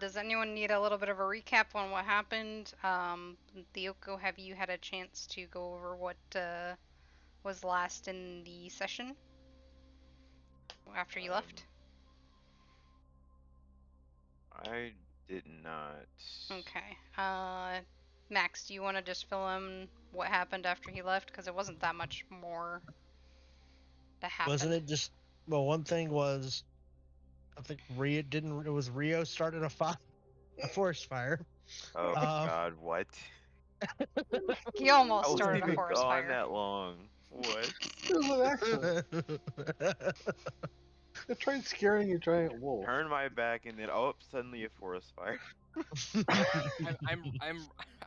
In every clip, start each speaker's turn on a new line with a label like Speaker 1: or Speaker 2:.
Speaker 1: Does anyone need a little bit of a recap on what happened? Theoko, have you had a chance to go over what was last in the session after you left?
Speaker 2: I did not.
Speaker 1: Okay. Max, do you want to just fill in what happened after he left? Because it wasn't that much more that happened.
Speaker 3: Wasn't it just? Well, one thing was, I think it was Rio started a forest fire.
Speaker 2: Oh God, what?
Speaker 1: He almost
Speaker 2: I wasn't
Speaker 1: started a
Speaker 2: even
Speaker 1: forest
Speaker 2: gone
Speaker 1: fire.
Speaker 2: that long. What?
Speaker 4: It was an accident. It tried scaring a giant wolf.
Speaker 2: Turn my back and then suddenly a forest fire.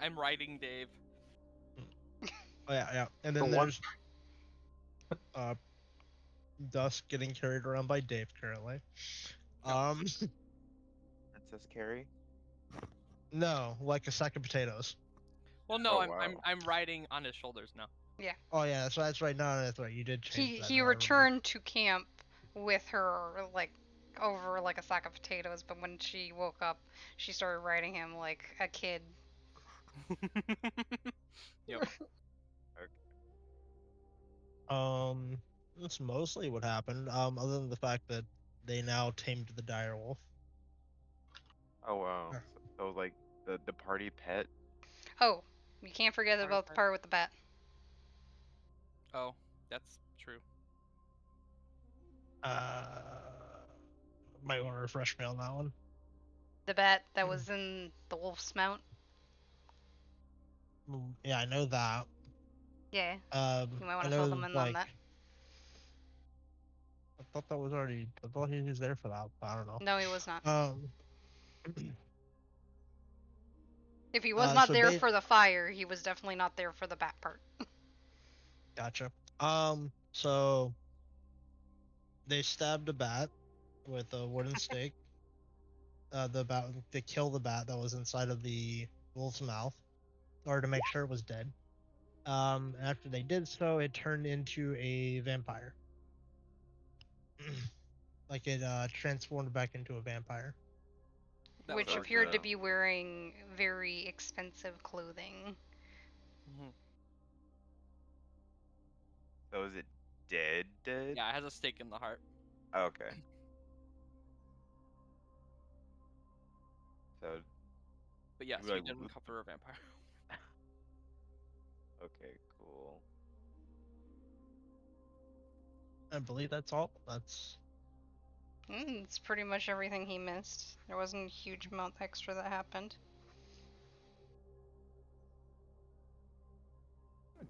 Speaker 5: I'm riding Dave.
Speaker 3: Yeah. And then there's Dusk getting carried around by Dave currently.
Speaker 2: Princess Carrie?
Speaker 3: No, like a sack of potatoes.
Speaker 5: Well, no,
Speaker 2: Oh, wow.
Speaker 5: I'm riding on his shoulders now.
Speaker 1: Yeah.
Speaker 3: Oh yeah, that's right. No, that's right. You did change that.
Speaker 1: He returned to camp with her over like a sack of potatoes, but when she woke up, she started riding him like a kid.
Speaker 5: Yep.
Speaker 3: That's mostly what happened. Other than the fact that they now tamed the direwolf.
Speaker 2: Oh wow. So like the party pet?
Speaker 1: Oh, you can't forget about the part with the bat.
Speaker 5: Oh, that's true.
Speaker 3: Might want to refresh me on that one.
Speaker 1: The bat that was in the wolf's mount.
Speaker 3: Yeah, I know that.
Speaker 1: Yeah. You might want to fill them in on that.
Speaker 3: I thought that was already. I thought he was there for that. But I don't know.
Speaker 1: No, he was not. If he was not there for the fire, he was definitely not there for the bat part.
Speaker 3: Gotcha. So they stabbed a bat with a wooden stake. To kill the bat that was inside of the wolf's mouth, or to make sure it was dead. After they did so, it turned into a vampire. Like it transformed back into a vampire.
Speaker 1: Which appeared to be wearing very expensive clothing.
Speaker 5: Mm-hmm.
Speaker 2: So is it dead?
Speaker 5: Yeah, it has a stake in the heart.
Speaker 2: Okay. So.
Speaker 5: But yes, we did recover a vampire.
Speaker 2: Okay, cool.
Speaker 3: I believe that's all. That's.
Speaker 1: It's pretty much everything he missed. There wasn't a huge amount extra that happened.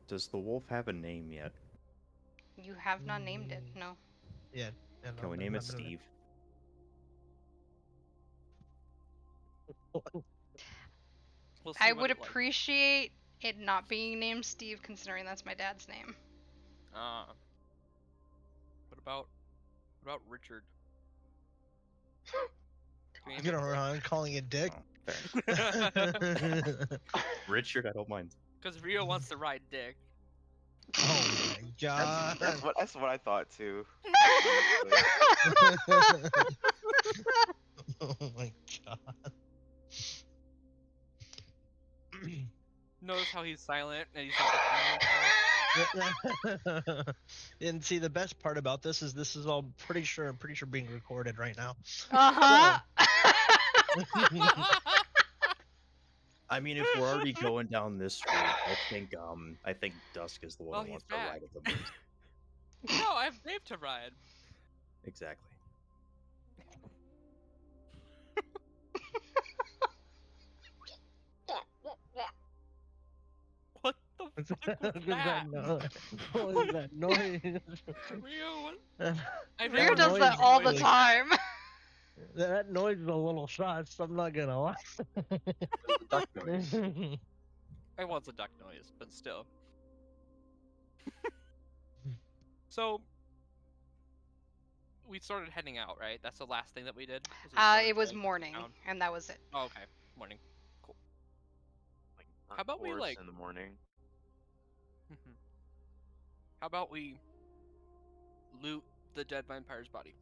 Speaker 6: Does the wolf have a name yet?
Speaker 1: You have not named it, no.
Speaker 3: Yeah.
Speaker 6: Can we name it Steve?
Speaker 1: I would appreciate it not being named Steve, considering that's my dad's name.
Speaker 5: What about Richard?
Speaker 3: You know, I'm calling it Dick.
Speaker 6: Richard, I don't mind.
Speaker 5: Because Rio wants to ride Dick.
Speaker 3: Oh my god.
Speaker 2: That's what I thought too.
Speaker 3: Oh my god.
Speaker 5: Notice how he's silent and he's
Speaker 3: And see, the best part about this is all pretty sure being recorded right now.
Speaker 6: I mean, if we're already going down this route, I think Dusk is the one who wants to ride it the most.
Speaker 5: No, I have Dave to ride.
Speaker 6: Exactly.
Speaker 5: What the fuck was that?
Speaker 3: What was that noise?
Speaker 5: Rio,
Speaker 1: Rio does that all the time.
Speaker 3: That noise is a little shot, so I'm not gonna lie.
Speaker 4: Duck noise.
Speaker 5: It was a duck noise, but still. So, we started heading out, right? That's the last thing that we did?
Speaker 1: It was morning, and that was it.
Speaker 5: Oh, okay. Morning. Cool. How about we,
Speaker 2: in the morning?
Speaker 5: How about we loot the dead vampire's body?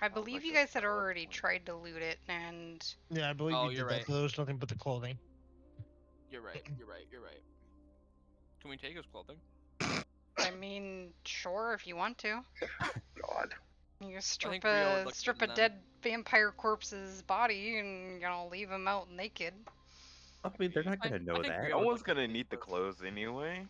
Speaker 1: I
Speaker 2: Sounds
Speaker 1: believe
Speaker 2: like
Speaker 1: you
Speaker 2: a
Speaker 1: guys had
Speaker 2: solid
Speaker 1: already
Speaker 2: plan.
Speaker 1: tried to loot it, and
Speaker 3: Yeah, I believe
Speaker 5: Oh,
Speaker 3: you
Speaker 5: you're
Speaker 3: did that.
Speaker 5: right.
Speaker 3: So there was nothing but the clothing.
Speaker 5: You're right. Can we take his clothing?
Speaker 1: I mean, sure, if you want to.
Speaker 4: God.
Speaker 1: You
Speaker 5: think Rio would look
Speaker 1: strip
Speaker 5: good
Speaker 1: a
Speaker 5: in them.
Speaker 1: dead vampire corpse's body and, leave him out naked.
Speaker 6: I mean, they're not
Speaker 5: I-
Speaker 6: gonna
Speaker 5: I
Speaker 6: know
Speaker 5: think
Speaker 6: that.
Speaker 5: Rio
Speaker 2: No
Speaker 5: would
Speaker 2: one's
Speaker 5: look
Speaker 2: gonna
Speaker 5: good
Speaker 2: need the
Speaker 5: with-
Speaker 2: clothes anyway.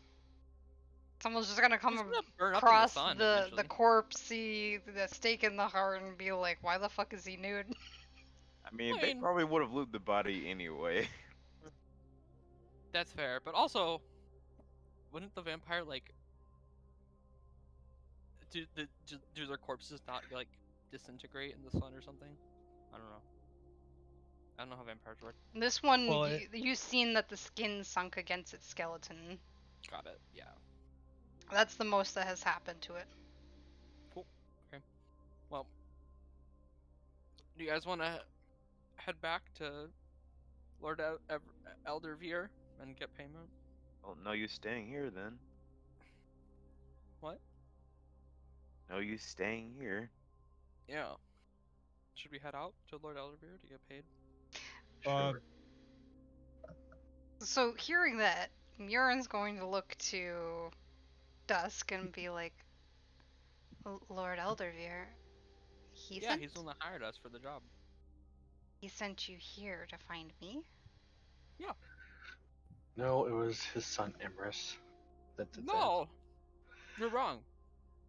Speaker 1: Someone's just gonna come
Speaker 5: He's gonna burn up in the
Speaker 1: across
Speaker 5: sun
Speaker 1: the
Speaker 5: eventually.
Speaker 1: corpse, see the stake in the heart, and be like, why the fuck is he nude?
Speaker 2: I mean,
Speaker 5: I
Speaker 2: they
Speaker 5: mean-
Speaker 2: probably would have looted the body anyway.
Speaker 5: That's fair, but also, wouldn't the vampire like do their corpses not like disintegrate in the sun or something? I don't know. I don't know how vampires work.
Speaker 1: This one,
Speaker 3: Well,
Speaker 1: you've seen that the skin sunk against its skeleton.
Speaker 5: Got it. Yeah.
Speaker 1: That's the most that has happened to it.
Speaker 5: Cool. Okay. Well, do you guys want to head back to Lord Elderveer and get payment?
Speaker 2: Well, no use staying here then.
Speaker 5: What?
Speaker 2: No use staying here.
Speaker 5: Yeah. Should we head out to Lord Elderveer to get paid?
Speaker 3: Uh,
Speaker 2: Sure.
Speaker 1: So, hearing that, Murin's going to look to Dusk and be like, Lord Elderveer, he
Speaker 5: Yeah,
Speaker 1: sent
Speaker 5: he's the one that hired us for the job.
Speaker 1: he sent you here to find me?
Speaker 4: No, it was his son Emrys that did that.
Speaker 5: No, you're wrong.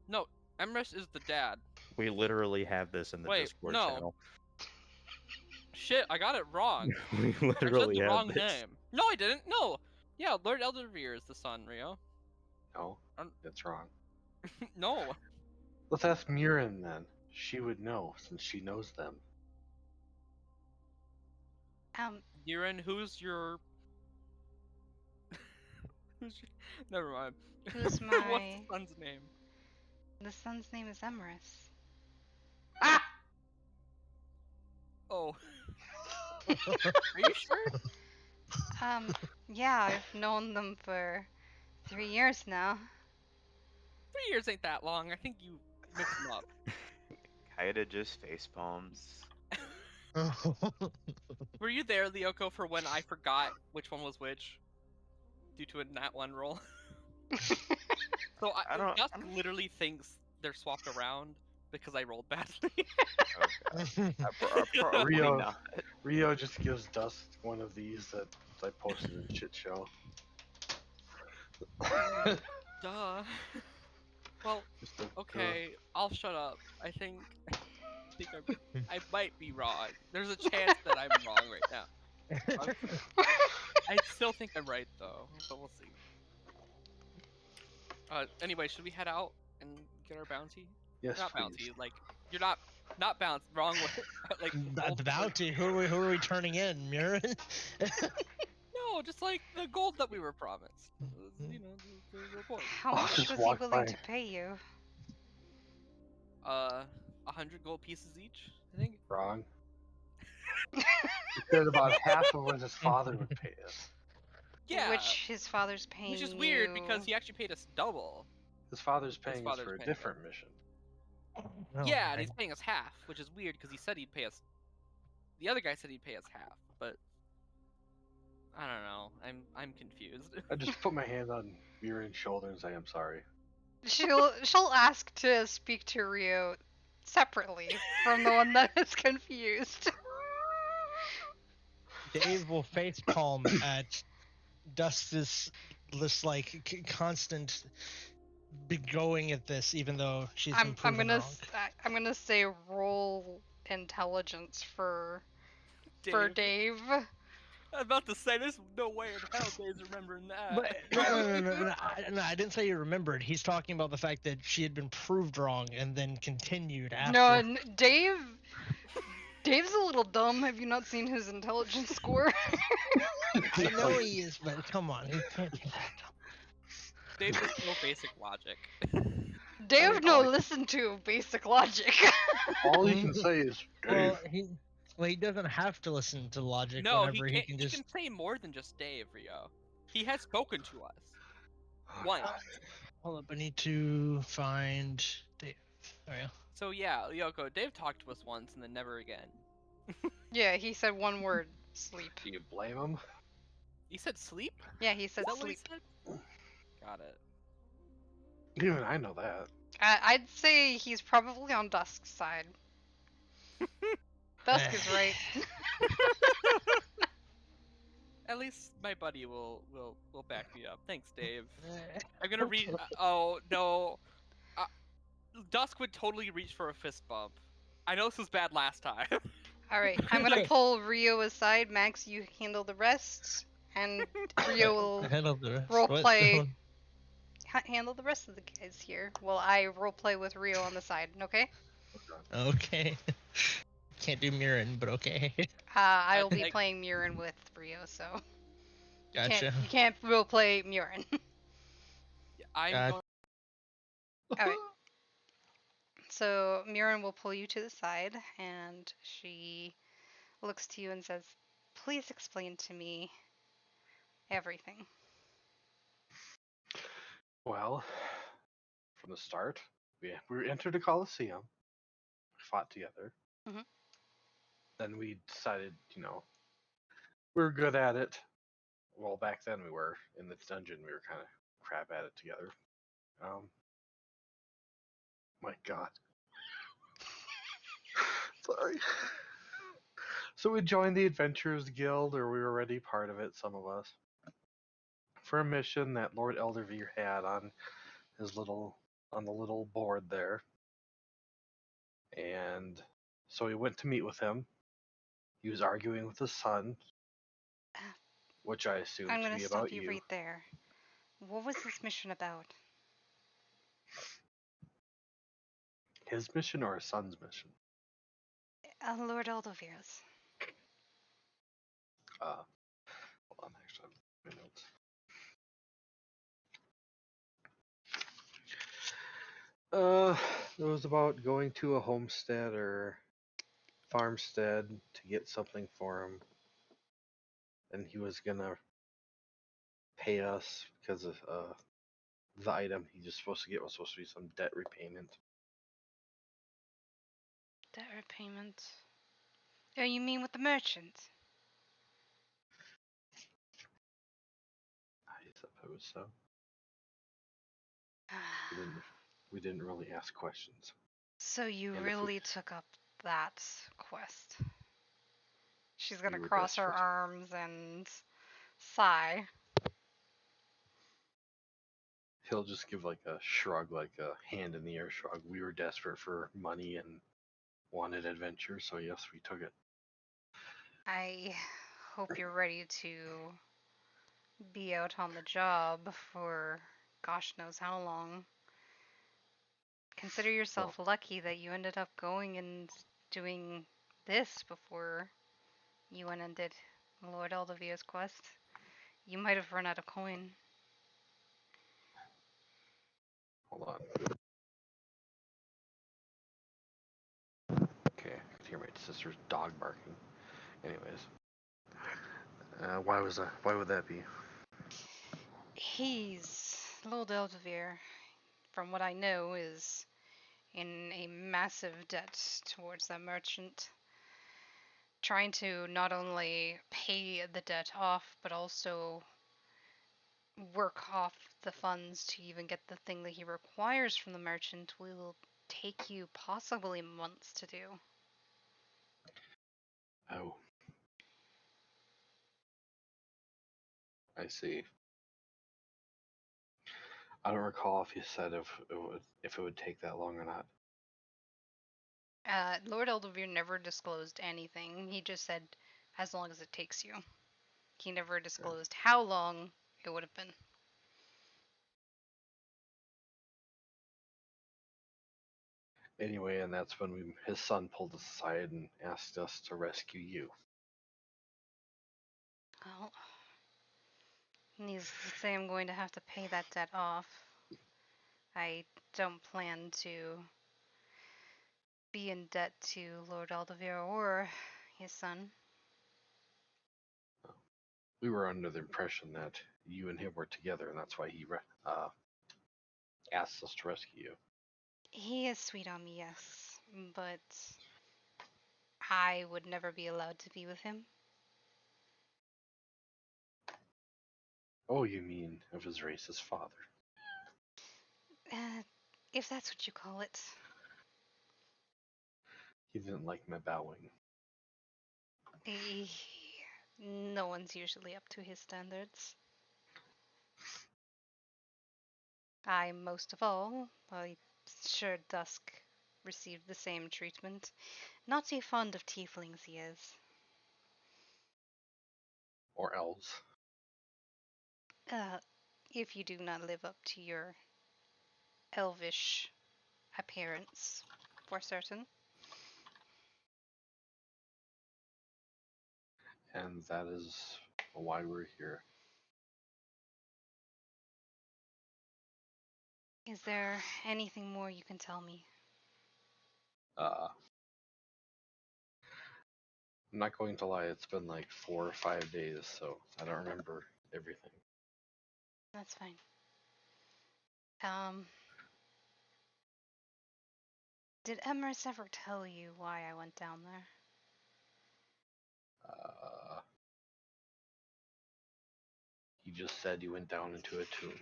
Speaker 5: No, Emrys is the dad.
Speaker 6: We literally have this in the
Speaker 5: Wait,
Speaker 6: Discord
Speaker 5: no.
Speaker 6: channel.
Speaker 5: Shit, I got it wrong.
Speaker 6: We
Speaker 5: I said
Speaker 6: literally
Speaker 5: the
Speaker 6: have
Speaker 5: wrong
Speaker 6: this.
Speaker 5: name. No, I didn't. No. Yeah, Lord Elderveer is the son, Rio.
Speaker 4: No,
Speaker 5: Um,
Speaker 4: that's wrong.
Speaker 5: No.
Speaker 4: Let's ask Murin then. She would know since she knows them.
Speaker 5: Yiren, who's your... Never mind.
Speaker 1: Who's
Speaker 5: What's
Speaker 1: my-
Speaker 5: the son's name?
Speaker 1: The son's name is Emrys. Ah!
Speaker 5: Oh. Are you sure?
Speaker 1: Yeah, I've known them for 3 years now.
Speaker 5: 3 years ain't that long. I think you mixed them up.
Speaker 2: Kinda just face palms.
Speaker 5: Were you there, Lyoko, for when I forgot which one was which? Due to a nat 1 roll? So
Speaker 2: I don't-
Speaker 5: Dusk literally thinks they're swapped around because I rolled badly.
Speaker 2: Okay. Probably
Speaker 4: Rio.
Speaker 2: not.
Speaker 4: Rio just gives Dust one of these that I posted in Shit Show.
Speaker 5: Duh. Well,
Speaker 4: Just a-
Speaker 5: okay, I'll shut up. I think I might be wrong. There's a chance that I'm wrong right now. I still think I'm right though, but we'll see. Anyway, should we head out and get our bounty?
Speaker 4: Yes,
Speaker 5: Not
Speaker 4: please.
Speaker 5: bounty, like you're not bounty. Wrong way. Like
Speaker 3: the bounty. Who are we turning in, Murin?
Speaker 5: No, just like the gold that we were promised. You know, the reward.
Speaker 1: How much
Speaker 4: just
Speaker 1: was he
Speaker 4: walk
Speaker 1: willing
Speaker 4: by.
Speaker 1: to pay you?
Speaker 5: 100 gold pieces each, I think.
Speaker 4: Wrong. He said about half of what his father would pay us.
Speaker 5: Yeah.
Speaker 1: Which his father's paying
Speaker 5: Which is weird because
Speaker 1: you-
Speaker 5: he actually paid us double.
Speaker 4: His father's paying us
Speaker 5: father's
Speaker 4: for a
Speaker 5: paying
Speaker 4: different mission.
Speaker 3: Oh,
Speaker 5: Yeah, and
Speaker 3: okay.
Speaker 5: he's paying us half, which is weird because he said he'd pay us. The other guy said he'd pay us half, but I don't know. I'm confused.
Speaker 4: I just put my hand on Murin's shoulder and say, I'm sorry.
Speaker 1: She'll ask to speak to Rio separately from the one that is confused.
Speaker 3: Dave will face palm at Dust's this like constant be going at this, even though she's been
Speaker 1: I'm
Speaker 3: proven
Speaker 1: gonna
Speaker 3: wrong.
Speaker 1: I'm gonna say roll intelligence for Dave.
Speaker 5: I'm about to say there's no way in hell Dave's remembering that.
Speaker 3: But no, I didn't say you remembered. He's talking about the fact that she had been proved wrong and then continued after.
Speaker 1: No, Dave's a little dumb. Have you not seen his intelligence score?
Speaker 3: I know he is, but come on, he can't be that dumb.
Speaker 5: Dave just no basic logic.
Speaker 1: Dave no listen to basic logic.
Speaker 4: All he can say is,
Speaker 3: Well, he doesn't have to listen to logic
Speaker 5: No,
Speaker 3: whenever
Speaker 5: he
Speaker 3: can
Speaker 5: can
Speaker 3: just.
Speaker 5: say more than just Dave, Rio. He has spoken to us. Once.
Speaker 3: Hold up, I need to find Dave. There we go.
Speaker 5: So yeah, Yoko, Dave talked to us once and then never again.
Speaker 1: Yeah, he said one word: sleep.
Speaker 4: Do you blame him?
Speaker 5: You said sleep?
Speaker 1: Yeah, he
Speaker 5: Is
Speaker 1: said
Speaker 5: that what he
Speaker 1: sleep.
Speaker 5: said? Got it.
Speaker 4: Even I know that.
Speaker 1: I'd say he's probably on Dusk's side. Dusk is right.
Speaker 5: At least my buddy will back me up. Thanks, Dave. I'm gonna read. Oh no, Dusk would totally reach for a fist bump. I know this was bad last time.
Speaker 1: Alright, I'm gonna pull Rio aside. Max, you handle the rest. And Rio will
Speaker 3: Handle the rest.
Speaker 1: roleplay. Handle the rest of the guys here while I roleplay with Rio on the side, okay?
Speaker 3: Okay. Can't do Mirren, but okay.
Speaker 1: I'll be
Speaker 5: think-
Speaker 1: playing Murin with Rio, so
Speaker 3: Gotcha.
Speaker 1: you can't roleplay Murin.
Speaker 5: I'm
Speaker 3: God.
Speaker 5: going.
Speaker 1: Alright. So Murin will pull you to the side, and she looks to you and says, "Please explain to me everything."
Speaker 4: Well, from the start, we entered a coliseum, we fought together.
Speaker 1: Mhm.
Speaker 4: Then we decided, we were good at it. Well, back then we were in this dungeon. We were kind of crap at it together. My God. Sorry. So we joined the Adventurers Guild, or we were already part of it, some of us, for a mission that Lord Elderveer had on the little board there. And so we went to meet with him. He was arguing with his son, which I assumed
Speaker 1: I'm
Speaker 4: to
Speaker 1: gonna
Speaker 4: be
Speaker 1: stop
Speaker 4: about
Speaker 1: you
Speaker 4: you.
Speaker 1: right there. What was this mission about?
Speaker 4: His mission or his son's mission?
Speaker 1: Lord Eldovir's.
Speaker 4: Hold on, actually, I have my notes. It was about going to a homestead or farmstead to get something for him, and he was gonna pay us because of the item he was supposed to get was supposed to be some debt repayment.
Speaker 1: Debt repayment. Oh, you mean with the merchant?
Speaker 4: I suppose so. We didn't really ask questions.
Speaker 1: So you
Speaker 4: And if
Speaker 1: really took up that quest. She's gonna
Speaker 4: We were
Speaker 1: cross her
Speaker 4: desperate.
Speaker 1: arms and sigh.
Speaker 4: He'll just give like a shrug, like a hand in the air shrug. We were desperate for money and wanted adventure, so yes, we took it.
Speaker 1: I hope you're ready to be out on the job for gosh knows how long. Consider yourself lucky that you ended up going and doing this before you went and did Lord Eldevir's quest. You might have run out of coin.
Speaker 4: Hold on. Okay, I could hear my sister's dog barking. Anyways, why would that be?
Speaker 1: He's Lord Eldevir, from what I know, is in a massive debt towards that merchant, trying to not only pay the debt off, but also work off the funds to even get the thing that he requires from the merchant will take you possibly months to do.
Speaker 4: Oh, I see. I don't recall if he said if it would take that long or not.
Speaker 1: Lord Eldevir never disclosed anything. He just said, as long as it takes you. He never disclosed how long it would have been.
Speaker 4: Anyway, and that's when his son pulled us aside and asked us to rescue you.
Speaker 1: Well, needless to say, I'm going to have to pay that debt off. I don't plan to be in debt to Lord Eldevir or his son.
Speaker 4: We were under the impression that you and him were together, and that's why he asked us to rescue you.
Speaker 1: He is sweet on me, yes. but I would never be allowed to be with him.
Speaker 4: Oh, you mean of his racist father?
Speaker 1: If that's what you call it.
Speaker 4: He didn't like my bowing.
Speaker 1: Eh, No one's usually up to his standards. Most of all, I'm sure Dusk received the same treatment. Not too fond of tieflings, he is.
Speaker 4: Or elves.
Speaker 1: If you do not live up to your elvish appearance, for certain.
Speaker 4: And that is why we're here.
Speaker 1: Is there anything more you can tell me?
Speaker 4: I'm not going to lie, it's been like 4 or 5 days, so I don't remember everything.
Speaker 1: That's fine. Did Emrys ever tell you why I went down there?
Speaker 4: He just said he went down into a tomb.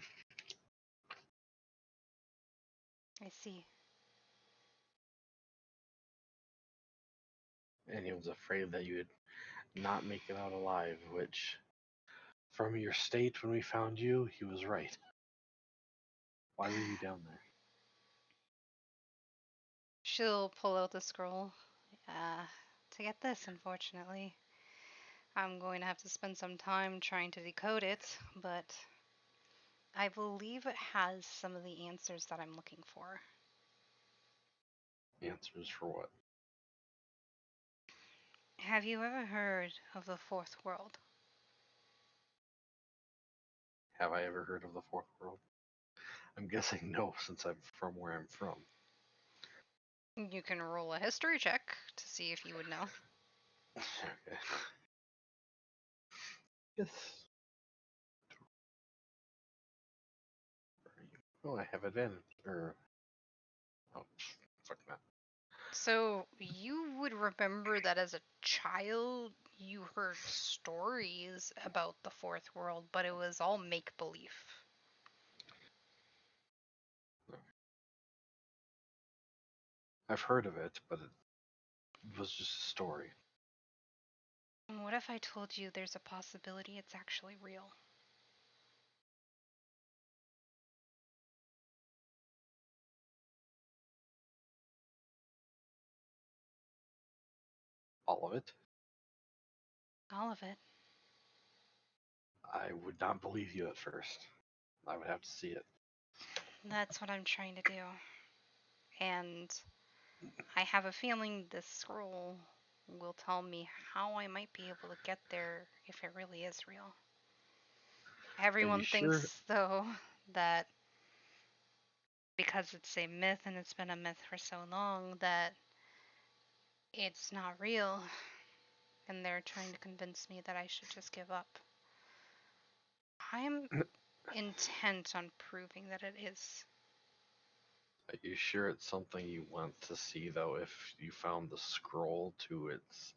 Speaker 1: I see.
Speaker 4: And he was afraid that you would not make it out alive, which, from your state when we found you, he was right. Why were you down there?
Speaker 1: She'll pull out the scroll. To get this, unfortunately. I'm going to have to spend some time trying to decode it, but I believe it has some of the answers that I'm looking for.
Speaker 4: Answers for what?
Speaker 1: Have you ever heard of the Fourth World?
Speaker 4: Have I ever heard of the Fourth World? I'm guessing no, since I'm from where I'm from.
Speaker 1: You can roll a history check to see if you would know.
Speaker 4: Okay. Yes. Oh, I have advantage. Oh, fuck that.
Speaker 1: So, you would remember that as a child, you heard stories about the Fourth World, but it was all make believe.
Speaker 4: I've heard of it, but it was just a story.
Speaker 1: What if I told you there's a possibility it's actually real?
Speaker 4: All of it?
Speaker 1: All of it.
Speaker 4: I would not believe you at first. I would have to see it.
Speaker 1: That's what I'm trying to do. And I have a feeling this scroll will tell me how I might be able to get there if it really is real.
Speaker 4: Are you
Speaker 1: Everyone
Speaker 4: sure?
Speaker 1: thinks, though, that because it's a myth and it's been a myth for so long, that it's not real. And they're trying to convince me that I should just give up. I'm intent on proving that it is.
Speaker 4: Are you sure it's something you want to see, though, if you found the scroll to its.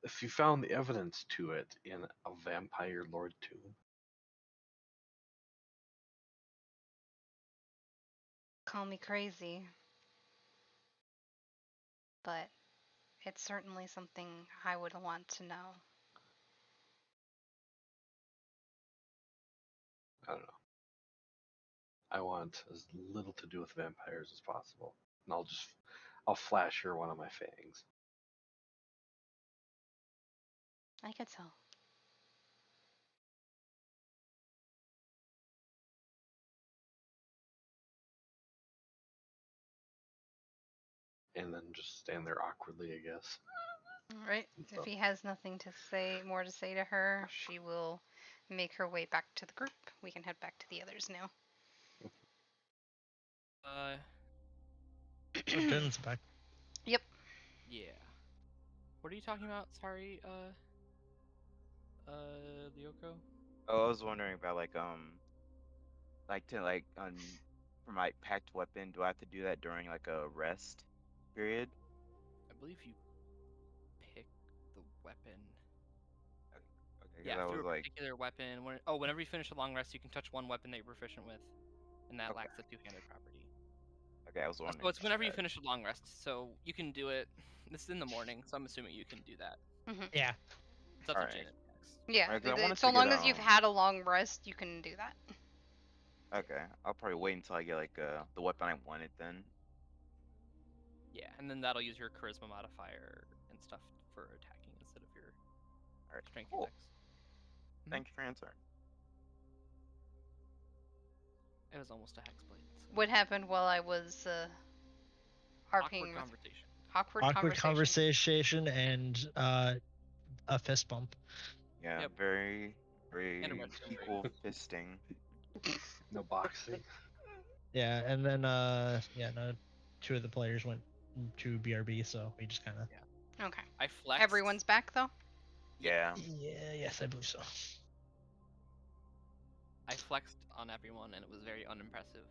Speaker 4: If you found the evidence to it in a vampire lord tomb?
Speaker 1: Call me crazy, but it's certainly something I would want to know.
Speaker 4: I don't know. I want as little to do with vampires as possible. And I'll flash her one of my fangs.
Speaker 1: I could tell.
Speaker 4: And then just stand there awkwardly, I guess.
Speaker 1: Right. If he has nothing to say, more to say to her, she will make her way back to the group. We can head back to the others now.
Speaker 3: Din's back.
Speaker 1: Yep.
Speaker 5: Yeah. What are you talking about? Sorry, Lyoko?
Speaker 2: Oh, I was wondering about like to like for my packed weapon. Do I have to do that during like a rest? period?
Speaker 5: I believe you pick the weapon.
Speaker 2: Okay, because
Speaker 5: Yeah,
Speaker 2: I
Speaker 5: through
Speaker 2: was
Speaker 5: a
Speaker 2: like,
Speaker 5: particular weapon. Whenever you finish a long rest, you can touch one weapon that you're proficient with, and that
Speaker 2: okay,
Speaker 5: lacks the two-handed property.
Speaker 2: okay, I was
Speaker 5: So
Speaker 2: wondering.
Speaker 5: it's whenever you
Speaker 2: that.
Speaker 5: finish a long rest. So you can do it. This is in the morning, so I'm assuming you can do that.
Speaker 3: Yeah.
Speaker 5: It's up
Speaker 2: All
Speaker 5: to
Speaker 2: right.
Speaker 5: Janet next.
Speaker 1: Yeah,
Speaker 2: Alright, 'cause I wanted
Speaker 1: so
Speaker 2: to get
Speaker 1: long as you've had a long rest, you can do that.
Speaker 2: Okay, I'll probably wait until I get like the weapon I wanted then.
Speaker 5: Yeah, and then that'll use your charisma modifier and stuff for attacking instead of your
Speaker 2: All right,
Speaker 5: strength
Speaker 2: cool.
Speaker 5: attacks.
Speaker 2: Thank you for answering.
Speaker 5: It was almost a hexblade. So.
Speaker 1: What happened while I was
Speaker 5: Awkward
Speaker 1: RPing with
Speaker 5: conversation.
Speaker 3: Awkward conversation and a fist bump.
Speaker 2: Yeah,
Speaker 5: Yep.
Speaker 2: very,
Speaker 5: And a
Speaker 2: very
Speaker 5: restroom break.
Speaker 2: equal fisting.
Speaker 4: No boxing.
Speaker 3: Yeah, and then no, two of the players went to BRB, so we just kind of.
Speaker 5: Yeah.
Speaker 1: Okay.
Speaker 5: I flexed.
Speaker 1: Everyone's back though.
Speaker 2: Yeah.
Speaker 3: Yeah. Yes, I believe so.
Speaker 5: I flexed on everyone, and it was very unimpressive.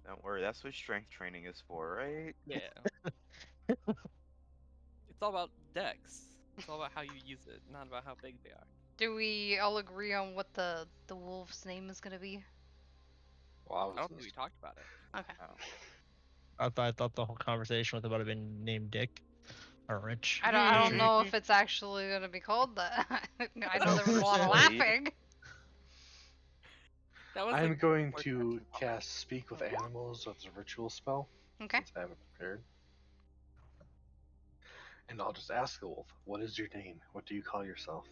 Speaker 2: Don't worry, that's what strength training is for, right?
Speaker 5: Yeah. It's all about dex. It's all about how you use it, not about how big they are.
Speaker 1: Do we all agree on what the wolf's name is gonna be?
Speaker 4: Well,
Speaker 5: I don't think we talked about it.
Speaker 1: Okay.
Speaker 2: Oh.
Speaker 3: I thought the whole conversation was about it being named Dick or Rich.
Speaker 1: I don't know if it's actually gonna be called that. I know there was a lot of
Speaker 2: Blade.
Speaker 1: laughing.
Speaker 5: That was
Speaker 4: I'm going
Speaker 5: more
Speaker 4: to
Speaker 5: direction comment.
Speaker 4: cast Speak with Animals as a ritual spell,
Speaker 1: Okay.
Speaker 4: since I have it prepared. And I'll just ask the wolf, what is your name? What do you call yourself?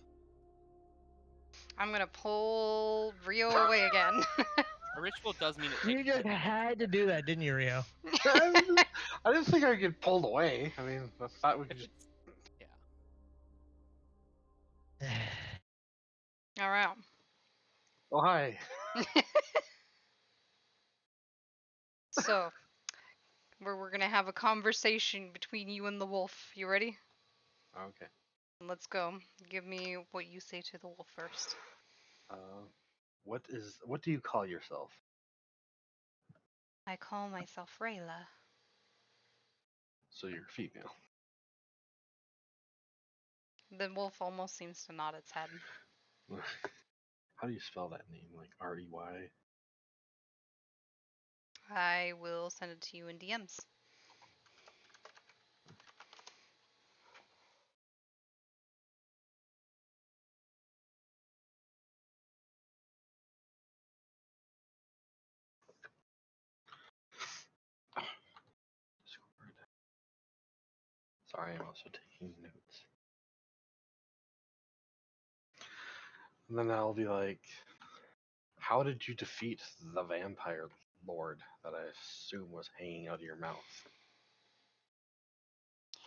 Speaker 1: I'm gonna pull Rio away again.
Speaker 5: A ritual does mean it takes.
Speaker 3: You just had to do that, didn't you, Rio?
Speaker 4: I didn't think I'd get pulled away. I mean, I thought we could just...
Speaker 5: Yeah.
Speaker 1: All right.
Speaker 4: Oh, hi.
Speaker 1: So, we're gonna have a conversation between you and the wolf. You ready?
Speaker 4: Okay.
Speaker 1: Let's go. Give me what you say to the wolf first.
Speaker 4: What do you call yourself?
Speaker 1: I call myself Rayla.
Speaker 4: So you're female.
Speaker 1: The wolf almost seems to nod its head.
Speaker 4: How do you spell that name? Like R-E-Y?
Speaker 1: I will send it to you in DMs.
Speaker 4: Sorry, I'm also taking notes. And then I'll be like, how did you defeat the vampire lord that I assume was hanging out of your mouth?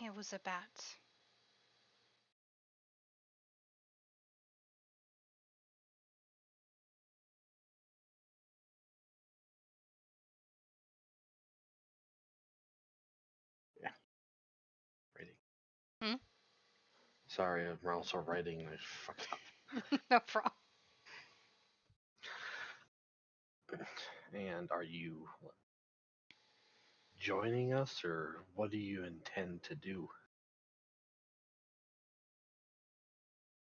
Speaker 1: It was a bat.
Speaker 4: Yeah. Writing.
Speaker 1: Hmm?
Speaker 4: Sorry, I'm also writing and I fucked up.
Speaker 1: No problem.
Speaker 4: And are you joining us, or what do you intend to do?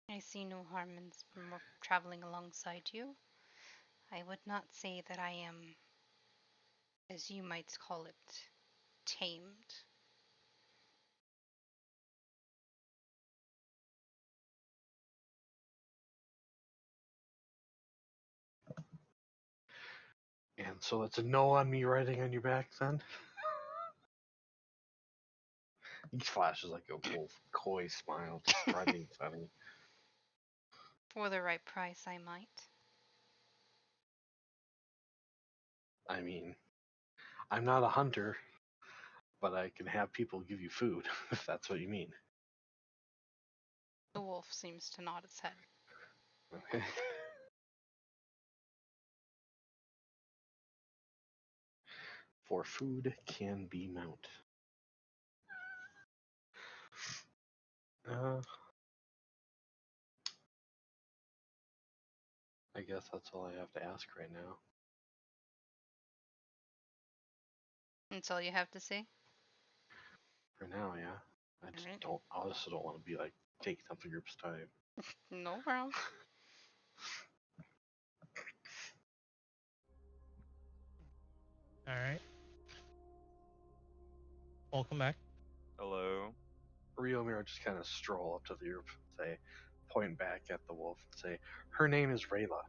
Speaker 1: I see no harm in traveling alongside you. I would not say that I am, as you might call it, tamed.
Speaker 4: And so that's a no on me writing on your back then? He flashes like a little coy smile, just writing funny.
Speaker 1: For the right price, I might.
Speaker 4: I mean, I'm not a hunter, but I can have people give you food, if that's what you mean.
Speaker 1: The wolf seems to nod its head.
Speaker 4: Okay. For food can be mount. I guess that's all I have to ask right now.
Speaker 1: That's all you have to say?
Speaker 4: For now, yeah. I just
Speaker 1: Alright.
Speaker 4: don't. I also don't want to be like taking up the group's time.
Speaker 1: No problem.
Speaker 3: All right. Welcome back.
Speaker 2: Hello.
Speaker 4: Ryomir will just kind of stroll up to the group and say, point back at the wolf and say, "Her name is Rayla."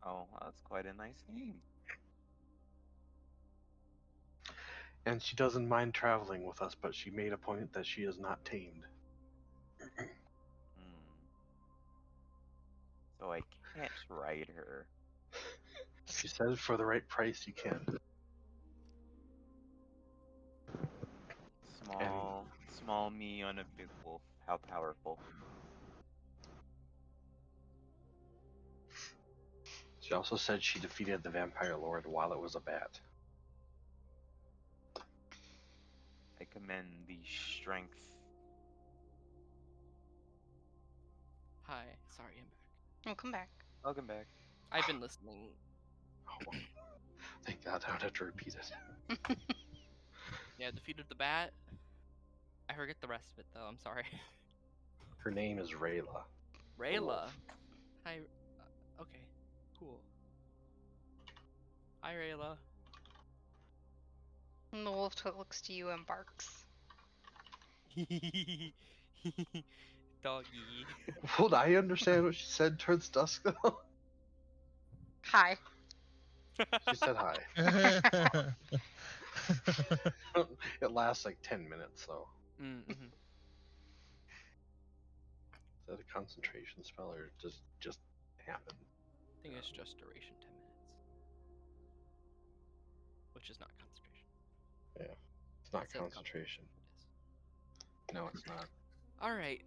Speaker 2: Oh, that's quite a nice name.
Speaker 4: And she doesn't mind traveling with us, but she made a point that she is not tamed.
Speaker 2: Hmm. So I can't ride her.
Speaker 4: She said for the right price you can.
Speaker 2: Small me on a big wolf. How powerful.
Speaker 4: She also said she defeated the vampire lord while it was a bat.
Speaker 2: I commend the strength.
Speaker 5: Hi. Sorry, I'm back.
Speaker 1: Welcome back.
Speaker 2: Welcome back.
Speaker 5: I've been listening.
Speaker 4: Oh, thank God I don't have to repeat it.
Speaker 5: Yeah, defeated the bat. I forget the rest of it though. I'm sorry.
Speaker 4: Her name is Rayla.
Speaker 5: Rayla. Hi. Okay. Cool. Hi, Rayla.
Speaker 1: And the wolf looks to you and barks.
Speaker 5: Doggy.
Speaker 4: Would I understand what she said towards dusk though?
Speaker 1: Hi.
Speaker 4: She said hi. It lasts like 10 minutes though.
Speaker 5: Mm-hmm.
Speaker 4: Is that a concentration spell or just happen?
Speaker 5: I think it's just duration 10 minutes. Which is not concentration.
Speaker 4: Yeah. It's not
Speaker 5: It says
Speaker 4: concentration.
Speaker 5: It is.
Speaker 4: No, it's not.
Speaker 5: Alright,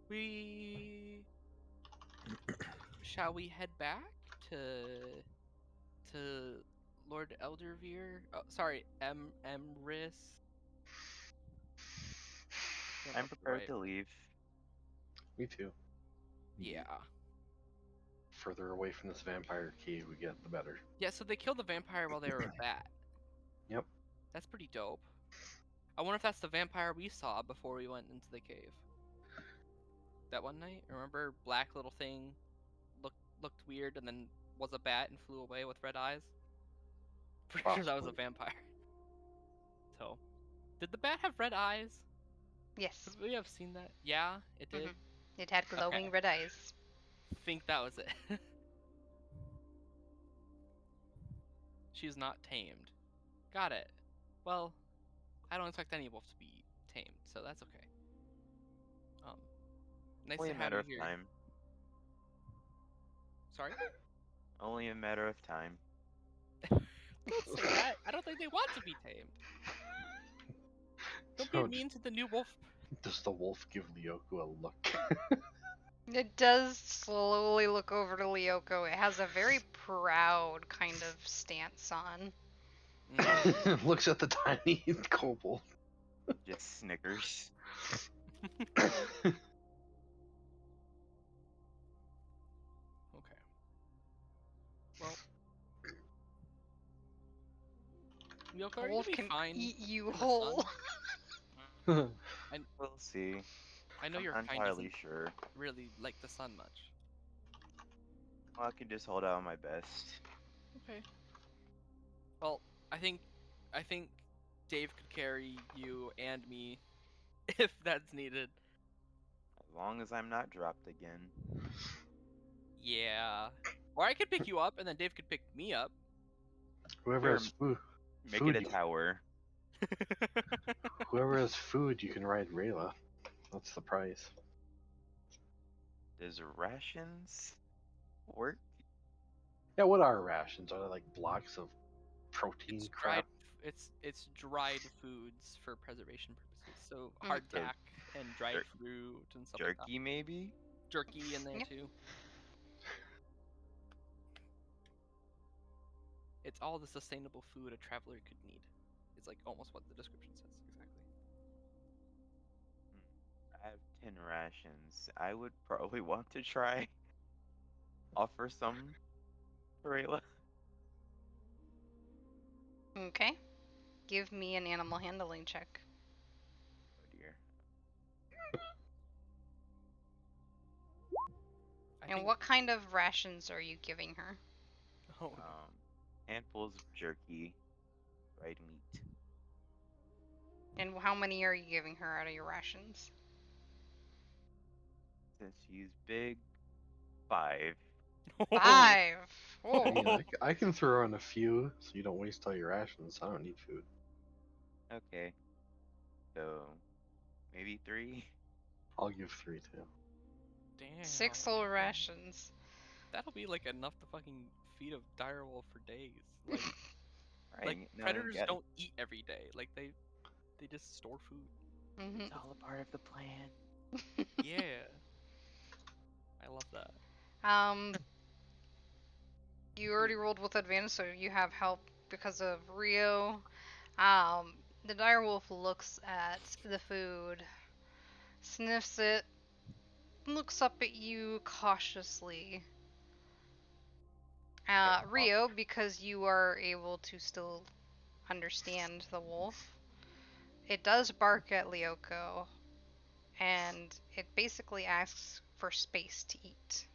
Speaker 5: we shall we head back to Lord Elderveer? Oh, sorry, Emrys. Can't
Speaker 2: I'm
Speaker 5: remember the
Speaker 2: prepared
Speaker 5: right-
Speaker 2: to leave.
Speaker 4: Me too.
Speaker 5: Yeah.
Speaker 4: Further away from this vampire cave we get, the better.
Speaker 5: Yeah, so they killed the vampire while they were a bat.
Speaker 4: Yep.
Speaker 5: That's pretty dope. I wonder if that's the vampire we saw before we went into the cave. That one night, remember, black little thing looked weird and then was a bat and flew away with red eyes. Pretty sure that was a
Speaker 4: Possibly.
Speaker 5: vampire. So, did the bat have red eyes?
Speaker 1: Yes.
Speaker 5: Could we have seen that? Yeah, it did.
Speaker 1: It had glowing
Speaker 5: Okay.
Speaker 1: red eyes.
Speaker 5: Think that was it. She's not tamed. Got it. Well, I don't expect any wolf to be tamed, so that's okay. Nice
Speaker 2: Only
Speaker 5: to
Speaker 2: a
Speaker 5: have
Speaker 2: matter
Speaker 5: you
Speaker 2: of
Speaker 5: here.
Speaker 2: time.
Speaker 5: Sorry?
Speaker 2: Only a matter of time.
Speaker 5: Don't say that. I don't think they want to be tamed. Don't
Speaker 4: So
Speaker 5: be mean to the new wolf.
Speaker 4: does the wolf give Lyoku a look?
Speaker 1: It does slowly look over to Lyoko. It has a very proud kind of stance on.
Speaker 4: Looks at the tiny kobold.
Speaker 2: Just snickers.
Speaker 5: Okay. Well, Yoko,
Speaker 1: A
Speaker 5: are you
Speaker 1: wolf
Speaker 5: gonna be
Speaker 1: can
Speaker 5: fine
Speaker 1: eat you
Speaker 5: in the
Speaker 1: whole.
Speaker 5: sun?
Speaker 2: We'll see.
Speaker 5: I know
Speaker 2: I'm
Speaker 5: your
Speaker 2: not
Speaker 5: kind
Speaker 2: entirely
Speaker 5: doesn't
Speaker 2: sure.
Speaker 5: really like the sun much.
Speaker 2: Well, I can just hold out my best.
Speaker 5: Okay. Well, I think Dave could carry you and me if that's needed.
Speaker 2: As long as I'm not dropped again.
Speaker 5: Yeah. Or I could pick you up and then Dave could pick me up.
Speaker 4: Whoever
Speaker 2: Sure,
Speaker 4: has food,
Speaker 2: Make it a
Speaker 4: you-
Speaker 2: tower.
Speaker 4: whoever has food, you can ride Rayla. That's the price.
Speaker 2: Does rations work?
Speaker 4: Yeah, what are rations? Are they like blocks of protein
Speaker 5: It's
Speaker 4: crap?
Speaker 5: it's dried foods for preservation purposes. So
Speaker 1: Mhm.
Speaker 5: hardtack and dried
Speaker 2: Jer-
Speaker 5: fruit and stuff like that.
Speaker 2: Jerky, maybe?
Speaker 5: Jerky in there
Speaker 1: Yep.
Speaker 5: too. It's all the sustainable food a traveler could need. It's like almost what the description says exactly.
Speaker 2: I have 10 rations. I would probably want to try offer some for Ayla.
Speaker 1: Okay. Give me an animal handling check.
Speaker 2: Oh dear.
Speaker 5: I
Speaker 1: And
Speaker 5: think.
Speaker 1: what kind of rations are you giving her?
Speaker 5: Oh no.
Speaker 2: Handfuls of jerky, dried meat.
Speaker 1: And how many are you giving her out of your rations?
Speaker 2: Since she's big, 5.
Speaker 1: 5.
Speaker 4: I mean,
Speaker 1: Oh.
Speaker 4: I can throw in a few so you don't waste all your rations. I don't need food.
Speaker 2: Okay. So maybe 3.
Speaker 4: I'll give 3 too.
Speaker 5: Damn.
Speaker 1: 6 whole rations.
Speaker 5: That'll be like enough to fucking feed a direwolf for days. Like
Speaker 2: Right? No,
Speaker 5: predators
Speaker 2: got
Speaker 5: don't eat every day. Like they just store food.
Speaker 1: Mhm.
Speaker 2: It's all a part of the plan.
Speaker 5: Yeah. I love that.
Speaker 1: Um, you already rolled with advantage, so you have help because of Rio. The direwolf looks at the food, sniffs it, looks up at you cautiously. Rio, because you are able to still understand the wolf, it does bark at Lyoko, and it basically asks for space to eat.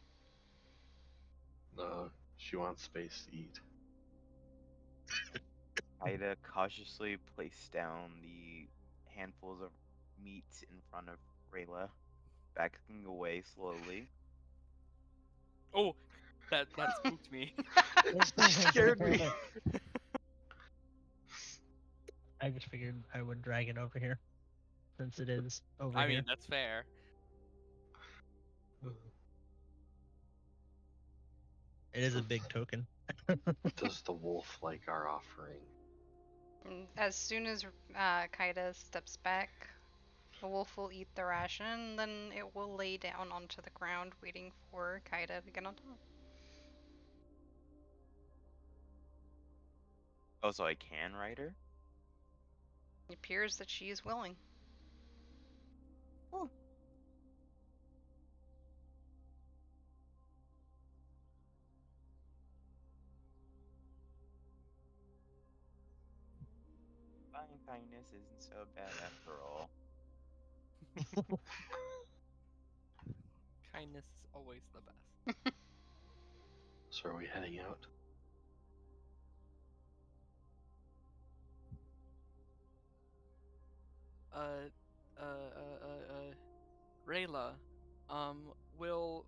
Speaker 4: She wants space to eat.
Speaker 2: Ida cautiously placed down the handfuls of meat in front of Rayla, backing away slowly.
Speaker 5: Oh, that spooked me.
Speaker 4: Scared me.
Speaker 3: I just figured I would drag it over here, since it is over
Speaker 5: I
Speaker 3: here.
Speaker 5: mean, that's fair.
Speaker 3: It is a big token.
Speaker 4: Does the wolf like our offering?
Speaker 1: As soon as Kaida steps back, the wolf will eat the ration, then it will lay down onto the ground, waiting for Kaida to get on top.
Speaker 2: Oh, so I can ride her?
Speaker 1: It appears that she is willing.
Speaker 2: Oh. Fine kindness isn't so bad after all.
Speaker 5: Kindness is always the best.
Speaker 4: So are we heading out?
Speaker 5: Rayla, will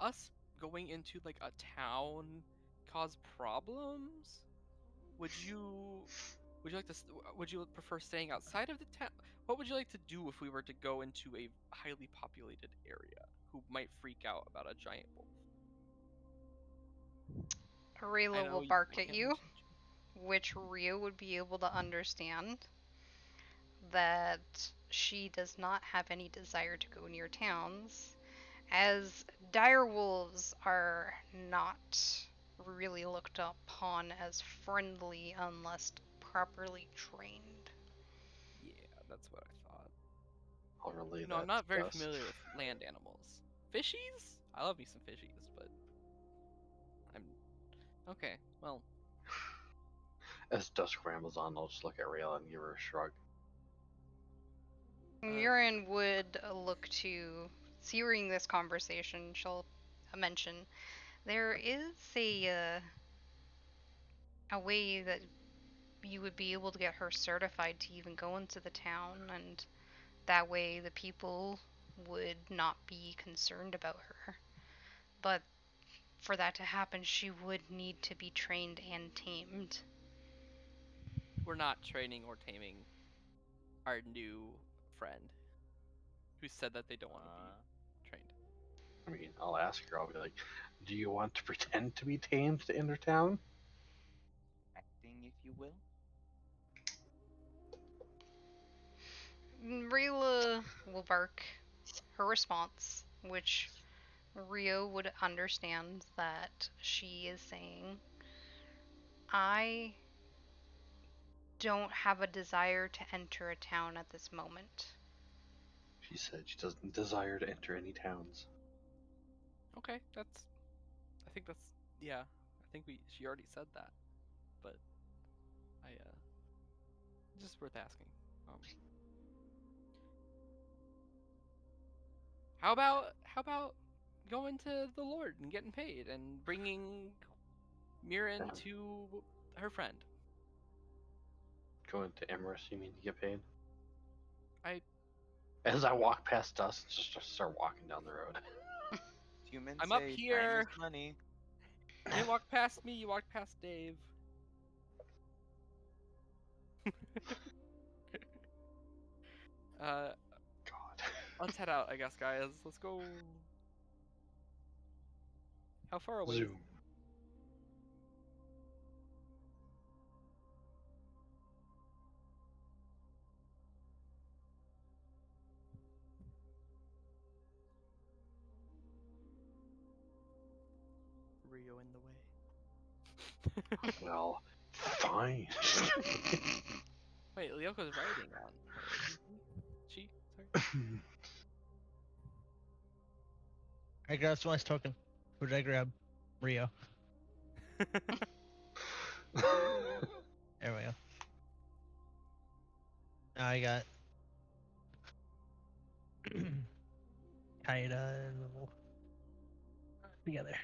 Speaker 5: us going into like a town cause problems? Would you like to would you prefer staying outside of the town? What would you like to do if we were to go into a highly populated area who might freak out about a giant wolf? I
Speaker 1: Arela
Speaker 5: know
Speaker 1: will
Speaker 5: I
Speaker 1: bark at
Speaker 5: can't
Speaker 1: you,
Speaker 5: mention it.
Speaker 1: which Rio would be able to understand that she does not have any desire to go near towns, as dire wolves are not really looked upon as friendly unless properly trained.
Speaker 5: Yeah, that's what I thought.
Speaker 4: I'll relay
Speaker 5: No, I'm
Speaker 4: that
Speaker 5: not
Speaker 4: to
Speaker 5: very
Speaker 4: Dusk.
Speaker 5: familiar with land animals. Fishies? I love me some fishies, but I'm okay. Well,
Speaker 4: As Dusk rambles on, I'll just look at Rayla and give her a shrug.
Speaker 1: Murin would look to, hearing this conversation, she'll mention there is a way that you would be able to get her certified to even go into the town, and that way the people would not be concerned about her. But for that to happen, she would need to be trained and tamed.
Speaker 5: we're not training or taming our new friend who said that they don't want to be trained.
Speaker 4: I mean, I'll ask her. I'll be like, "Do you want to pretend to be tamed to enter town?"
Speaker 2: Acting, if you will.
Speaker 1: Rayla will bark her response, which Rio would understand that she is saying, I don't have a desire to enter a town at this moment.
Speaker 4: She said she doesn't desire to enter any towns.
Speaker 5: Okay, that's. I think that's. Yeah, I think she already said that, but just worth asking. How about going to the Lord and getting paid and bringing Mirren to her friend?
Speaker 4: Going to Emrys, you mean to get paid?
Speaker 5: I-
Speaker 4: As I walk past Dust, just start walking down the road.
Speaker 2: Humans
Speaker 5: I'm up
Speaker 2: say time
Speaker 5: here.
Speaker 2: is money.
Speaker 5: You didn't walk past me. You walked past Dave.
Speaker 4: God.
Speaker 5: Let's head out, I guess, guys. Let's go. How far away?
Speaker 4: Zoom.
Speaker 5: Rio in the way.
Speaker 4: Well, fine.
Speaker 5: Wait, Lyoko's riding on. She? Sorry.
Speaker 3: I got a nice token. Who did I grab? Rio. There we go. Now I got Kaida and we'll together.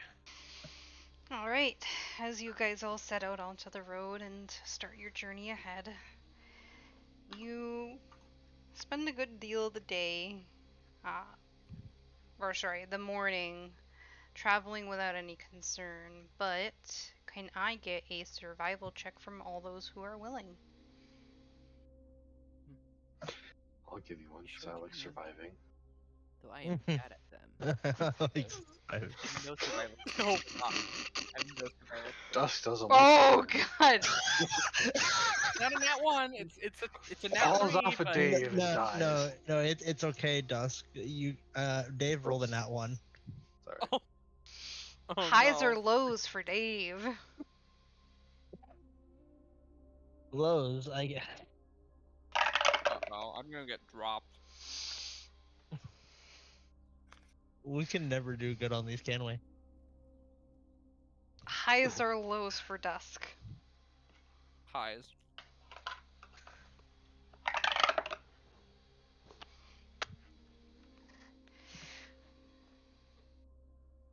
Speaker 1: All right, as you guys all set out onto the road and start your journey ahead, you spend a good deal of the day, the morning, traveling without any concern. But can I get a survival check from all those who are willing?
Speaker 4: I'll give you one because I like surviving.
Speaker 5: Though I am bad at them. I have no survival. Oh, fuck. I have no survival.
Speaker 4: Dust doesn't.
Speaker 1: Oh God!
Speaker 5: Not a nat one. It's a nat
Speaker 4: Falls
Speaker 5: three,
Speaker 4: off a
Speaker 5: but-
Speaker 4: Dave and
Speaker 3: No,
Speaker 4: dies.
Speaker 3: no, it's okay, Dusk. You, Dave rolled a nat one.
Speaker 4: Sorry.
Speaker 5: Oh,
Speaker 1: Highs
Speaker 5: no.
Speaker 1: or lows for Dave?
Speaker 3: Lows, I guess.
Speaker 5: Uh-oh, I'm gonna get dropped.
Speaker 3: We can never do good on these, can we?
Speaker 1: Highs or lows for Dusk?
Speaker 5: Highs.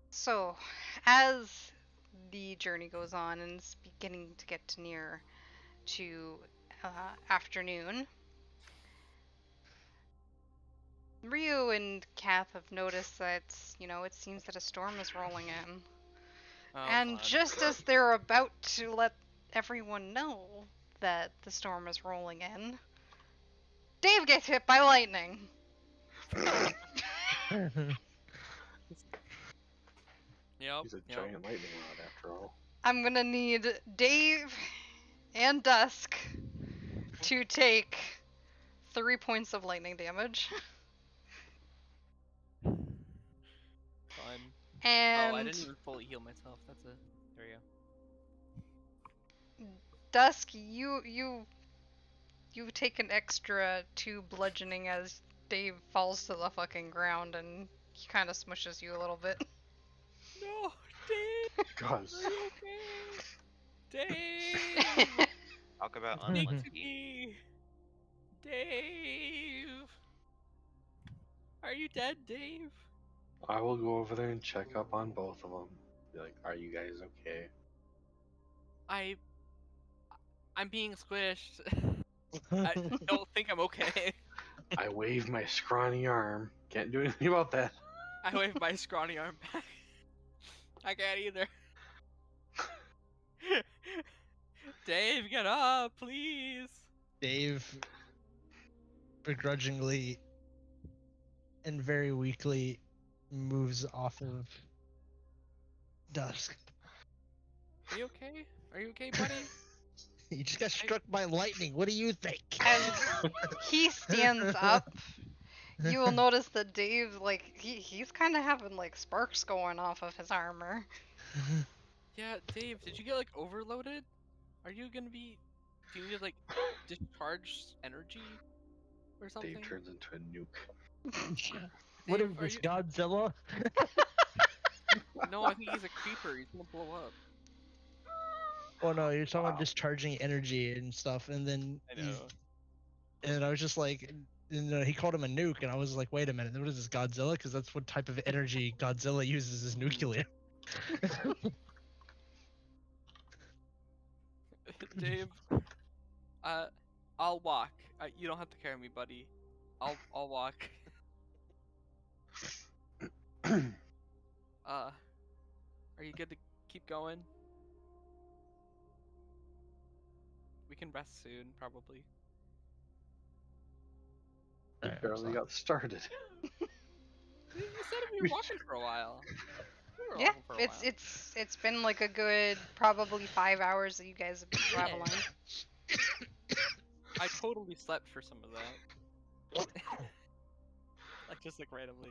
Speaker 1: So, as the journey goes on and it's beginning to get near to afternoon, Ryu and Kath have noticed that, it seems that a storm is rolling in.
Speaker 5: Oh,
Speaker 1: And
Speaker 5: fun.
Speaker 1: just as they're about to let everyone know that the storm is rolling in, Dave gets hit by lightning.
Speaker 5: Yep.
Speaker 4: He's a giant lightning rod after all.
Speaker 1: I'm gonna need Dave and Dusk to take 3 points of lightning damage.
Speaker 5: Fun.
Speaker 1: And
Speaker 5: Oh, I didn't even fully heal myself. There you
Speaker 1: Dusk, you take an extra 2 bludgeoning as Dave falls to the fucking ground and he kind of smushes you a little bit.
Speaker 5: go. No, Dave.
Speaker 4: Guys.
Speaker 5: Are you okay? Dave.
Speaker 2: Talk about
Speaker 5: Speak to
Speaker 2: unlucky.
Speaker 5: me. Dave. Are you dead, Dave?
Speaker 4: I will go over there and check up on both of them. Be like, are you guys okay?
Speaker 5: I'm being squished. I don't think I'm okay.
Speaker 4: I wave my scrawny arm. Can't do anything about that.
Speaker 5: I wave my scrawny arm back. I can't either. Dave, get up, please.
Speaker 3: Dave begrudgingly and very weakly moves off of Dusk.
Speaker 5: Are you okay? Are you okay, buddy?
Speaker 3: You just got struck by lightning. What do you think?
Speaker 1: As he stands up, you will notice that Dave, he's kind of having, sparks going off of his armor.
Speaker 5: Yeah, Dave, did you get, overloaded? Are you gonna be... Do you need, discharge energy or something?
Speaker 4: Dave turns into a nuke.
Speaker 3: What is
Speaker 5: Dave, are
Speaker 3: this,
Speaker 5: you-
Speaker 3: Godzilla?
Speaker 5: No, I think he's a creeper. He's gonna blow up.
Speaker 3: Oh no, you're talking
Speaker 4: Wow.
Speaker 3: about discharging energy and stuff, and then
Speaker 5: I know.
Speaker 3: And I was just like, and he called him a nuke, and I was like, wait a minute, what is this, Godzilla? Because that's what type of energy Godzilla uses is nuclear.
Speaker 5: Dave, I'll walk. You don't have to carry me, buddy. I'll walk. Are you good to keep going? We can rest soon, probably.
Speaker 4: We
Speaker 3: Alright,
Speaker 4: barely
Speaker 3: so-
Speaker 4: got started.
Speaker 5: You said we were walking for a while. We were
Speaker 1: Yeah,
Speaker 5: walking for a while.
Speaker 1: it's been like a good probably 5 hours that you guys have been traveling.
Speaker 5: I totally slept for some of that. Like just like randomly.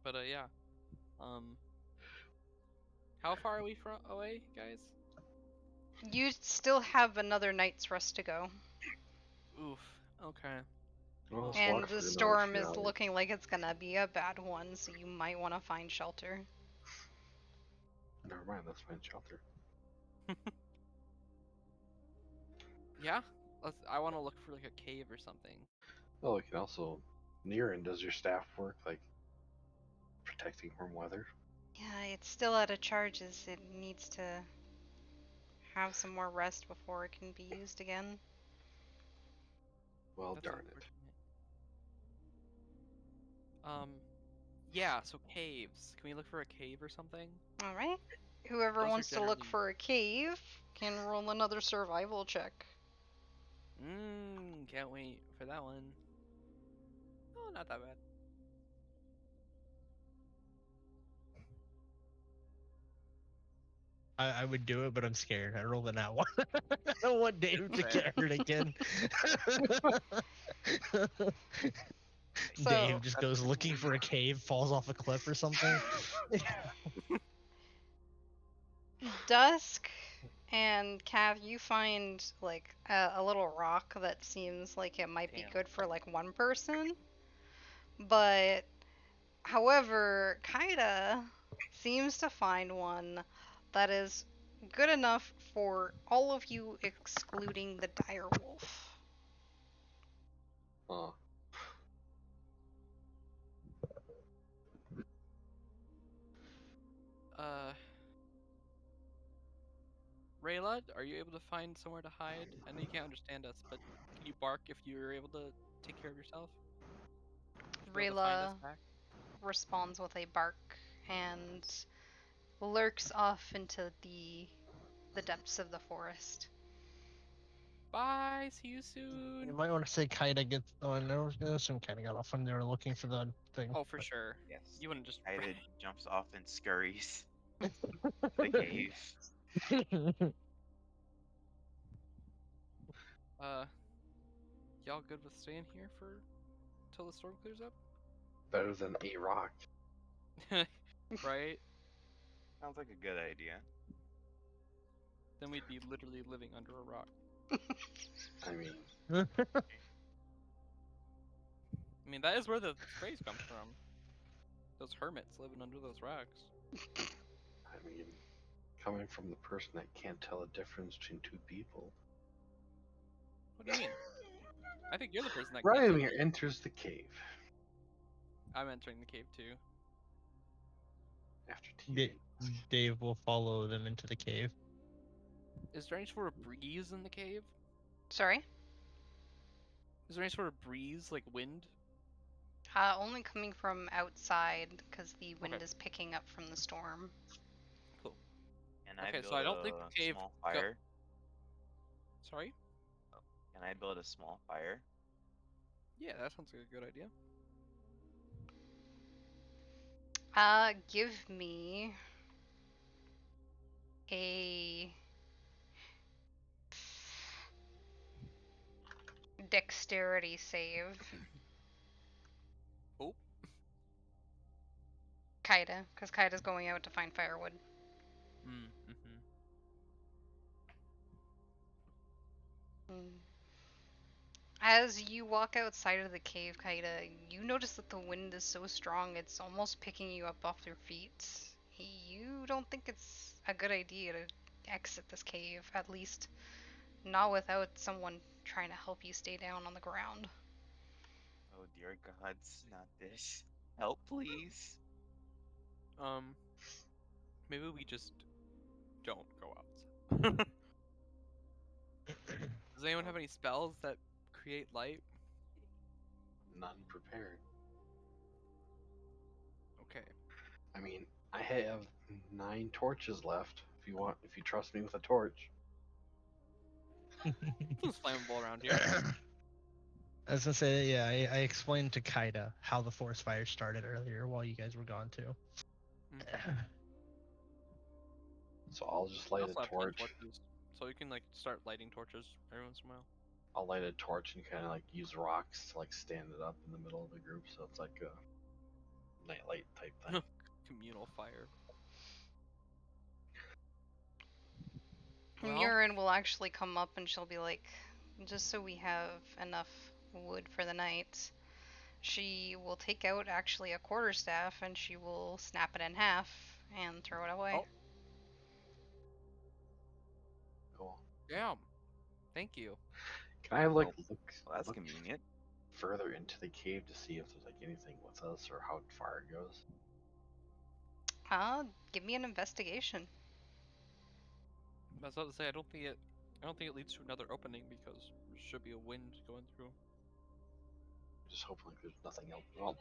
Speaker 5: But yeah. How far are we from away, guys?
Speaker 1: You still have another night's rest to go,
Speaker 5: Oof. Okay.
Speaker 4: Well, let's
Speaker 1: and
Speaker 4: walk for
Speaker 1: the
Speaker 4: another
Speaker 1: storm
Speaker 4: few
Speaker 1: is
Speaker 4: hours.
Speaker 1: looking like it's gonna be a bad one, so you might want to find shelter.
Speaker 4: Never mind, let's find shelter.
Speaker 5: Yeah. I want to look for like a cave or something.
Speaker 4: Oh, we can also. Niran, does your staff work like protecting from weather?
Speaker 1: Yeah, it's still out of charges. It needs to have some more rest before it can be used again.
Speaker 4: Well,
Speaker 5: That's
Speaker 4: darn it.
Speaker 5: unfortunate. Yeah. So caves. Can we look for a cave or something?
Speaker 1: All right. Whoever
Speaker 5: Those are
Speaker 1: wants to look
Speaker 5: generally-
Speaker 1: for a cave can roll another survival check.
Speaker 5: Can't wait for that one. Oh, not that bad.
Speaker 3: I would do it, but I'm scared. I rolled an out one. I don't want Dave to
Speaker 5: Fair.
Speaker 3: get hurt again.
Speaker 1: So-
Speaker 3: Dave just goes looking for a cave, falls off a cliff or something.
Speaker 1: Dusk and Cav, you find like a little rock that seems like it might be
Speaker 5: Damn.
Speaker 1: good for like one person. But however, Kaida seems to find one that is good enough for all of you excluding the dire wolf.
Speaker 4: Oh,
Speaker 5: Rayla, are you able to find somewhere to hide? I know you can't understand us, but can you bark if you're able to take care of yourself? Should be able to find us
Speaker 1: Rayla
Speaker 5: back?
Speaker 1: responds with a bark and lurks off into the depths of the forest.
Speaker 5: Bye. See you
Speaker 3: You
Speaker 5: soon.
Speaker 3: might want to say Kaida gets. Oh, no, some Kaida got off when they were looking for the thing.
Speaker 5: Oh, for sure.
Speaker 2: Yes.
Speaker 5: You wouldn't just.
Speaker 2: Kaida jumps off and scurries to the cave.
Speaker 5: Y'all good with staying here for till the storm clears up?
Speaker 4: better than a rock.
Speaker 5: Right?
Speaker 2: Sounds like a good idea.
Speaker 5: Then we'd be literally living under a rock.
Speaker 4: I mean,
Speaker 5: I mean, that is where the phrase comes from. Those hermits living under those rocks.
Speaker 4: I mean, coming from the person that can't tell a difference between two people.
Speaker 5: What do you mean? I think you're the person that. can't
Speaker 4: Ryan
Speaker 5: tell.
Speaker 4: enters the cave
Speaker 5: I'm entering the cave too.
Speaker 4: after
Speaker 3: Da-
Speaker 4: TV.
Speaker 3: Dave will follow them into the cave.
Speaker 5: Is there any sort of breeze in the cave?
Speaker 1: Sorry?
Speaker 5: Is there any sort of breeze, like wind?
Speaker 1: Only coming from outside because the wind
Speaker 5: Okay.
Speaker 1: is picking up from the storm.
Speaker 5: Cool.
Speaker 2: Can I
Speaker 5: Okay,
Speaker 2: build
Speaker 5: so I don't think
Speaker 2: a
Speaker 5: the cave
Speaker 2: small
Speaker 5: go-
Speaker 2: fire?
Speaker 5: Sorry?
Speaker 2: Can I build a small fire?
Speaker 5: Yeah, that sounds like a good idea.
Speaker 1: Give me a dexterity save.
Speaker 5: Oh.
Speaker 1: Kaida, because Kaida's going out to find firewood.
Speaker 5: Mm-hmm.
Speaker 1: As you walk outside of the cave, Kaida, you notice that the wind is so strong it's almost picking you up off your feet. You don't think it's a good idea to exit this cave, at least not without someone trying to help you stay down on the ground.
Speaker 2: Oh dear gods, not this. Help, please.
Speaker 5: Maybe we just don't go outside. Does anyone have any spells that create light?
Speaker 4: None prepared.
Speaker 5: Okay.
Speaker 4: I mean, I have 9 torches left. If you trust me with a torch.
Speaker 5: Who's flammable around here?
Speaker 3: I was gonna say, yeah, I explained to Kaida how the forest fire started earlier while you guys were gone too.
Speaker 4: So I'll just
Speaker 5: We
Speaker 4: light
Speaker 5: also
Speaker 4: a
Speaker 5: have 10
Speaker 4: torch.
Speaker 5: torches, so you can like start lighting torches every once in a while.
Speaker 4: I'll light a torch and kind of like use rocks to like stand it up in the middle of the group, so it's like a nightlight type thing.
Speaker 5: Communal fire.
Speaker 1: And
Speaker 5: Well,
Speaker 1: Murin will actually come up and she'll be like, just so we have enough wood for the night. She will take out actually a quarterstaff and she will snap it in half and throw it away.
Speaker 5: Oh.
Speaker 4: Cool.
Speaker 5: damn. Thank you.
Speaker 4: Can I like
Speaker 2: Well, that's
Speaker 4: look
Speaker 2: convenient.
Speaker 4: further into the cave to see if there's like anything with us or how far it goes?
Speaker 1: Give me an investigation.
Speaker 5: I was about to say I don't think it leads to another opening because there should be a wind going through.
Speaker 4: Just hoping like there's nothing else. Well,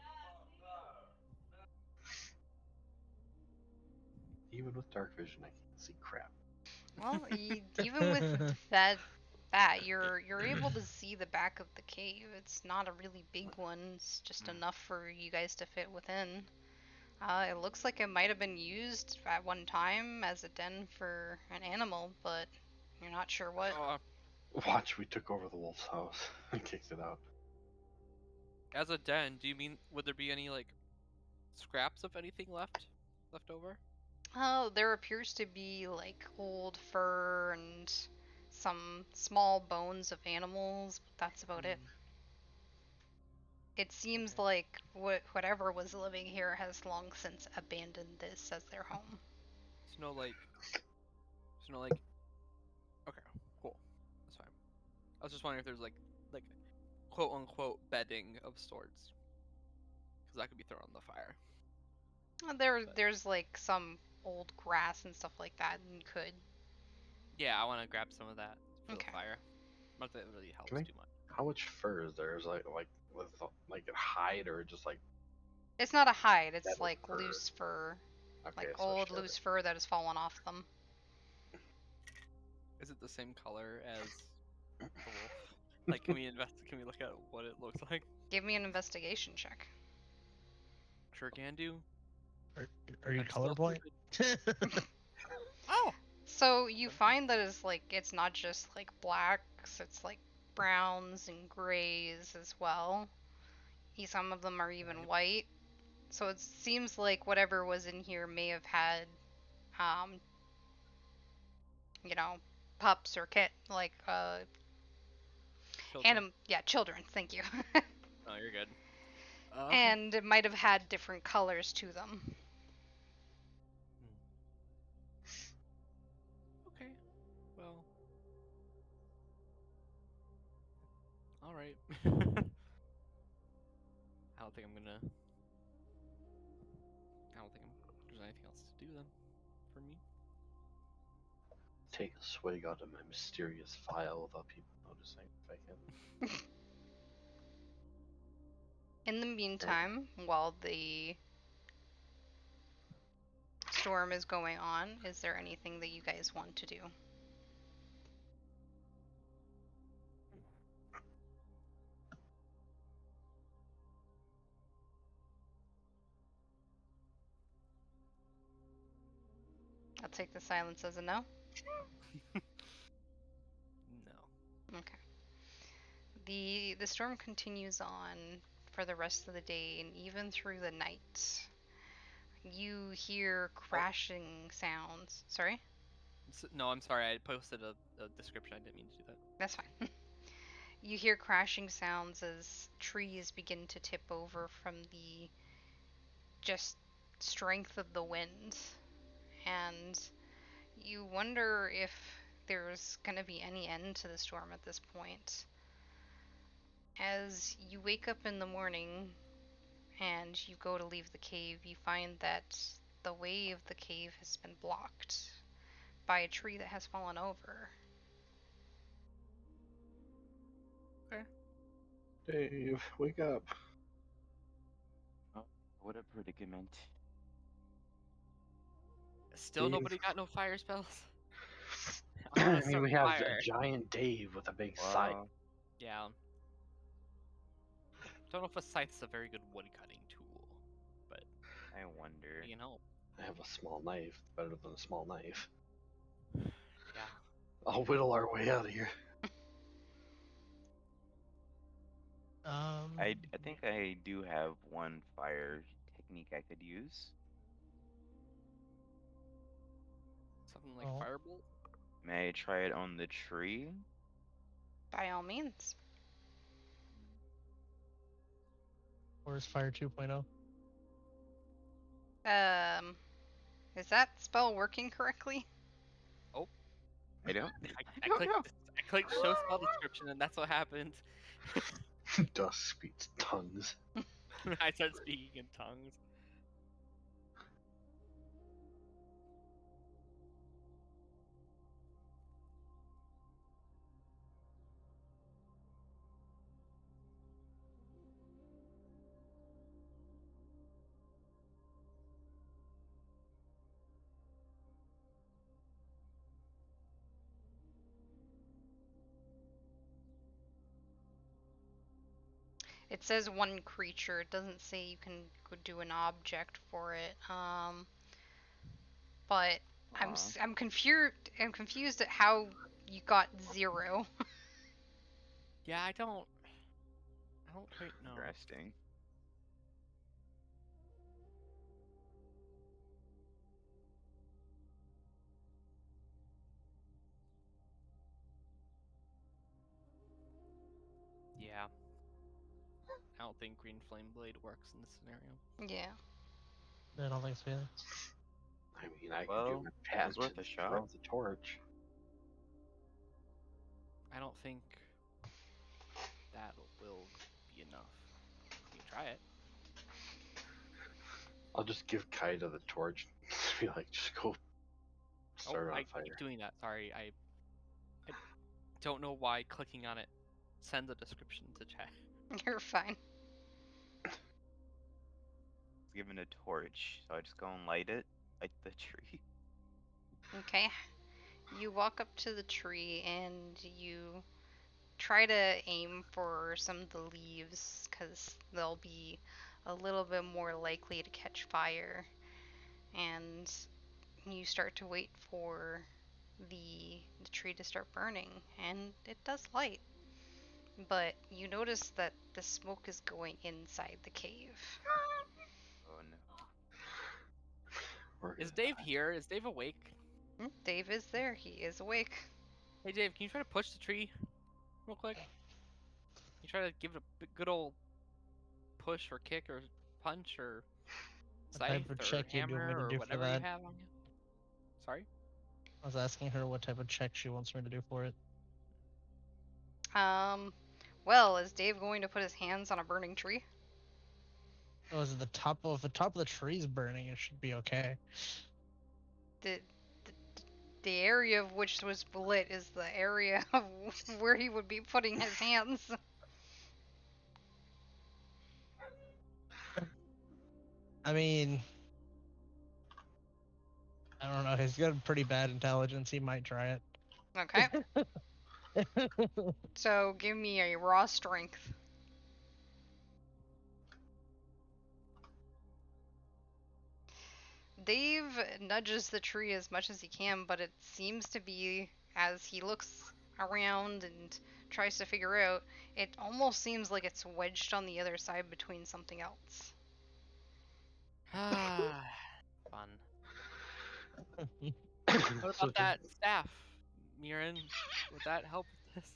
Speaker 4: even with dark vision, I can't see crap.
Speaker 1: Well, even with that, you're able to see the back of the cave. It's not a really big one. It's just enough for you guys to fit within. It looks like it might have been used at one time as a den for an animal, but you're not sure what.
Speaker 4: Watch, we took over the wolf's house and kicked it out.
Speaker 5: As a den, do you mean would there be any like scraps of anything left over?
Speaker 1: There appears to be like old fur and some small bones of animals, but that's about it. It seems
Speaker 5: Okay.
Speaker 1: like whatever was living here has long since abandoned this as their home.
Speaker 5: Okay, cool. That's fine. I was just wondering if there's like quote unquote bedding of sorts, because that could be thrown in the fire.
Speaker 1: There's like some old grass and stuff like that, and could.
Speaker 5: Yeah, I want to grab some of that for
Speaker 1: Okay.
Speaker 5: the fire. Not that it really helps
Speaker 4: Can I-
Speaker 5: too much.
Speaker 4: How much fur is there? Is like with like a hide or just like
Speaker 1: It's not a hide. It's
Speaker 4: That is
Speaker 1: like
Speaker 4: fur.
Speaker 1: loose fur,
Speaker 4: okay,
Speaker 1: like
Speaker 4: so
Speaker 1: old
Speaker 4: she has
Speaker 1: loose fur that has fallen off them.
Speaker 5: Is it the same color as the wolf? Like, can we look at what it looks like?
Speaker 1: Give me an investigation check.
Speaker 5: Sure can do.
Speaker 3: Are you
Speaker 5: I'm still
Speaker 3: colorblind?
Speaker 5: stupid. Oh!
Speaker 1: So you find that it's not just like blacks, it's like browns and grays as well. Some of them are even
Speaker 5: Right.
Speaker 1: white. So it seems like whatever was in here may have had, um, pups or
Speaker 5: Children.
Speaker 1: children. Thank you.
Speaker 5: Oh, you're good. Okay.
Speaker 1: And it might have had different colors to them.
Speaker 5: Okay. Well. All right. I don't think there's anything else to do then, for me.
Speaker 4: take a swig out of my mysterious vial without people noticing if I can.
Speaker 1: In the meantime, while the storm is going on, is there anything that you guys want to do? I'll take the silence as a no.
Speaker 5: No.
Speaker 1: Okay. The storm continues on for the rest of the day and even through the night. You hear crashing sounds. Sorry?
Speaker 5: No, I'm sorry. I posted a description. I didn't mean to do that.
Speaker 1: That's fine. You hear crashing sounds as trees begin to tip over from the just strength of the wind. And you wonder if there's going to be any end to the storm at this point. As you wake up in the morning and you go to leave the cave, you find that the way of the cave has been blocked by a tree that has fallen over.
Speaker 5: Okay.
Speaker 4: Dave, wake up.
Speaker 2: Oh, what a predicament.
Speaker 5: Still
Speaker 4: Dave.
Speaker 5: nobody got no fire spells? I
Speaker 4: I
Speaker 5: wanna
Speaker 4: mean,
Speaker 5: start
Speaker 4: we have
Speaker 5: fire.
Speaker 4: a giant Dave with a big scythe.
Speaker 2: Wow.
Speaker 5: Yeah. Don't know if a scythe's a very good wood cutting tool, but
Speaker 2: I wonder.
Speaker 5: you know.
Speaker 4: I have a small knife. Better than a small knife.
Speaker 5: Yeah.
Speaker 4: I'll whittle our way out of here.
Speaker 2: I think I do have one fire technique I could use.
Speaker 5: Something like
Speaker 3: Oh.
Speaker 5: firebolt?
Speaker 2: May I try it on the tree?
Speaker 1: By all means.
Speaker 3: Where's Fire 2.0?
Speaker 1: Is that spell working correctly?
Speaker 5: Oh,
Speaker 2: I don't.
Speaker 5: I
Speaker 2: don't
Speaker 5: clicked
Speaker 2: know.
Speaker 5: I clicked show spell description and that's what happened.
Speaker 4: Dust speaks tongues.
Speaker 5: I started speaking in tongues.
Speaker 1: It says one creature. It doesn't say you can go do an object for it. But I'm confused. I'm confused at how you got 0.
Speaker 5: Yeah, I don't quite know.
Speaker 2: Interesting.
Speaker 5: Yeah. I don't think Green Flame Blade works in this scenario.
Speaker 1: Yeah.
Speaker 3: I don't think so either.
Speaker 4: I mean, I could
Speaker 2: Well,
Speaker 4: do my
Speaker 2: it
Speaker 4: patch
Speaker 2: was worth a
Speaker 4: and
Speaker 2: shot.
Speaker 4: throw the torch.
Speaker 5: I don't think that will be enough. You can try it.
Speaker 4: I'll just give Kaida the torch. Be like, just go start on
Speaker 5: I
Speaker 4: fire.
Speaker 5: keep doing that. Sorry, I don't know why clicking on it sends a description to chat.
Speaker 1: You're fine.
Speaker 2: Given a torch, so I just go and light it, like the tree.
Speaker 1: Okay. You walk up to the tree and you try to aim for some of the leaves because they'll be a little bit more likely to catch fire. And you start to wait for the tree to start burning, and it does light. But you notice that the smoke is going inside the cave.
Speaker 2: Oh no.
Speaker 4: We're
Speaker 5: Is
Speaker 4: gonna
Speaker 5: Dave
Speaker 4: die.
Speaker 5: here? Is Dave awake?
Speaker 1: Dave is there. He is awake.
Speaker 5: Hey Dave, can you try to push the tree real quick? You try to give it a good old push or kick or punch or
Speaker 3: What type
Speaker 5: scythe
Speaker 3: of
Speaker 5: or
Speaker 3: check you do me
Speaker 5: hammer
Speaker 3: to
Speaker 5: or
Speaker 3: do for
Speaker 5: whatever you
Speaker 3: that?
Speaker 5: have on you. Sorry?
Speaker 3: I was asking her what type of check she wants me to do for it.
Speaker 1: Well, is Dave going to put his hands on a burning tree?
Speaker 3: Oh, is it the top of the tree's burning? It should be okay.
Speaker 1: The the area of which was lit is the area of where he would be putting his hands.
Speaker 3: I mean, I don't know. He's got pretty bad intelligence. He might try
Speaker 1: Okay.
Speaker 3: it.
Speaker 1: So give me a raw strength. Dave nudges the tree as much as he can, but it seems to be, as he looks around and tries to figure out, it almost seems like it's wedged on the other side between something else.
Speaker 5: Ah, fun. What
Speaker 4: So
Speaker 5: about that staff, Mirren? Would that help with this?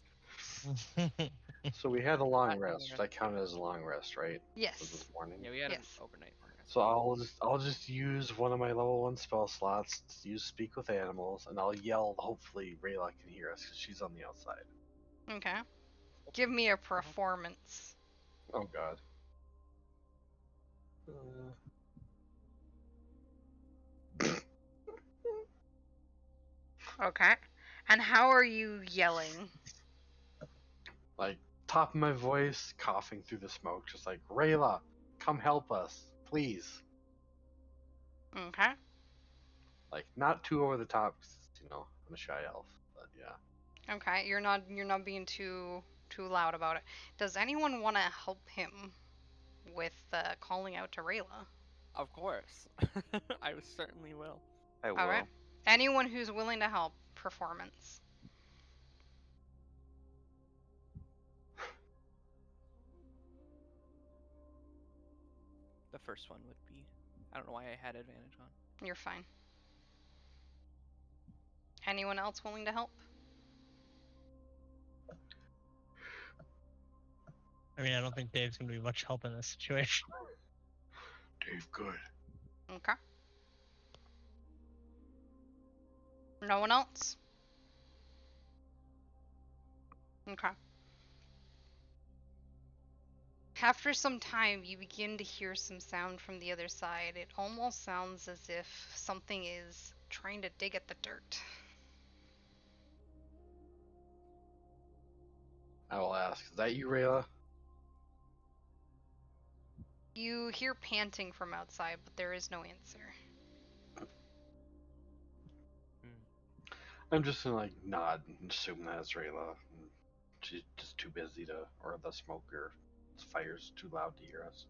Speaker 4: So we had a long
Speaker 5: Long
Speaker 4: rest.
Speaker 5: rest.
Speaker 4: That counted as a long rest, right? For
Speaker 1: Yes.
Speaker 4: this morning.
Speaker 5: Yeah, we had an
Speaker 1: Yes.
Speaker 5: overnight long rest.
Speaker 4: So I'll just use one of my level 1 spell slots to use Speak with Animals, and I'll yell. Hopefully Rayla can hear us because she's on the outside.
Speaker 1: Okay. Give me a performance.
Speaker 4: Oh God.
Speaker 1: Okay. And how are you yelling?
Speaker 4: Like top of my voice, coughing through the smoke, just like Rayla, come help us, please.
Speaker 1: Okay.
Speaker 4: Like not too over the top, 'cause, I'm a shy elf, but yeah.
Speaker 1: Okay. You're not being too loud about it. Does anyone want to help him with calling out to Rayla?
Speaker 5: Of course. I certainly will.
Speaker 2: I
Speaker 1: All right.
Speaker 2: will.
Speaker 1: Anyone who's willing to help, performance.
Speaker 5: The first one would be. I don't know why I had advantage on.
Speaker 1: You're fine. Anyone else willing to help?
Speaker 3: I mean, I don't think Dave's gonna be much help in this situation.
Speaker 4: Dave, good.
Speaker 1: Okay. No one else? Okay. After some time, you begin to hear some sound from the other side. It almost sounds as if something is trying to dig at the dirt.
Speaker 4: I will ask, is that you, Rayla?
Speaker 1: You hear panting from outside, but there is no answer.
Speaker 4: I'm just gonna nod and assume that it's Rayla. She's just too busy or the smoke or the fire's too loud to hear us.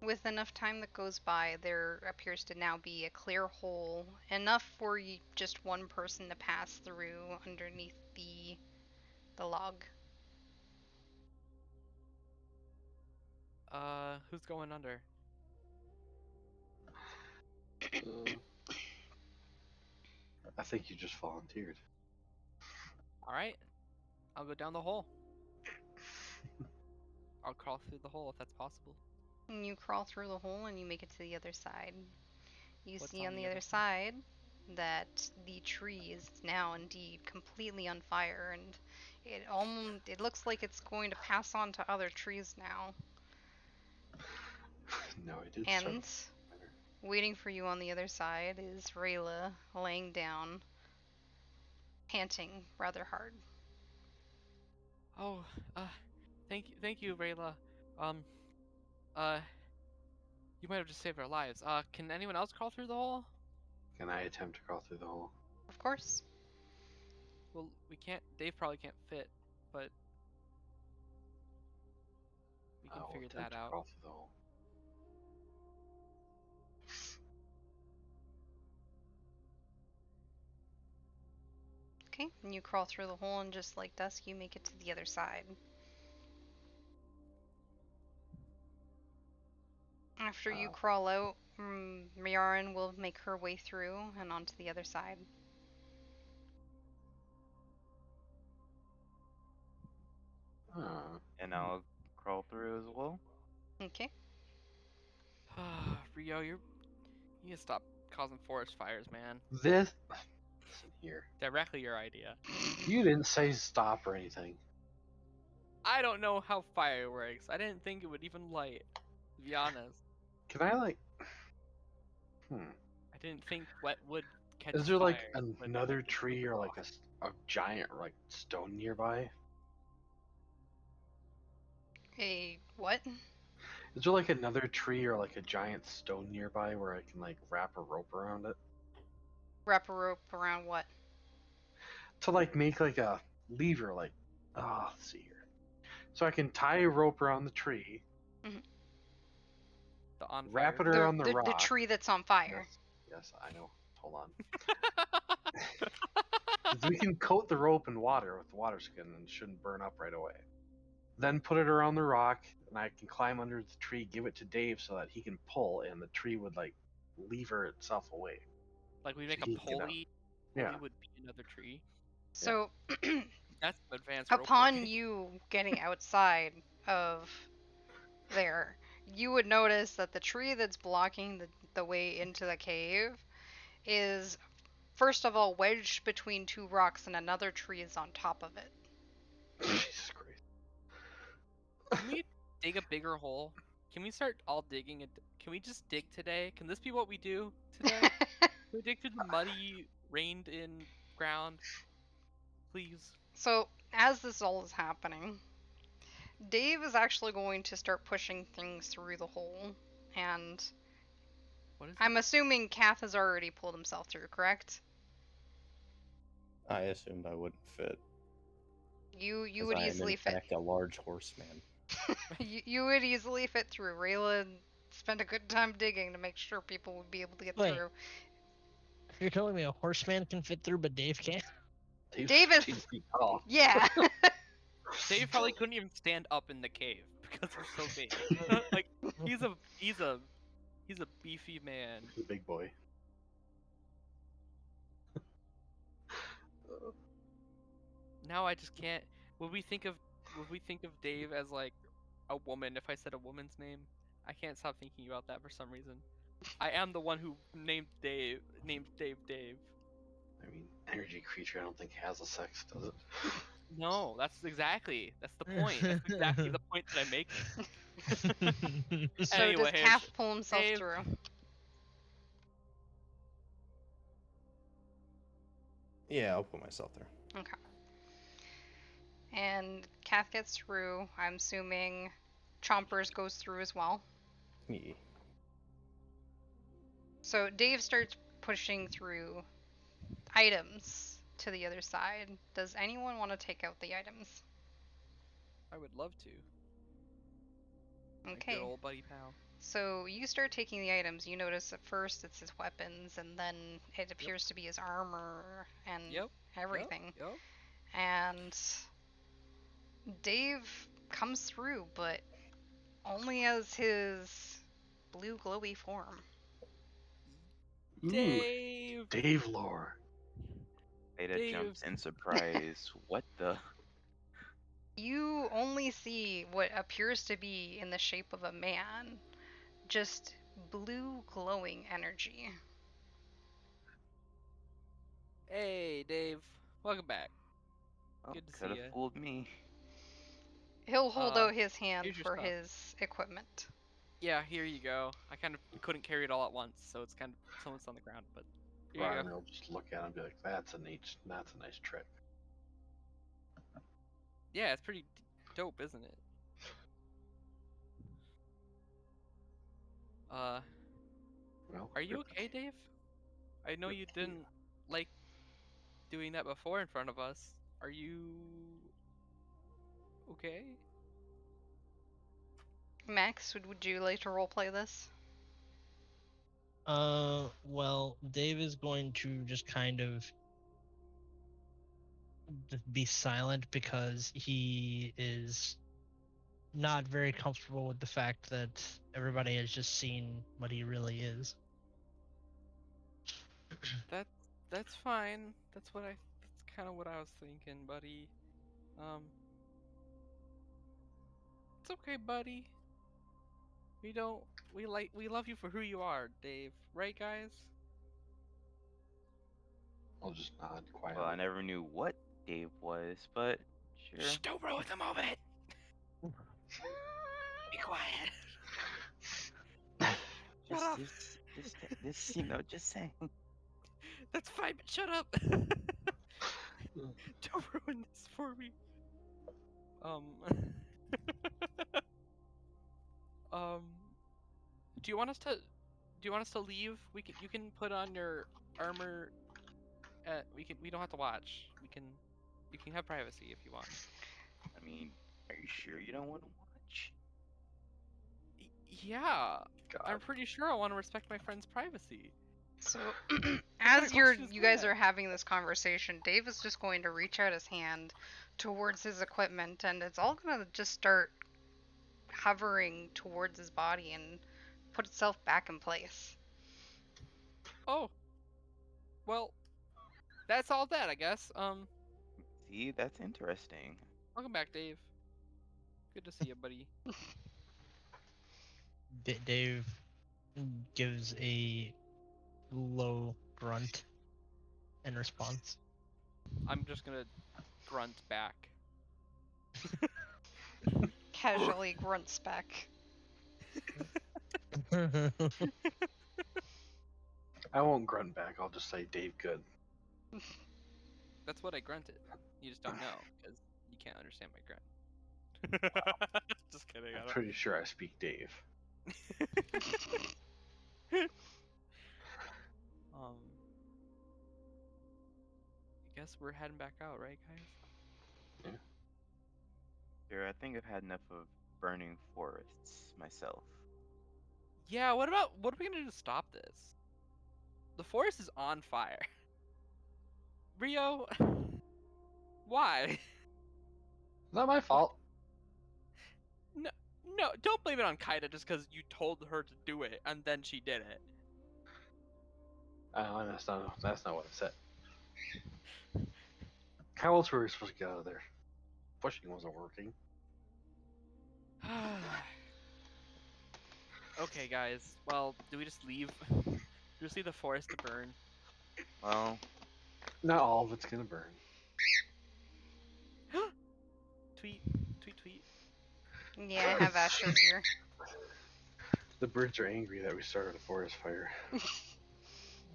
Speaker 1: With enough time that goes by, there appears to now be a clear hole, enough for just one person to pass through underneath the log.
Speaker 5: Who's going under?
Speaker 4: I think you just volunteered.
Speaker 5: All right. I'll go down the hole. I'll crawl through the hole if that's possible.
Speaker 1: And you crawl through the hole and you make it to the other side. You
Speaker 5: What's
Speaker 1: see on the other side that the tree is now indeed completely on fire, and it looks like it's going to pass on to other trees now.
Speaker 4: No, I did.
Speaker 1: And waiting for you on the other side is Rayla laying down, panting rather hard.
Speaker 5: Oh, thank you, Rayla. You might have just saved our lives. Can anyone else crawl through the hole?
Speaker 4: Can I attempt to crawl through the hole?
Speaker 1: Of course.
Speaker 5: Well, we can't. Dave probably can't fit, but we can figure that out.
Speaker 4: Crawl through the hole.
Speaker 1: Okay, and you crawl through the hole, and just like Dusk, you make it to the other side. After you crawl out, Miarin will make her way through and onto the other side.
Speaker 2: And I'll crawl through as well.
Speaker 1: Okay.
Speaker 5: Rio, you need to stop causing forest fires, man.
Speaker 4: Listen here.
Speaker 5: Directly your idea.
Speaker 4: You didn't say stop or anything.
Speaker 5: I don't know how fire works. I didn't think it would even light, to be honest.
Speaker 4: Can I
Speaker 5: I didn't think wet wood catch
Speaker 4: Is there
Speaker 5: fire
Speaker 4: another tree or a giant stone nearby?
Speaker 1: A what?
Speaker 4: Is there another tree or a giant stone nearby where I can wrap a rope around it?
Speaker 1: Wrap a rope around what?
Speaker 4: To make a lever let's see here. So I can tie a rope around the tree.
Speaker 1: Mm-hmm.
Speaker 4: Wrap it around the rock.
Speaker 1: The tree that's on fire.
Speaker 4: Yes, I know. Hold on. We can coat the rope in water with the water skin and it shouldn't burn up right away. Then put it around the rock, and I can climb under the tree, give it to Dave so that he can pull, and the tree would lever itself away.
Speaker 5: Like we make a pulley.
Speaker 4: Yeah.
Speaker 5: It would be another tree.
Speaker 1: So,
Speaker 5: that's advanced.
Speaker 1: Upon you getting outside of there, you would notice that the tree that's blocking the way into the cave is first of all, wedged between two rocks, and another tree is on top of it.
Speaker 4: Jesus Christ.
Speaker 5: Can we dig a bigger hole? Can we start all digging? Can we just dig today? Can this be what we do today? Can we dig through the muddy, rained-in ground? Please.
Speaker 1: So, as this all is happening, Dave is actually going to start pushing things through the hole, and
Speaker 5: What is
Speaker 1: I'm assuming Kath has already pulled himself through, correct?
Speaker 6: I assumed I wouldn't fit.
Speaker 1: You
Speaker 6: 'Cause
Speaker 1: would
Speaker 6: I am
Speaker 1: easily
Speaker 6: in
Speaker 1: fit.
Speaker 6: fact a large horseman.
Speaker 1: You would easily fit through. Rayla spent a good time digging to make sure people would be able to get
Speaker 3: Wait.
Speaker 1: through.
Speaker 3: You're telling me a horseman can fit through, but Dave can't?
Speaker 1: Davis-
Speaker 4: 15 feet tall.
Speaker 1: Yeah.
Speaker 5: Dave probably couldn't even stand up in the cave because he's so big. Like he's a beefy man.
Speaker 4: He's a big boy.
Speaker 5: Now I just can't. Would we think of Dave as like a woman if I said a woman's name? I can't stop thinking about that for some reason. I am the one who named Dave Dave.
Speaker 4: I mean, energy creature, I don't think has a sex, does it?
Speaker 5: No, that's the point. That's exactly the point that I'm making.
Speaker 1: So
Speaker 5: Anyways,
Speaker 1: does Kath pull himself
Speaker 5: Dave-
Speaker 1: through?
Speaker 6: Yeah, I'll put myself there.
Speaker 1: Okay. And Kath gets through. I'm assuming Chompers goes through as well.
Speaker 6: Yeah.
Speaker 1: So Dave starts pushing through items to the other side. Does anyone want to take out the items?
Speaker 5: I would love to. My
Speaker 1: Okay.
Speaker 5: good old buddy pal.
Speaker 1: So you start taking the items. You notice at first it's his weapons, and then it appears to be his armor and
Speaker 5: Yep.
Speaker 1: everything.
Speaker 5: Yep.
Speaker 1: And Dave comes through, but only as his blue glowy form.
Speaker 4: Ooh,
Speaker 5: Dave.
Speaker 4: Dave lore.
Speaker 2: Beta
Speaker 5: Dave.
Speaker 2: jumps in surprise. What the?
Speaker 1: You only see what appears to be in the shape of a man, just blue glowing energy.
Speaker 5: Hey, Dave. Welcome back.
Speaker 2: Well,
Speaker 5: Good to
Speaker 2: could
Speaker 5: see
Speaker 2: have
Speaker 5: ya.
Speaker 2: fooled me.
Speaker 1: He'll hold out his hand
Speaker 5: here's your
Speaker 1: for
Speaker 5: stuff.
Speaker 1: his equipment.
Speaker 5: Yeah, here you go. I kind of couldn't carry it all at once, so it's kind of someone's on the ground, but here you
Speaker 4: Ryan
Speaker 5: go.
Speaker 4: will just look at him and be like, that's a nice trick.
Speaker 5: Yeah, it's pretty dope, isn't it?
Speaker 4: Well,
Speaker 5: Are you
Speaker 4: good.
Speaker 5: okay, Dave? I know you didn't like doing that before in front of us. Are you okay?
Speaker 1: Max, would you like to roleplay this?
Speaker 3: Well, Dave is going to just kind of be silent because he is not very comfortable with the fact that everybody has just seen what he really is.
Speaker 5: That's fine. That's kind of what I was thinking, buddy. It's okay, buddy. We love you for who you are, Dave. Right, guys?
Speaker 4: I'll just nod quietly.
Speaker 2: Well, I never knew what Dave was, but sure.
Speaker 5: Shh, don't ruin the moment. Be quiet. Shut up.
Speaker 2: Just, just saying.
Speaker 5: That's fine, but shut up. Don't ruin this for me. Do you want us to leave? You can put on your armor. We don't have to watch. You can have privacy if you want.
Speaker 2: I mean, are you sure you don't want to watch?
Speaker 5: Yeah,
Speaker 4: God.
Speaker 5: I'm pretty sure I want to respect my friend's privacy.
Speaker 1: So,
Speaker 5: kind
Speaker 1: as
Speaker 5: of question is
Speaker 1: you guys
Speaker 5: that?
Speaker 1: are having this conversation, Dave is just going to reach out his hand towards his equipment, and it's all gonna just start hovering towards his body and put itself back in place.
Speaker 5: Oh, well, that's all that, I guess.
Speaker 2: See, that's interesting.
Speaker 5: Welcome back, Dave. Good to see you, buddy.
Speaker 3: Dave gives a low grunt. in response.
Speaker 5: I'm just gonna grunt back.
Speaker 1: Casually grunts back.
Speaker 4: I won't grunt back. I'll just say Dave good.
Speaker 5: That's what I grunted. You just don't know because you can't understand my grunt. Just kidding.
Speaker 4: I'm pretty sure I speak Dave.
Speaker 5: I guess we're heading back out, right, guys?
Speaker 2: Sure, I think I've had enough of burning forests myself.
Speaker 5: Yeah. What are we gonna do to stop this? The forest is on fire. Rio, why?
Speaker 4: Not my fault.
Speaker 5: No, don't blame it on Kaida just because you told her to do it and then she did it.
Speaker 4: That's not what I said. How else were we supposed to get out of there? Pushing wasn't working.
Speaker 5: Okay, guys. Well, do we just leave? Do we just leave the forest to burn?
Speaker 2: Well,
Speaker 4: Not all of it's gonna burn.
Speaker 5: Tweet, tweet, tweet.
Speaker 1: Yeah, I have ashes here.
Speaker 4: The birds are angry that we started a forest fire.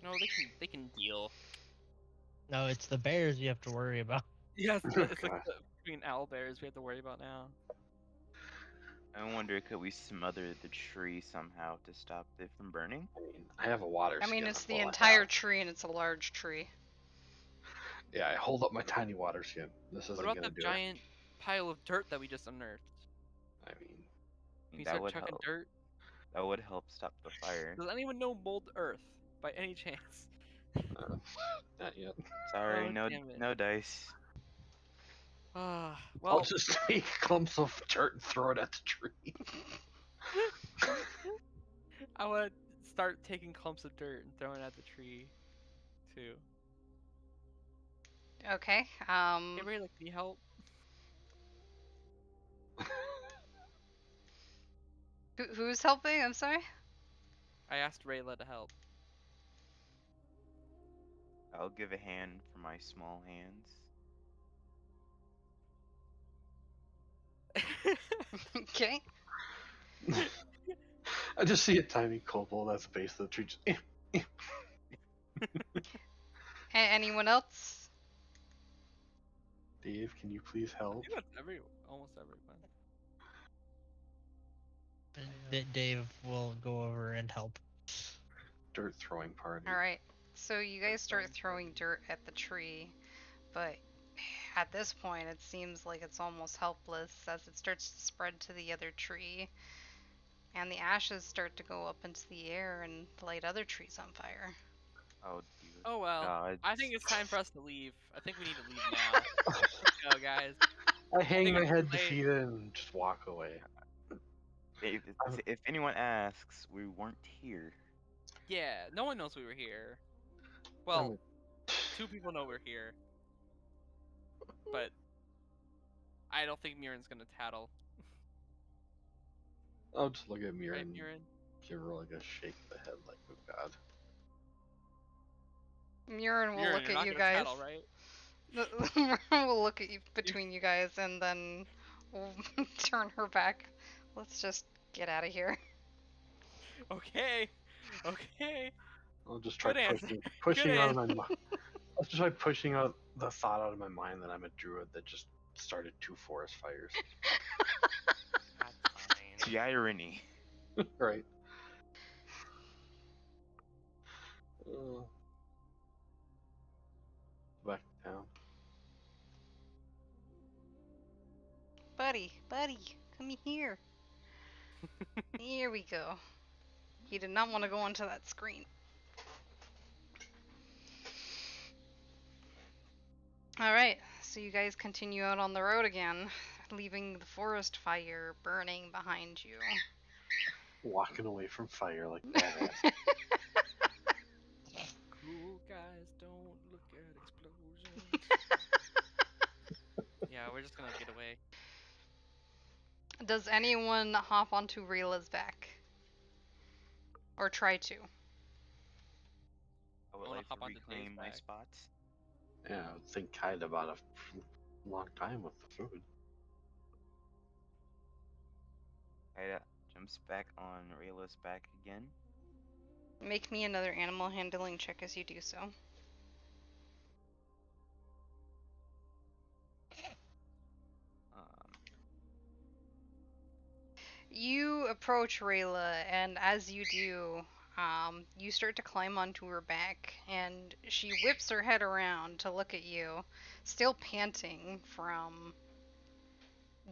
Speaker 5: No, they can deal.
Speaker 3: No, it's the bears you have to worry about.
Speaker 5: Yes,
Speaker 4: Oh,
Speaker 5: it's like
Speaker 4: God.
Speaker 5: the freaking owl bears we have to worry about now.
Speaker 2: I wonder, could we smother the tree somehow to stop it from burning?
Speaker 4: I mean, I have a water
Speaker 1: I mean,
Speaker 4: skin.
Speaker 1: it's
Speaker 4: That's
Speaker 1: the
Speaker 4: all I
Speaker 1: entire
Speaker 4: have.
Speaker 1: tree and it's a large tree.
Speaker 4: Yeah, I hold up my tiny water skin. This isn't
Speaker 5: What about
Speaker 4: gonna
Speaker 5: that
Speaker 4: do
Speaker 5: giant pile of dirt that we just unearthed?
Speaker 4: it. I mean,
Speaker 5: Can you
Speaker 2: That
Speaker 5: start
Speaker 2: would
Speaker 5: chucking
Speaker 2: help.
Speaker 5: dirt?
Speaker 2: That would help stop the fire.
Speaker 5: Does anyone know mold earth by any chance?
Speaker 4: not yet.
Speaker 2: Sorry,
Speaker 5: Oh,
Speaker 2: no,
Speaker 5: damn it.
Speaker 2: no dice.
Speaker 4: I'll
Speaker 5: Well,
Speaker 4: just take clumps of dirt and throw it at the tree.
Speaker 5: I want to start taking clumps of dirt and throwing it at the tree, too.
Speaker 1: Okay.
Speaker 5: Hey, Ray, like, can you help?
Speaker 1: Who's helping? I'm sorry.
Speaker 5: I asked Rayla to help.
Speaker 2: I'll give a hand for my small hands.
Speaker 1: Okay.
Speaker 4: I just see a tiny kobold at the base of the tree. Just,
Speaker 1: Anyone else?
Speaker 4: Dave, can you please
Speaker 5: I
Speaker 4: help?
Speaker 5: think that's almost everyone.
Speaker 3: Dave will go over and help.
Speaker 4: Dirt throwing party.
Speaker 1: All right. So you guys start throwing dirt at the tree, but at this point it seems like it's almost helpless as it starts to spread to the other tree, and the ashes start to go up into the air and light other trees on fire.
Speaker 2: Oh dear.
Speaker 5: Oh well,
Speaker 2: God.
Speaker 5: I think it's time for us to leave. I think we need to leave now. Let's go, guys.
Speaker 4: I hang
Speaker 5: think
Speaker 4: my
Speaker 5: it's
Speaker 4: head
Speaker 5: too late.
Speaker 4: defeated and just walk away.
Speaker 2: If anyone asks, we weren't here.
Speaker 5: Yeah, no one knows we were here. Well, 2 people know we're here. But I don't think Mirren's gonna tattle.
Speaker 4: I'll just look at Mira
Speaker 5: Right,
Speaker 4: and
Speaker 5: Mirren?
Speaker 4: give her like a shake of the head, like, oh God.
Speaker 1: Murin will
Speaker 5: Mirren,
Speaker 1: look
Speaker 5: you're
Speaker 1: at
Speaker 5: not
Speaker 1: you
Speaker 5: gonna
Speaker 1: guys.
Speaker 5: tattle, right?
Speaker 1: Murin will look at you between you guys and then we'll turn her back. Let's just get out of here.
Speaker 5: Okay. Okay.
Speaker 4: I'll just try
Speaker 5: Good answer.
Speaker 4: pushing
Speaker 5: Good
Speaker 4: out of my mind. I'll just try pushing out the thought out of my mind that I'm a druid that just started 2 forest fires.
Speaker 5: That's fine.
Speaker 2: The irony.
Speaker 4: Right. Back to town.
Speaker 1: Buddy, come here. Here we go. He did not want to go onto that screen. Alright, so you guys continue out on the road again, leaving the forest fire burning behind you.
Speaker 4: Walking away from fire like badass.
Speaker 5: Cool guys don't look at explosions. Yeah, we're just gonna get away.
Speaker 1: Does anyone hop onto Rila's back? Or try to?
Speaker 2: I would
Speaker 5: wanna
Speaker 2: like
Speaker 5: hop
Speaker 2: to
Speaker 5: onto Dave's
Speaker 2: reclaim my
Speaker 5: back.
Speaker 2: spots.
Speaker 4: Yeah, I would think kind about a long time with the food.
Speaker 2: Kaida jumps back on Rayla's back again.
Speaker 1: Make me another animal handling check as you do so.
Speaker 2: Um,
Speaker 1: You approach Rayla, and as you do, you start to climb onto her back, and she whips her head around to look at you, still panting from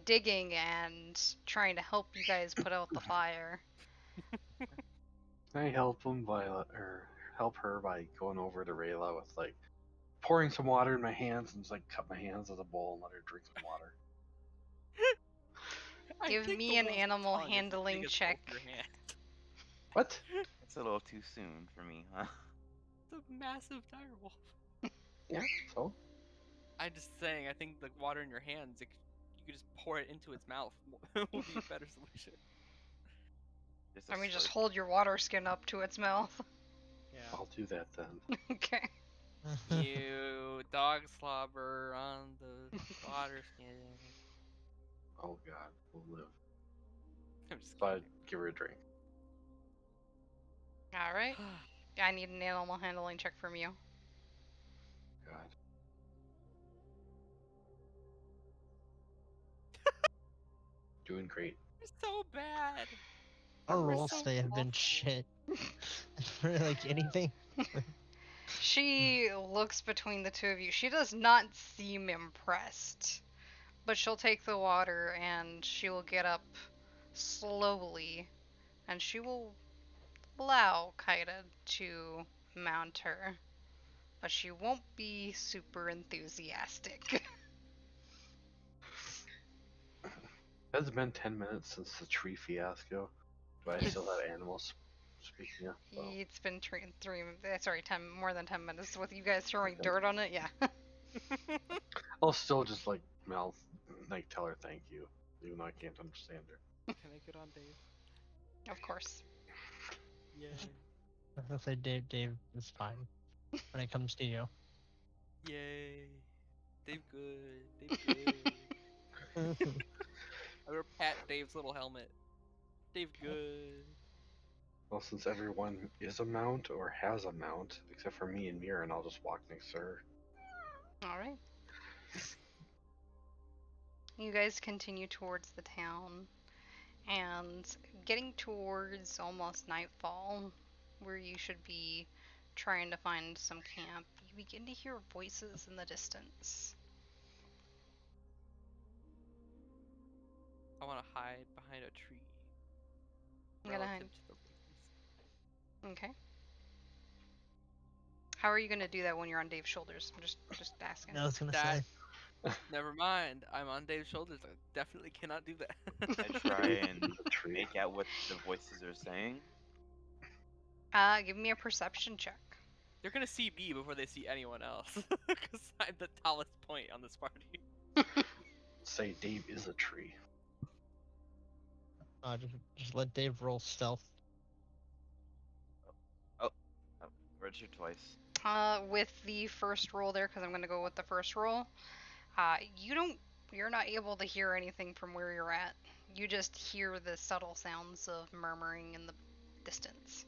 Speaker 1: digging and trying to help you guys put out the fire.
Speaker 4: I help him or help her by going over to Rayla with like pouring some water in my hands and just like cup my hands as a bowl and let her drink some water.
Speaker 5: I
Speaker 1: Give
Speaker 5: think
Speaker 1: me
Speaker 5: the
Speaker 1: an
Speaker 5: wolf's
Speaker 1: animal
Speaker 5: tongue is as big
Speaker 1: handling
Speaker 5: as
Speaker 1: check.
Speaker 5: both your hands.
Speaker 4: What?
Speaker 2: it's a little too soon for me, huh?
Speaker 5: It's a massive direwolf.
Speaker 4: Yeah. So
Speaker 5: I'm just saying, I think the water in your hands, you could just pour it into its mouth. Would be a better solution.
Speaker 2: Just a
Speaker 1: I mean, just
Speaker 2: slurp.
Speaker 1: hold your water skin up to its mouth.
Speaker 5: Yeah.
Speaker 4: I'll do that then.
Speaker 1: Okay.
Speaker 5: You dog slobber on the water skin.
Speaker 4: Oh God, we'll live.
Speaker 5: I'm just
Speaker 4: So I
Speaker 5: kidding.
Speaker 4: give her a drink.
Speaker 1: All right. I need an animal handling check from you.
Speaker 4: God. Doing great.
Speaker 5: You're so bad.
Speaker 3: Our
Speaker 5: We're
Speaker 3: rolls
Speaker 5: so
Speaker 3: today have been
Speaker 5: awful.
Speaker 3: shit. For like anything.
Speaker 1: She looks between the two of you. She does not seem impressed, but she'll take the water and she will get up slowly and she will allow Kaida to mount her, but she won't be super enthusiastic.
Speaker 4: Has it been 10 minutes since the tree fiasco? Do I still have animals? Speaking of, well,
Speaker 1: It's been sorry, 10, more than 10 minutes with you guys throwing
Speaker 4: Okay.
Speaker 1: dirt on it. Yeah.
Speaker 4: I'll still just like like tell her thank you, even though I can't understand her.
Speaker 5: Can I get on Dave?
Speaker 1: Of course.
Speaker 5: Yay.
Speaker 3: I was gonna say Dave is fine when it comes to you.
Speaker 5: Yay. Dave good. Dave good. I'm gonna pat Dave's little helmet. Dave good.
Speaker 4: Well, since everyone is a mount or has a mount, except for me and Mira, and I'll just walk next to her.
Speaker 1: All right. You guys continue towards the town, and getting towards almost nightfall, where you should be trying to find some camp, you begin to hear voices in the distance.
Speaker 5: I want to hide behind a tree.
Speaker 1: I'm gonna
Speaker 5: Relative
Speaker 1: hide.
Speaker 5: to the voices.
Speaker 1: Okay. How are you gonna do that when you're on Dave's shoulders? I'm just asking.
Speaker 3: I was gonna
Speaker 5: That-
Speaker 3: say.
Speaker 5: Never mind. I'm on Dave's shoulders. I definitely cannot do that.
Speaker 2: I try and
Speaker 4: The tree.
Speaker 2: make out what the voices are saying.
Speaker 1: Give me a perception check.
Speaker 5: They're gonna see me before they see anyone else, because I'm the tallest point on this party.
Speaker 4: Say Dave is a tree.
Speaker 3: Just let Dave roll stealth.
Speaker 2: Oh, register twice.
Speaker 1: With the first roll there, because I'm gonna go with the first roll. You're not able to hear anything from where you're at. You just hear the subtle sounds of murmuring in the distance.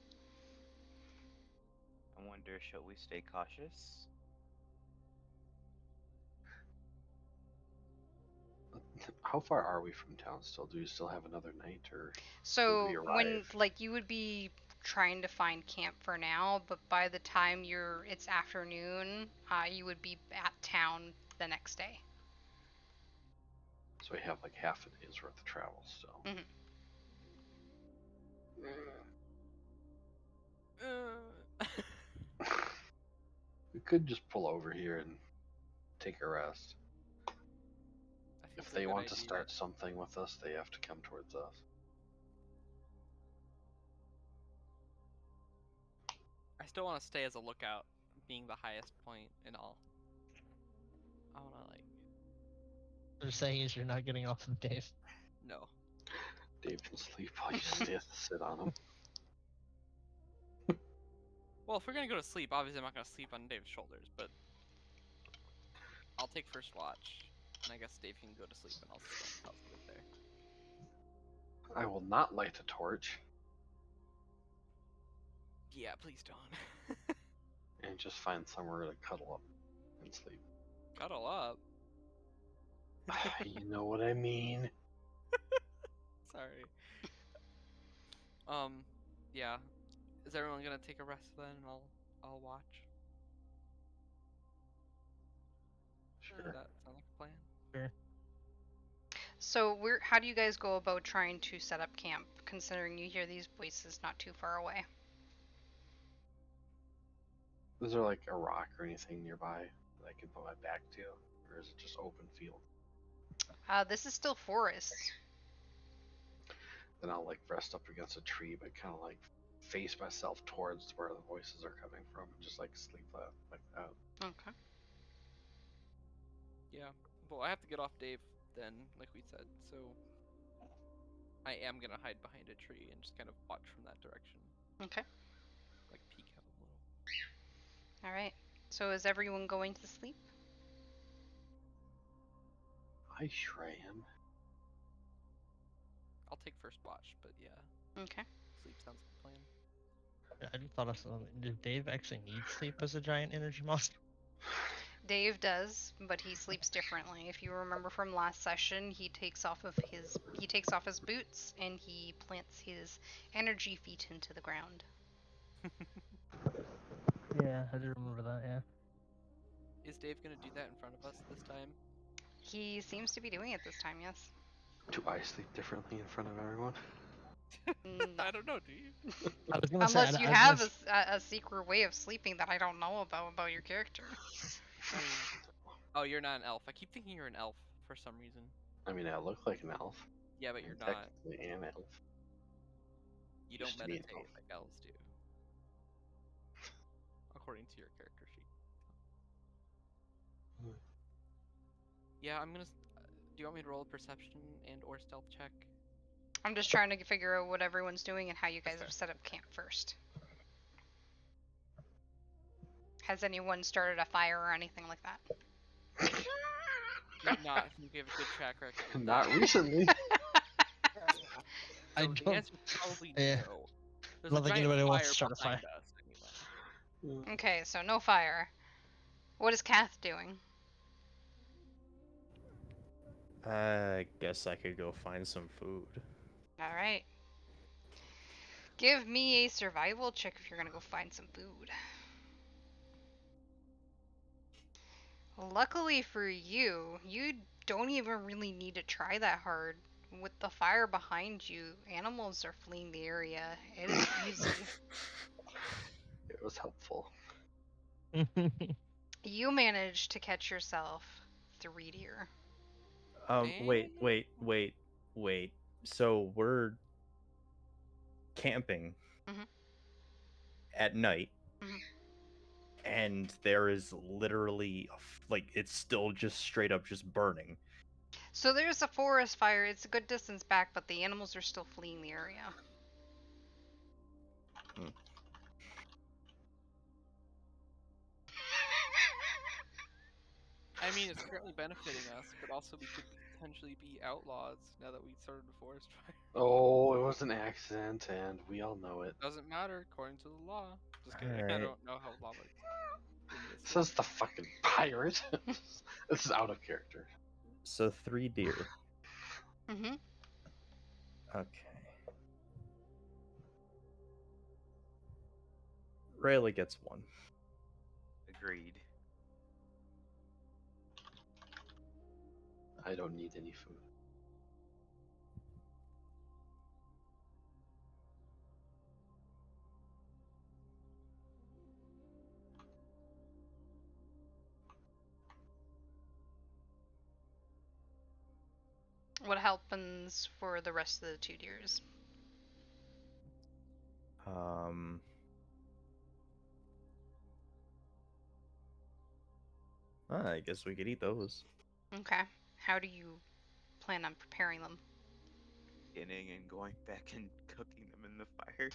Speaker 2: I wonder, shall we stay cautious?
Speaker 4: How far are we from town still? Do we still have another night, or
Speaker 1: So
Speaker 4: we
Speaker 1: when
Speaker 4: arrive?
Speaker 1: you would be trying to find camp for now, but by the time it's afternoon, you would be at town the next day.
Speaker 4: So we have like half a day's worth of travel still.
Speaker 1: Mhm.
Speaker 4: We could just pull over here and take a rest.
Speaker 5: I think
Speaker 4: If
Speaker 5: it's a
Speaker 4: they
Speaker 5: good
Speaker 4: want to
Speaker 5: idea.
Speaker 4: start something with us, they have to come towards us.
Speaker 5: I still want to stay as a lookout, being the highest point and all. I want to
Speaker 3: What you're saying is you're not getting off of Dave.
Speaker 5: no.
Speaker 4: Dave can sleep while you stay to sit on him.
Speaker 5: Well, if we're gonna go to sleep, obviously I'm not gonna sleep on Dave's shoulders, but I'll take first watch, and I guess Dave can go to sleep, and I'll sleep there.
Speaker 4: I will not light a torch
Speaker 5: Yeah, please don't.
Speaker 4: and just find somewhere to cuddle up and sleep.
Speaker 5: Cuddle up.
Speaker 4: You know what I mean?
Speaker 5: Sorry. Yeah. Is everyone gonna take a rest then, and I'll watch? Does
Speaker 4: Sure.
Speaker 5: that sound like a plan?
Speaker 3: Sure.
Speaker 1: So how do you guys go about trying to set up camp, considering you hear these voices not too far away?
Speaker 4: Is there like a rock or anything nearby that I can put my back to? Or is it just open field?
Speaker 1: This is still forest.
Speaker 4: Then I'll like rest up against a tree, but kind of like face myself towards where the voices are coming from, and just like sleep like that.
Speaker 1: Okay.
Speaker 5: Yeah. Well, I have to get off Dave then, like we said, so I am gonna hide behind a tree and just kind of watch from that direction.
Speaker 1: Okay.
Speaker 5: Like peek out a little.
Speaker 1: All right. So is everyone going to sleep?
Speaker 4: I sure am.
Speaker 5: I'll take first watch, but yeah,
Speaker 1: Okay.
Speaker 5: sleep sounds like a plan.
Speaker 3: I just thought of something. Did Dave actually need sleep as a giant energy monster?
Speaker 1: Dave does, but he sleeps differently. If you remember from last session, he takes off his boots and he plants his energy feet into the ground.
Speaker 3: Yeah, I do remember that. Yeah.
Speaker 5: Is Dave gonna do that in front of us this time?
Speaker 1: He seems to be doing it this time, yes.
Speaker 4: Do I sleep differently in front of everyone?
Speaker 1: No.
Speaker 5: I don't know. Do you?
Speaker 3: I was gonna say,
Speaker 1: Unless you
Speaker 3: I was
Speaker 1: have
Speaker 3: gonna
Speaker 1: a secret way of sleeping that I don't know about your character.
Speaker 5: I mean, oh, you're not an elf. I keep thinking you're an elf for some reason.
Speaker 4: I mean, I look like an elf.
Speaker 5: Yeah, but
Speaker 4: I'm
Speaker 5: you're not.
Speaker 4: technically an elf.
Speaker 5: You don't
Speaker 4: used to be an
Speaker 5: meditate
Speaker 4: elf.
Speaker 5: like elves do, according to your character sheet.
Speaker 4: Hmm.
Speaker 5: Yeah, I'm gonna. Do you want me to roll a perception and or stealth check?
Speaker 1: I'm just trying to figure out what everyone's doing and how you guys
Speaker 5: That's
Speaker 1: have set up camp first. Has anyone started a fire or anything like that?
Speaker 5: Not if you give a good track record. of
Speaker 4: Not
Speaker 5: that.
Speaker 4: recently.
Speaker 3: I
Speaker 5: So the
Speaker 3: don't-
Speaker 5: answer is probably
Speaker 3: Yeah.
Speaker 5: no. There's
Speaker 3: I don't
Speaker 5: a
Speaker 3: think
Speaker 5: giant
Speaker 3: anybody wants
Speaker 5: fire
Speaker 3: to start a
Speaker 5: behind
Speaker 3: fire.
Speaker 5: us anyway.
Speaker 1: Okay, so no fire. What is Kath doing?
Speaker 6: I guess I could go find some food.
Speaker 1: All right. Give me a survival check if you're gonna go find some food. Luckily for you, you don't even really need to try that hard. With the fire behind you, animals are fleeing the area. It is easy.
Speaker 4: It was helpful.
Speaker 1: You managed to catch yourself 3 deer.
Speaker 6: Wait. So we're camping
Speaker 1: Mhm.
Speaker 6: at night,
Speaker 1: Mhm.
Speaker 6: and there is literally like it's still just straight up just burning.
Speaker 1: So there's a forest fire. It's a good distance back, but the animals are still fleeing the area.
Speaker 5: I mean, it's currently benefiting us, but also we could potentially be outlaws now that we started a forest fire.
Speaker 4: Oh, it was an accident, and we all know it.
Speaker 5: Doesn't matter according to the law. Just kidding. I
Speaker 6: Alright.
Speaker 5: don't know how law works. in this
Speaker 4: Says the fucking pirate. This is out of character.
Speaker 6: So 3 deer.
Speaker 1: Mm-hmm.
Speaker 6: Okay. Rayleigh gets 1.
Speaker 2: Agreed.
Speaker 4: I don't need any food.
Speaker 1: What happens for the rest of the 2 deers?
Speaker 6: I guess we could eat those.
Speaker 1: Okay. How do you plan on preparing them?
Speaker 2: Skinning and going back and cooking them in the fires.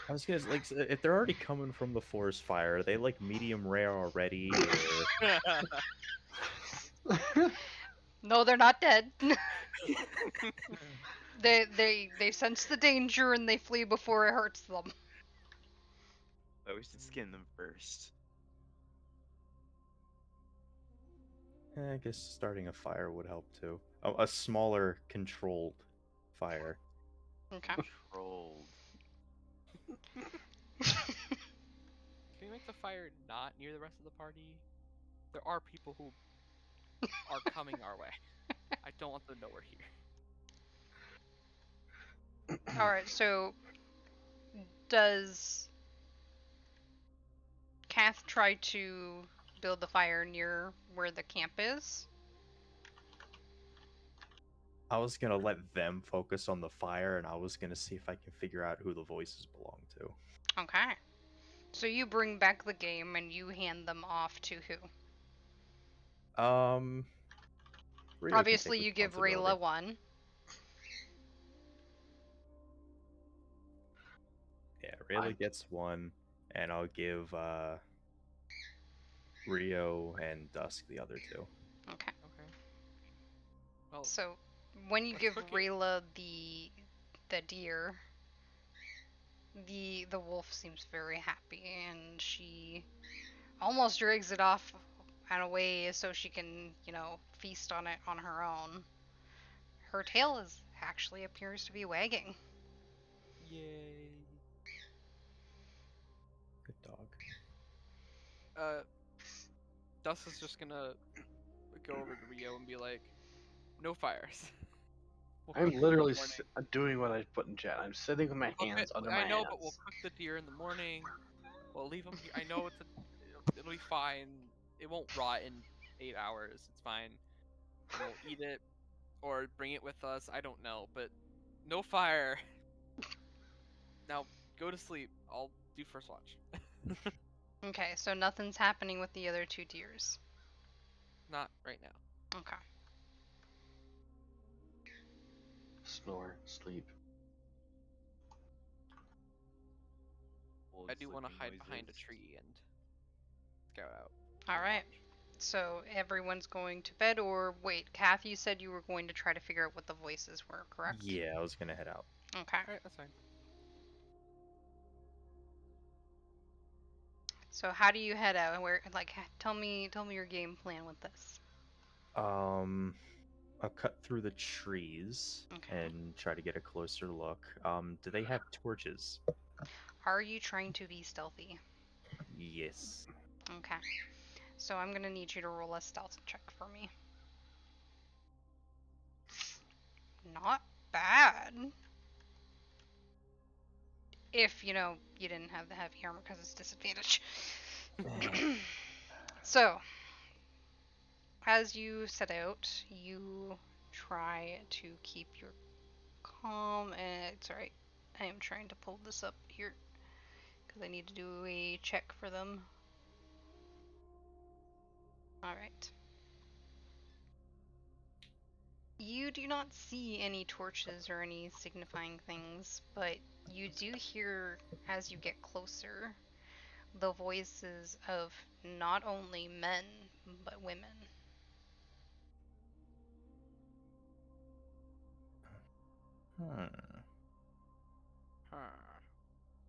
Speaker 6: I was gonna like, if they're already coming from the forest fire, are they like medium rare already, or
Speaker 1: No, they're not dead. They sense the danger and they flee before it hurts them.
Speaker 2: But we should skin them first.
Speaker 6: I guess starting a fire would help too. A smaller, controlled fire.
Speaker 1: Okay.
Speaker 2: Controlled.
Speaker 5: Can we make the fire not near the rest of the party? There are people who are coming our way. I don't want them to know we're here.
Speaker 1: Alright, so does Kath try to build the fire near where the camp is?
Speaker 6: I was gonna let them focus on the fire, and I was gonna see if I can figure out who the voices belong to.
Speaker 1: Okay. So you bring back the game and you hand them off to who?
Speaker 6: Rio can take
Speaker 1: Obviously, you give
Speaker 6: responsibility.
Speaker 1: Rayla one.
Speaker 6: Yeah, Rayla gets one, and I'll give Rio and Dusk the other two.
Speaker 1: Okay.
Speaker 5: Okay. Well,
Speaker 1: So when you
Speaker 5: let's
Speaker 1: give
Speaker 5: cook it.
Speaker 1: Rayla the deer, the wolf seems very happy and she almost drags it off and away so she can, feast on it on her own. Her tail actually appears to be wagging.
Speaker 5: Yay.
Speaker 6: Good dog.
Speaker 5: Dust is just gonna go over to Rio and be like, "No fires." We'll
Speaker 4: I'm
Speaker 5: cook them in the
Speaker 4: literally
Speaker 5: morning.
Speaker 4: doing what I put in chat. I'm sitting with my
Speaker 5: Cook
Speaker 4: hands
Speaker 5: it-
Speaker 4: under
Speaker 5: I
Speaker 4: my
Speaker 5: know,
Speaker 4: hands.
Speaker 5: but we'll cook the deer in the morning. We'll leave them here. I know it'll be fine. It won't rot in 8 hours. It's fine. And we'll eat it or bring it with us. I don't know, but no fire. Now go to sleep. I'll do first watch.
Speaker 1: Okay, so nothing's happening with the other two deers.
Speaker 5: Not right now.
Speaker 1: Okay.
Speaker 4: Snore, sleep.
Speaker 5: I do want to
Speaker 2: Sleeping
Speaker 5: hide behind a
Speaker 2: noises.
Speaker 5: tree and scout out.
Speaker 1: Alright. So everyone's going to bed, or wait, Kath, you said you were going to try to figure out what the voices were, correct?
Speaker 6: Yeah, I was gonna head out.
Speaker 1: Okay.
Speaker 5: Alright, that's fine.
Speaker 1: So how do you head out? And where, tell me your game plan with this.
Speaker 6: I'll cut through the trees
Speaker 1: Okay.
Speaker 6: and try to get a closer look. Do they have torches?
Speaker 1: Are you trying to be stealthy?
Speaker 6: Yes.
Speaker 1: Okay. So I'm gonna need you to roll a stealth check for me. Not bad. If, you didn't have the heavy armor because it's disadvantage. So, as you set out, you try to keep your calm, and it's alright. I am trying to pull this up here because I need to do a check for them. Alright. You do not see any torches or any signifying things, but you do hear, as you get closer, the voices of not only men, but women.
Speaker 6: Hmm.
Speaker 5: Huh.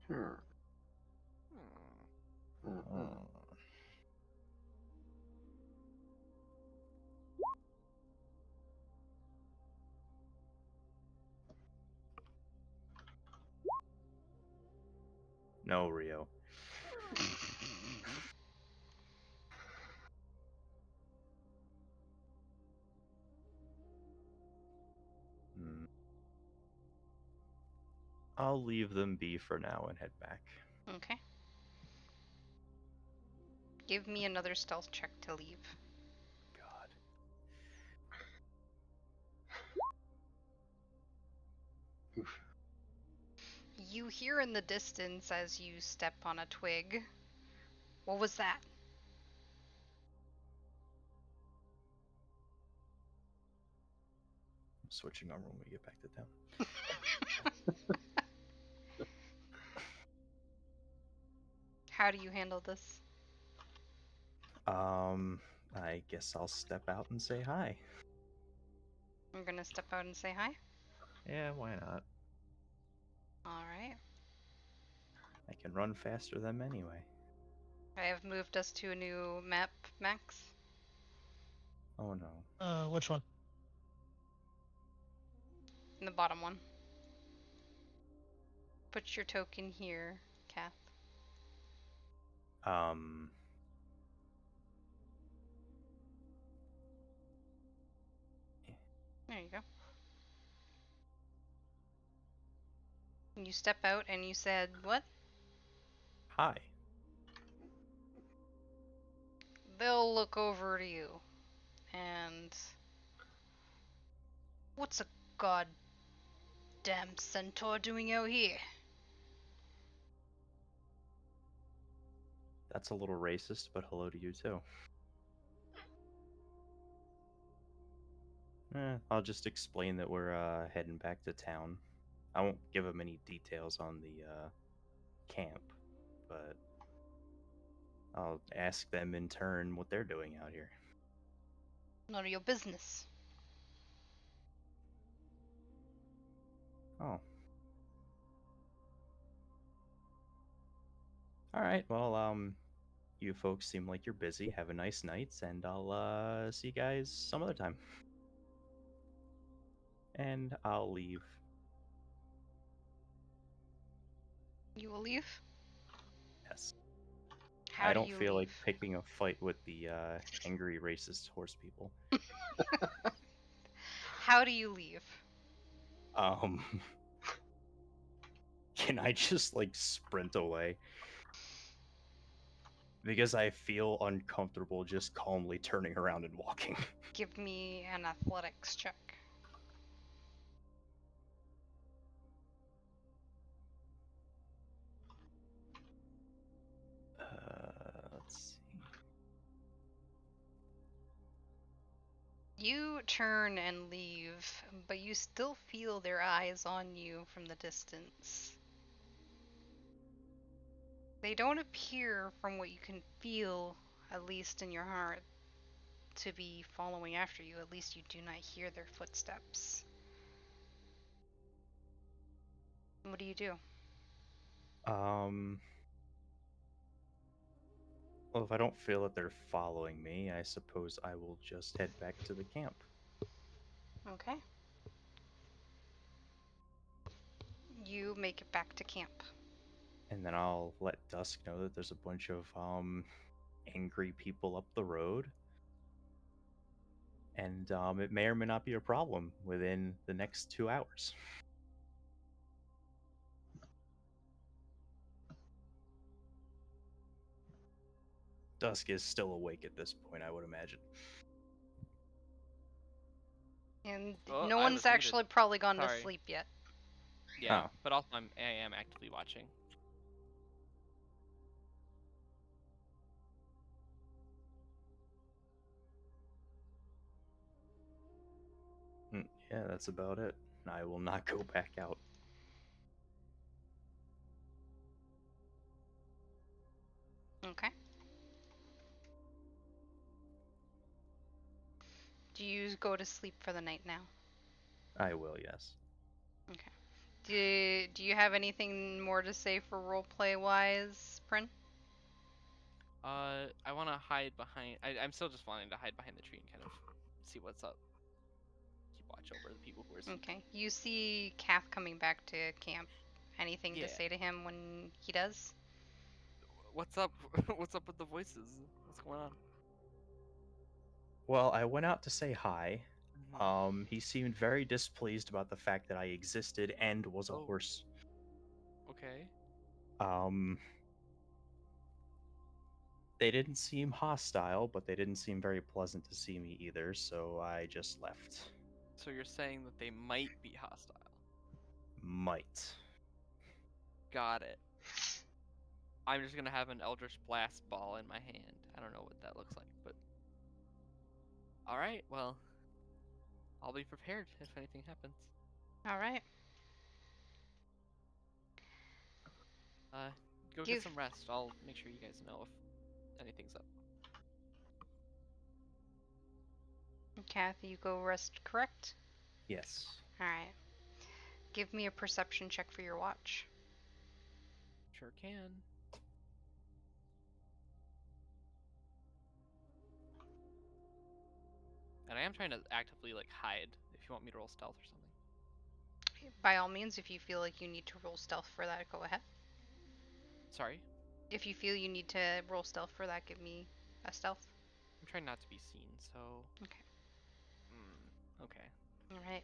Speaker 4: Hmm.
Speaker 5: Hmm.
Speaker 4: Mm-mm.
Speaker 6: No, Rio. Hmm. I'll leave them be for now and head back.
Speaker 1: Okay. Give me another stealth check to leave.
Speaker 6: God.
Speaker 4: Oof.
Speaker 1: You hear in the distance as you step on a twig. What was that?
Speaker 6: I'm switching armor when we get back to town.
Speaker 1: How do you handle this?
Speaker 6: I guess I'll step out and say hi.
Speaker 1: I'm gonna step out and say hi.
Speaker 6: Yeah, why not?
Speaker 1: Alright.
Speaker 6: I can run faster than them anyway.
Speaker 1: I have moved us to a new map, Max.
Speaker 6: Oh no.
Speaker 3: Which one?
Speaker 1: In the bottom one. Put your token here, Kath.
Speaker 6: Um.
Speaker 1: There you go. You step out and you said what?
Speaker 6: Hi.
Speaker 1: They'll look over to you. And what's a goddamn centaur doing out here?
Speaker 6: That's a little racist, but hello to you too. I'll just explain that we're heading back to town. I won't give them any details on the camp, but I'll ask them in turn what they're doing out here.
Speaker 1: None of your business.
Speaker 6: Oh. All right. Well, you folks seem like you're busy. Have a nice night, and I'll see you guys some other time. And I'll leave.
Speaker 1: You will leave?
Speaker 6: Yes.
Speaker 1: How
Speaker 6: I
Speaker 1: do
Speaker 6: don't
Speaker 1: you
Speaker 6: feel like
Speaker 1: leave?
Speaker 6: picking a fight with the angry racist horse people.
Speaker 1: How do you leave?
Speaker 6: Um, can I just like sprint away? Because I feel uncomfortable just calmly turning around and walking.
Speaker 1: Give me an athletics check.
Speaker 6: Let's see.
Speaker 1: You turn and leave, but you still feel their eyes on you from the distance. They don't appear, from what you can feel, at least in your heart, to be following after you. At least you do not hear their footsteps. What do you do?
Speaker 6: Well, if I don't feel that they're following me, I suppose I will just head back to the camp.
Speaker 1: Okay. You make it back to camp.
Speaker 6: And then I'll let Dusk know that there's a bunch of angry people up the road. And it may or may not be a problem within the next 2 hours. Dusk is still awake at this point, I would imagine.
Speaker 1: And
Speaker 5: Oh,
Speaker 1: no
Speaker 5: I
Speaker 1: one's
Speaker 5: was muted.
Speaker 1: actually probably gone to
Speaker 5: Sorry.
Speaker 1: sleep yet.
Speaker 5: Yeah,
Speaker 6: Oh.
Speaker 5: but also I am actively watching.
Speaker 6: Yeah, that's about it. I will not go back out.
Speaker 1: Okay. Do you go to sleep for the night now?
Speaker 6: I will, yes.
Speaker 1: Okay. Do you have anything more to say for roleplay wise, Prin?
Speaker 5: I want to hide behind. I'm still just wanting to hide behind the tree and kind of see what's up. Keep watch over the people who are sleeping.
Speaker 1: Okay. You see Kath coming back to camp. Anything to
Speaker 5: Yeah.
Speaker 1: say to him when he does?
Speaker 5: What's up? What's up with the voices? What's going on?
Speaker 6: Well, I went out to say hi.
Speaker 5: Mhm.
Speaker 6: He seemed very displeased about the fact that I existed and was a
Speaker 5: Oh.
Speaker 6: horse.
Speaker 5: Okay.
Speaker 6: They didn't seem hostile, but they didn't seem very pleasant to see me either, so I just left.
Speaker 5: So you're saying that they might be hostile?
Speaker 6: Might.
Speaker 5: Got it. I'm just gonna have an Eldritch Blast ball in my hand. I don't know what that looks like, but all right. Well, I'll be prepared if anything happens.
Speaker 1: All right.
Speaker 5: go
Speaker 1: Give-
Speaker 5: get some rest. I'll make sure you guys know if anything's up.
Speaker 1: Kathy, you go rest, correct?
Speaker 6: Yes.
Speaker 1: Alright. Give me a perception check for your watch.
Speaker 5: Sure can. And I am trying to actively like hide. If you want me to roll stealth or something.
Speaker 1: By all means, if you feel like you need to roll stealth for that, go ahead.
Speaker 5: Sorry.
Speaker 1: If you feel you need to roll stealth for that, give me a stealth.
Speaker 5: I'm trying not to be seen. So.
Speaker 1: Okay.
Speaker 5: Okay.
Speaker 1: Alright.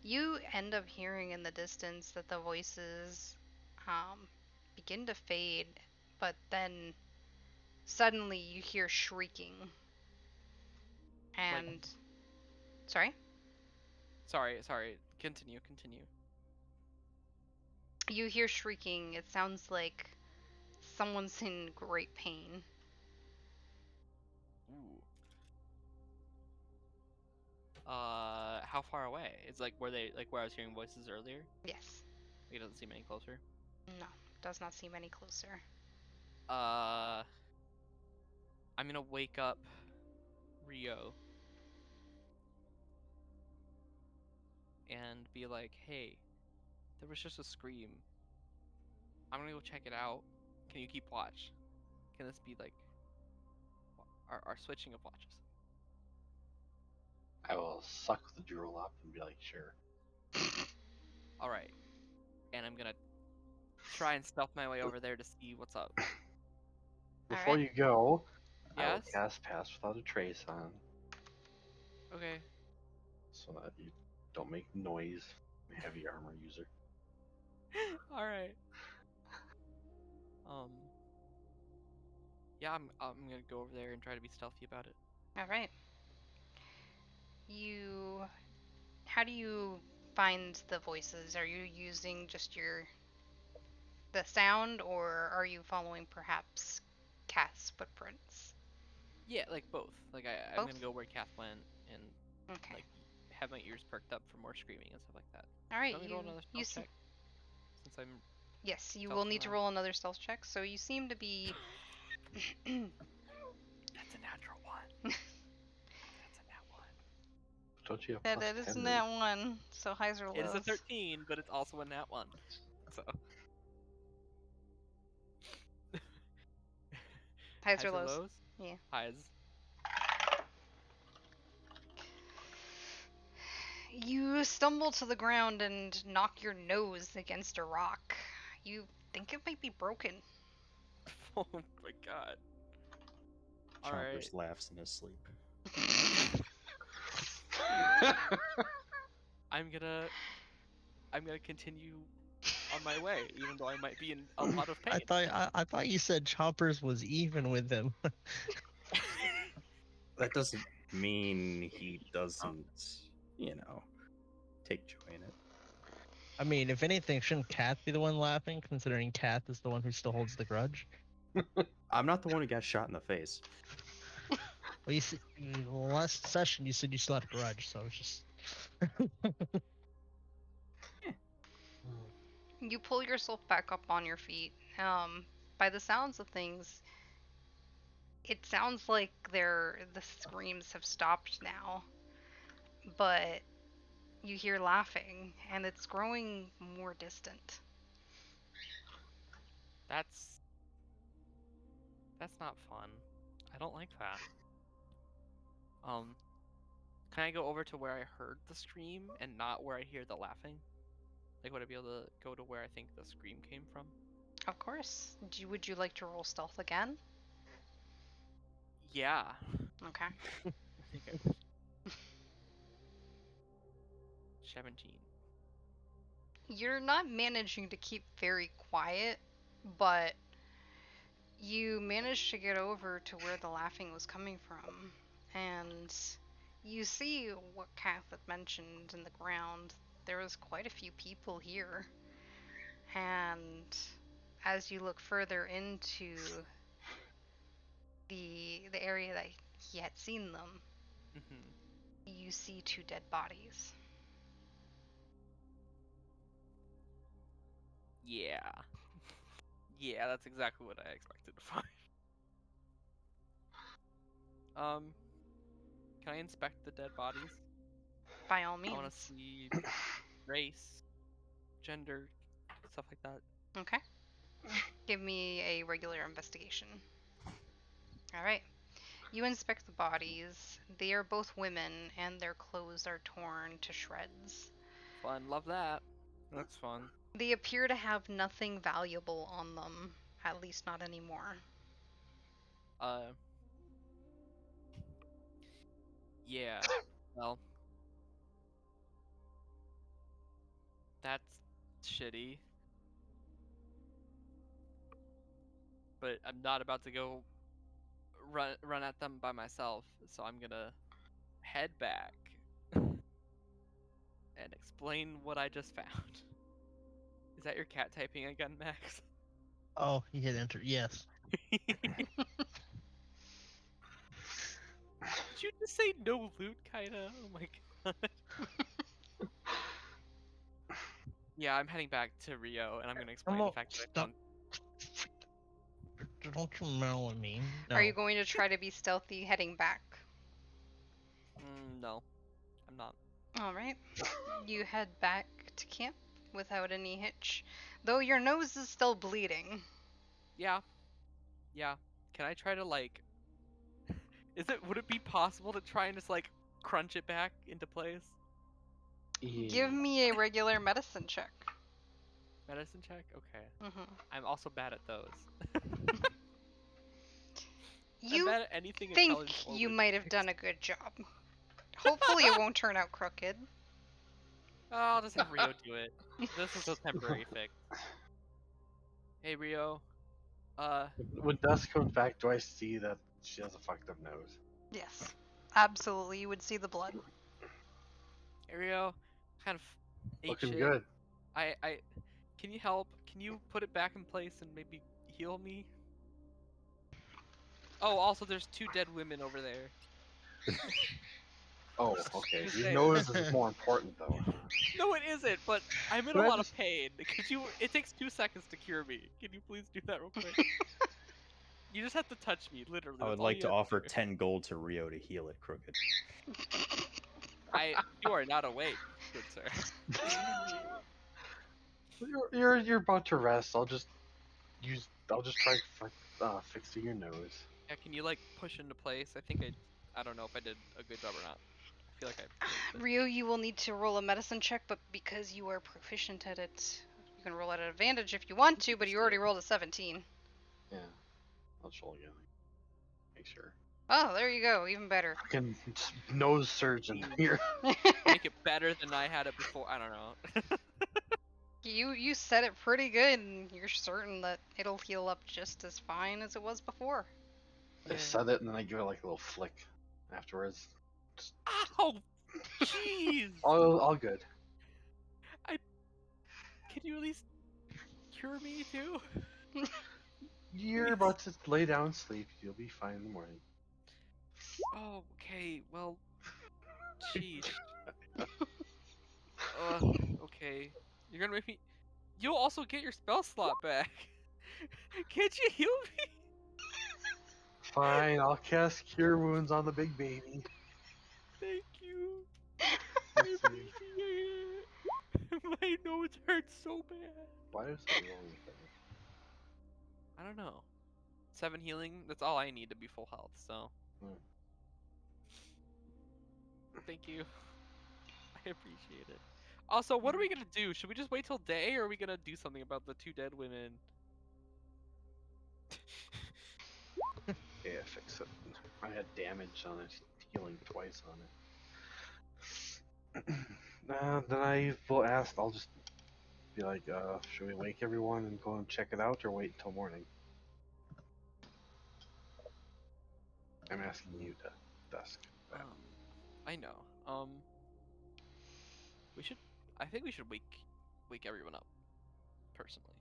Speaker 1: You end up hearing in the distance that the voices begin to fade, but then suddenly you hear shrieking. And. Sorry?
Speaker 5: Sorry. Continue.
Speaker 1: You hear shrieking. It sounds like someone's in great pain.
Speaker 5: Ooh. How far away? It's like where I was hearing voices earlier.
Speaker 1: Yes.
Speaker 5: It doesn't seem any closer.
Speaker 1: No, does not seem any closer.
Speaker 5: I'm gonna wake up Rio and be like, hey, there was just a scream. I'm gonna go check it out. Can you keep watch? Can this be like our switching of watches?
Speaker 4: I will suck the drool up and be like, sure.
Speaker 5: All right. And I'm gonna try and stealth my way over there to see what's up.
Speaker 4: Before
Speaker 1: Alright.
Speaker 4: you go, I will
Speaker 5: Yes?
Speaker 4: cast Pass Without a Trace on,
Speaker 5: Okay.
Speaker 4: so that you don't make noise, heavy armor user.
Speaker 5: All right. Yeah, I'm gonna go over there and try to be stealthy about it.
Speaker 1: Alright. How do you find the voices? Are you using just the sound, or are you following perhaps Cath's footprints?
Speaker 5: Yeah, like both. Like I'm
Speaker 1: Both?
Speaker 5: gonna go where Kath went and
Speaker 1: Okay.
Speaker 5: like have my ears perked up for more screaming and stuff like that.
Speaker 1: Alright,
Speaker 5: Do you want me to roll another
Speaker 1: you
Speaker 5: stealth check? Since I'm
Speaker 1: yes, you will
Speaker 5: stealthing
Speaker 1: need to
Speaker 5: around.
Speaker 1: roll another stealth check. So you seem to be
Speaker 5: That's a natural one. That's a nat one.
Speaker 4: Don't you have
Speaker 1: that
Speaker 4: plus
Speaker 1: is
Speaker 4: 10?
Speaker 1: that one. So highs or lows?
Speaker 5: It is a 13, but it's also a nat one. So
Speaker 1: Highs or lows? Yeah.
Speaker 5: Highs.
Speaker 1: You stumble to the ground and knock your nose against a rock. You think it might be broken.
Speaker 5: Oh my god. All right.
Speaker 6: Chompers laughs in his sleep.
Speaker 5: I'm gonna continue on my way, even though I might be in a lot of pain.
Speaker 3: I thought you said Chompers was even with him.
Speaker 6: That doesn't mean he doesn't, take joy in it.
Speaker 3: I mean, if anything, shouldn't Kath be the one laughing, considering Kath is the one who still holds the grudge?
Speaker 6: I'm not the one who got shot in the face.
Speaker 3: Well, you see, last session you said you still had a grudge, so it's just.
Speaker 1: You pull yourself back up on your feet. By the sounds of things, it sounds like the screams have stopped now, but you hear laughing, and it's growing more distant.
Speaker 5: That's not fun. I don't like that. Can I go over to where I heard the scream and not where I hear the laughing? Like, would I be able to go to where I think the scream came from?
Speaker 1: Of course. Would you like to roll stealth again?
Speaker 5: Yeah.
Speaker 1: Okay.
Speaker 5: I think I would. 17.
Speaker 1: You're not managing to keep very quiet, but you managed to get over to where the laughing was coming from, and you see what Kath had mentioned in the ground. There was quite a few people here, and as you look further into the area that he had seen them, you see 2 dead bodies.
Speaker 5: Yeah. Yeah, that's exactly what I expected to find. Can I inspect the dead bodies?
Speaker 1: By all
Speaker 5: I want to
Speaker 1: means.
Speaker 5: see race, gender, stuff like that.
Speaker 1: Okay. Give me a regular investigation. All right. You inspect the bodies. They are both women, and their clothes are torn to shreds.
Speaker 5: Fun, love that. That's fun.
Speaker 1: They appear to have nothing valuable on them, at least not anymore.
Speaker 5: Yeah. Well, that's shitty. But I'm not about to go run at them by myself, so I'm gonna head back and explain what I just found. Is that your cat typing again, Max?
Speaker 3: Oh, he hit enter. Yes.
Speaker 5: Did you just say no loot, kinda? Oh my god. Yeah, I'm heading back to Rio, and I'm gonna explain the fact that I found.
Speaker 3: Don't you know what I mean? No.
Speaker 1: Are you going to try to be stealthy heading back?
Speaker 5: No, I'm not.
Speaker 1: All right. You head back to camp without any hitch, though your nose is still bleeding.
Speaker 5: Yeah. Can I try to like? Would it be possible to try and just like crunch it back into place?
Speaker 1: Give me a regular medicine check.
Speaker 5: Medicine check? Okay.
Speaker 1: Mm-hmm.
Speaker 5: I'm also bad at those. I'm
Speaker 1: You
Speaker 5: bad at anything
Speaker 1: think
Speaker 5: intelligence or
Speaker 1: you
Speaker 5: wisdom.
Speaker 1: might have done a good job. Hopefully it won't turn out crooked.
Speaker 5: Oh, I'll just have Rio do it. This is a temporary fix. Hey Rio.
Speaker 4: When Dusk comes back, do I see that she has a fucked up nose?
Speaker 1: Yes. Absolutely, you would see the blood.
Speaker 5: Hey Rio. Kind of ate
Speaker 4: Looking
Speaker 5: shit.
Speaker 4: good.
Speaker 5: I can you help? Can you put it back in place and maybe heal me? Oh, also there's 2 dead women over there.
Speaker 4: Oh, okay.
Speaker 5: Just
Speaker 4: Your
Speaker 5: saying.
Speaker 4: nose is more important, though.
Speaker 5: No, it isn't, but I'm in
Speaker 4: Can
Speaker 5: a
Speaker 4: I
Speaker 5: lot
Speaker 4: just-
Speaker 5: of pain. It takes 2 seconds to cure me. Can you please do that real quick? You just have to touch me, literally.
Speaker 6: I would
Speaker 5: That's all
Speaker 6: like
Speaker 5: you
Speaker 6: to
Speaker 5: have
Speaker 6: offer
Speaker 5: do.
Speaker 6: 10 gold to Rio to heal it, Crooked.
Speaker 5: You are not awake, good sir.
Speaker 4: You're about to rest. I'll just try fixing your nose.
Speaker 5: Yeah, can you like push into place? I don't know if I did a good job or not. I feel like I did. But...
Speaker 1: Ryu, you will need to roll a medicine check, but because you are proficient at it, you can roll at an advantage if you want to, but you already rolled a 17.
Speaker 4: Yeah. I'll just roll again. Make sure.
Speaker 1: Oh, there you go, even better.
Speaker 4: Fucking nose surgeon here.
Speaker 5: Make it better than I had it before. I don't know.
Speaker 1: You said it pretty good, and you're certain that it'll heal up just as fine as it was before.
Speaker 4: I said it and then I give it like a little flick afterwards.
Speaker 5: Ow! Jeez!
Speaker 4: All good.
Speaker 5: Can you at least cure me too?
Speaker 4: You're about to lay down and sleep. You'll be fine in the morning.
Speaker 5: Oh, okay. Well, jeez. Okay. You're gonna make me. You'll also get your spell slot back. Can't you heal me?
Speaker 4: Fine, I'll cast Cure Wounds on the big baby.
Speaker 5: Thank you. I
Speaker 4: Let's see.
Speaker 5: appreciate it. My nose hurts so bad.
Speaker 4: Why is it rolling with that?
Speaker 5: I don't know. 7 healing. That's all I need to be full health. So. Thank you. I appreciate it. Also, what are we gonna do? Should we just wait till day, or are we gonna do something about the 2 dead women?
Speaker 4: Yeah, fix it. I had damage on it, healing twice on it. Then I will ask, I'll just be like, should we wake everyone and go and check it out, or wait until morning? I'm asking you, Dusk.
Speaker 5: I know. We should. I think we should wake everyone up. Personally,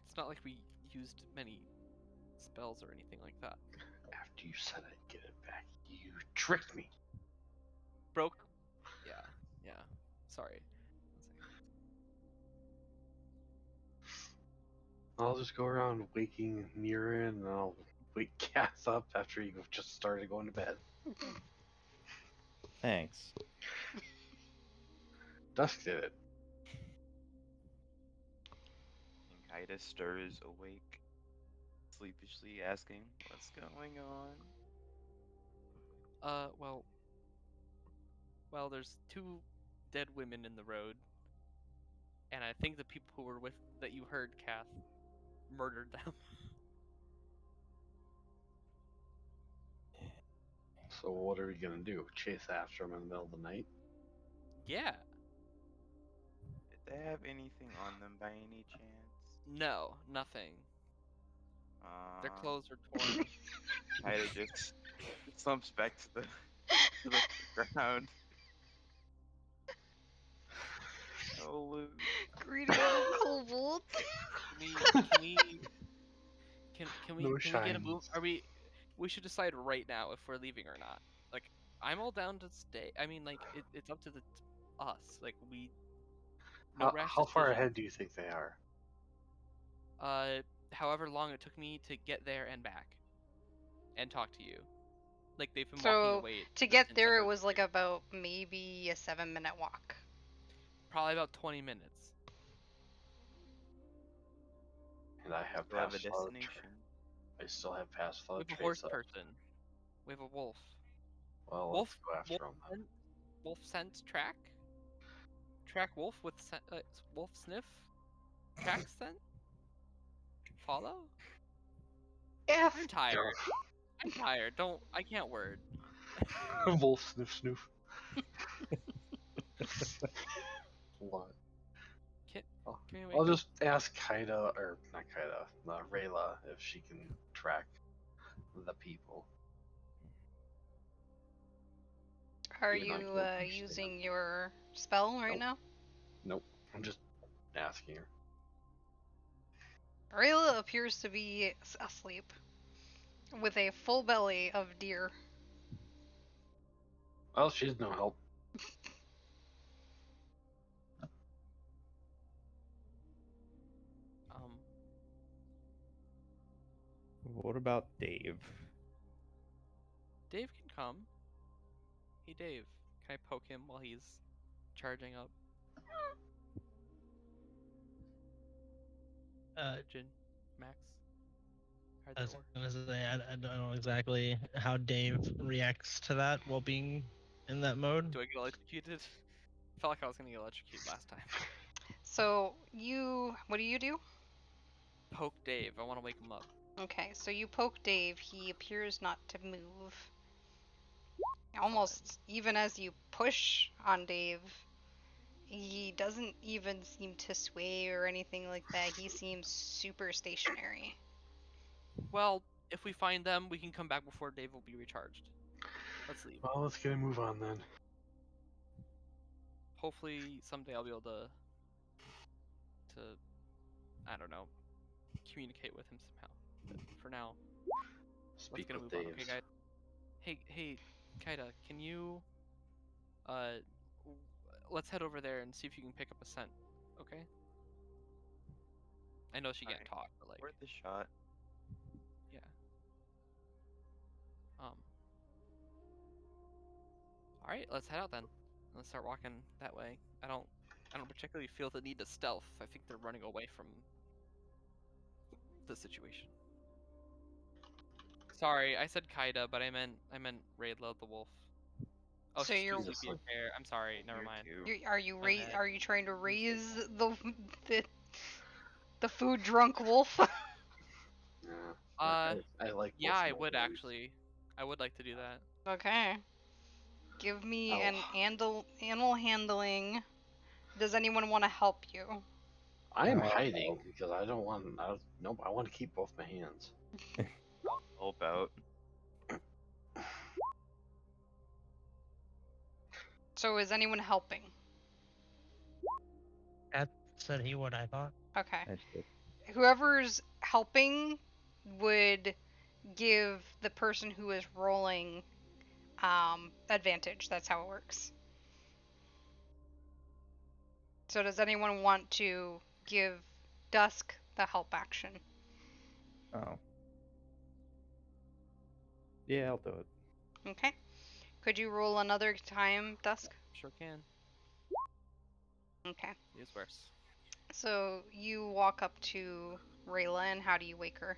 Speaker 5: it's not like we used many spells or anything like that.
Speaker 4: After you said I'd get it back, you tricked me.
Speaker 5: Broke. Yeah. Sorry. 1
Speaker 4: I'll just go around waking Mira and I'll wake Cass up after you've just started going to bed.
Speaker 6: Thanks.
Speaker 4: Dusk did it.
Speaker 2: And Kaida stirs awake, sleepishly asking, "What's going on?"
Speaker 5: Well, there's two dead women in the road, and I think the people who were with that you heard, Kath, murdered them.
Speaker 4: So what are we gonna do? Chase after him in the middle of the night?
Speaker 5: Yeah.
Speaker 2: Did they have anything on them by any chance?
Speaker 5: No, nothing. Their clothes are torn.
Speaker 2: Kaida just slumps back to the ground. Oh, Luke.
Speaker 1: Greedy little kobold.
Speaker 5: Can we
Speaker 4: No
Speaker 5: get a move?
Speaker 4: shines.
Speaker 5: Are we? We should decide right now if we're leaving or not. Like, I'm all down to stay. I mean, like, it's up to us. Like, no rash
Speaker 4: How far
Speaker 5: decisions.
Speaker 4: ahead do you think they are?
Speaker 5: However long it took me to get there and back, and talk to you. Like, they've been walking
Speaker 1: So
Speaker 5: away.
Speaker 1: to get there, it was like about maybe a 7-minute walk.
Speaker 5: Probably about 20 minutes.
Speaker 4: And I have
Speaker 2: Still have a
Speaker 4: passed flood.
Speaker 2: destination.
Speaker 4: I still have past
Speaker 5: We
Speaker 4: flood
Speaker 5: have a
Speaker 4: trace
Speaker 5: horse
Speaker 4: up.
Speaker 5: person. We have a wolf.
Speaker 4: Well,
Speaker 5: Wolf.
Speaker 4: let's go after him.
Speaker 5: Wolf, wolf scent track. Track wolf with wolf sniff. Track scent. Follow.
Speaker 1: F.
Speaker 5: I'm tired. I'm tired. I can't word.
Speaker 4: Wolf sniff snoof. What?
Speaker 5: Can we
Speaker 4: I'll
Speaker 5: wake up?
Speaker 4: just ask Kaida, or not Kaida, Rayla, if she can track the people.
Speaker 1: Are
Speaker 4: Even though I
Speaker 1: you
Speaker 4: can't understand
Speaker 1: using your spell right
Speaker 4: Nope.
Speaker 1: now?
Speaker 4: Nope. I'm just asking her.
Speaker 1: Rayla appears to be asleep with a full belly of deer.
Speaker 4: Well, she's no help.
Speaker 6: What about Dave?
Speaker 5: Dave can come. Hey, Dave. Can I poke him while he's charging up? Jin, Max.
Speaker 3: I was gonna say, I don't know exactly how Dave reacts to that while being in that mode.
Speaker 5: Do I get electrocuted? Felt like I was gonna get electrocuted last time.
Speaker 1: So what do you do?
Speaker 5: Poke Dave. I want to wake him up.
Speaker 1: Okay, so you poke Dave. He appears not to move. Almost even as you push on Dave, he doesn't even seem to sway or anything like that. He seems super stationary.
Speaker 5: Well, if we find them, we can come back before Dave will be recharged. Let's leave.
Speaker 4: Well, let's get a move on then.
Speaker 5: Hopefully someday I'll be able to I don't know, communicate with him somehow. But for now,
Speaker 4: Speak
Speaker 5: let's get a
Speaker 4: with
Speaker 5: move on.
Speaker 4: Dave.
Speaker 5: Okay, guys. Hey, Kaida, can you let's head over there and see if you can pick up a scent. Okay? I know she can't
Speaker 2: Alright.
Speaker 5: talk, but like,
Speaker 2: Worth a shot.
Speaker 5: yeah. All right, let's head out then. Let's start walking that way. I don't particularly feel the need to stealth. I think they're running away from the situation. Sorry, I said Kaida, but I meant Raidla the wolf. Oh,
Speaker 1: So
Speaker 5: she's
Speaker 1: you're-
Speaker 5: too sleepy to care. I'm sorry. Never
Speaker 2: Here
Speaker 5: mind.
Speaker 2: too.
Speaker 1: Are you trying to raise the food drunk wolf?
Speaker 4: Yeah.
Speaker 5: Uh,
Speaker 4: I like.
Speaker 5: Yeah,
Speaker 4: both
Speaker 5: I
Speaker 4: my
Speaker 5: would
Speaker 4: boys.
Speaker 5: actually. I would like to do that.
Speaker 1: Okay. Give me
Speaker 4: Ow.
Speaker 1: an animal handling. Does anyone want to help you?
Speaker 4: I am hiding because I don't want. Nope. I want to keep both my hands.
Speaker 2: Help out.
Speaker 1: So is anyone helping?
Speaker 3: Kat said he would, I thought.
Speaker 1: Okay.
Speaker 6: I did.
Speaker 1: Whoever's helping would give the person who is rolling advantage. That's how it works. So does anyone want to give Dusk the help action.
Speaker 6: Oh. Yeah, I'll do it.
Speaker 1: Okay. Could you roll another time, Dusk?
Speaker 5: Sure can.
Speaker 1: Okay.
Speaker 5: It's worse.
Speaker 1: So you walk up to Rayla, and how do you wake her?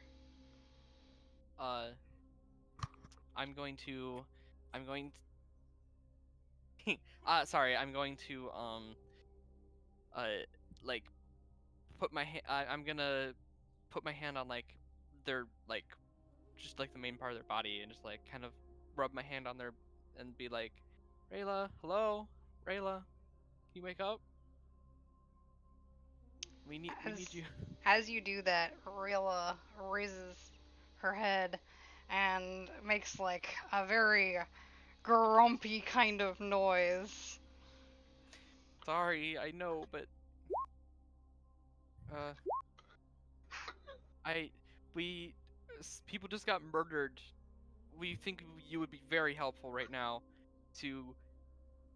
Speaker 5: I'm going to sorry, I'm going to like put my I'm gonna put my hand on like their like just like the main part of their body and just like kind of rub my hand on their and be like, Rayla, hello, Rayla, can you wake up? We need you.
Speaker 1: As you do that, Rayla raises her head and makes like a very grumpy kind of noise.
Speaker 5: Sorry, I know, but uh, I we people just got murdered. We think you would be very helpful right now to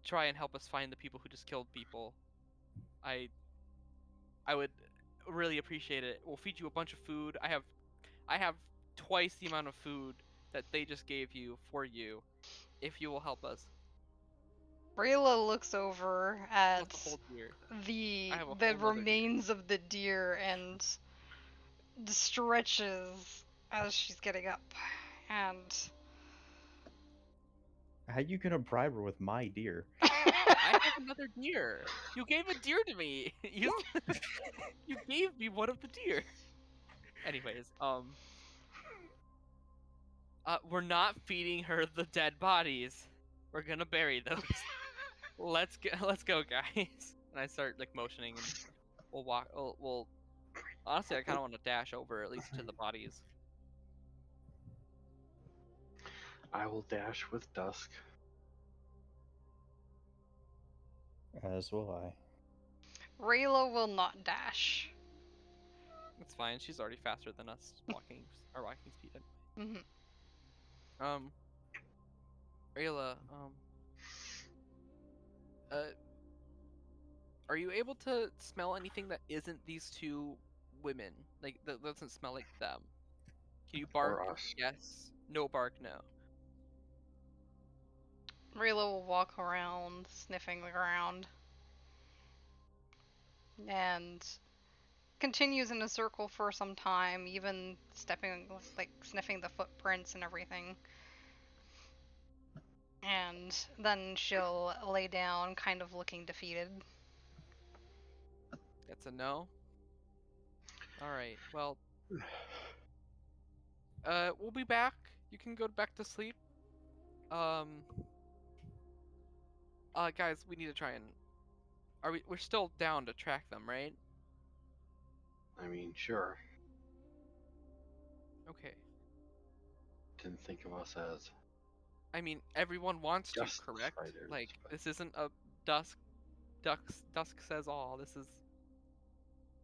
Speaker 5: try and help us find the people who just killed people. I I would really appreciate it. We'll feed you a bunch of food. I have twice the amount of food that they just gave you for you if you will help us.
Speaker 1: Rayla looks over
Speaker 5: Not the
Speaker 1: at
Speaker 5: whole deer. I
Speaker 1: the
Speaker 5: have a
Speaker 1: the
Speaker 5: whole nother deer.
Speaker 1: remains of the deer and stretches as she's getting up. And
Speaker 6: How you gonna bribe her with my deer?
Speaker 5: I have another deer. You gave a deer to me. You gave me one of the deer. Anyways, we're not feeding her the dead bodies. We're gonna bury those. Let's go, guys. And I start like motioning, and we'll walk. We'll honestly, I kind of want to dash over at least to the bodies.
Speaker 4: I will dash with Dusk.
Speaker 6: As will I.
Speaker 1: Rayla will not dash.
Speaker 5: It's fine. She's already faster than us walking our walking speed.
Speaker 1: Hmm.
Speaker 5: Um, Rayla, uh, are you able to smell anything that isn't these two women? Like that doesn't smell like them. Can you bark?
Speaker 4: Or us.
Speaker 5: Yes. No bark. No.
Speaker 1: Rayla will walk around, sniffing the ground, and continues in a circle for some time, even stepping, like sniffing the footprints and everything. And then she'll lay down, kind of looking defeated.
Speaker 5: That's a no. All right. Well, we'll be back. You can go back to sleep. Um, guys, we need to try and. We're still down to track them, right?
Speaker 4: I mean, sure.
Speaker 5: Okay.
Speaker 4: Didn't think of us as
Speaker 5: I mean, everyone wants to,
Speaker 4: just
Speaker 5: correct?
Speaker 4: fighters.
Speaker 5: Like,
Speaker 4: but
Speaker 5: this isn't a dusk says all. This is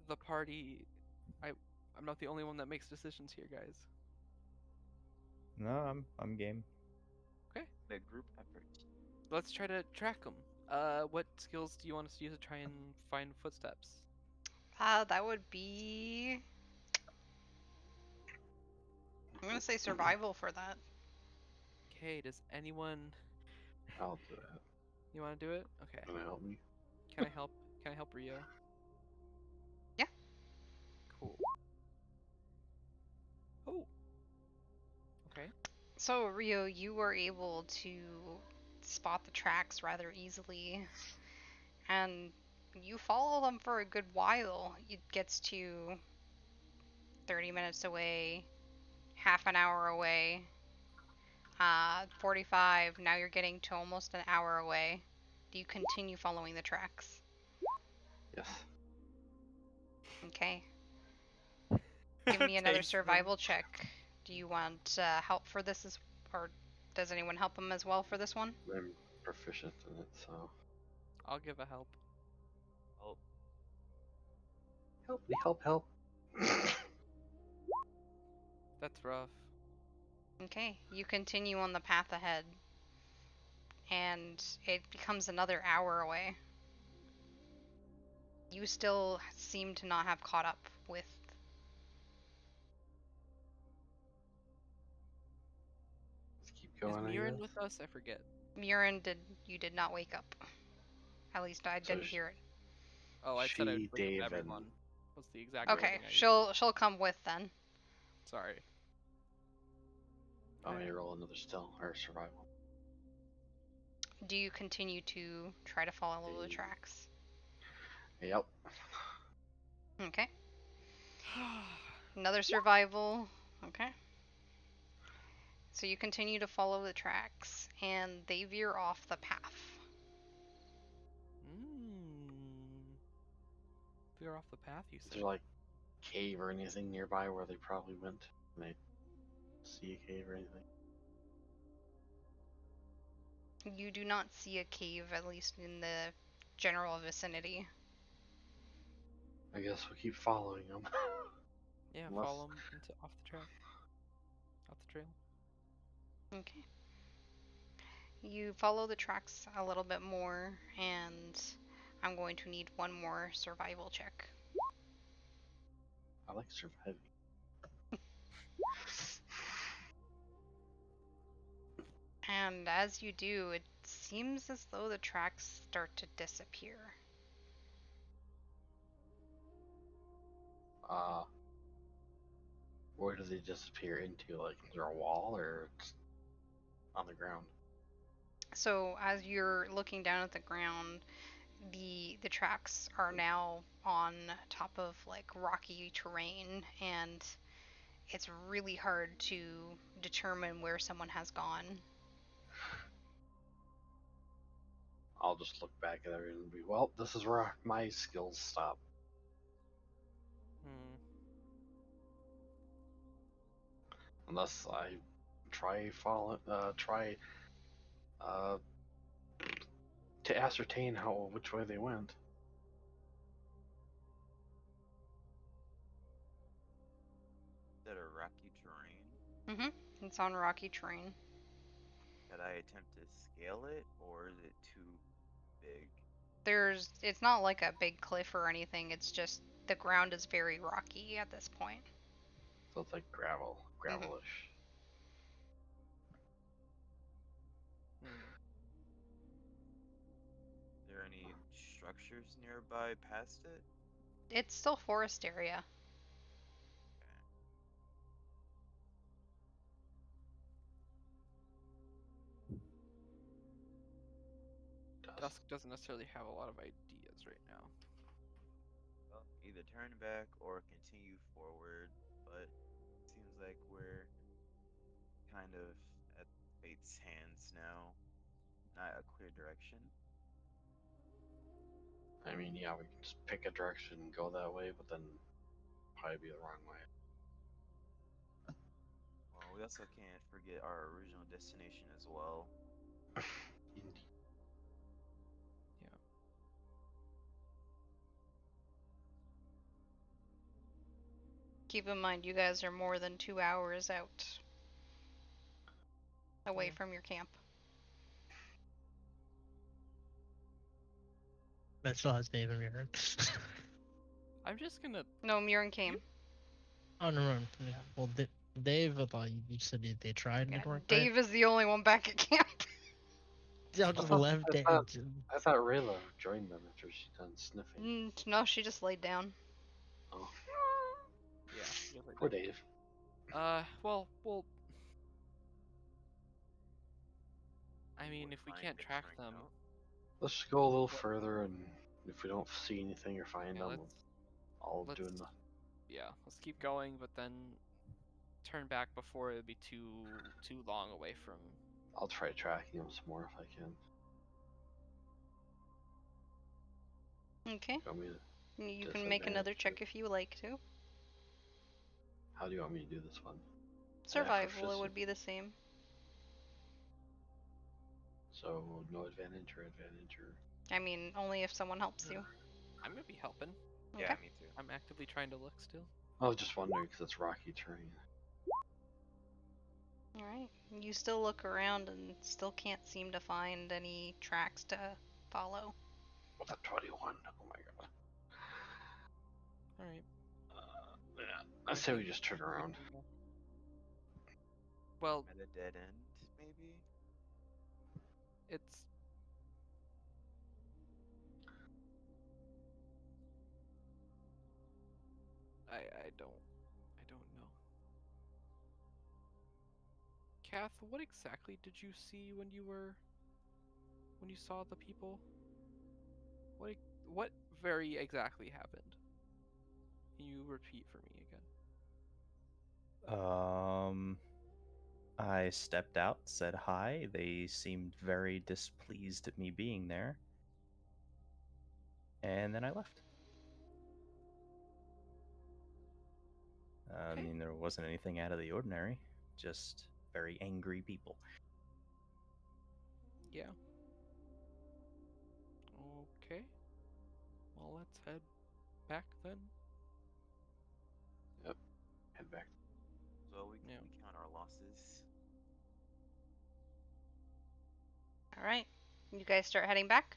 Speaker 5: the party. I'm not the only one that makes decisions here, guys.
Speaker 6: No, I'm game.
Speaker 5: Okay.
Speaker 2: The group effort.
Speaker 5: Let's try to track them. What skills do you want us to use to try and find footsteps?
Speaker 1: That would be. I'm gonna say survival for that.
Speaker 5: Okay, does anyone
Speaker 4: I'll do that.
Speaker 5: you want to do it? Okay.
Speaker 4: Can you help me?
Speaker 5: Can I help? Can I help Rio?
Speaker 1: Yeah.
Speaker 5: Cool. Oh. Okay.
Speaker 1: So, Rio, you were able to spot the tracks rather easily, and you follow them for a good while. It gets to 30 minutes away, half an hour away, 45. Now you're getting to almost an hour away. Do you continue following the tracks?
Speaker 4: Yes.
Speaker 1: Okay. Give me another
Speaker 5: Takes them.
Speaker 1: survival check. Do you want help for this, or does anyone help him as well for this one?
Speaker 4: I'm proficient in it, so.
Speaker 5: I'll give a help.
Speaker 2: Oh,
Speaker 4: Help me, help.
Speaker 5: That's rough.
Speaker 1: Okay, you continue on the path ahead, and it becomes another hour away. You still seem to not have caught up with
Speaker 4: going, I
Speaker 5: Mirren
Speaker 4: guess?
Speaker 5: with us? I forget.
Speaker 1: Murin did not wake up. At least I
Speaker 4: So
Speaker 1: didn't hear it.
Speaker 5: Oh, I said I would
Speaker 4: She,
Speaker 5: wake up
Speaker 4: Dave, and
Speaker 5: everyone. Was the exact
Speaker 1: Okay,
Speaker 5: wording I used.
Speaker 1: she'll come with then.
Speaker 5: Sorry.
Speaker 4: want me to roll another still or survival?
Speaker 1: Do you continue to try to follow the tracks?
Speaker 4: Yep.
Speaker 1: Okay. Another survival. Okay. So you continue to follow the tracks, and they veer off the path.
Speaker 5: Veer off the path, you
Speaker 4: Is
Speaker 5: said.
Speaker 4: there like cave or anything nearby where they probably went? Can they see a cave or anything?
Speaker 1: You do not see a cave, at least in the general vicinity.
Speaker 4: I guess we'll keep following them.
Speaker 5: Yeah,
Speaker 4: Unless-
Speaker 5: follow them into off the trail. Off the trail.
Speaker 1: Okay. You follow the tracks a little bit more, and I'm going to need one more survival check.
Speaker 4: I like surviving.
Speaker 1: And as you do, it seems as though the tracks start to disappear.
Speaker 4: Where do they disappear into? Like, is there a wall or it's on the ground?
Speaker 1: So as you're looking down at the ground, the tracks are now on top of like rocky terrain, and it's really hard to determine where someone has gone.
Speaker 4: I'll just look back at everything and be, well, this is where my skills stop. Unless I try to ascertain which way they went.
Speaker 2: Is that a rocky terrain?
Speaker 1: It's on rocky terrain.
Speaker 2: Could I attempt to scale it, or is it too big?
Speaker 1: It's not like a big cliff or anything, it's just the ground is very rocky at this point.
Speaker 4: So it's like gravelish.
Speaker 2: Are there any structures nearby past it?
Speaker 1: It's still forest area.
Speaker 5: Dusk doesn't necessarily have a lot of ideas right now.
Speaker 2: Well, either turn back or continue forward, but it seems like we're kind of at fate's hands now. Not a clear direction.
Speaker 4: I mean, yeah, we can just pick a direction and go that way, but then probably be the wrong way.
Speaker 2: Well, we also can't forget our original destination as well.
Speaker 4: Indeed.
Speaker 5: Yeah.
Speaker 1: Keep in mind, you guys are more than 2 hours out away from your camp.
Speaker 3: That still has Dave and Murin.
Speaker 5: I'm just gonna.
Speaker 1: No, Murin came.
Speaker 3: Oh, no, no. Yeah. Well, Dave, I thought you said they tried and
Speaker 1: Yeah,
Speaker 3: it worked.
Speaker 1: Dave is the only one back at camp.
Speaker 3: Y'all just left Dave.
Speaker 4: I thought Rayla joined them after she's done sniffing.
Speaker 1: No, she just laid down.
Speaker 4: Oh,
Speaker 5: Yeah. just like
Speaker 4: poor
Speaker 5: that.
Speaker 4: Dave.
Speaker 5: Well. I mean,
Speaker 2: We'll
Speaker 5: if we
Speaker 2: find
Speaker 5: can't
Speaker 2: the
Speaker 5: track
Speaker 2: train,
Speaker 5: them,
Speaker 2: no?
Speaker 4: Let's just go a little further, and if we don't see anything or find
Speaker 5: yeah,
Speaker 4: them, I'll
Speaker 5: let's-
Speaker 4: do the.
Speaker 5: let's keep going, but then turn back before it would be too long away from.
Speaker 4: I'll try tracking them some more if I can.
Speaker 1: Okay.
Speaker 4: You want me to,
Speaker 1: You can make another
Speaker 4: disadvantage
Speaker 1: check
Speaker 4: it?
Speaker 1: if you like to.
Speaker 4: how do you want me to do this one?
Speaker 1: Survival, it would be the same.
Speaker 4: So no advantage or advantage or.
Speaker 1: I mean, only if someone helps you.
Speaker 5: I'm gonna be helping.
Speaker 2: Yeah,
Speaker 1: Okay.
Speaker 2: me too.
Speaker 5: I'm actively trying to look still.
Speaker 4: I was just wondering because it's rocky terrain.
Speaker 1: Alright. You still look around and still can't seem to find any tracks to follow.
Speaker 4: What's that 21? Oh my god.
Speaker 5: All right.
Speaker 4: Yeah. I say we just turn around.
Speaker 5: Well,
Speaker 2: At a dead end. maybe?
Speaker 5: It's I don't know. Kath, what exactly did you see when you saw the people? What very exactly happened? Can you repeat for me again?
Speaker 6: I stepped out, said hi. They seemed very displeased at me being there, and then I left. I
Speaker 5: Okay.
Speaker 6: mean, there wasn't anything out of the ordinary, just very angry people.
Speaker 5: Yeah. Okay. Well, let's head back then.
Speaker 4: Yep. Head back.
Speaker 2: So
Speaker 5: Yeah.
Speaker 2: we count our losses.
Speaker 1: All right. You guys start heading back?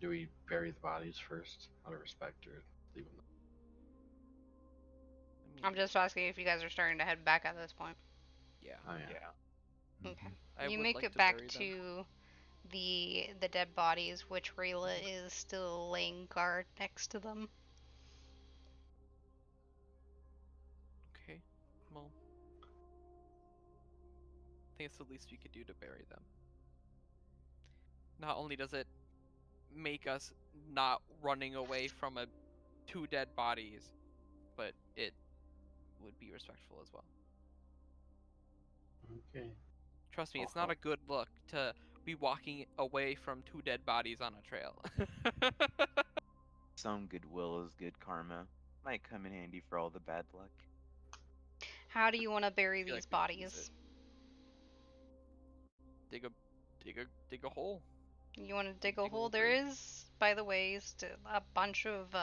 Speaker 4: Do we bury the bodies first, out of respect, or leave them?
Speaker 5: I mean,
Speaker 1: I'm just asking if you guys are starting to head back at this point.
Speaker 5: yeah.
Speaker 4: Oh yeah.
Speaker 1: Okay.
Speaker 6: Mhm.
Speaker 5: I
Speaker 1: You
Speaker 5: would
Speaker 1: make
Speaker 5: like
Speaker 1: it
Speaker 5: to
Speaker 1: back
Speaker 5: bury them.
Speaker 1: to the dead bodies, which Rayla is still laying guard next to them.
Speaker 5: Okay. Well, I think it's the least we could do to bury them. Not only does it make us not running away from two dead bodies, but it would be respectful as well.
Speaker 4: Okay.
Speaker 5: Trust me, it's
Speaker 4: I'll
Speaker 5: not a good look to be walking away from two dead bodies on a trail.
Speaker 2: Some goodwill is good karma. Might come in handy for all the bad luck.
Speaker 1: How do you want to bury
Speaker 5: I feel like
Speaker 1: these
Speaker 5: we could use it.
Speaker 1: bodies?
Speaker 5: Dig a hole.
Speaker 1: You want to dig a
Speaker 5: Dig a
Speaker 1: hole?
Speaker 5: little
Speaker 1: There
Speaker 5: grave.
Speaker 1: is, by the way, a bunch of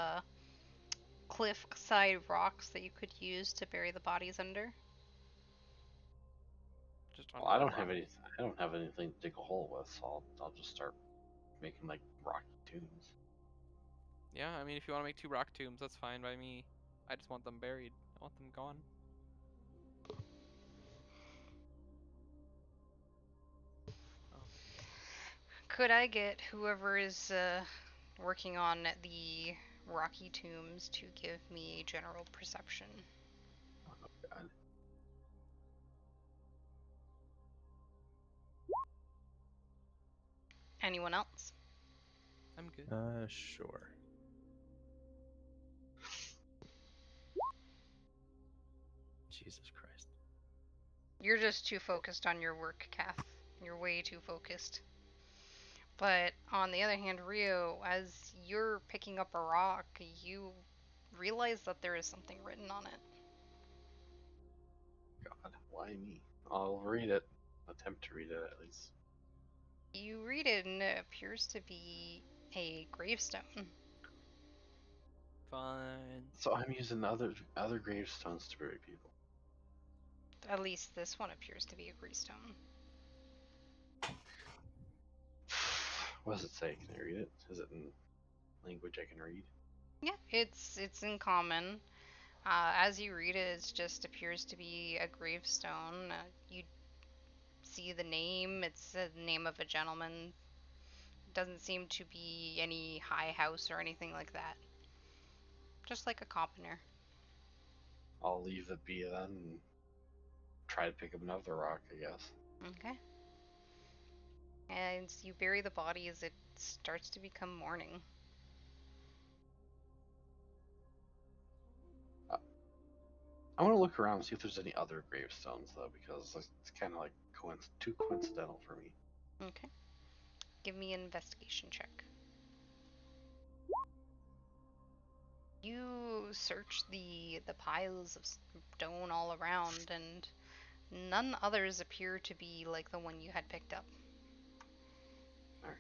Speaker 1: cliff-side rocks that you could use to bury the bodies under.
Speaker 5: Just
Speaker 4: Well,
Speaker 5: under
Speaker 4: I
Speaker 5: the
Speaker 4: don't have
Speaker 5: rock.
Speaker 4: any. I don't have anything to dig a hole with, so I'll just start making like rocky tombs.
Speaker 5: Yeah, I mean, if you want to make two rock tombs, that's fine by me. I just want them buried. I want them gone. Oh.
Speaker 1: Could I get whoever is working on the rocky tombs to give me a general perception?
Speaker 4: Oh, God.
Speaker 1: Anyone else?
Speaker 5: I'm good.
Speaker 6: Sure. Jesus Christ.
Speaker 1: You're just too focused on your work, Kath. You're way too focused. But on the other hand, Rio, as you're picking up a rock, you realize that there is something written on it.
Speaker 4: God, why me? I'll read it. Attempt to read it at least.
Speaker 1: You read it and it appears to be a gravestone.
Speaker 5: Fine.
Speaker 4: So I'm using other gravestones to bury people.
Speaker 1: At least this one appears to be a gravestone.
Speaker 4: What does it say? Can I read it? Is it in language I can read?
Speaker 1: Yeah, it's in common. As you read it, it just appears to be a gravestone. You see the name. It's the name of a gentleman. Doesn't seem to be any high house or anything like that. Just like a commoner.
Speaker 4: I'll leave it be then and try to pick up another rock, I guess.
Speaker 1: Okay. And as you bury the bodies, it starts to become morning.
Speaker 4: I want to look around and see if there's any other gravestones though, because it's kind of like too coincidental for me.
Speaker 1: Okay. Give me an investigation check. You search the piles of stone all around, and none others appear to be like the one you had picked up.
Speaker 4: Okay.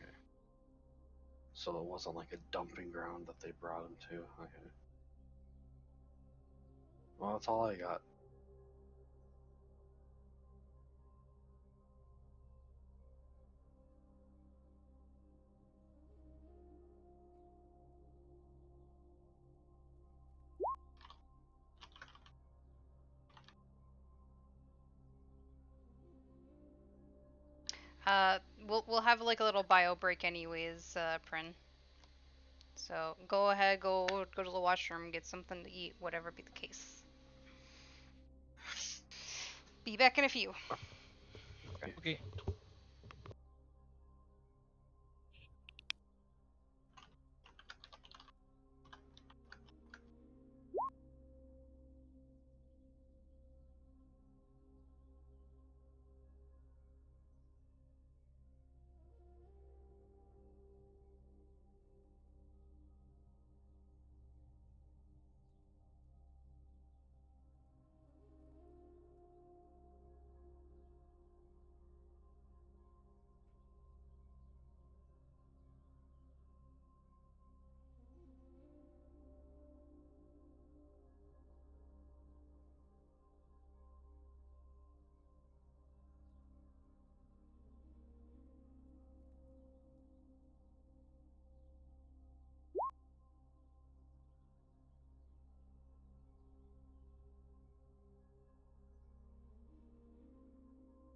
Speaker 4: So it wasn't like a dumping ground that they brought him to. Okay. Well, that's all I got.
Speaker 1: We'll have like a little bio break anyways, Prin. So go ahead, go to the washroom, get something to eat, whatever be the case. Be back in a few.
Speaker 3: Okay.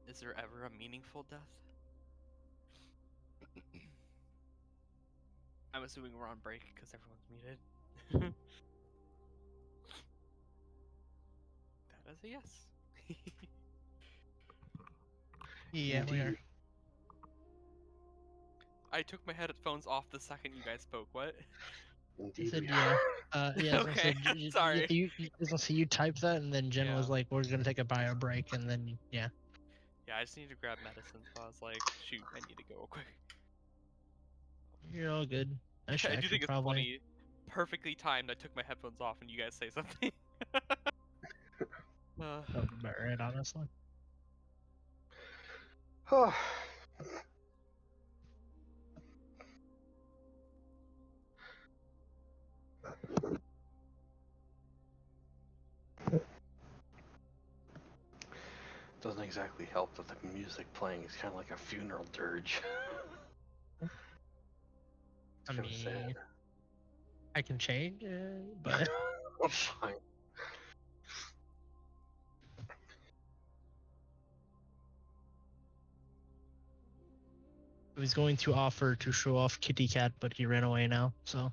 Speaker 5: Is there ever a meaningful death? I'm assuming we're on break because everyone's muted. That is a yes.
Speaker 3: Yeah, we are.
Speaker 4: Indeed.
Speaker 5: I took my headphones off the second you guys spoke. What?
Speaker 3: I
Speaker 4: Indeed,
Speaker 3: said
Speaker 4: we
Speaker 3: yeah.
Speaker 4: are.
Speaker 3: Yeah, I was gonna
Speaker 5: Okay,
Speaker 3: say,
Speaker 5: sorry.
Speaker 3: I was gonna say you typed that, and then Jen was
Speaker 5: Yeah.
Speaker 3: like, "We're gonna take a bio break," and then yeah.
Speaker 5: Yeah, I just need to grab medicine, so I was like, shoot, I need to go real quick.
Speaker 3: You're all good. I should
Speaker 5: I do
Speaker 3: actually
Speaker 5: think it's
Speaker 3: probably.
Speaker 5: funny. Perfectly timed. I took my headphones off and you guys say something.
Speaker 3: That would be about right, honestly.
Speaker 4: Doesn't exactly help that the music playing is kind of like a funeral dirge.
Speaker 3: I
Speaker 4: It's kind of
Speaker 3: mean,
Speaker 4: sad.
Speaker 3: I can change it, but
Speaker 4: Fine.
Speaker 3: I was going to offer to show off Kitty Cat, but he ran away now. So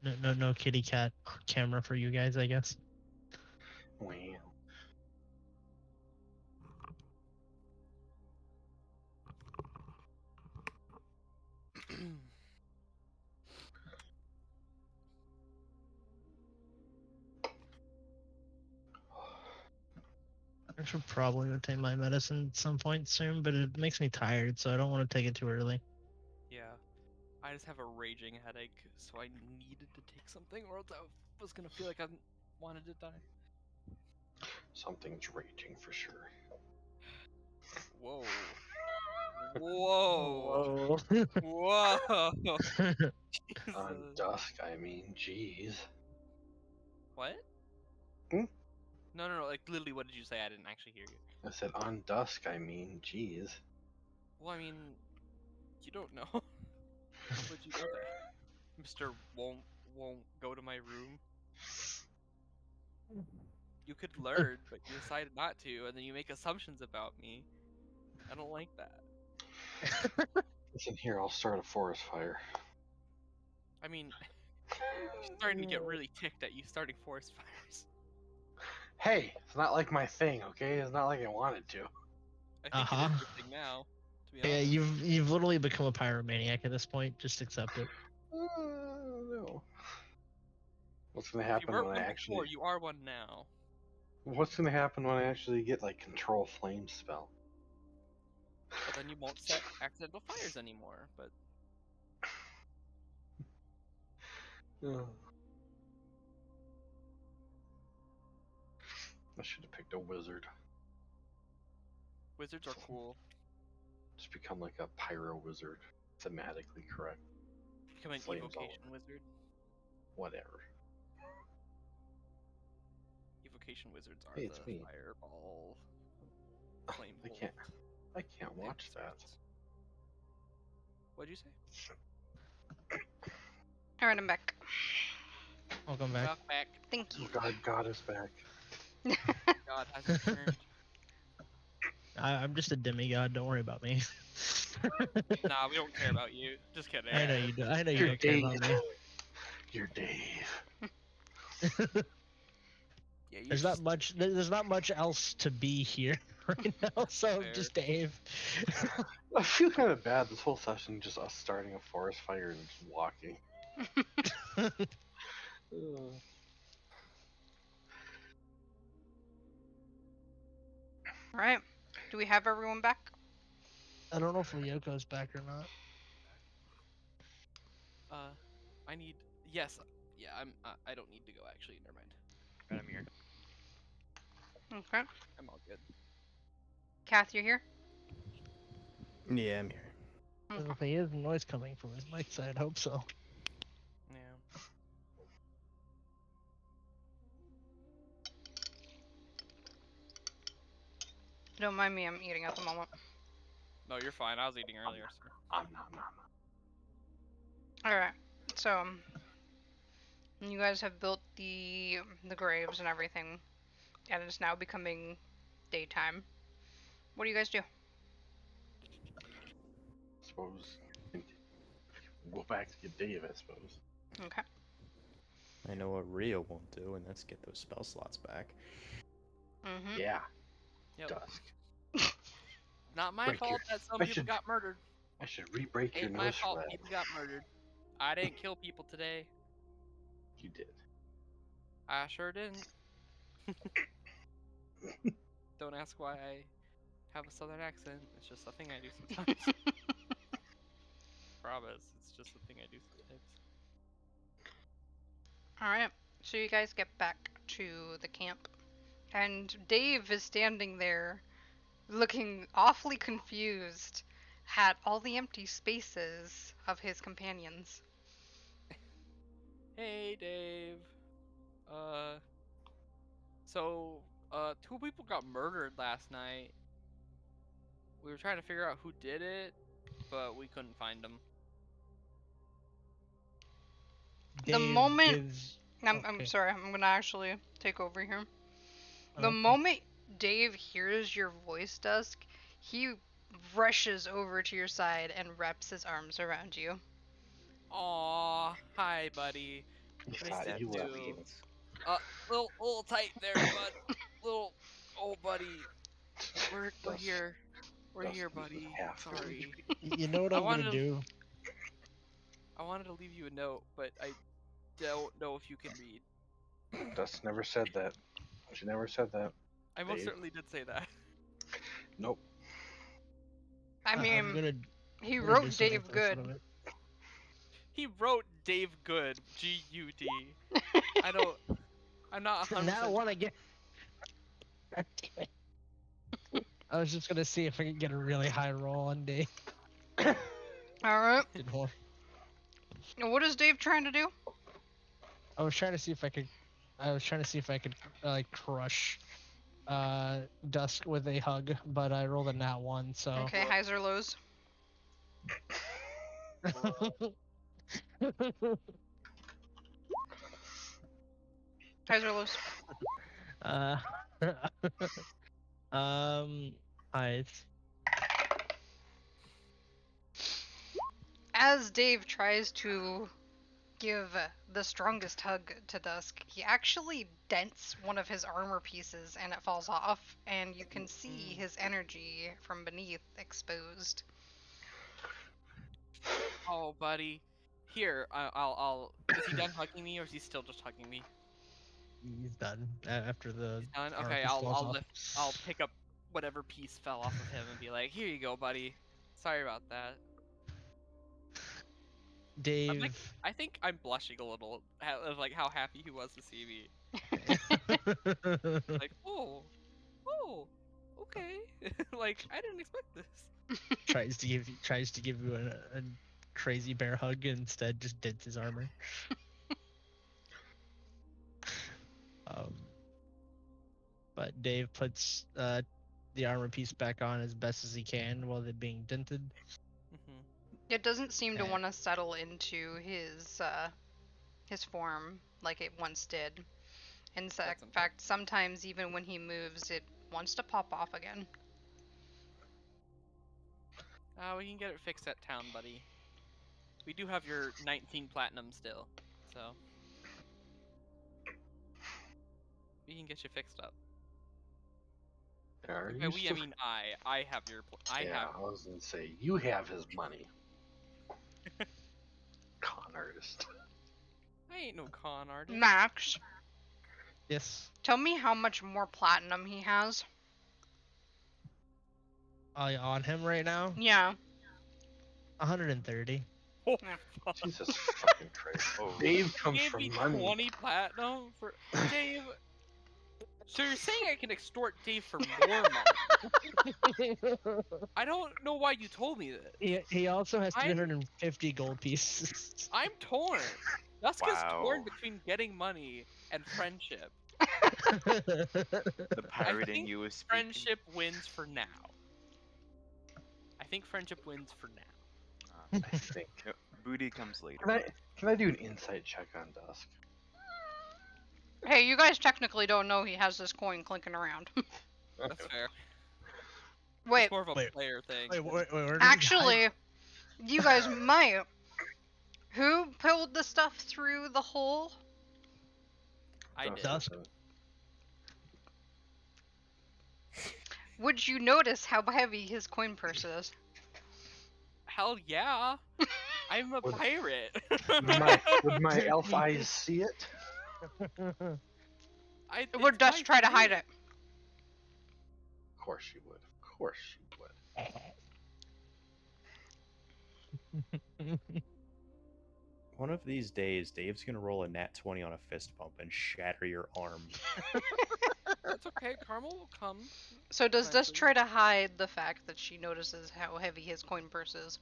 Speaker 3: no Kitty Cat camera for you guys, I guess.
Speaker 4: Well,
Speaker 3: I should probably go take my medicine at some point soon, but it makes me tired, so I don't want to take it too early.
Speaker 5: Yeah. I just have a raging headache, so I needed to take something, or else I was gonna feel like I wanted to die.
Speaker 4: something's raging for sure.
Speaker 5: Whoa. Whoa.
Speaker 3: Whoa.
Speaker 5: Whoa.
Speaker 4: On
Speaker 5: Jesus.
Speaker 4: dusk, I mean, jeez.
Speaker 5: What?
Speaker 4: Hmm?
Speaker 5: No, like literally what did you say? I didn't actually hear you.
Speaker 4: I said on dusk, I mean, jeez.
Speaker 5: Well, I mean, you don't know. How would you know that? Mr. Won't go to my room. You could learn, but you decided not to, and then you make assumptions about me. I don't like that.
Speaker 4: Listen here, I'll start a forest fire.
Speaker 5: I mean, you're starting to get really ticked at you starting forest fires.
Speaker 4: Hey, it's not like my thing, okay? It's not like I wanted to.
Speaker 5: I think it is
Speaker 3: Uh-huh.
Speaker 5: your thing now, to be
Speaker 3: Yeah,
Speaker 5: honest.
Speaker 3: you've literally become a pyromaniac at this point. Just accept it.
Speaker 4: No. What's gonna
Speaker 5: If you
Speaker 4: happen
Speaker 5: weren't
Speaker 4: when I
Speaker 5: one
Speaker 4: actually?
Speaker 5: before, you are one now.
Speaker 4: What's gonna happen when I actually get like control flame spell?
Speaker 5: But then you won't set accidental fires anymore. But
Speaker 4: Ugh. I should have picked a wizard.
Speaker 5: wizards are cool.
Speaker 4: Just become like a pyro wizard. Thematically correct.
Speaker 5: Become an
Speaker 4: Flames all
Speaker 5: evocation wizard.
Speaker 4: Whatever.
Speaker 5: Evocation wizards are
Speaker 4: Hey, it's
Speaker 5: the
Speaker 4: me.
Speaker 5: fireball, flame
Speaker 4: I
Speaker 5: bolt.
Speaker 4: can't watch that.
Speaker 5: wizards. What'd you say?
Speaker 1: Alright, I'm back.
Speaker 3: Welcome back.
Speaker 5: Knock back.
Speaker 1: Thank you.
Speaker 4: God is back.
Speaker 5: God has returned.
Speaker 3: I'm just a demigod. Don't worry about me.
Speaker 5: Nah, we don't care about you. Just kidding.
Speaker 3: I know you do. I know you
Speaker 4: You're
Speaker 3: don't care
Speaker 4: Dave.
Speaker 3: about me.
Speaker 4: You're Dave.
Speaker 5: Yeah, you're
Speaker 3: There's
Speaker 5: just
Speaker 3: not much. There's not much else to be here right now. So
Speaker 5: fair.
Speaker 3: just Dave.
Speaker 4: I feel kind of bad this whole session, just us starting a forest fire and just walking.
Speaker 1: Alright. Do we have everyone back?
Speaker 3: I don't know if Ryoko's back or not.
Speaker 5: I need. Yes. Yeah, I don't need to go actually. Never mind.
Speaker 2: Right, I'm here.
Speaker 1: Okay.
Speaker 5: I'm all good.
Speaker 1: Kath, you're here?
Speaker 6: Yeah, I'm here.
Speaker 1: Okay.
Speaker 3: If he is noise coming from his mic side, I hope so.
Speaker 5: Yeah.
Speaker 1: Don't mind me, I'm eating at the moment.
Speaker 5: No, you're fine. I was eating earlier. So.
Speaker 1: Alright. So, you guys have built the graves and everything, and it's now becoming daytime. What do you guys do?
Speaker 4: Suppose go back to get Dave, I suppose.
Speaker 1: Okay.
Speaker 6: I know what Rio won't do, and that's get those spell slots back.
Speaker 1: Mm-hmm.
Speaker 4: Yeah.
Speaker 5: Yep.
Speaker 4: Dusk.
Speaker 5: Not my
Speaker 4: Break
Speaker 5: fault
Speaker 4: your-
Speaker 5: that some
Speaker 4: I
Speaker 5: people
Speaker 4: should-
Speaker 5: got murdered.
Speaker 4: I should re-break your
Speaker 5: Ain't my
Speaker 4: nose
Speaker 5: fault
Speaker 4: for that.
Speaker 5: people got murdered. I didn't kill people today.
Speaker 4: You did.
Speaker 5: I sure didn't. Don't ask why I have a southern accent. It's just a thing I do sometimes. Promise, it's just a thing I do sometimes.
Speaker 1: Alright. So you guys get back to the camp, and Dave is standing there looking awfully confused at all the empty spaces of his companions.
Speaker 5: Hey, Dave. So, two people got murdered last night. We were trying to figure out who did it, but we couldn't find them.
Speaker 1: The
Speaker 3: Dave
Speaker 1: moment
Speaker 3: gives.
Speaker 1: I'm
Speaker 3: Okay.
Speaker 1: sorry, I'm gonna actually take over here. The
Speaker 3: Okay.
Speaker 1: moment Dave hears your voice, Dusk, he rushes over to your side and wraps his arms around you.
Speaker 5: Aw, hi, buddy.
Speaker 4: You
Speaker 5: Nice
Speaker 4: thought
Speaker 5: to
Speaker 4: you
Speaker 5: meet
Speaker 4: left.
Speaker 5: you. Little tight there, bud. Little, oh, buddy. We're
Speaker 4: Dust.
Speaker 5: here. We're
Speaker 4: Dust
Speaker 5: here,
Speaker 4: uses
Speaker 5: buddy.
Speaker 4: half the
Speaker 5: Sorry.
Speaker 3: You know what
Speaker 5: I
Speaker 3: I'm gonna
Speaker 5: wanted to-
Speaker 3: do?
Speaker 5: I wanted to leave you a note, but I don't know if you can read.
Speaker 4: Dust never said that. She never said that.
Speaker 5: I most
Speaker 4: Dave?
Speaker 5: certainly did say that.
Speaker 4: Nope.
Speaker 1: I
Speaker 3: I'm
Speaker 1: mean,
Speaker 3: gonna.
Speaker 1: he
Speaker 3: I'm gonna do
Speaker 1: wrote
Speaker 3: something
Speaker 1: Dave
Speaker 3: for the fun
Speaker 1: good.
Speaker 3: of it.
Speaker 5: He wrote Dave Good, G-U-D. I don't. I'm not 100%.
Speaker 3: Now I want to get. God damn it. I was just gonna see if I could get a really high roll on Dave.
Speaker 1: Alright.
Speaker 3: Didn't work.
Speaker 1: What is Dave trying to do?
Speaker 3: I was trying to see if I could. Like crush Dusk with a hug, but I rolled a nat 1, so.
Speaker 1: Okay, highs or lows? Highs or lows?
Speaker 3: uh, highs.
Speaker 1: As Dave tries to give the strongest hug to Dusk, he actually dents one of his armor pieces and it falls off, and you can see his energy from beneath exposed.
Speaker 5: Oh, buddy. Here, I'll. Is he done hugging me, or is he still just hugging me?
Speaker 3: He's done after the.
Speaker 5: He's done.
Speaker 3: armor
Speaker 5: Okay,
Speaker 3: piece falls
Speaker 5: I'll
Speaker 3: off.
Speaker 5: lift. I'll pick up whatever piece fell off of him and be like, "Here you go, buddy. Sorry about that."
Speaker 3: Dave.
Speaker 5: I think I'm blushing a little of like how happy he was to see me. Like, oh, okay. Like I didn't expect this.
Speaker 3: tries to give you a crazy bear hug and instead just dents his armor. But Dave puts the armor piece back on as best as he can while they're being dented.
Speaker 5: Mm-hmm.
Speaker 1: It doesn't seem to
Speaker 3: Eh.
Speaker 1: want to settle into his form like it once did. In
Speaker 5: That's
Speaker 1: fact, sometimes even when he moves, it wants to pop off again.
Speaker 5: We can get it fixed at town, buddy. We do have your 19 platinum still, so we can get you fixed up.
Speaker 4: Are
Speaker 5: By
Speaker 4: you
Speaker 5: we, I
Speaker 4: still...
Speaker 5: mean I have your. I
Speaker 4: yeah,
Speaker 5: have.
Speaker 4: I was gonna say you have his money. Con artist.
Speaker 5: I ain't no con artist.
Speaker 1: Max,
Speaker 3: Yes.
Speaker 1: tell me how much more platinum he has.
Speaker 3: On him right now?
Speaker 1: Yeah.
Speaker 3: 130.
Speaker 5: Oh,
Speaker 1: Yeah.
Speaker 5: fuck.
Speaker 4: Jesus fucking Christ.
Speaker 2: Oh.
Speaker 4: Dave
Speaker 5: You
Speaker 4: comes
Speaker 5: gave
Speaker 4: from
Speaker 5: me
Speaker 4: money.
Speaker 5: 20 platinum for Dave. So you're saying I can extort Dave for more money? I don't know why you told me this.
Speaker 3: He also has
Speaker 5: I'm-
Speaker 3: 350 gold pieces.
Speaker 5: I'm torn. Dusk is torn
Speaker 2: Wow.
Speaker 5: between getting money and friendship.
Speaker 2: The pirate in
Speaker 5: think
Speaker 2: you is speaking.
Speaker 5: Friendship wins for now. I think friendship wins for now.
Speaker 4: I think.
Speaker 2: Yep, booty comes later.
Speaker 4: Can I do an insight check on Dusk?
Speaker 1: Hey, you guys technically don't know he has this coin clinking around.
Speaker 5: That's fair.
Speaker 1: Wait,
Speaker 5: It's more of a
Speaker 3: Wait.
Speaker 5: player thing.
Speaker 3: Wait, where did he hide-
Speaker 1: actually, you guys might. Who pulled the stuff through the hole?
Speaker 5: I did.
Speaker 3: Dusk?
Speaker 1: Would you notice how heavy his coin purse is?
Speaker 5: Hell yeah. I'm a
Speaker 4: Would-
Speaker 5: pirate.
Speaker 4: Would my elf eyes see it?
Speaker 1: Would Dust try to hide it?
Speaker 4: Of course she would. Of course she would.
Speaker 6: One of these days, Dave's gonna roll a nat 20 on a fist bump and shatter your arm.
Speaker 5: That's okay. Carmel will come.
Speaker 1: So does Dust
Speaker 5: Eventually.
Speaker 1: try to hide the fact that she notices how heavy his coin purse is?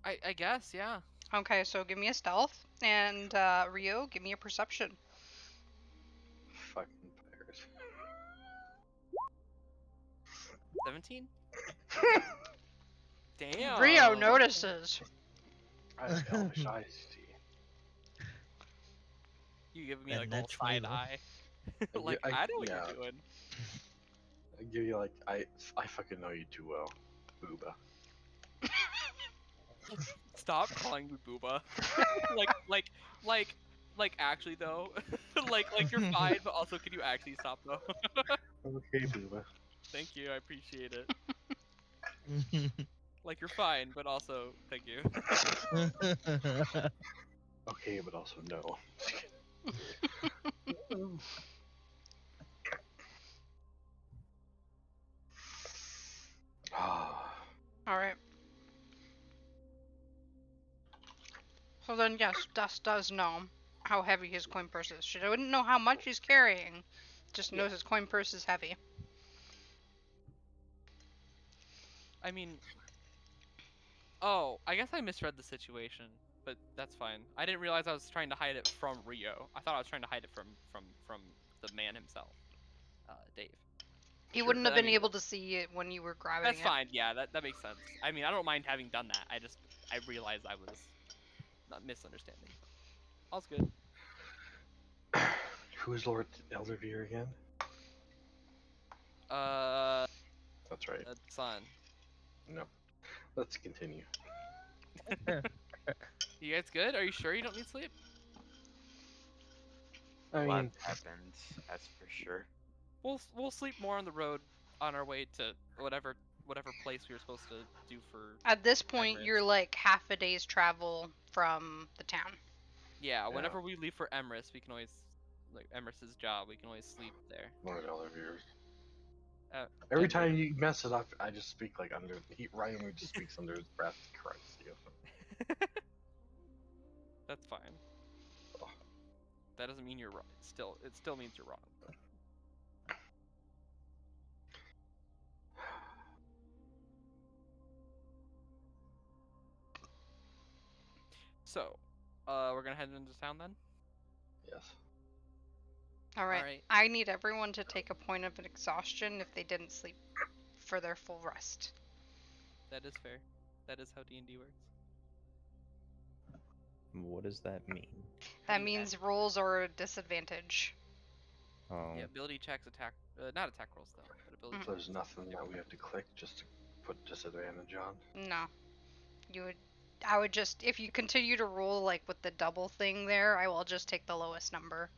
Speaker 5: I guess, yeah.
Speaker 1: Okay, so give me a stealth, and Rio, give me a perception.
Speaker 4: Fucking pirate.
Speaker 5: 17? Damn.
Speaker 1: Rio notices.
Speaker 4: I have elvish eyes, see.
Speaker 5: You giving me
Speaker 3: And
Speaker 5: like
Speaker 3: that's
Speaker 5: all side
Speaker 3: funny.
Speaker 5: eye.
Speaker 4: I
Speaker 5: Like,
Speaker 4: gi-
Speaker 5: I know what
Speaker 4: yeah.
Speaker 5: you're doing.
Speaker 4: I give you like I fucking know you too well, Booba.
Speaker 5: Stop calling me booba. like actually though. like you're fine, but also can you actually stop though?
Speaker 4: Okay, Booba.
Speaker 5: Thank you, I appreciate it. Like you're fine, but also thank you.
Speaker 4: Okay, but also no. Ah,
Speaker 1: Alright. So then, yes, Dust does know how heavy his coin purse is. She wouldn't know how much he's carrying, just knows his coin purse is heavy.
Speaker 5: I mean, oh, I guess I misread the situation, but that's fine. I didn't realize I was trying to hide it from Rio. I thought I was trying to hide it from the man himself, Dave.
Speaker 1: He
Speaker 4: Sure,
Speaker 1: wouldn't have
Speaker 5: but
Speaker 1: been
Speaker 5: anyway.
Speaker 1: able to see it when you were grabbing
Speaker 5: That's
Speaker 1: it.
Speaker 5: fine. Yeah, that makes sense. I mean, I don't mind having done that. I realized I was not misunderstanding. All's good.
Speaker 4: who is Lord Elderveer again? That's right.
Speaker 5: Son.
Speaker 4: No. Let's continue.
Speaker 5: You guys good? Are you sure you don't need sleep?
Speaker 4: I
Speaker 2: A lot
Speaker 4: mean,
Speaker 2: happened, that's for sure.
Speaker 5: We'll sleep more on the road on our way to whatever place we were supposed to do for.
Speaker 1: At this point,
Speaker 5: Emirates.
Speaker 1: you're like half a day's travel from the town.
Speaker 5: Yeah, whenever we leave for Emrys, we can always like Emrys's job. We can always sleep there.
Speaker 4: Lord Elderveer.
Speaker 5: Uh,
Speaker 4: Every
Speaker 5: Emrys.
Speaker 4: time you mess it up, I just speak like under. Ryan would just speaks under his breath. Christ, you.
Speaker 5: That's fine.
Speaker 4: Oh.
Speaker 5: That doesn't mean you're wrong. It still means you're wrong. So, we're gonna head into town then.
Speaker 4: Yes.
Speaker 1: Alright.
Speaker 5: Alright.
Speaker 1: I need everyone to take a point of exhaustion if they didn't sleep for their full rest.
Speaker 5: That is fair. That is how D&D works.
Speaker 6: What does that mean?
Speaker 1: That means rolls are a disadvantage.
Speaker 6: Oh,
Speaker 5: Yeah, ability checks, attack, not attack rolls though, but ability
Speaker 1: Mm.
Speaker 5: checks.
Speaker 4: There's nothing that we have to click just to put disadvantage on?
Speaker 1: No. I would just, if you continue to roll like with the double thing there, I will just take the lowest number.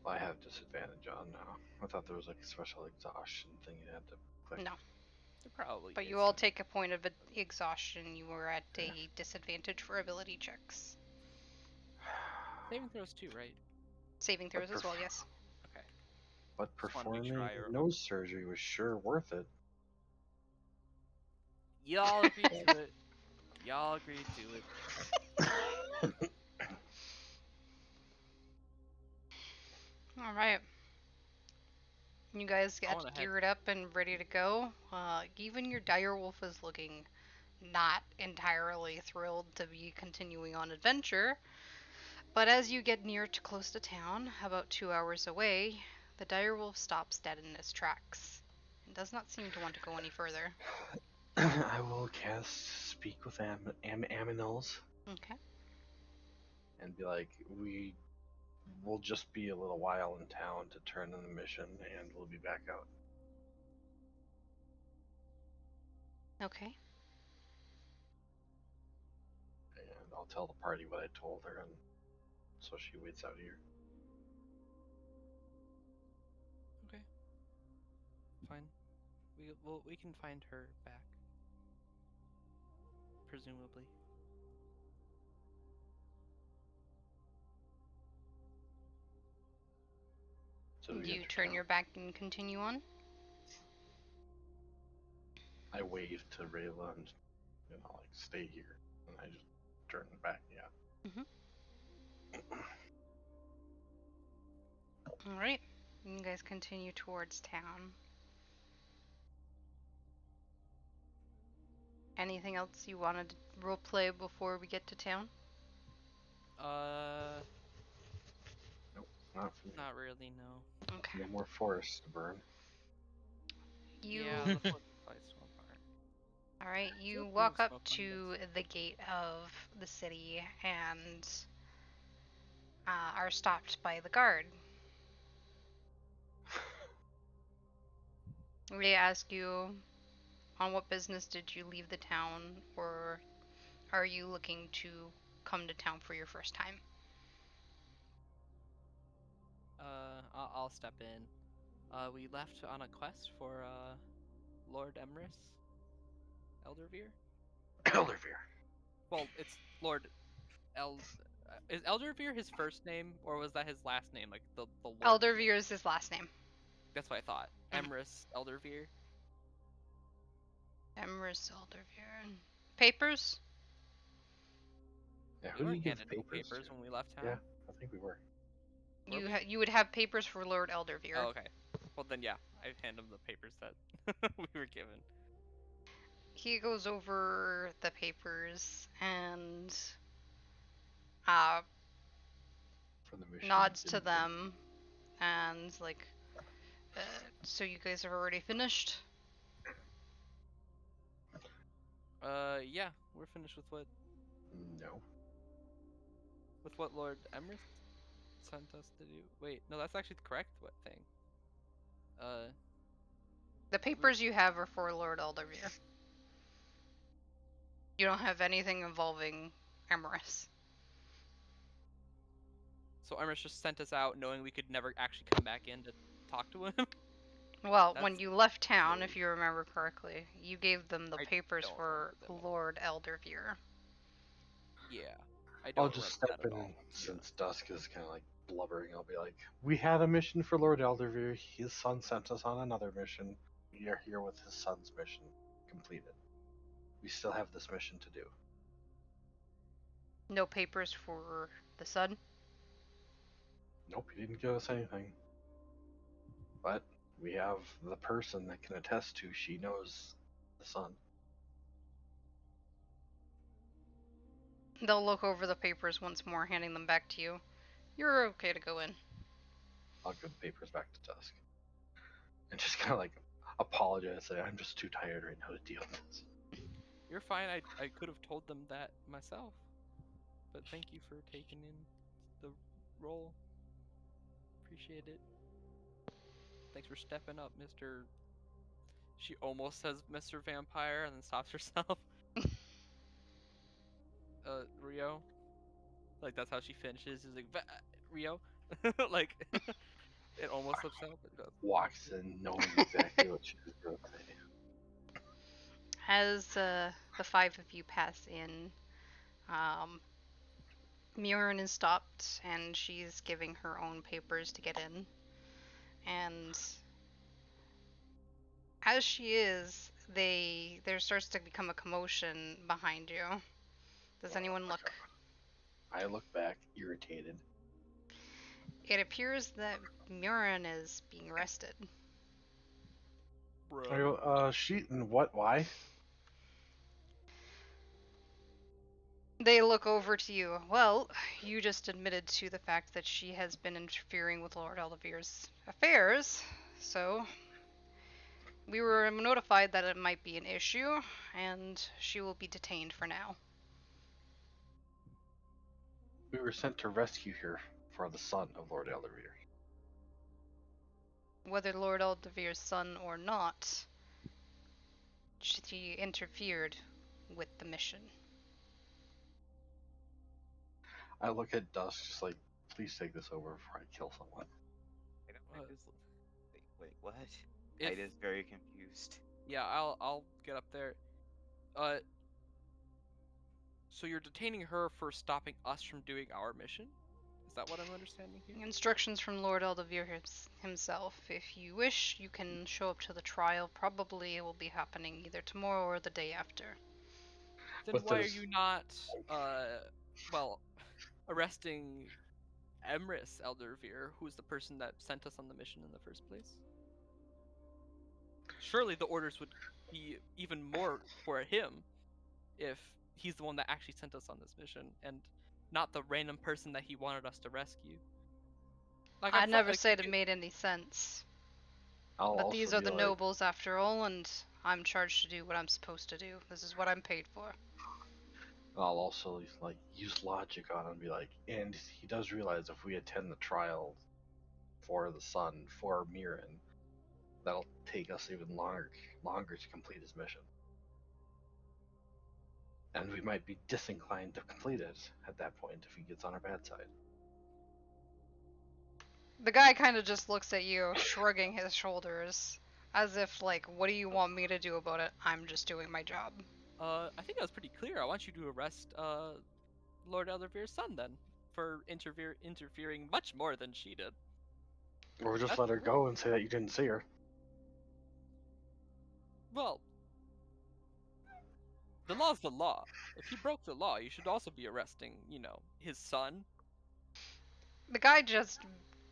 Speaker 4: I have disadvantage on now. I thought there was like a special exhaustion thing you had to click.
Speaker 1: No.
Speaker 5: There probably
Speaker 1: But
Speaker 5: is.
Speaker 1: you all take a point of exhaustion. You were at a disadvantage for ability checks.
Speaker 5: Saving throws too, right?
Speaker 1: Saving throws as well, yes.
Speaker 5: Okay.
Speaker 4: But
Speaker 5: Just wanted to make
Speaker 4: performing
Speaker 5: sure I remember.
Speaker 4: nose surgery was sure worth it.
Speaker 5: Y'all agreed to it. Y'all agreed to it.
Speaker 1: All right. You guys
Speaker 5: I
Speaker 1: get
Speaker 5: wanna head.
Speaker 1: geared up and ready to go. Even your direwolf is looking not entirely thrilled to be continuing on adventure. But as you get near to close to town, about 2 hours away, the direwolf stops dead in his tracks and does not seem to want to go any further.
Speaker 4: I will cast Speak with Aminals
Speaker 1: Okay.
Speaker 4: and be like, we will just be a little while in town to turn in the mission, and we'll be back out.
Speaker 1: Okay.
Speaker 4: And I'll tell the party what I told her, and so she waits out here.
Speaker 5: Okay. Fine. We can find her back. Presumably.
Speaker 4: So we
Speaker 1: Do you
Speaker 4: enter
Speaker 1: turn
Speaker 4: town.
Speaker 1: your back and continue on?
Speaker 4: I wave to Rayla and, like, stay here. And I just turn back, yeah.
Speaker 1: All right. You guys continue towards town. Anything else you wanted to roleplay before we get to town?
Speaker 4: Nope, not for me.
Speaker 5: Not really, no.
Speaker 1: Okay.
Speaker 4: No more forests to burn.
Speaker 5: Yeah, the forest flies one part.
Speaker 1: All right,
Speaker 5: Still
Speaker 1: you
Speaker 5: blowing
Speaker 1: walk up
Speaker 5: smoke behind
Speaker 1: to
Speaker 5: us.
Speaker 1: the gate of the city and are stopped by the guard. They ask you, on what business did you leave the town, or are you looking to come to town for your first time?
Speaker 5: I'll step in. We left on a quest for Lord Emrys Elderveer.
Speaker 4: Elderveer.
Speaker 5: Well, it's Lord is Elderveer his first name, or was that his last name, like the Lord?
Speaker 1: Elderveer is his last name.
Speaker 5: That's what I thought.
Speaker 1: Mhm.
Speaker 5: Emrys Elderveer.
Speaker 1: Emrys Elderveer. Papers?
Speaker 4: Yeah,
Speaker 5: We
Speaker 4: who do you
Speaker 5: weren't
Speaker 4: give
Speaker 5: handed no
Speaker 4: papers
Speaker 5: papers
Speaker 4: to?
Speaker 5: when we left town.
Speaker 4: Yeah, I think we were.
Speaker 5: Were we?
Speaker 1: You would have papers for Lord Elderveer.
Speaker 5: Oh, okay. Well then, yeah, I hand him the papers that we were given.
Speaker 1: He goes over the papers and uh,
Speaker 4: For the mission.
Speaker 1: nods to them and like, so you guys are already finished?
Speaker 5: Yeah, we're finished with what
Speaker 4: No.
Speaker 5: Lord Emrys sent us to do. Wait, no, that's actually the correct what thing.
Speaker 1: The papers you have are for Lord Elderveer. You don't have anything involving Emrys.
Speaker 5: So Emrys just sent us out knowing we could never actually come back in to talk to him?
Speaker 1: Well, when
Speaker 5: That's
Speaker 1: you left town,
Speaker 5: silly.
Speaker 1: if you remember correctly, you gave them the
Speaker 5: I
Speaker 1: papers
Speaker 5: don't
Speaker 1: for
Speaker 5: remember that.
Speaker 1: Lord Elderveer.
Speaker 5: Yeah, I
Speaker 4: I'll
Speaker 5: don't
Speaker 4: just
Speaker 5: remember
Speaker 4: step
Speaker 5: that at
Speaker 4: in,
Speaker 5: all.
Speaker 4: and since Dusk is kind of like blubbering, I'll be like, we had a mission for Lord Elderveer. His son sent us on another mission. We are here with his son's mission completed. We still have this mission to do.
Speaker 1: No papers for the son?
Speaker 4: Nope, he didn't give us anything. But we have the person that can attest to she knows the son.
Speaker 1: They'll look over the papers once more, handing them back to you. You're okay to go in.
Speaker 4: I'll give the papers back to Dusk. And just kind of like apologize, say, I'm just too tired right now to deal with this.
Speaker 5: You're fine. I could have told them that myself. But thank you for taking in the role. Appreciate it. Thanks for stepping up, Mr. She almost says Mr. Vampire and then stops herself. Rio. Like that's how she finishes. Is like Rio. Like it almost slips out, but it does.
Speaker 4: Walks in knowing exactly what she's going to say.
Speaker 1: As the five of you pass in, Murin is stopped and she's giving her own papers to get in. And as she is, there starts to become a commotion behind you. Does anyone look?
Speaker 4: I look back, irritated.
Speaker 1: It appears that Murin is being arrested.
Speaker 4: I go, she and what? Why?
Speaker 1: They look over to you. Well, you just admitted to the fact that she has been interfering with Lord Eldevir's affairs, so we were notified that it might be an issue, and she will be detained for now.
Speaker 4: We were sent to rescue her for the son of Lord Elderveer.
Speaker 1: Whether Lord Eldevir's son or not, she interfered with the mission.
Speaker 4: I look at Dusk, just like, please take this over before I kill someone.
Speaker 2: Wait, what?
Speaker 5: If,
Speaker 2: Ida's very confused.
Speaker 5: Yeah, I'll get up there. So you're detaining her for stopping us from doing our mission? Is that what I'm understanding here?
Speaker 1: Instructions from Lord Eldevir himself. If you wish, you can show up to the trial. Probably it will be happening either tomorrow or the day after.
Speaker 5: Then
Speaker 4: But
Speaker 5: why are
Speaker 4: there's-
Speaker 5: you not, arresting Emrys Elderveer, who's the person that sent us on the mission in the first place? Surely the orders would be even more for him if he's the one that actually sent us on this mission and not the random person that he wanted us to rescue. Like
Speaker 1: I never said it made any sense. But these are the nobles after all, and I'm charged to do what I'm supposed to do. This is what I'm paid for.
Speaker 4: I'll also like use logic on him and be like, and he does realize if we attend the trial for the son, for Mirren, that'll take us even longer to complete his mission. And we might be disinclined to complete it at that point if he gets on our bad side.
Speaker 1: The guy kind of just looks at you, shrugging his shoulders, as if like, what do you want me to do about it? I'm just doing my job.
Speaker 5: I think that was pretty clear. I want you to arrest Lord Elderveer's son then for interfering much more than she did.
Speaker 4: Or just let her go and say that you didn't see her.
Speaker 5: Well, the law's the law. If he broke the law, you should also be arresting, his son.
Speaker 1: The guy just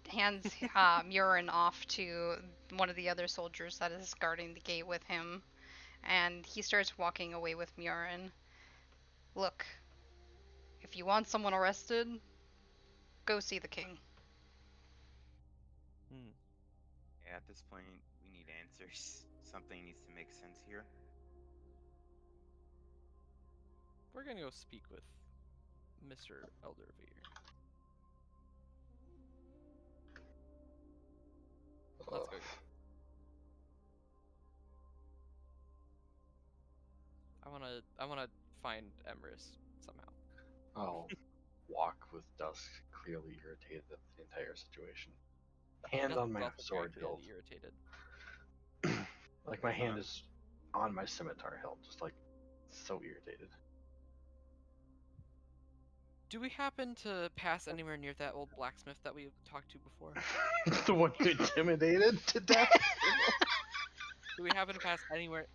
Speaker 1: hands Murin off to one of the other soldiers that is guarding the gate with him, and he starts walking away with Murin. Look, if you want someone arrested, go see the king.
Speaker 2: Yeah, at this point, we need answers. Something needs to make sense here.
Speaker 5: We're gonna go speak with Mr. Elderveer. Let's go. I wanna find Emrys somehow.
Speaker 4: I'll walk with Dusk, clearly irritated at the entire situation. Hand on my sword hilt.
Speaker 5: Irritated.
Speaker 4: Like my hand is on my scimitar hilt, just like so irritated.
Speaker 5: Do we happen to pass anywhere near that old blacksmith that we talked to before?
Speaker 4: The one you intimidated to death?
Speaker 5: Do we happen to pass anywhere?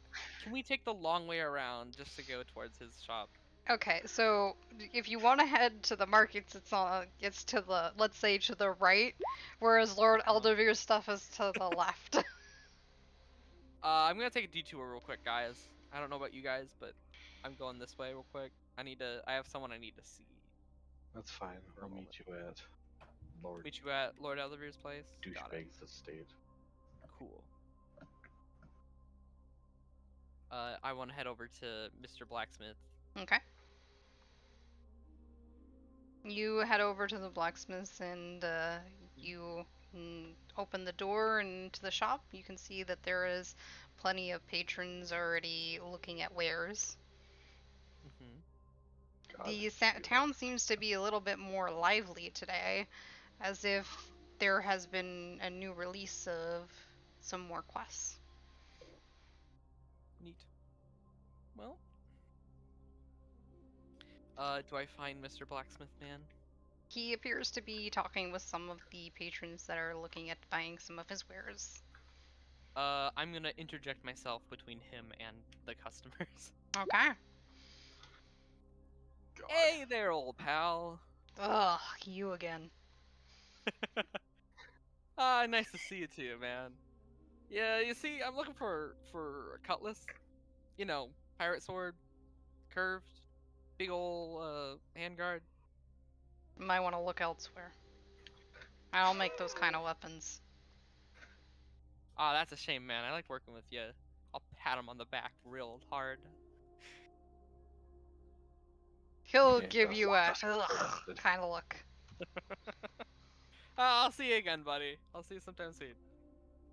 Speaker 5: Can we take the long way around just to go towards his shop?
Speaker 1: Okay, so if you want to head to the markets, it's to the, let's say, to the right, whereas Lord Elderveer's stuff is to the left.
Speaker 5: I'm gonna take a detour real quick, guys. I don't know about you guys, but I'm going this way real quick. I have someone I need to see.
Speaker 4: That's fine. I'll meet you at Lord
Speaker 5: Elderveer's place.
Speaker 4: Douchebag's estate.
Speaker 5: Cool. I want to head over to Mr. Blacksmith.
Speaker 1: Okay. You head over to the blacksmith's and you open the door into the shop, you can see that there is plenty of patrons already looking at wares.
Speaker 5: Mm-hmm.
Speaker 4: God,
Speaker 1: The
Speaker 4: it's you.
Speaker 1: town seems to be a little bit more lively today, as if there has been a new release of some more quests.
Speaker 5: Neat. Well, do I find Mr. Blacksmith Man?
Speaker 1: He appears to be talking with some of the patrons that are looking at buying some of his wares.
Speaker 5: I'm gonna interject myself between him and the customers.
Speaker 1: Okay.
Speaker 4: God.
Speaker 5: Hey there, old pal.
Speaker 1: Ugh, you again.
Speaker 5: Nice to see you too, man. Yeah, you see, I'm looking for a cutlass. You know, pirate sword, curved, big ol' handguard.
Speaker 1: Might want to look elsewhere. I don't make those kind of weapons.
Speaker 5: Ah, that's a shame, man. I like working with you. I'll pat him on the back real hard.
Speaker 1: He'll
Speaker 4: Yeah,
Speaker 1: give you a
Speaker 4: Dusty
Speaker 1: ugh
Speaker 4: bastard.
Speaker 1: kind of look.
Speaker 5: I'll see you again, buddy. I'll see you sometime soon.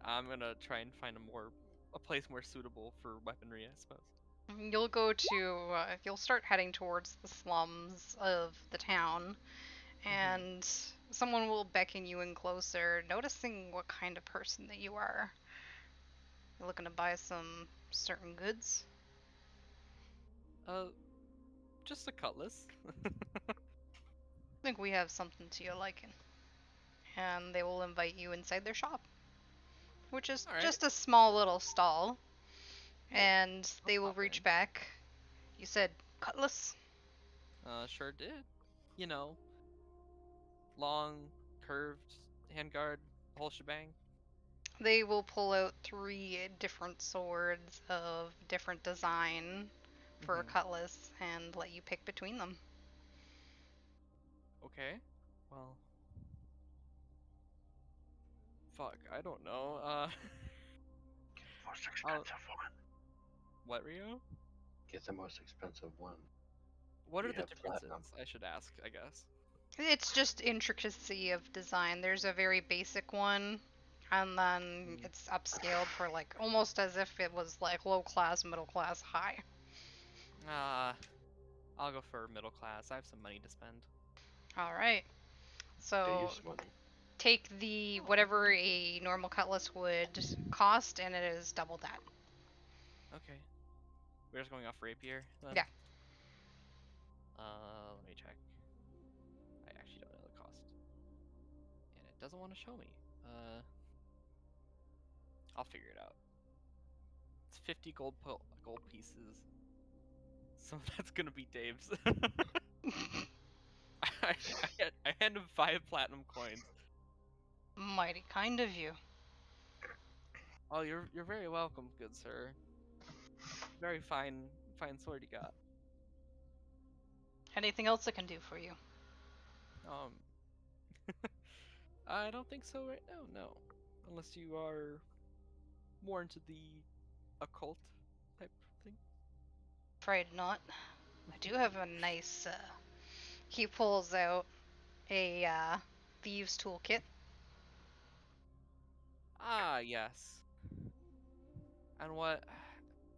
Speaker 5: I'm gonna try and find a place more suitable for weaponry, I suppose.
Speaker 1: You'll go to, you'll start heading towards the slums of the town, and someone will beckon you in closer, noticing what kind of person that you are. You're looking to buy some certain goods.
Speaker 5: Uh, just a cutlass.
Speaker 1: I think we have something to your liking. And they will invite you inside their shop, which is
Speaker 5: All right.
Speaker 1: just a small little stall.
Speaker 5: Hey,
Speaker 1: And
Speaker 5: I'll
Speaker 1: they will
Speaker 5: pop
Speaker 1: reach
Speaker 5: in.
Speaker 1: back. You said cutlass?
Speaker 5: Sure did. You know, long, curved, handguard, whole shebang.
Speaker 1: They will pull out 3 different swords of different design for a
Speaker 5: Mm-hmm.
Speaker 1: cutlass and let you pick between them.
Speaker 5: Okay. Well, fuck. I don't know.
Speaker 4: Most
Speaker 5: I'll,
Speaker 4: expensive one.
Speaker 5: what, Rio?
Speaker 4: Get the most expensive one.
Speaker 5: What
Speaker 4: We
Speaker 5: are the
Speaker 4: have platinum.
Speaker 5: differences? I should ask, I guess.
Speaker 1: It's just intricacy of design. There's a very basic one, and then
Speaker 5: Mm.
Speaker 1: it's upscaled for like almost as if it was like low class, middle class, high.
Speaker 5: Uh, I'll go for middle class. I have some money to spend.
Speaker 1: All right.
Speaker 4: They
Speaker 1: So
Speaker 4: use money.
Speaker 1: take the whatever a normal cutlass would cost, and it is double that.
Speaker 5: Okay. We're just going off rapier then?
Speaker 1: Yeah.
Speaker 5: Let me check. I actually don't know the cost. And it doesn't want to show me. I'll figure it out. It's 50 gold pieces. So that's gonna be Dave's. I hand him 5 platinum coins.
Speaker 1: Mighty kind of you.
Speaker 5: Oh, you're very welcome, good sir. Very fine sword you got.
Speaker 1: Anything else I can do for you?
Speaker 5: Um, I don't think so right now. No, unless you are more into the occult type thing.
Speaker 1: Afraid not. I do have a nice. He pulls out a thieves toolkit.
Speaker 5: Ah, yes. And what?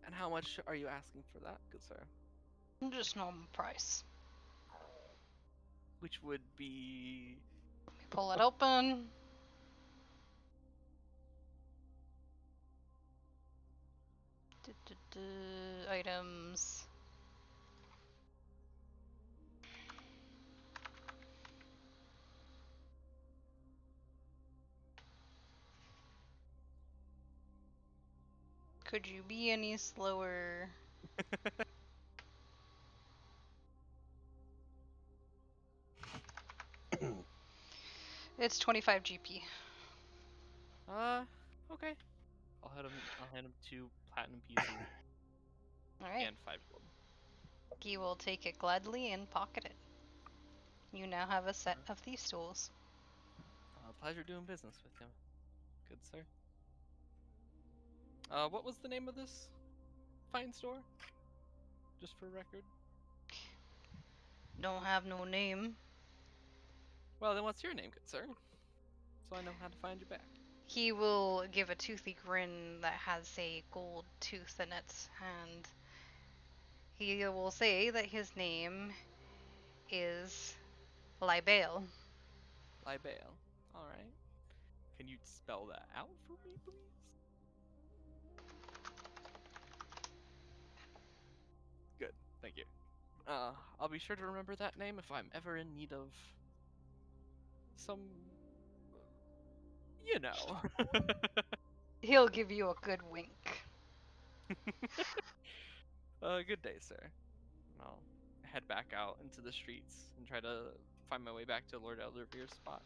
Speaker 5: And how much are you asking for that, good sir?
Speaker 1: Just normal price.
Speaker 5: Which would be
Speaker 1: Pull it open. Items. Could you be any slower? It's 25 GP.
Speaker 5: Okay. I'll hand him 2 platinum pieces
Speaker 1: Alright.
Speaker 5: and 5 gold.
Speaker 1: He will take it gladly and pocket it. You now have a set of thieves tools.
Speaker 5: Pleasure doing business with you, good sir. What was the name of this fine store? Just for record.
Speaker 1: Don't have no name.
Speaker 5: Well, then what's your name, good sir? so I know how to find you back.
Speaker 1: He will give a toothy grin that has a gold tooth in it, and he will say that his name is Libel.
Speaker 5: Libale. All right. Can you spell that out for me, please? Good. Thank you. I'll be sure to remember that name if I'm ever in need of some, you know.
Speaker 1: He'll give you a good wink.
Speaker 5: Good day, sir. And I'll head back out into the streets and try to find my way back to Lord Elderbeer's spot.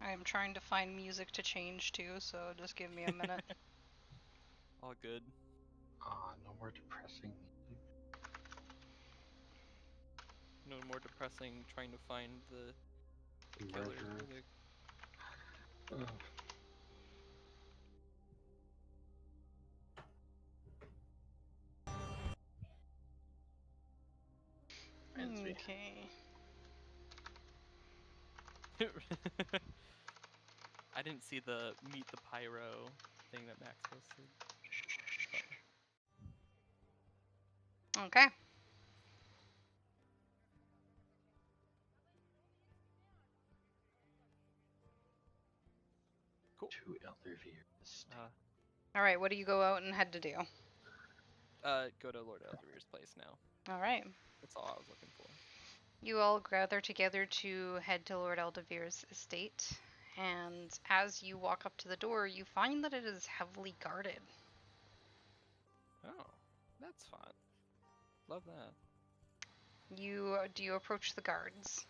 Speaker 1: I am trying to find music to change to, so just give me a minute.
Speaker 5: All good.
Speaker 4: No more depressing music.
Speaker 5: No more depressing trying to find the killer's
Speaker 4: Murder.
Speaker 5: music.
Speaker 4: Ugh. Reminds me.
Speaker 1: Okay.
Speaker 5: I didn't see the Meet the Pyro thing that Max posted. But
Speaker 1: Okay.
Speaker 5: cool.
Speaker 4: To Elderveer.
Speaker 1: All right. What do you go out and head to do?
Speaker 5: Go to Lord Elderbeer's place now.
Speaker 1: All right.
Speaker 5: That's all I was looking for.
Speaker 1: You all gather together to head to Lord Eldevere's estate, and as you walk up to the door, you find that it is heavily guarded.
Speaker 5: Oh, that's fun. Love that.
Speaker 1: Do you approach the guards?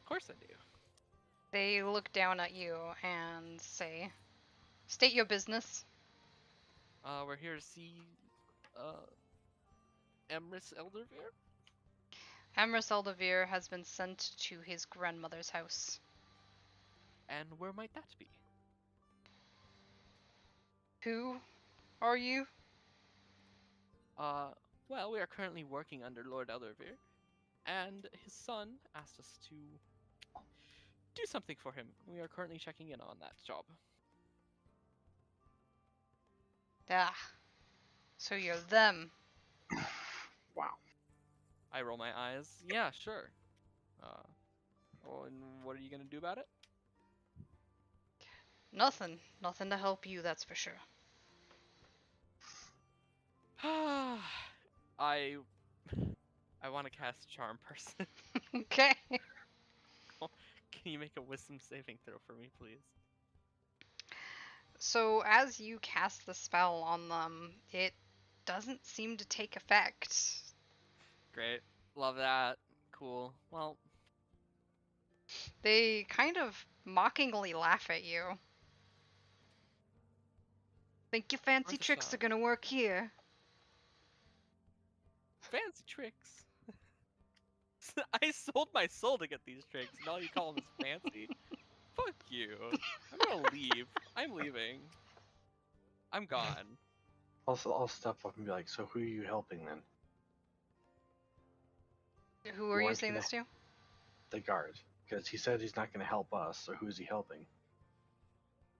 Speaker 5: Of course I do.
Speaker 1: They look down at you and say, "State your business."
Speaker 5: We're here to see Emrys Elderveer.
Speaker 1: Amris Eldevere has been sent to his grandmother's house.
Speaker 5: And where might that be?
Speaker 1: Who are you?
Speaker 5: Well, we are currently working under Lord Elderveer, and his son asked us to do something for him. We are currently checking in on that job.
Speaker 1: Ah, so you're them.
Speaker 4: Wow.
Speaker 5: I roll my eyes. Yeah, sure. Well, and what are you gonna do about it?
Speaker 1: Nothing. Nothing to help you, that's for sure.
Speaker 5: I want to cast Charm Person.
Speaker 1: Okay.
Speaker 5: Can you make a Wisdom saving throw for me, please?
Speaker 1: So as you cast the spell on them, it doesn't seem to take effect.
Speaker 5: Great. Love that. Cool. Well,
Speaker 1: They kind of mockingly laugh at you. Think your fancy
Speaker 5: worth a
Speaker 1: tricks are
Speaker 5: shot.
Speaker 1: gonna work here.
Speaker 5: Fancy tricks. I sold my soul to get these tricks, and all you call them is fancy. Fuck you. I'm gonna leave. I'm leaving. I'm gone.
Speaker 4: I'll step up and be like, so who are you helping then?
Speaker 1: Who are you
Speaker 4: want
Speaker 1: saying
Speaker 4: me
Speaker 1: this to?
Speaker 4: The guard. Because he said he's not going to help us, so who is he helping?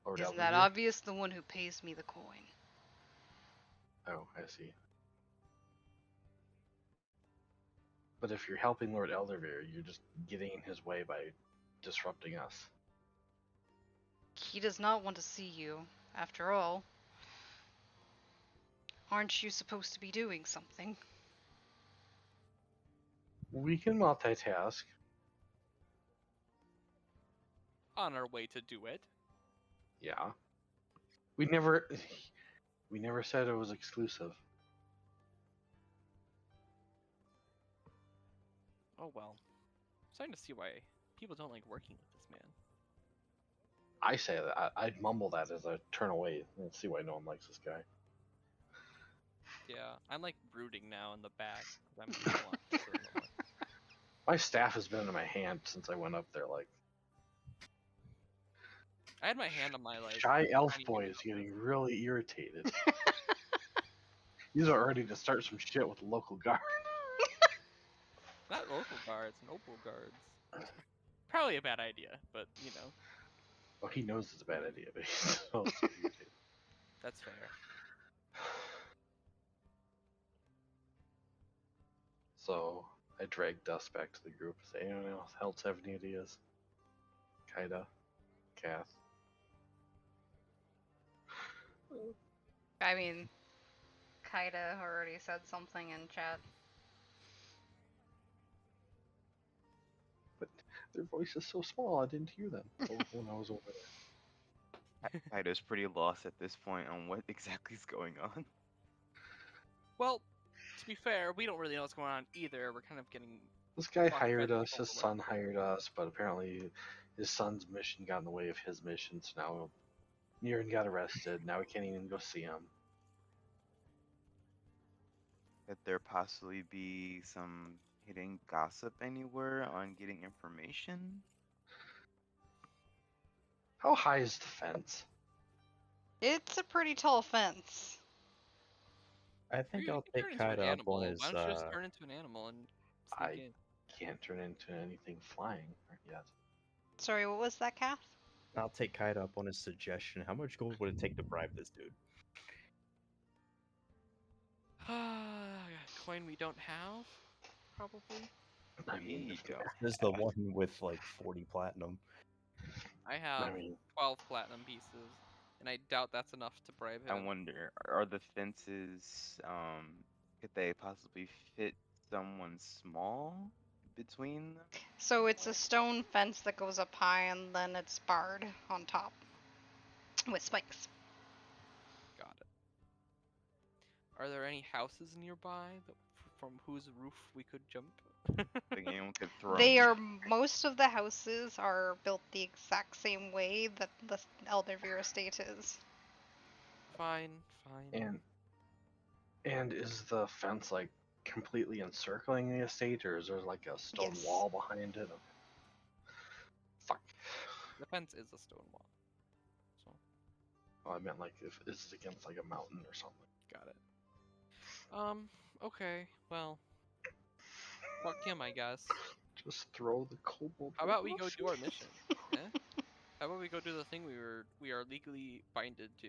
Speaker 4: Lord
Speaker 1: Isn't that
Speaker 4: Elderveer?
Speaker 1: obvious? The one who pays me the coin.
Speaker 4: Oh, I see. But if you're helping Lord Elderveer, you're just getting in his way by disrupting us.
Speaker 1: He does not want to see you, after all. Aren't you supposed to be doing something?
Speaker 4: We can multitask.
Speaker 5: On our way to do it.
Speaker 4: Yeah. We never said it was exclusive.
Speaker 5: Oh well. I'm starting to see why people don't like working with this man.
Speaker 4: I say that. I'd mumble that as I turn away and see why no one likes this guy.
Speaker 5: Yeah, I'm like brooding now in the back because I don't want to kill anymore.
Speaker 4: My staff has been in my hand since I went up there. Like,
Speaker 5: I had my hand on my like.
Speaker 4: shy elf
Speaker 5: tiny
Speaker 4: boy
Speaker 5: hand
Speaker 4: is
Speaker 5: on
Speaker 4: getting really irritated. He's about ready to start some shit with the local guard.
Speaker 5: Not local guards, noble guards. Probably a bad idea, but you know,
Speaker 4: Well, he knows it's a bad idea, but he's still so irritated.
Speaker 5: that's fair.
Speaker 4: So I drag Dust back to the group. Say, anyone else have any ideas? Kaida, Kath.
Speaker 1: I mean, Kaida already said something in chat.
Speaker 4: But their voice is so small, I didn't hear them when I was over there.
Speaker 2: Kaido's pretty lost at this point on what exactly is going on.
Speaker 5: Well, to be fair, we don't really know what's going on either. We're kind of getting
Speaker 4: This guy
Speaker 5: lost by
Speaker 4: hired
Speaker 5: the
Speaker 4: us,
Speaker 5: people
Speaker 4: his
Speaker 5: we're
Speaker 4: son
Speaker 5: working
Speaker 4: hired us, but apparently his son's mission got in the way of his mission, so now Niren got arrested. Now we can't even go see him.
Speaker 2: Could there possibly be some hidden gossip anywhere on getting information?
Speaker 4: How high is the fence?
Speaker 1: It's a pretty tall fence.
Speaker 6: I
Speaker 5: with.
Speaker 6: think
Speaker 5: You
Speaker 6: I'll
Speaker 5: can
Speaker 6: take
Speaker 5: turn into an
Speaker 6: Kaida up on
Speaker 5: animal.
Speaker 6: his.
Speaker 5: Why don't you just turn into an animal and sneak
Speaker 4: I
Speaker 5: in?
Speaker 4: can't turn into anything flying yet.
Speaker 1: Sorry, what was that, Kath?
Speaker 6: I'll take Kaida up on his suggestion. How much gold would it take to bribe this dude?
Speaker 5: Coin we don't have, probably.
Speaker 4: I
Speaker 2: There
Speaker 4: mean,
Speaker 2: you
Speaker 4: if the
Speaker 2: go.
Speaker 6: This is the one with like 40 platinum.
Speaker 5: I have
Speaker 4: I mean,
Speaker 5: 12 platinum pieces, and I doubt that's enough to bribe
Speaker 2: I
Speaker 5: him.
Speaker 2: wonder, are the fences, could they possibly fit someone small between them?
Speaker 1: So it's a
Speaker 2: somewhere?
Speaker 1: stone fence that goes up high and then it's barred on top with spikes.
Speaker 5: Got it. Are there any houses nearby that, from whose roof we could jump?
Speaker 2: The game could throw
Speaker 1: They
Speaker 2: me.
Speaker 1: are most of the houses are built the exact same way that the Elderveer estate is.
Speaker 5: Fine.
Speaker 4: and is the fence like completely encircling the estate, or is there like a stone
Speaker 1: Yes.
Speaker 4: wall behind it? Okay. Fuck.
Speaker 5: The fence is a stone wall. So,
Speaker 4: Oh, I meant like if it's against like a mountain or something.
Speaker 5: got it. Okay. Well, fuck him, I guess.
Speaker 4: Just throw the kobold.
Speaker 5: How about we go
Speaker 4: across.
Speaker 5: do our mission? Eh? How about we go do the thing we are legally binded to?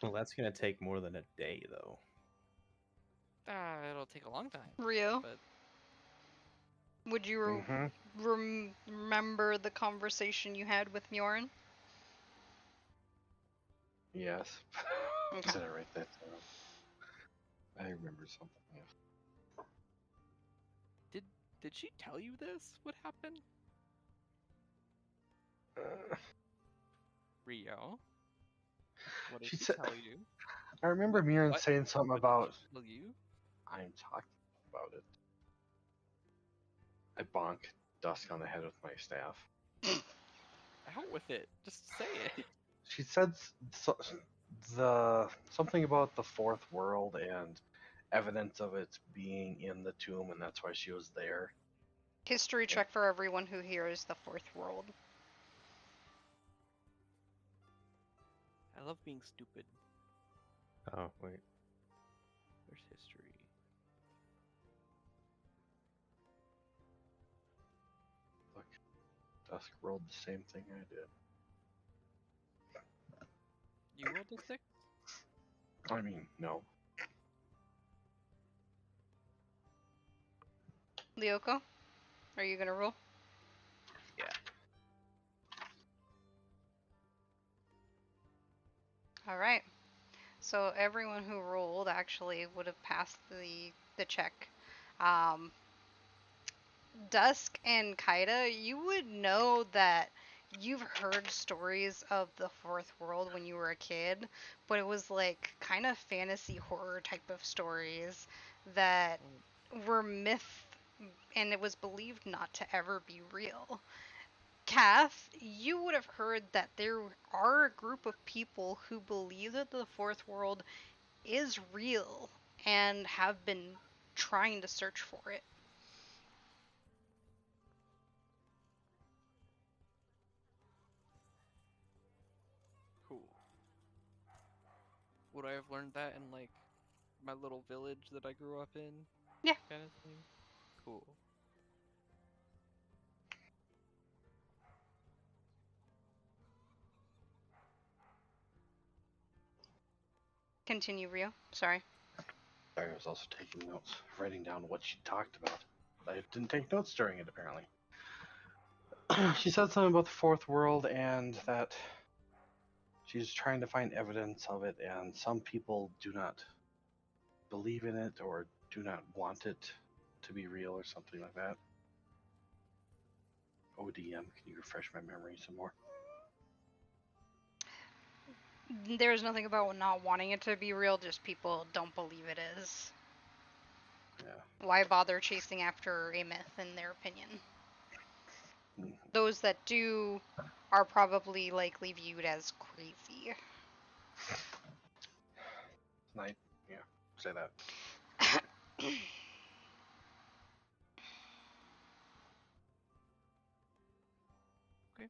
Speaker 6: Well, that's gonna take more than a day, though.
Speaker 5: It'll take a long time.
Speaker 1: Rio,
Speaker 5: But
Speaker 1: would you
Speaker 4: Mm-hmm.
Speaker 1: remember the conversation you had with Mjorin?
Speaker 4: Yes.
Speaker 1: Okay.
Speaker 4: Did I write that down? I remember something. Yeah.
Speaker 5: did she tell you this? What happened? Rio? What did
Speaker 4: She
Speaker 5: she
Speaker 4: said-
Speaker 5: tell you?
Speaker 4: I remember Miran
Speaker 5: What-
Speaker 4: saying something
Speaker 5: What
Speaker 4: about.
Speaker 5: did she tell you?
Speaker 4: I'm talking about it. I bonk Dusk on the head with my staff.
Speaker 5: Out with it. Just say it.
Speaker 4: She said something about the fourth world and evidence of it being in the tomb, and that's why she was there.
Speaker 1: History check for everyone who hears the fourth world.
Speaker 5: I love being stupid.
Speaker 6: Oh wait.
Speaker 5: There's history.
Speaker 4: Look, Dusk rolled the same thing I did.
Speaker 5: You rolled a 6?
Speaker 4: I mean, no.
Speaker 1: Lyoko, are you gonna roll?
Speaker 2: Yeah.
Speaker 1: All right. So everyone who rolled actually would have passed the check. Um, Dusk and Kaida, you would know that you've heard stories of the fourth world when you were a kid, but it was like kind of fantasy horror type of stories that were myth and it was believed not to ever be real. Kath, you would have heard that there are a group of people who believe that the fourth world is real and have been trying to search for it.
Speaker 5: Cool. Would I have learned that in like my little village that I grew up in?
Speaker 1: Yeah.
Speaker 5: Kind of thing. Cool.
Speaker 1: continue, Rio. Sorry.
Speaker 4: I was also taking notes, writing down what she talked about. I didn't take notes during it, apparently. She said something about the fourth world and that she's trying to find evidence of it, and some people do not believe in it or do not want it to be real or something like that. ODM, can you refresh my memory some more?
Speaker 1: There's nothing about not wanting it to be real, just people don't believe it is.
Speaker 4: Yeah.
Speaker 1: Why bother chasing after a myth, in their opinion? Those that do are probably likely viewed as crazy.
Speaker 4: Night, yeah, say that.
Speaker 5: Okay.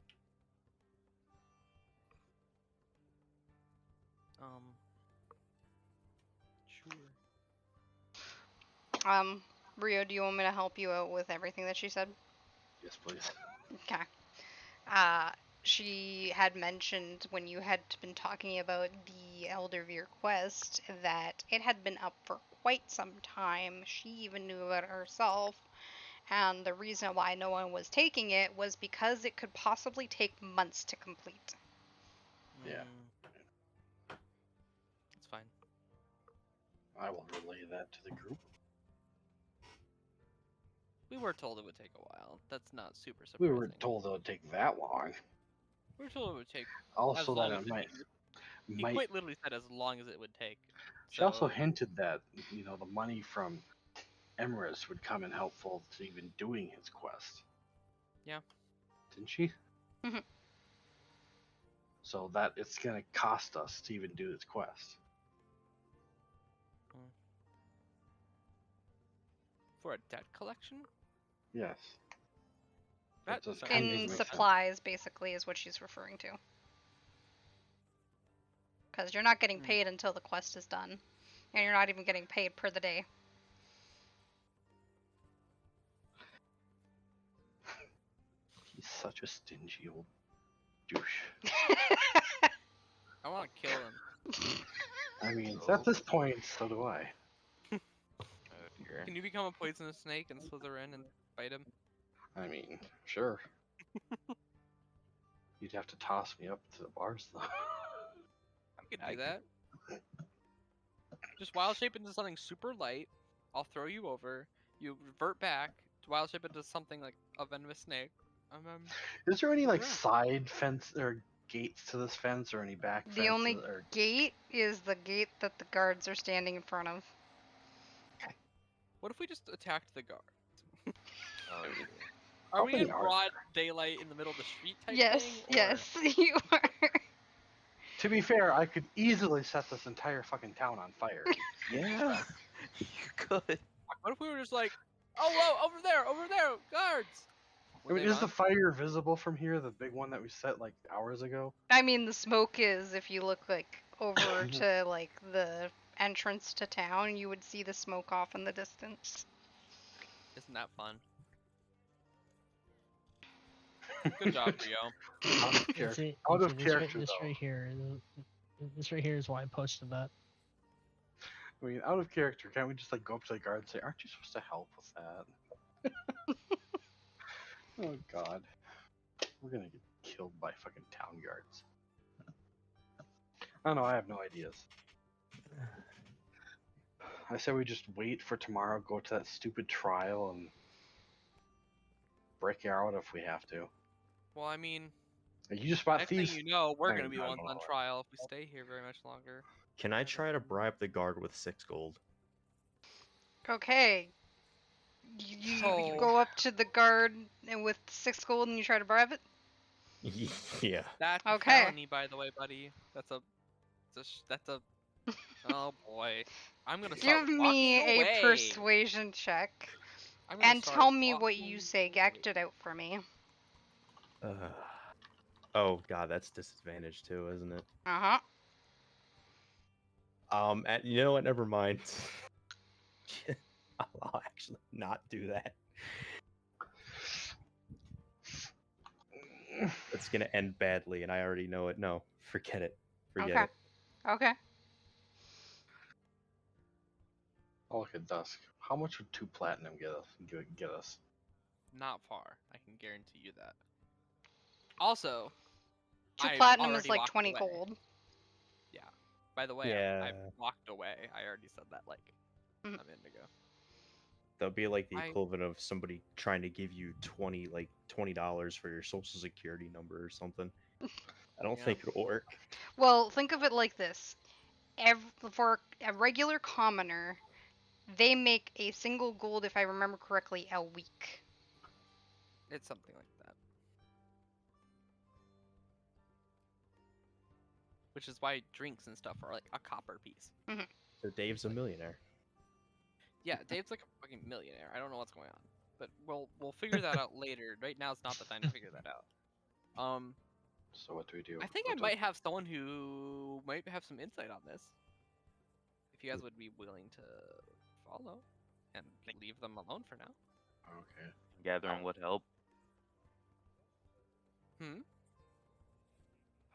Speaker 5: Sure.
Speaker 1: Rio, do you want me to help you out with everything that she said?
Speaker 4: Yes, please.
Speaker 1: Okay. She had mentioned when you had been talking about the Elderveer quest that it had been up for quite some time. She even knew about it herself. And the reason why no one was taking it was because it could possibly take months to complete.
Speaker 4: Yeah.
Speaker 5: That's fine.
Speaker 4: I will relay that to the group.
Speaker 5: We were told it would take a while. That's not super
Speaker 4: We
Speaker 5: surprising.
Speaker 4: were told it would take that long.
Speaker 5: We were told it would take
Speaker 4: Also,
Speaker 5: as long
Speaker 4: that
Speaker 5: as
Speaker 4: it might.
Speaker 5: He quite literally said as long as it would take.
Speaker 4: She also hinted that, the money from Emrys would come in helpful to even doing his quest.
Speaker 5: Yeah.
Speaker 4: Didn't she?
Speaker 1: Mhm.
Speaker 4: So that it's going to cost us to even do this quest.
Speaker 5: For a debt collection?
Speaker 4: Yes.
Speaker 5: That
Speaker 4: That's
Speaker 5: sounds
Speaker 4: kind of
Speaker 1: In
Speaker 4: makes sense.
Speaker 1: supplies, basically, is what she's referring to. Because you're not getting paid until the quest is done. And you're not even getting paid per the day.
Speaker 4: He's such a stingy old douche.
Speaker 5: I want to kill him.
Speaker 4: I mean, at this point, so do I.
Speaker 2: Oh dear.
Speaker 5: Can you become a poisonous snake and slither in and bite him?
Speaker 4: I mean, sure. You'd have to toss me up to the bars, though.
Speaker 5: I could do that. Just wild shape into something super light. I'll throw you over. You revert back to wild shape into something like a venomous snake.
Speaker 4: Is there any
Speaker 5: Yeah.
Speaker 4: side fence or gates to this fence, or any back fence?
Speaker 1: The only gate is the gate that the guards are standing in front of.
Speaker 5: What if we just attacked the guard?
Speaker 2: Oh dear.
Speaker 5: Are we in broad daylight in the middle of the street type
Speaker 1: yes,
Speaker 5: thing?
Speaker 1: Yes, you are.
Speaker 4: To be fair, I could easily set this entire fucking town on fire.
Speaker 6: Yeah, you could.
Speaker 5: What if we were just like, oh, whoa, over there, guards!
Speaker 4: I mean, is the fire visible from here? The big one that we set hours ago?
Speaker 1: I mean, the smoke is, if you look over to the entrance to town, you would see the smoke off in the distance.
Speaker 5: Isn't that fun? Good job, Rio.
Speaker 4: Out of character.
Speaker 3: This right here. This right here is why I posted that.
Speaker 4: I mean, out of character, can't we just go up to the guard and say, "Aren't you supposed to help with that?" Oh God, we're gonna get killed by fucking town guards. I don't know. I have no ideas. I say we just wait for tomorrow, go to that stupid trial, and break out if we have to.
Speaker 5: Well, I mean,
Speaker 4: you just spot
Speaker 5: next
Speaker 4: thieves.
Speaker 5: thing you know, we're gonna be the ones on trial if we stay here very much longer.
Speaker 6: Can I try to bribe the guard with 6 gold?
Speaker 1: Okay. You go up to the guard and with 6 gold and you try to bribe it?
Speaker 6: Yeah.
Speaker 5: That's
Speaker 1: okay.
Speaker 5: a felony, by the way, buddy. That's a oh boy. I'm gonna start
Speaker 1: Give me
Speaker 5: walking away.
Speaker 1: a persuasion check. And tell me what you say. Act it out for me.
Speaker 6: Oh god, that's disadvantage too, isn't it?
Speaker 1: Uh-huh.
Speaker 6: You know what? Never mind. I'll actually not do that. It's gonna end badly, and I already know it. No, forget it. Forget it.
Speaker 1: Okay.
Speaker 4: I'll look at Dusk. How much would 2 platinum get us?
Speaker 5: Not far. I can guarantee you that. Also,
Speaker 1: 2
Speaker 5: I've
Speaker 1: platinum is
Speaker 5: already
Speaker 1: like
Speaker 5: walked
Speaker 1: 20
Speaker 5: away.
Speaker 1: gold.
Speaker 5: Yeah. By the way, I've
Speaker 6: Yeah,
Speaker 5: walked away. I already said that like
Speaker 1: Mhm.
Speaker 5: a minute ago.
Speaker 6: that'll be like the
Speaker 5: I-
Speaker 6: equivalent of somebody trying to give you $20 for your social security number or something. I don't
Speaker 5: Yeah.
Speaker 6: think it'll work.
Speaker 1: Well, think of it like this. For a regular commoner, they make a single gold, if I remember correctly, a week.
Speaker 5: It's something like that. Which is why drinks and stuff are like a copper piece.
Speaker 6: So Dave's a millionaire.
Speaker 5: Yeah, Dave's like a fucking millionaire. I don't know what's going on, but we'll figure that out later. Right now, it's not the time to figure that out.
Speaker 4: So what do we do?
Speaker 5: I think I might have someone who might have some insight on this. If you guys would be willing to follow and leave them alone for now.
Speaker 4: Okay.
Speaker 2: Gathering would help.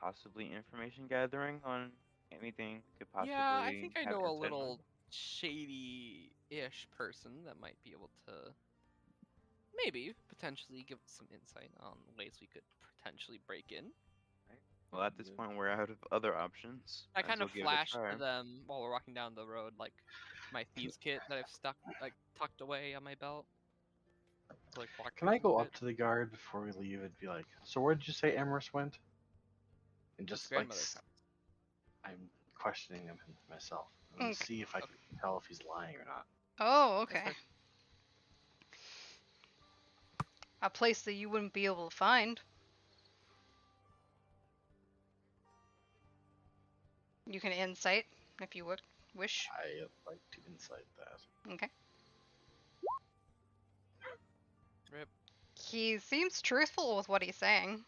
Speaker 2: Possibly information gathering on anything we could possibly
Speaker 5: Yeah, I think I
Speaker 2: have
Speaker 5: know a
Speaker 2: insight on.
Speaker 5: little shady-ish person that might be able to maybe potentially give some insight on ways we could potentially break in.
Speaker 2: Well, at this point, we're out of other options.
Speaker 5: I
Speaker 2: Might as
Speaker 5: kind
Speaker 2: well
Speaker 5: of
Speaker 2: give it a
Speaker 5: flashed
Speaker 2: try.
Speaker 5: to them while we're walking down the road, like my thieves kit that I've tucked away on my belt. To, like, walk
Speaker 4: Can
Speaker 5: through
Speaker 4: I
Speaker 5: some
Speaker 4: go
Speaker 5: shit.
Speaker 4: up to the guard before we leave and be like, so where did you say Emerus went? And
Speaker 5: His
Speaker 4: just like,
Speaker 5: grandmother's house.
Speaker 4: I'm questioning him myself. And
Speaker 1: Okay.
Speaker 4: see if I can tell if he's lying or not.
Speaker 1: Oh,
Speaker 5: That's
Speaker 1: okay.
Speaker 5: fair.
Speaker 1: A place that you wouldn't be able to find. You can insight if you would wish.
Speaker 4: I'd like to insight that.
Speaker 1: Okay.
Speaker 5: Rip.
Speaker 1: He seems truthful with what he's saying.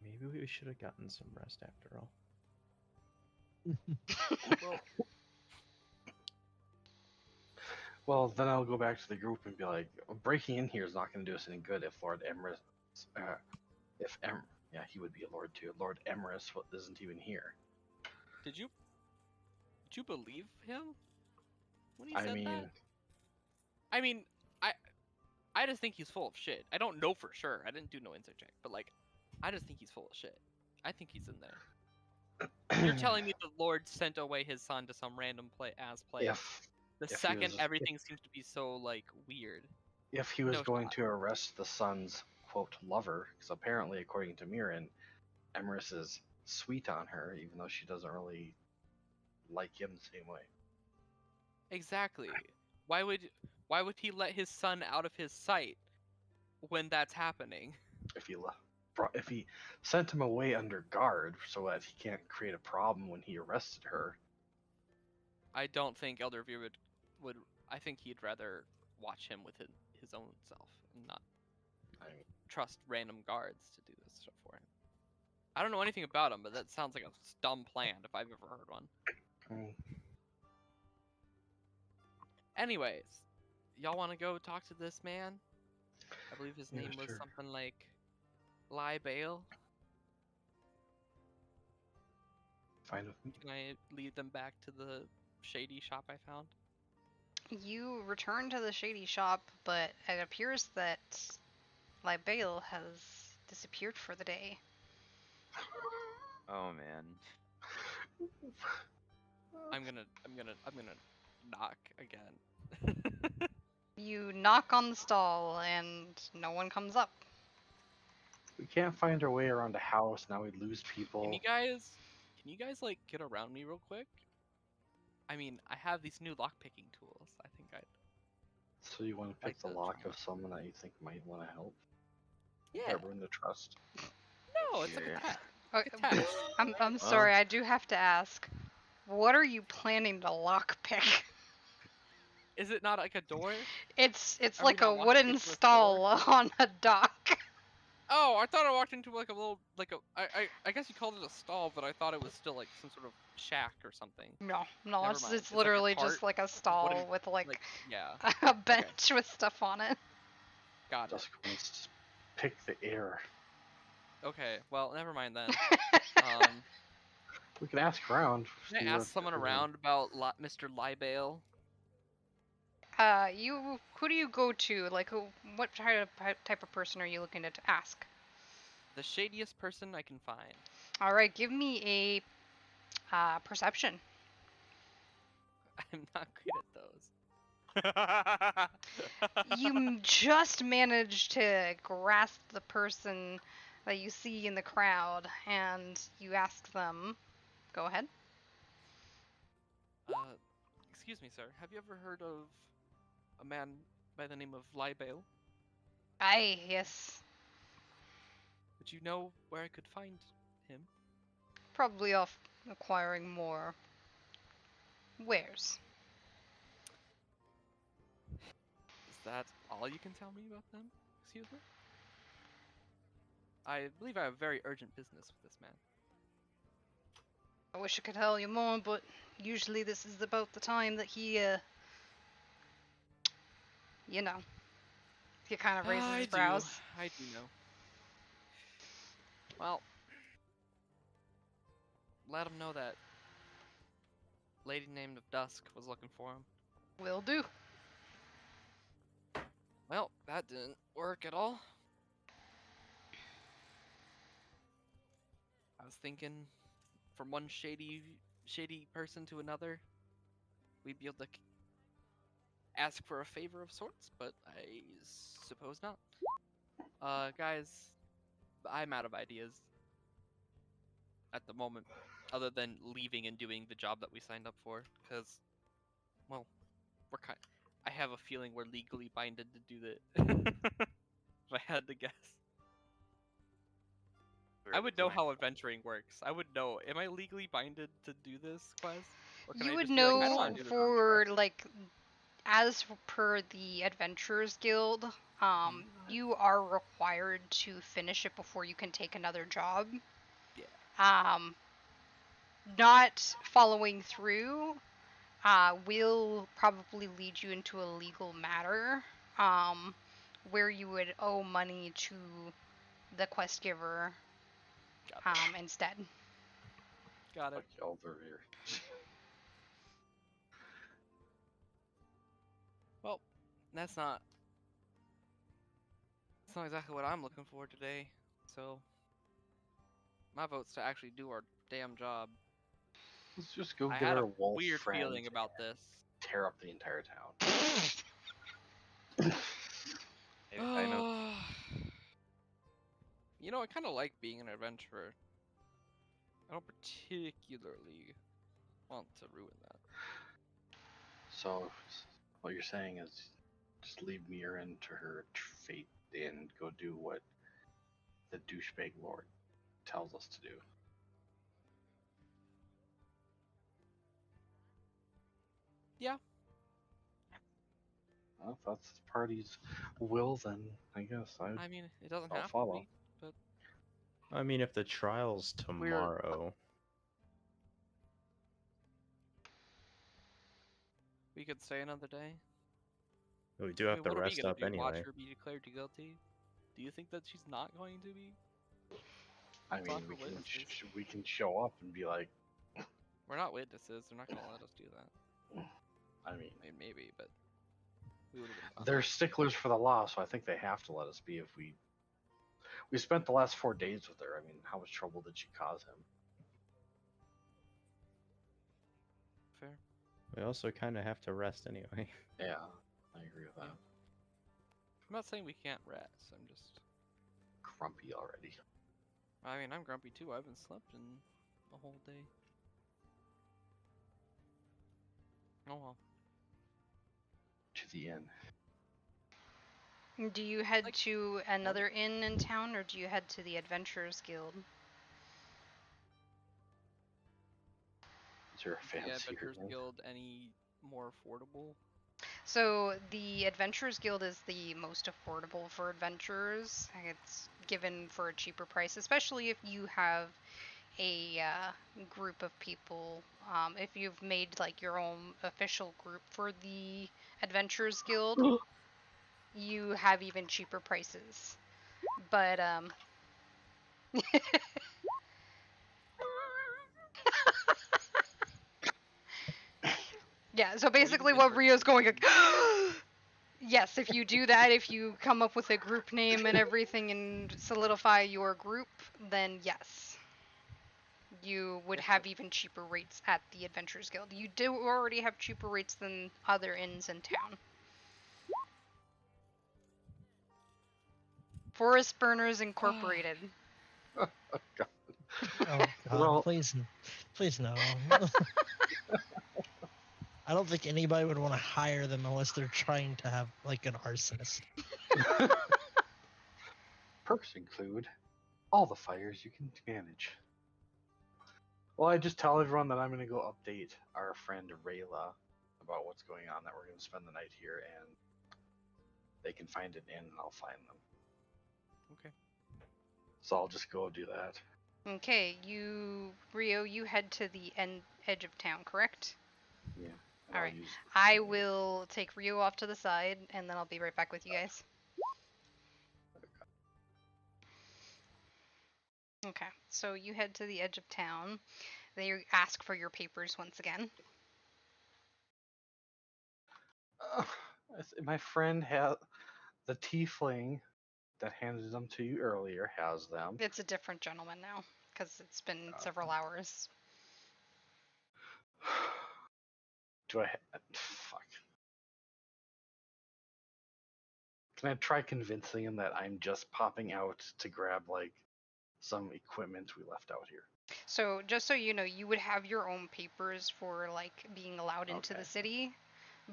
Speaker 6: Maybe we should have gotten some rest after all.
Speaker 5: Well,
Speaker 4: Well, then I'll go back to the group and be like, breaking in here is not going to do us any good if Lord Emerus, yeah, he would be a lord too. Lord Emerus isn't even here.
Speaker 5: did you believe him when he
Speaker 4: I
Speaker 5: said
Speaker 4: mean,
Speaker 5: that? I mean, I just think he's full of shit. I don't know for sure. I didn't do no insight check, but like, I just think he's full of shit. I think he's in there. You're telling me the Lord sent away his son to some random place. The
Speaker 4: if he
Speaker 5: second
Speaker 4: was-
Speaker 5: everything seems to be so like weird.
Speaker 4: if he was
Speaker 5: No
Speaker 4: going
Speaker 5: shot.
Speaker 4: to arrest the son's quote lover, because apparently, according to Mirren, Emerus is sweet on her, even though she doesn't really like him the same way.
Speaker 5: Exactly. Why would he let his son out of his sight when that's happening?
Speaker 4: If he sent him away under guard so that he can't create a problem when he arrested her,
Speaker 5: I don't think Elder Veer would. I think he'd rather watch him with his own self and not
Speaker 4: I mean,
Speaker 5: trust random guards to do this stuff for him. I don't know anything about him, but that sounds like a dumb plan if I've ever heard one.
Speaker 4: mm,
Speaker 5: Anyways, y'all want to go talk to this man? I believe his
Speaker 4: Yeah,
Speaker 5: name was
Speaker 4: sure.
Speaker 5: something like Lie Bale.
Speaker 4: fine with me.
Speaker 5: Can I lead them back to the shady shop I found?
Speaker 1: You return to the shady shop, but it appears that Libale has disappeared for the day.
Speaker 2: Oh man.
Speaker 5: I'm gonna knock again.
Speaker 1: You knock on the stall and no one comes up.
Speaker 4: We can't find our way around a house. Now we lose people.
Speaker 5: Can you guys like get around me real quick? I mean, I have these new lockpicking tools. I think I'd
Speaker 4: So you want to pick
Speaker 5: like
Speaker 4: the
Speaker 5: to
Speaker 4: lock
Speaker 5: try.
Speaker 4: of someone that you think might want to help?
Speaker 5: Yeah.
Speaker 4: Everyone to trust.
Speaker 5: No, it's like
Speaker 2: Sure.
Speaker 5: a test.
Speaker 1: Oh,
Speaker 5: It's a test.
Speaker 1: I'm sorry, I do have to ask. What are you planning to lockpick?
Speaker 5: Is it not like a door?
Speaker 1: It's
Speaker 5: Are we
Speaker 1: like a
Speaker 5: not walking
Speaker 1: wooden
Speaker 5: into a store?
Speaker 1: stall on a dock.
Speaker 5: Oh, I thought I walked into like a little I guess you called it a stall, but I thought it was still like some sort of shack or something.
Speaker 1: No,
Speaker 5: Never
Speaker 1: it's
Speaker 5: mind.
Speaker 1: it's
Speaker 5: It's like a
Speaker 1: literally
Speaker 5: cart,
Speaker 1: just like a
Speaker 5: wooden,
Speaker 1: stall with like
Speaker 5: yeah.
Speaker 1: a bench with stuff on it.
Speaker 5: Got it.
Speaker 4: Dusk wants to pick the air.
Speaker 5: Okay, well, never mind then.
Speaker 4: We can ask around.
Speaker 5: Can I
Speaker 4: See
Speaker 5: ask
Speaker 4: what
Speaker 5: someone
Speaker 4: everyone-
Speaker 5: around about Mr. Libale?
Speaker 1: Who do you go to? Like, what type of person are you looking to ask?
Speaker 5: The shadiest person I can find.
Speaker 1: All right, give me a perception.
Speaker 5: I'm not good at those.
Speaker 1: You just manage to grasp the person that you see in the crowd, and you ask them. Go ahead.
Speaker 5: Excuse me, sir. Have you ever heard of a man by the name of Libale?
Speaker 1: Aye, yes.
Speaker 5: Would you know where I could find him?
Speaker 1: Probably off acquiring more wares.
Speaker 5: Is that all you can tell me about them? Excuse me? I believe I have very urgent business with this man.
Speaker 1: I wish I could tell you more, but usually this is about the time that he, you know, he kind of raises his brows.
Speaker 5: I do know. Well, let him know that lady named of Dusk was looking for him.
Speaker 1: Will do.
Speaker 5: Well, that didn't work at all. I was thinking from one shady person to another, we'd be able to ask for a favor of sorts, but I suppose not. Guys, I'm out of ideas at the moment, other than leaving and doing the job that we signed up for, because, well, I have a feeling we're legally binded to do that. If I had to guess. I would know how adventuring works. I would know. Am I legally binded to do this quest? Or can
Speaker 1: You
Speaker 5: I
Speaker 1: would
Speaker 5: just be like, I don't
Speaker 1: know
Speaker 5: want to do this?
Speaker 1: for, like, as per the Adventurers Guild, you are required to finish it before you can take another job.
Speaker 5: Yeah.
Speaker 1: Not following through will probably lead you into a legal matter, where you would owe money to the quest giver, instead.
Speaker 5: Got it.
Speaker 4: Fuck y'all over here.
Speaker 5: Well, that's not exactly what I'm looking for today. So my vote's to actually do our damn job.
Speaker 4: Let's just go
Speaker 5: I
Speaker 4: get
Speaker 5: had
Speaker 4: our
Speaker 5: a
Speaker 4: wolf
Speaker 5: weird
Speaker 4: friends
Speaker 5: feeling about this.
Speaker 4: tear up the entire town.
Speaker 2: I know.
Speaker 5: You know, I kind of like being an adventurer. I don't particularly want to ruin that.
Speaker 4: So, what you're saying is just leave Mirren to her fate and go do what the douchebag lord tells us to do.
Speaker 5: Yeah.
Speaker 4: Well, if that's the party's will, then I guess
Speaker 5: I mean, it doesn't
Speaker 4: I'll
Speaker 5: have
Speaker 4: follow.
Speaker 5: to be, but
Speaker 6: I mean, if the trial's tomorrow,
Speaker 5: we could stay another day.
Speaker 6: we do
Speaker 5: I
Speaker 6: have
Speaker 5: mean,
Speaker 6: to
Speaker 5: what are we
Speaker 6: rest
Speaker 5: gonna
Speaker 6: up
Speaker 5: do? Watch
Speaker 6: anyway.
Speaker 5: her be declared guilty? Do you think that she's not going to be?
Speaker 4: I mean,
Speaker 5: Talk to witnesses.
Speaker 4: we can show up and be like,
Speaker 5: We're not witnesses. They're not gonna let us do that.
Speaker 4: I mean,
Speaker 5: Maybe, but we would have been fine.
Speaker 4: they're sticklers for the law, so I think they have to let us be. If we spent the last 4 days with her, I mean, how much trouble did she cause him?
Speaker 5: Fair.
Speaker 6: We also kind of have to rest anyway.
Speaker 4: Yeah, I agree with that.
Speaker 5: Yeah. I'm not saying we can't rest. I'm just.
Speaker 4: Grumpy already.
Speaker 5: I mean, I'm grumpy too. I haven't slept in a whole day. Oh well.
Speaker 4: To the end.
Speaker 1: Do you head
Speaker 5: Like,
Speaker 1: to another inn in town, or do you head to the Adventurers Guild?
Speaker 4: Is there a
Speaker 5: Is the
Speaker 4: fancier
Speaker 5: Adventurers
Speaker 4: name?
Speaker 5: Guild any more affordable?
Speaker 1: So the Adventurers Guild is the most affordable for adventurers. It's given for a cheaper price, especially if you have a group of people. If you've made like your own official group for the Adventurers Guild, you have even cheaper prices. But Yeah, so basically
Speaker 5: did
Speaker 1: what
Speaker 5: for
Speaker 1: Rio's going
Speaker 5: Christian.
Speaker 1: like, yes, if you do that, if you come up with a group name and everything and solidify your group, then yes. You would
Speaker 5: Yes,
Speaker 1: have even cheaper rates at the Adventurers Guild. You do already have cheaper rates than other inns in town. Forest Burners Incorporated.
Speaker 4: God.
Speaker 3: Oh God,
Speaker 4: Well-
Speaker 3: please no. I don't think anybody would want to hire them unless they're trying to have like an arsonist.
Speaker 4: Perks include all the fires you can manage. Well, I just tell everyone that I'm going to go update our friend Rayla about what's going on, that we're going to spend the night here, and they can find an inn, and I'll find them.
Speaker 5: Okay.
Speaker 4: So I'll just go do that.
Speaker 1: Okay, Rio, you head to the edge of town, correct?
Speaker 4: Yeah.
Speaker 1: All right. I will take Rio off to the side, and then I'll be right back with you guys. Okay, so you head to the edge of town. They ask for your papers once again.
Speaker 4: My friend has the tiefling that handed them to you earlier has them.
Speaker 1: It's a different gentleman now, because it's been several hours.
Speaker 4: Do I? Fuck. Can I try convincing him that I'm just popping out to grab like some equipment we left out here?
Speaker 1: So just so you know, you would have your own papers for like being allowed into the
Speaker 4: Okay.
Speaker 1: city,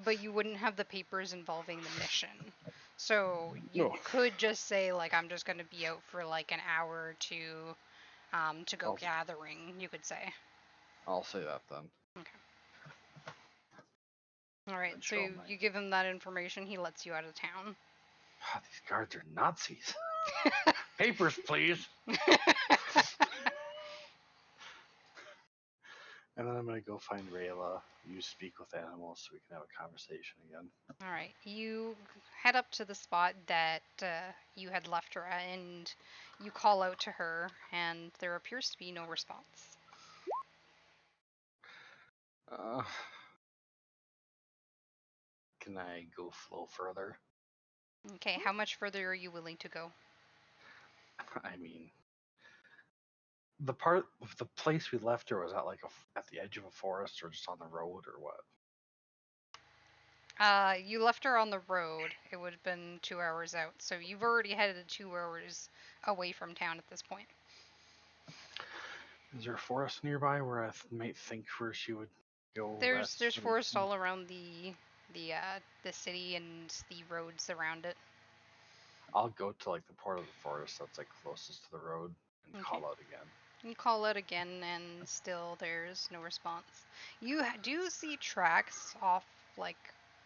Speaker 1: but you wouldn't have the papers involving the mission. So you
Speaker 4: No.
Speaker 1: could just say like, I'm just gonna be out for like an hour or two, to go gathering. You could say.
Speaker 4: I'll say that then.
Speaker 1: Okay. All right.
Speaker 4: And
Speaker 1: So
Speaker 4: show him
Speaker 1: you give him that information. He lets you out of town.
Speaker 4: God, these guards are Nazis. Papers, please. And then I'm gonna go find Rayla. You speak with animals so we can have a conversation again.
Speaker 1: All right. You head up to the spot that you had left her at, and you call out to her, and there appears to be no response.
Speaker 4: Can I go flow further?
Speaker 1: Okay. How much further are you willing to go?
Speaker 4: I mean, the place we left her was at like at the edge of a forest or just on the road or what?
Speaker 1: You left her on the road. It would have been 2 hours out, so you've already headed 2 hours away from town at this point.
Speaker 4: Is there a forest nearby where I might think where she would go?
Speaker 1: There's forest all around the city and the roads around it.
Speaker 4: I'll go to like the part of the forest that's like closest to the road and
Speaker 1: Okay.
Speaker 4: call out again.
Speaker 1: You call out again, and still there's no response. You do see tracks off, like,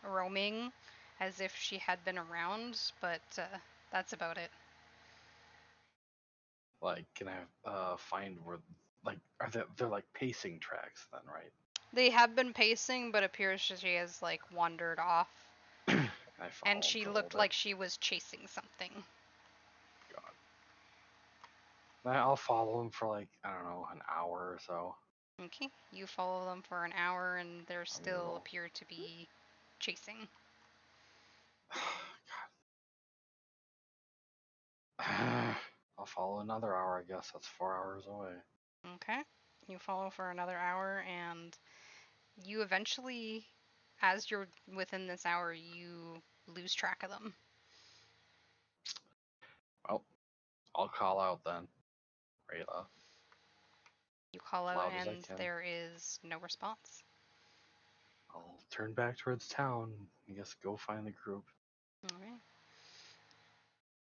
Speaker 1: roaming, as if she had been around, but that's about it.
Speaker 4: Like, can I find where, like, they're like pacing tracks then, right?
Speaker 1: They have been pacing, but appears she has, like, wandered off.
Speaker 4: I follow
Speaker 1: And
Speaker 4: them
Speaker 1: she
Speaker 4: for a
Speaker 1: looked
Speaker 4: little
Speaker 1: like she was chasing something.
Speaker 4: bit. God. I'll follow them for like, I don't know, an hour or so.
Speaker 1: Okay, you follow them for an hour, and they still
Speaker 4: will.
Speaker 1: appear to be chasing.
Speaker 4: God. I'll follow another hour, I guess. That's 4 hours away.
Speaker 1: Okay, you follow for another hour, and you eventually, as you're within this hour, you lose track of them.
Speaker 4: Well, I'll call out then, Rayla.
Speaker 1: You call
Speaker 4: As
Speaker 1: out,
Speaker 4: loud as I
Speaker 1: and
Speaker 4: can.
Speaker 1: there is no response.
Speaker 4: I'll turn back towards town. I guess go find the group.
Speaker 1: Alright.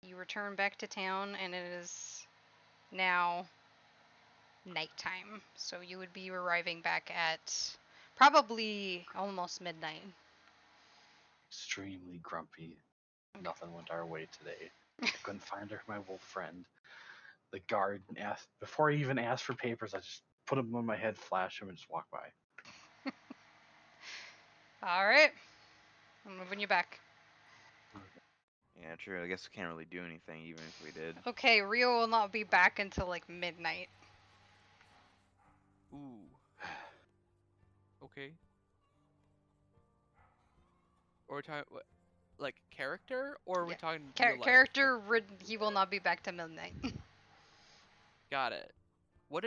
Speaker 1: You return back to town, and it is now nighttime. So you would be arriving back at probably almost midnight.
Speaker 4: Extremely grumpy.
Speaker 1: Okay.
Speaker 4: Nothing went our way today. I couldn't find my wolf friend. The guard asked, before he even asked for papers, I just put them on my head, flash them, and just walk by.
Speaker 1: Alright. I'm moving you back.
Speaker 2: Yeah, true. I guess we can't really do anything even if we did.
Speaker 1: Okay, Rio will not be back until like midnight.
Speaker 5: Ooh. Okay. Or are we talking like character, or are we
Speaker 1: Yeah.
Speaker 5: talking real life?
Speaker 1: Character, he will not be back to midnight.
Speaker 5: Got it. What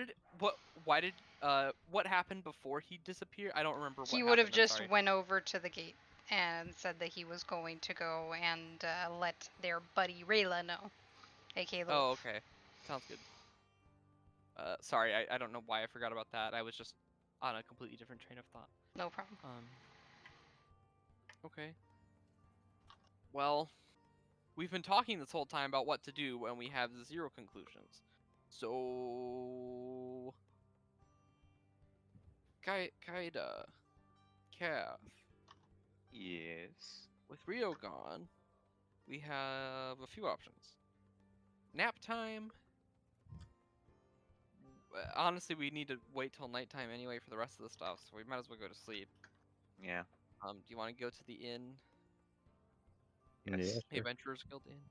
Speaker 5: happened before he disappeared? I don't remember
Speaker 1: He
Speaker 5: what
Speaker 1: would have
Speaker 5: happened. I'm
Speaker 1: just
Speaker 5: sorry.
Speaker 1: went over to the gate and said that he was going to go and let their buddy Rayla know, aka the
Speaker 5: Oh,
Speaker 1: wolf.
Speaker 5: okay. Sounds good. Sorry, I don't know why I forgot about that. I was just on a completely different train of thought.
Speaker 1: No problem.
Speaker 5: Okay. Well, we've been talking this whole time about what to do when we have zero conclusions. So, Kaida, Calf,
Speaker 2: Yes.
Speaker 5: with Rio gone, we have a few options. Nap time. Honestly, we need to wait till nighttime anyway for the rest of the stuff, so we might as well go to sleep.
Speaker 2: Yeah.
Speaker 5: Do you want to go to the inn,
Speaker 6: Yeah,
Speaker 2: Yes.
Speaker 5: the
Speaker 6: sure.
Speaker 5: Adventurers Guild inn?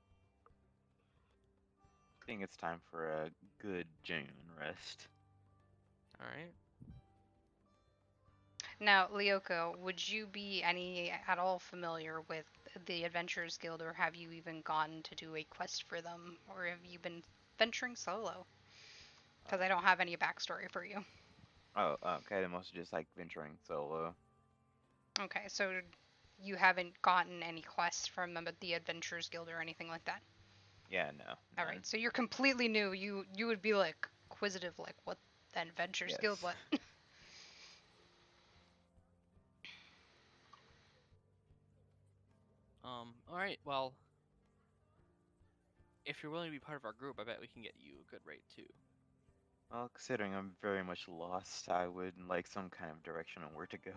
Speaker 2: I think it's time for a good, genuine rest.
Speaker 5: All right.
Speaker 1: Now, Lyoko, would you be any at all familiar with the Adventurers Guild, or have you even gone to do a quest for them, or have you been venturing solo? Because I don't have any backstory for you.
Speaker 2: Oh, okay. Then mostly just like venturing solo.
Speaker 1: Okay, so you haven't gotten any quests from the Adventurers Guild or anything like that.
Speaker 2: Yeah, no,
Speaker 1: All
Speaker 2: none.
Speaker 1: right, so you're completely new. You would be like inquisitive, like what the Adventurers Guild,
Speaker 2: Yes.
Speaker 1: what?
Speaker 5: All right. Well, if you're willing to be part of our group, I bet we can get you a good rate too.
Speaker 2: Well, considering I'm very much lost, I would like some kind of direction on where to go.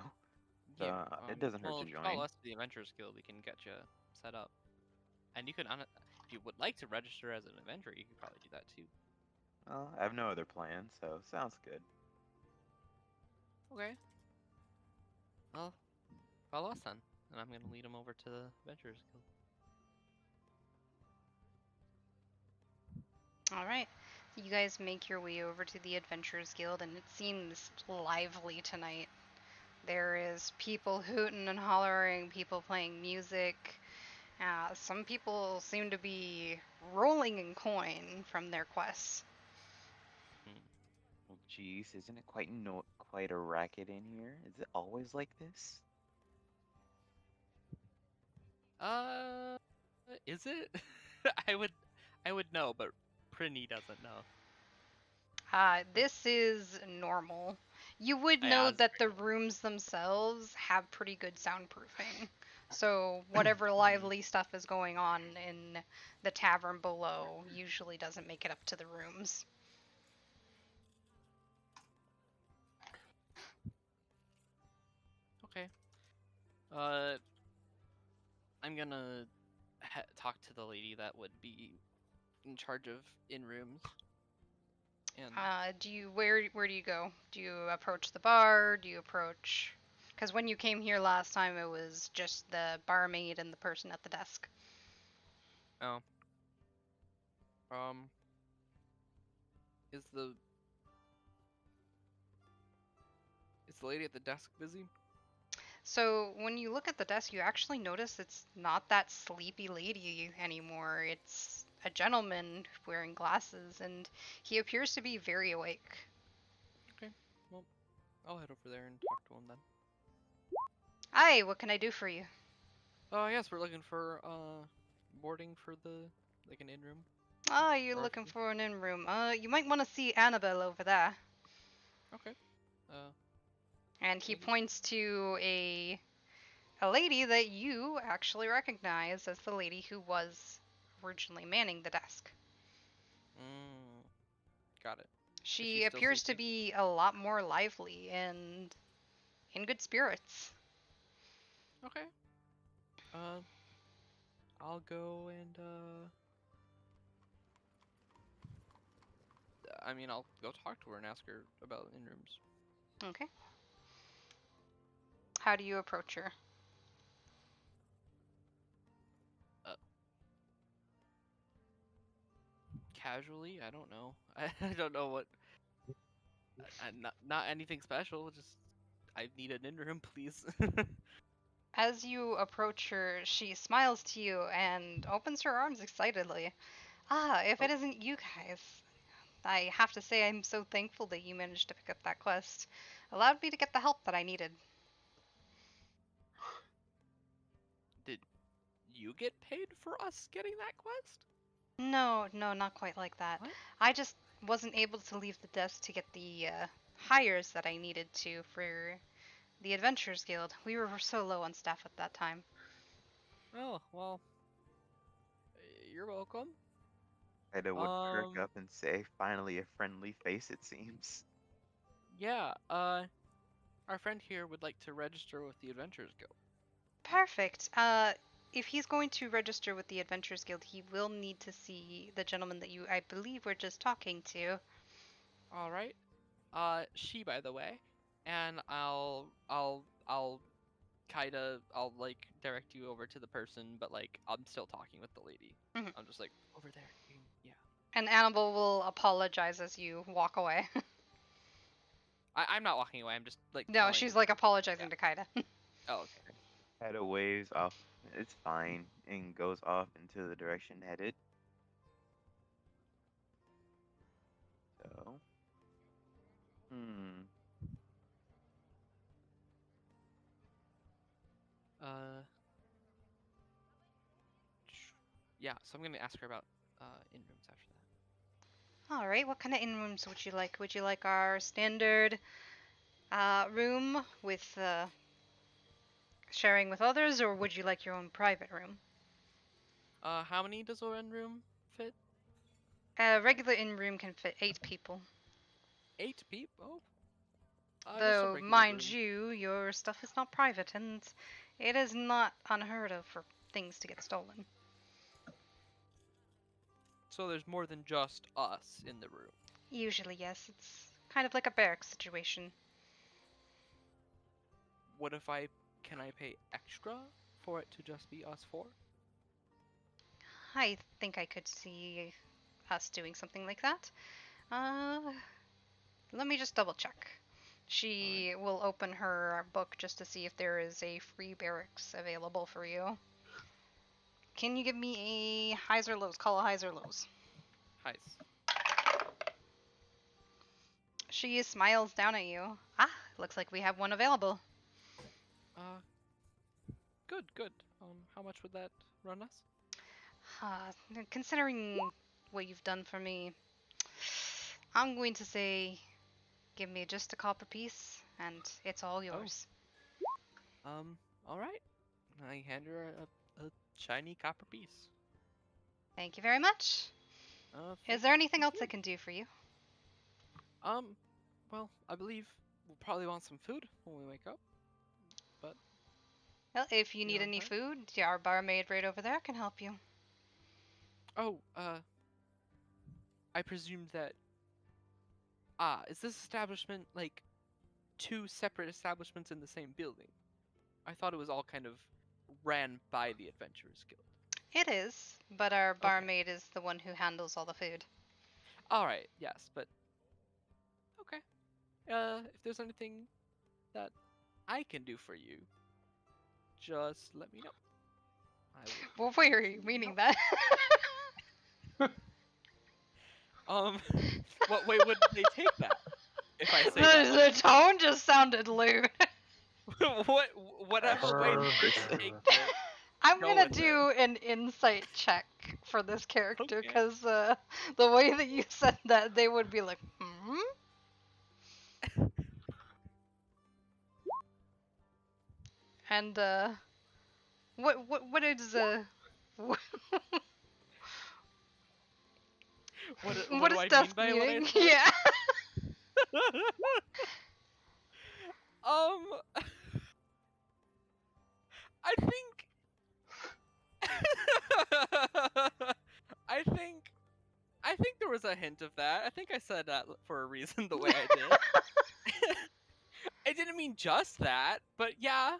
Speaker 2: So
Speaker 5: Yeah.
Speaker 2: it doesn't hurt
Speaker 5: Well,
Speaker 2: to
Speaker 5: if you follow
Speaker 2: join.
Speaker 5: us to the Adventurers Guild, we can get you set up. And you can, if you would like to register as an adventurer, you could probably do that too.
Speaker 2: Well, I have no other plans, so sounds good.
Speaker 5: Okay. Well, follow us then, and I'm gonna lead them over to the Adventurers Guild.
Speaker 1: All right, you guys make your way over to the Adventurers Guild, and it seems lively tonight. There is people hooting and hollering, people playing music. Some people seem to be rolling in coin from their quests.
Speaker 5: Hmm.
Speaker 2: Well, geez, isn't it quite a racket in here? Is it always like this?
Speaker 5: Is it? I would, I would know, but Prinny doesn't know.
Speaker 1: This is normal. You would
Speaker 5: Yeah,
Speaker 1: know
Speaker 5: it's
Speaker 1: that the
Speaker 5: very
Speaker 1: rooms themselves have pretty good soundproofing. So whatever
Speaker 5: normal.
Speaker 1: lively stuff is going on in the tavern below usually doesn't make it up to the rooms.
Speaker 5: Okay. I'm gonna talk to the lady that would be in charge of in rooms. And
Speaker 1: Where do you go? Do you approach the bar? Do you approach? Because when you came here last time, it was just the barmaid and the person at the desk.
Speaker 5: oh, um, is the lady at the desk busy?
Speaker 1: So when you look at the desk, you actually notice it's not that sleepy lady anymore. It's a gentleman wearing glasses, and he appears to be very awake.
Speaker 5: Okay, well, I'll head over there and talk to him then.
Speaker 1: Hi, what can I do for you?
Speaker 5: Yes, we're looking for boarding for the an in room.
Speaker 1: Ah, you're
Speaker 5: Or
Speaker 1: looking for an in room. You might want to see Annabelle over there.
Speaker 5: okay.
Speaker 1: And he
Speaker 5: Maybe.
Speaker 1: points to a lady that you actually recognize as the lady who was originally manning the desk.
Speaker 5: Got it. Is she
Speaker 1: She
Speaker 5: still
Speaker 1: appears to
Speaker 5: sleeping?
Speaker 1: be a lot more lively and in good spirits.
Speaker 5: Okay. Uh, I'll go and I mean, I'll go talk to her and ask her about in rooms.
Speaker 1: Okay. How do you approach her?
Speaker 5: Casually, I don't know. I don't know what. Not anything special. Just I need an in room, please.
Speaker 1: As you approach her, she smiles to you and opens her arms excitedly. Ah, if it
Speaker 5: Oh.
Speaker 1: isn't you guys. I have to say I'm so thankful that you managed to pick up that quest. Allowed me to get the help that I needed.
Speaker 5: Did you get paid for us getting that quest?
Speaker 1: No, no, not quite like that.
Speaker 5: What?
Speaker 1: I just wasn't able to leave the desk to get the hires that I needed to for the Adventurers Guild. We were so low on staff at that time.
Speaker 5: Oh, well, you're welcome.
Speaker 2: Ida would perk
Speaker 5: Um,
Speaker 2: up and say, "Finally, a friendly face, it seems."
Speaker 5: yeah, our friend here would like to register with the Adventurers Guild.
Speaker 1: Perfect. If he's going to register with the Adventurers Guild, he will need to see the gentleman that you, I believe, were just talking to.
Speaker 5: All right. She, by the way, and I'll like direct you over to the person, but like I'm still talking with the lady.
Speaker 1: Mhm.
Speaker 5: I'm just like over there. Yeah.
Speaker 1: And Annabelle will apologize as you walk away.
Speaker 5: I'm not walking away. I'm just like
Speaker 1: No,
Speaker 5: telling.
Speaker 1: she's like apologizing
Speaker 5: Yeah.
Speaker 1: to Kaida.
Speaker 5: Oh, okay.
Speaker 2: Ida waves off, "It's fine," and goes off into the direction headed. So, hmm.
Speaker 5: Uh, yeah. So I'm gonna ask her about in rooms after that.
Speaker 1: All right, what kind of in rooms would you like? Would you like our standard room with sharing with others, or would you like your own private room?
Speaker 5: How many does a in room fit?
Speaker 1: A regular in room can fit 8 people.
Speaker 5: 8 people. Just a
Speaker 1: Though,
Speaker 5: regular
Speaker 1: mind
Speaker 5: room.
Speaker 1: you, your stuff is not private, and it is not unheard of for things to get stolen.
Speaker 5: So there's more than just us in the room.
Speaker 1: Usually, yes, it's kind of like a barracks situation.
Speaker 5: What if can I pay extra for it to just be us four?
Speaker 1: I think I could see us doing something like that. Uh, Let me just double check.
Speaker 5: Alright.
Speaker 1: She will open her book just to see if there is a free barracks available for you. Can you give me a highs or lows? Call a highs or lows.
Speaker 5: Heist.
Speaker 1: She smiles down at you. Ah, looks like we have one available.
Speaker 5: Uh, good. How much would that run us?
Speaker 1: Uh, Considering what you've done for me, I'm going to say give me just a copper piece and it's all yours.
Speaker 5: Alright. I hand her a shiny copper piece.
Speaker 1: Thank you very much. Is there anything else I can do for you?
Speaker 5: Well, I believe we'll probably want some food when we wake up. But
Speaker 1: Well, if you need
Speaker 5: beyond
Speaker 1: any
Speaker 5: that.
Speaker 1: food, our barmaid right over there can help you.
Speaker 5: Oh, I presumed that. Is this establishment like 2 separate establishments in the same building? I thought it was all kind of ran by the Adventurers Guild.
Speaker 1: It is, but our
Speaker 5: Okay.
Speaker 1: barmaid is the one who handles all the food.
Speaker 5: Alright, yes, but okay. If there's anything that I can do for you, just let me know.
Speaker 1: What way are you meaning that?
Speaker 5: What way would they take that? If I say that,
Speaker 1: The tone just sounded lewd.
Speaker 5: whatever way they take it,
Speaker 1: I'm
Speaker 5: go
Speaker 1: gonna
Speaker 5: with
Speaker 1: do an insight check for this character
Speaker 5: Okay.
Speaker 1: because the way that you said that, they would be like, hmm? And what is what
Speaker 5: What
Speaker 1: what
Speaker 5: do
Speaker 1: is
Speaker 5: I mean
Speaker 1: death
Speaker 5: by what I
Speaker 1: meaning?
Speaker 5: said?
Speaker 1: Yeah.
Speaker 5: Um, I think, I think, I think there was a hint of that. I think I said that for a reason the way I did. I didn't mean just that, but yeah,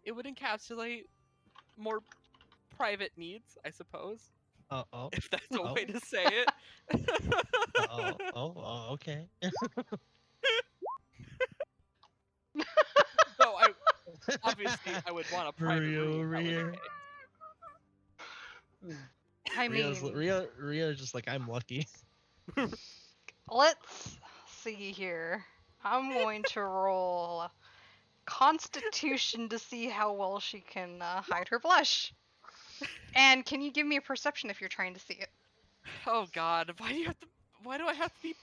Speaker 5: it would encapsulate more private needs, I suppose,
Speaker 3: Oh.
Speaker 5: if that's a
Speaker 3: Oh.
Speaker 5: way to say it.
Speaker 3: Okay.
Speaker 5: No, obviously, I would want a private
Speaker 3: Rio
Speaker 5: room. If that was the
Speaker 3: Rear.
Speaker 5: case.
Speaker 1: I mean,
Speaker 3: Rio's just like, I'm lucky.
Speaker 1: let's see here. I'm going to roll Constitution to see how well she can hide her blush. And can you give me a perception if you're trying to see it?
Speaker 5: Oh God, why do you have to? Why do I have to be?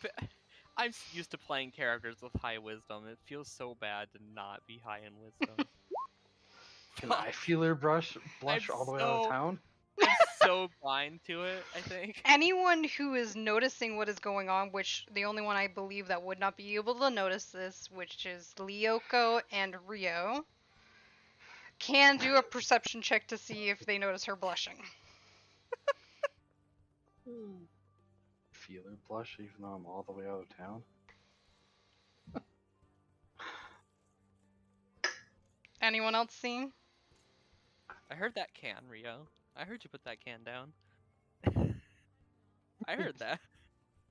Speaker 5: I'm used to playing characters with high wisdom. It feels so bad to not be high in wisdom.
Speaker 4: Can I
Speaker 5: Fuck.
Speaker 4: feel her blush
Speaker 5: I'm
Speaker 4: all the way out of
Speaker 5: so
Speaker 4: town?
Speaker 5: I'm so blind to it. I think.
Speaker 1: Anyone who is noticing what is going on, which the only one I believe that would not be able to notice this, which is Lyoko and Rio, can do a perception check to see if they notice her blushing.
Speaker 4: Feel her blush even though I'm all the way out of town?
Speaker 1: Anyone else seen?
Speaker 5: I heard that can, Rio. I heard you put that can down. I heard that.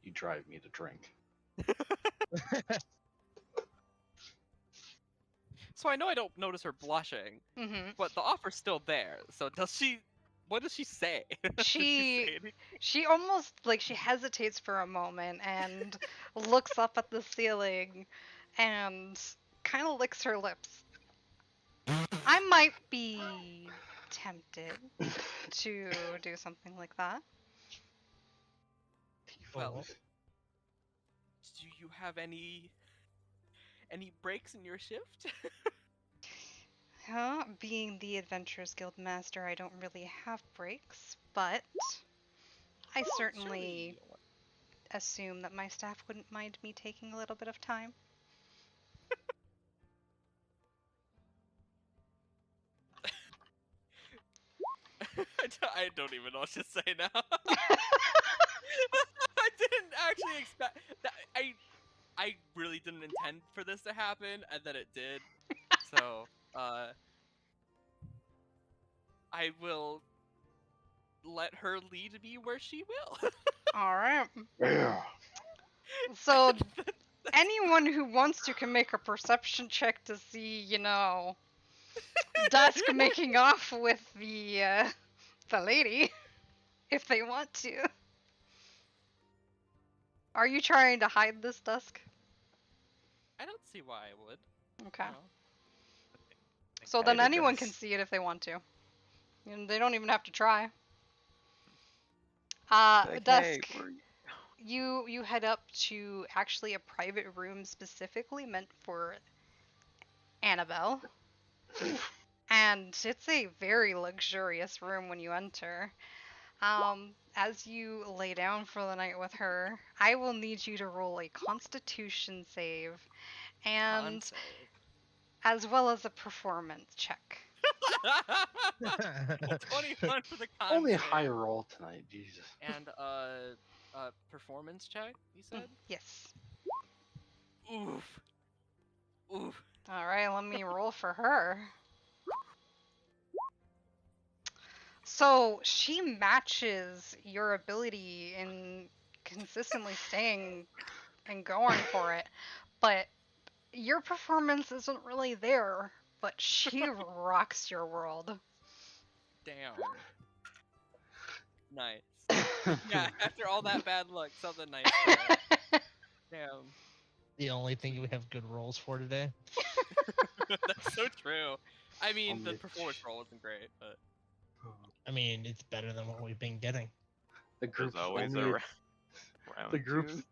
Speaker 4: You drive me to drink.
Speaker 5: So I know I don't notice her blushing,
Speaker 1: Mm-hmm.
Speaker 5: but the offer's still there. So does she? What does she say? Does
Speaker 1: She
Speaker 5: say anything?
Speaker 1: she almost like she hesitates for a moment and looks up at the ceiling and kind of licks her lips. I might be tempted to do something like that.
Speaker 5: Well, do you have any breaks in your shift?
Speaker 1: Huh? Being the Adventurers Guild Master, I don't really have breaks, but I
Speaker 5: Well,
Speaker 1: certainly
Speaker 5: surely
Speaker 1: assume that my staff wouldn't mind me taking a little bit of time.
Speaker 5: I don't even know what to say now. I didn't actually expect that. I really didn't intend for this to happen, and then it did. So, I will let her lead me where she will.
Speaker 1: All right.
Speaker 4: Yeah.
Speaker 1: So anyone who wants to can make a perception check to see, Dusk making off with the lady, if they want to. Are you trying to hide this, Dusk?
Speaker 5: I don't see why I would.
Speaker 1: Okay.
Speaker 5: No.
Speaker 1: So then anyone can see it if they want to. And they don't even have to try. Dusk, you head up to actually a private room specifically meant for Annabelle. And it's a very luxurious room when you enter. As you lay down for the night with her, I will need you to roll a Constitution save, and
Speaker 5: Con save.
Speaker 1: as well as a performance check.
Speaker 5: 21 for the con
Speaker 4: Only a
Speaker 5: save.
Speaker 4: high roll tonight, Jesus.
Speaker 5: And performance check, you said?
Speaker 1: Yes.
Speaker 5: Oof. Oof.
Speaker 1: All right, let me roll for her. So she matches your ability in consistently staying and going for it, but your performance isn't really there. But she rocks your world.
Speaker 5: Damn. Nice. Yeah, after all that bad luck, something nice there. Damn.
Speaker 3: The only thing we have good rolls for today.
Speaker 5: That's so true. I mean, the
Speaker 4: Only-
Speaker 5: performance roll wasn't great, but
Speaker 3: I mean, it's better than what we've been getting.
Speaker 4: The
Speaker 2: There's
Speaker 4: group's
Speaker 2: always
Speaker 4: only
Speaker 2: round
Speaker 4: the group's
Speaker 2: two.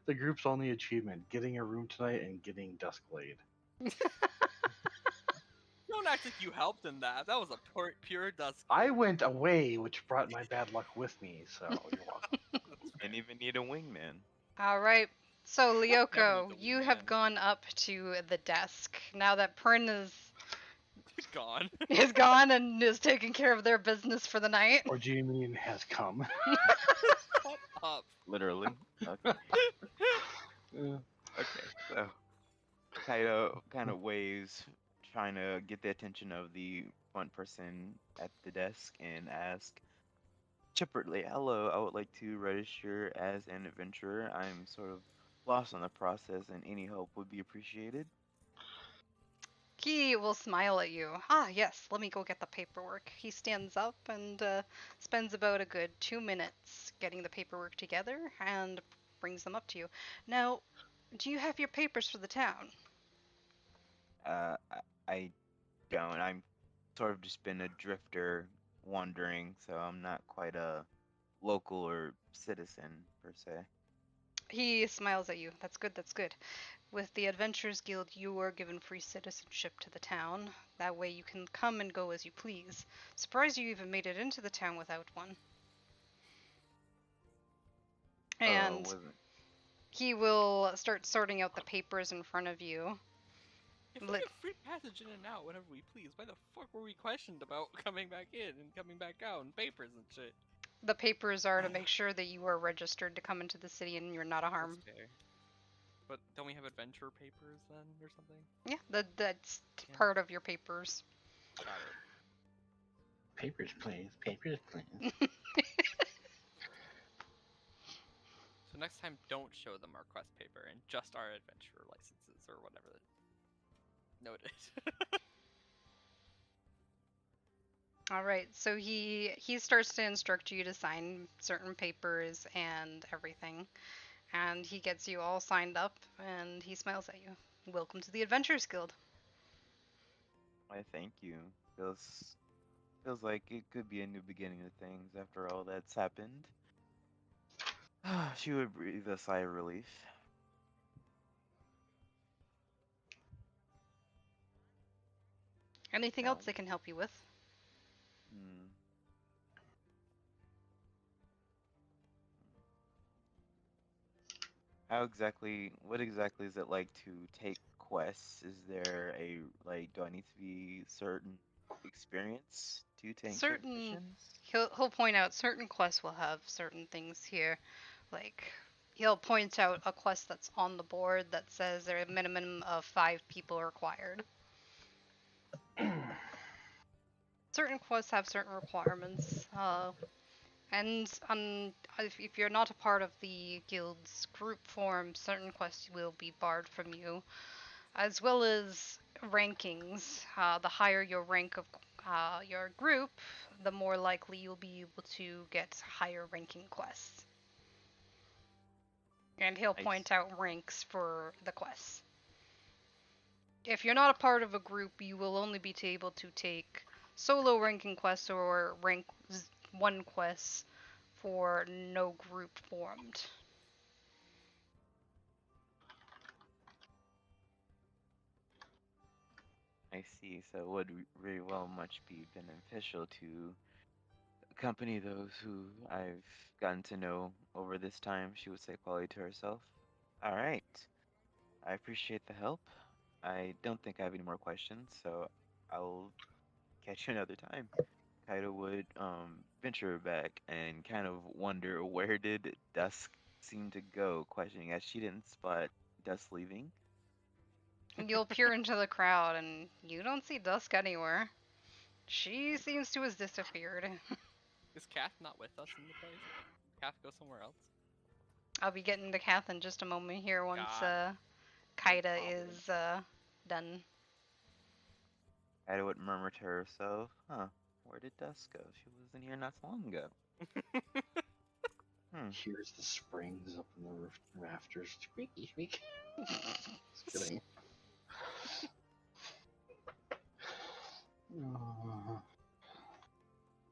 Speaker 4: the group's only achievement: getting a room tonight and getting Dusk laid.
Speaker 5: don't act like you helped in that. That was a pure dust.
Speaker 4: I went away, which brought my bad luck with me. So you're welcome.
Speaker 2: Didn't even need a wingman.
Speaker 1: All right. So Lyoko,
Speaker 5: needs a
Speaker 1: you have
Speaker 5: wingman.
Speaker 1: gone up to the desk now that Prin
Speaker 5: Gone.
Speaker 1: is gone and is taking care of their business for the night.
Speaker 4: Or do you mean has come?
Speaker 5: Shut up.
Speaker 2: Literally. Okay.
Speaker 4: Uh,
Speaker 2: Okay. So kind of waves, trying to get the attention of the front person at the desk and ask chippertly, "Hello, I would like to register as an adventurer. I'm sort of lost on the process, and any help would be appreciated."
Speaker 1: He will smile at you. Ah, yes, let me go get the paperwork. He stands up and spends about a good 2 minutes getting the paperwork together and brings them up to you. Now, do you have your papers for the town?
Speaker 2: I don't. I'm sort of just been a drifter wandering, so I'm not quite a local or citizen per se.
Speaker 1: He smiles at you. That's good, that's good. With the Adventurers Guild, you are given free citizenship to the town. That way you can come and go as you please. Surprised you even made it into the town without one.
Speaker 2: Oh,
Speaker 1: And
Speaker 2: wasn't.
Speaker 1: he will start sorting out the papers in front of you.
Speaker 5: If we
Speaker 1: Lit-
Speaker 5: get free passage in and out whenever we please, why the fuck were we questioned about coming back in and coming back out and papers and shit?
Speaker 1: The papers are to make sure that you are registered to come into the city and you're not a
Speaker 5: That's
Speaker 1: harm.
Speaker 5: fair. But don't we have adventure papers then or something?
Speaker 1: Yeah, that's
Speaker 5: Yeah.
Speaker 1: part of your papers.
Speaker 5: Got it.
Speaker 7: Papers, please. Papers, please.
Speaker 5: So next time, don't show them our quest paper and just our adventure licenses or whatever. Noted.
Speaker 1: All right, so he starts to instruct you to sign certain papers and everything, and he gets you all signed up, and he smiles at you. Welcome to the Adventurers Guild.
Speaker 2: Why, thank you. Feels like it could be a new beginning of things after all that's happened. She would breathe a sigh of relief.
Speaker 1: Anything
Speaker 2: Now,
Speaker 1: else they can help you with?
Speaker 2: hmm. What exactly is it like to take quests? Is there a, like, do I need to be certain experience to take certain
Speaker 1: Certain
Speaker 2: missions?
Speaker 1: he'll point out certain quests will have certain things here, like he'll point out a quest that's on the board that says there are a minimum of 5 people required. Certain quests have certain requirements, and if you're not a part of the guild's group form, certain quests will be barred from you, as well as rankings. The higher your rank of your group, the more likely you'll be able to get higher ranking quests. And he'll
Speaker 2: I
Speaker 1: point out ranks for the quests. If you're not a part of a group, you will only be able to take solo ranking quests or rank 1 quests for no group formed.
Speaker 2: I see. So it would very well much be beneficial to accompany those who I've gotten to know over this time, she would say quietly to herself. All right. I appreciate the help. I don't think I have any more questions, so I'll catch you another time. Kaido would venture back and kind of wonder where did Dusk seem to go, questioning as she didn't spot Dusk leaving.
Speaker 1: You'll peer into the crowd and you don't see Dusk anywhere. She seems to have disappeared.
Speaker 5: Is Kath not with us in the place? Kath go somewhere else?
Speaker 1: I'll be getting to Kath in just a moment here once
Speaker 5: Got it.
Speaker 1: Kaida
Speaker 5: problem.
Speaker 1: is done.
Speaker 2: Kaido would murmur to herself, huh, where did Dusk go? She wasn't here not so long ago.
Speaker 7: Here's the springs up in the rafters. Squeaky, squeak. Just kidding.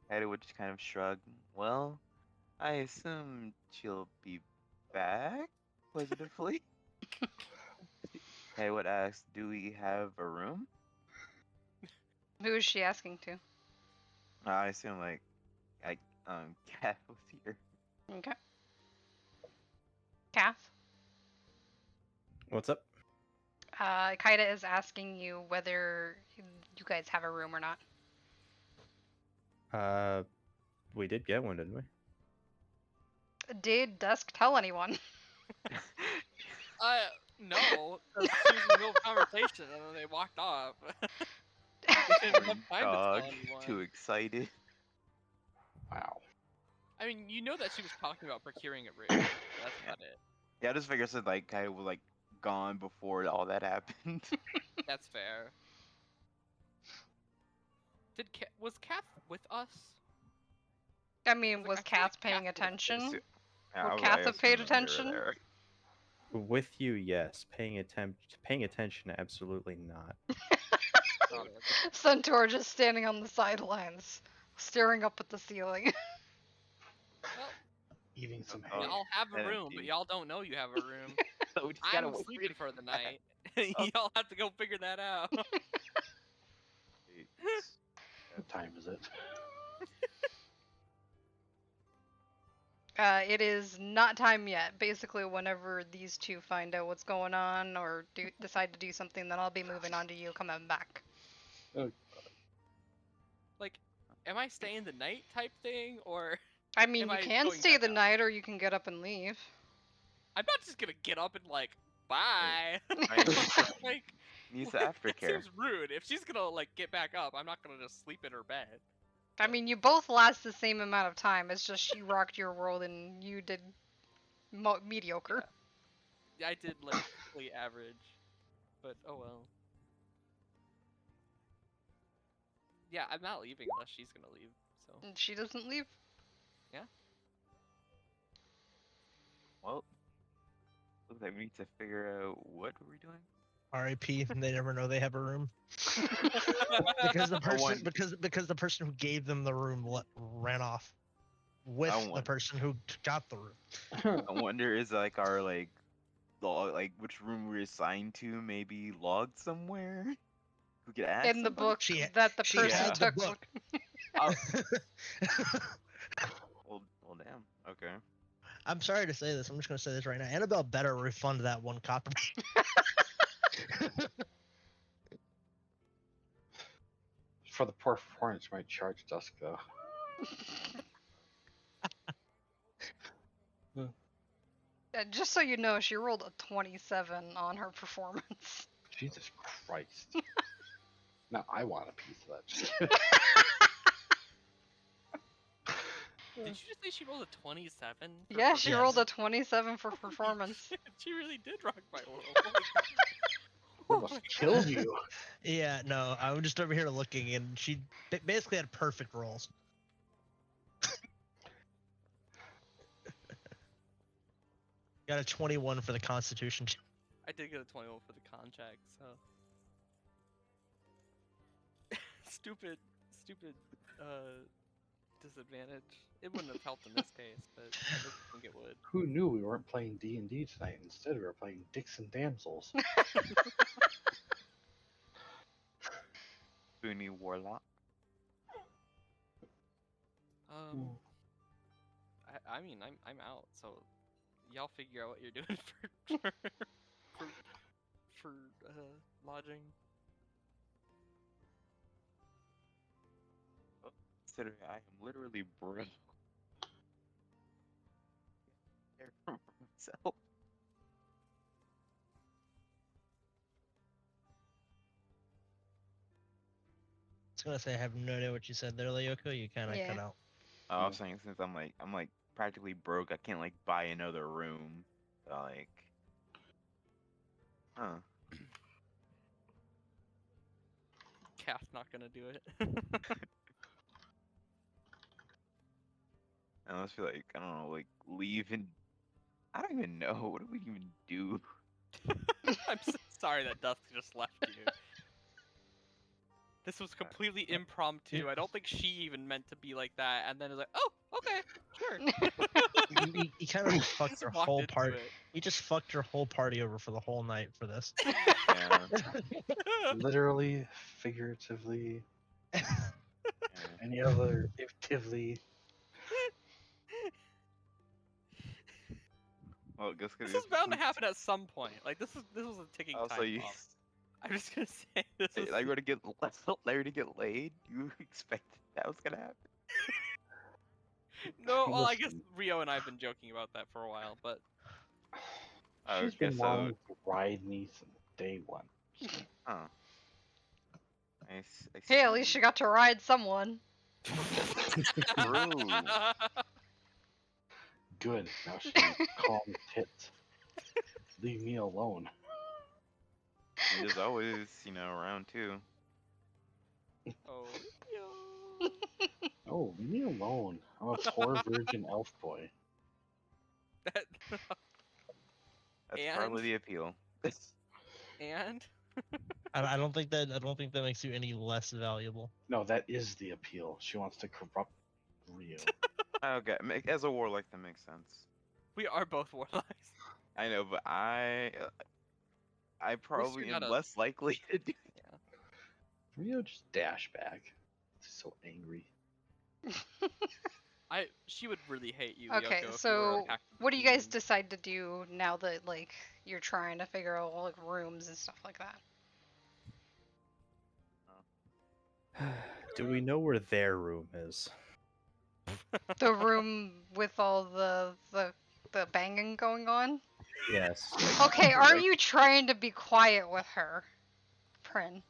Speaker 2: Kaido would just kind of shrug. Well, I assume she'll be back positively. Kaido would ask, do we have a room?
Speaker 1: Who is she asking to?
Speaker 2: I assume like Cat was here.
Speaker 1: Okay. Kath?
Speaker 6: What's up?
Speaker 1: Kaida is asking you whether you guys have a room or not.
Speaker 6: We did get one, didn't we?
Speaker 1: Did Dusk tell anyone?
Speaker 5: No. 'Cause she was in the middle of conversation and then they walked off. We didn't have time to tell
Speaker 2: Dog,
Speaker 5: anyone.
Speaker 2: too excited.
Speaker 7: Wow.
Speaker 5: I mean, you know that she was talking about procuring a room. That's about it.
Speaker 2: Yeah, I just figured said like Kaido was like gone before all that happened.
Speaker 5: That's fair. Was Kath with us?
Speaker 1: I mean,
Speaker 5: Like,
Speaker 1: was
Speaker 5: I feel like
Speaker 1: Kath paying
Speaker 5: Kath would've-
Speaker 1: attention?
Speaker 2: Yeah,
Speaker 1: Would
Speaker 2: I
Speaker 1: Kath have paid
Speaker 2: assume that they were
Speaker 1: attention?
Speaker 2: there.
Speaker 6: With you, yes. Paying attention, absolutely not.
Speaker 5: Oh, okay.
Speaker 1: Centaur just standing on the sidelines, staring up at the ceiling.
Speaker 5: Well,
Speaker 7: Eating some
Speaker 2: Oh,
Speaker 7: hay.
Speaker 5: y'all have a
Speaker 2: and
Speaker 5: room, but
Speaker 2: empty.
Speaker 5: y'all don't know you have a room.
Speaker 2: So we just gotta
Speaker 5: I'm
Speaker 2: wait for you
Speaker 5: sleeping
Speaker 2: to
Speaker 5: for the
Speaker 2: come back.
Speaker 5: night. Y'all have to go figure that out.
Speaker 2: Wait,
Speaker 7: What time is it?
Speaker 1: It is not time yet. Basically, whenever these two find out what's going on or decide to do something, then I'll be moving on to you coming back.
Speaker 5: Like, am I staying the night type thing, or
Speaker 1: I mean,
Speaker 5: am
Speaker 1: you
Speaker 5: I
Speaker 1: can
Speaker 5: going
Speaker 1: stay
Speaker 5: back
Speaker 1: the
Speaker 5: out?
Speaker 1: night or you can get up and leave.
Speaker 5: I'm not just gonna get up and like, bye. Like,
Speaker 2: needs the
Speaker 5: that
Speaker 2: aftercare.
Speaker 5: seems rude. If she's gonna like get back up, I'm not gonna just sleep in her bed.
Speaker 1: I mean, you both last the same amount of time. It's just she rocked your world and you did mediocre.
Speaker 5: Yeah, I did like really average, but oh well. Yeah, I'm not leaving unless she's gonna leave. So
Speaker 1: And she doesn't leave.
Speaker 2: Well, looks like we need to figure out what we're doing.
Speaker 3: R.I.P. They never know they have a room because the person because the person who gave them the room ran off with the
Speaker 2: wonder-
Speaker 3: person who got the room.
Speaker 2: I wonder is like our like which room we're assigned to maybe logged somewhere. We could ask
Speaker 1: In the
Speaker 2: somebody?
Speaker 1: book
Speaker 3: She
Speaker 1: that the
Speaker 3: she
Speaker 1: person
Speaker 3: had the
Speaker 1: took.
Speaker 3: book.
Speaker 2: Well, damn. Okay.
Speaker 3: I'm sorry to say this. I'm just going to say this right now. Annabelle better refund that one copy.
Speaker 7: For the poor performance, might charge Dusk though.
Speaker 1: Just so you know, she rolled a 27 on her performance.
Speaker 7: Jesus Christ. Now I want a piece of that. Just kidding.
Speaker 5: did you just say she rolled a 27?
Speaker 1: Yeah, she
Speaker 3: Yes.
Speaker 1: rolled a 27 for performance.
Speaker 5: She really did rock my world.
Speaker 7: They almost killed you.
Speaker 3: Yeah, no, I'm just over here looking, and she basically had perfect rolls. Got a 21 for the Constitution.
Speaker 5: I did get a 21 for the con check, so stupid disadvantage. It wouldn't have helped in this case, but I didn't think it would.
Speaker 7: Who knew we weren't playing D&D tonight? Instead, we were playing Dicks and Damsels.
Speaker 2: Boony Warlock.
Speaker 5: I mean, I'm out, so y'all figure out what you're doing for lodging.
Speaker 2: Consider I am literally broke. Care for myself.
Speaker 3: I was gonna say I have no idea what you said there, Lyoko. You kind of
Speaker 1: Yeah.
Speaker 3: cut out.
Speaker 2: I was saying since I'm like practically broke, I can't like buy another room. So, like, huh?
Speaker 5: Kath's not gonna do it.
Speaker 2: I almost feel like I don't know, like leave and I don't even know what do we even do.
Speaker 5: I'm so sorry that Dusk just left you. This was completely impromptu. I don't think she even meant to be like that, and then it's like, oh, okay, sure.
Speaker 3: You kind of just fucked your
Speaker 5: Walked
Speaker 3: whole
Speaker 5: into
Speaker 3: party.
Speaker 5: it.
Speaker 3: You just fucked your whole party over for the whole night for this.
Speaker 2: Yeah.
Speaker 7: Literally, figuratively, any other actively.
Speaker 2: Well, guess
Speaker 5: This was bound to happen at some point. Like this was a ticking
Speaker 2: Also,
Speaker 5: time
Speaker 2: you
Speaker 5: bomb. I'm just gonna say this was.
Speaker 2: like to get Larry to get laid. You expected that was gonna happen?
Speaker 5: No, well, I guess
Speaker 7: Listen.
Speaker 5: Rio and I have been joking about that for a while, but
Speaker 7: She's
Speaker 2: Okay,
Speaker 7: been wanting to ride me since day one.
Speaker 2: huh? I
Speaker 1: Hey, at
Speaker 2: see.
Speaker 1: least you got to ride someone.
Speaker 2: True.
Speaker 7: Good. Now she can calm tits. Leave me alone.
Speaker 2: And there's always, around too.
Speaker 5: oh, Rio.
Speaker 7: Oh, leave me alone. I'm a poor virgin elf boy.
Speaker 5: That,
Speaker 2: That's
Speaker 5: And?
Speaker 2: probably the appeal.
Speaker 5: and
Speaker 3: I don't think that makes you any less valuable.
Speaker 7: No, that is the appeal. She wants to corrupt Rio.
Speaker 2: Okay, as a warlock, that makes sense.
Speaker 5: we are both warlocks.
Speaker 2: I know, but I
Speaker 5: At least
Speaker 2: probably
Speaker 5: you're
Speaker 2: am
Speaker 5: not a.
Speaker 2: less likely to do.
Speaker 7: Rio just dash back. She's so angry.
Speaker 5: She would really hate you,
Speaker 1: Okay,
Speaker 5: Yoko, if you were a
Speaker 1: so
Speaker 5: pact
Speaker 1: what do you guys
Speaker 5: team.
Speaker 1: decide to do now that like you're trying to figure out like rooms and stuff like that?
Speaker 6: Do we know where their room is?
Speaker 1: The room with all the banging going on?
Speaker 6: Yes.
Speaker 1: Okay, are you trying to be quiet with her, Prin?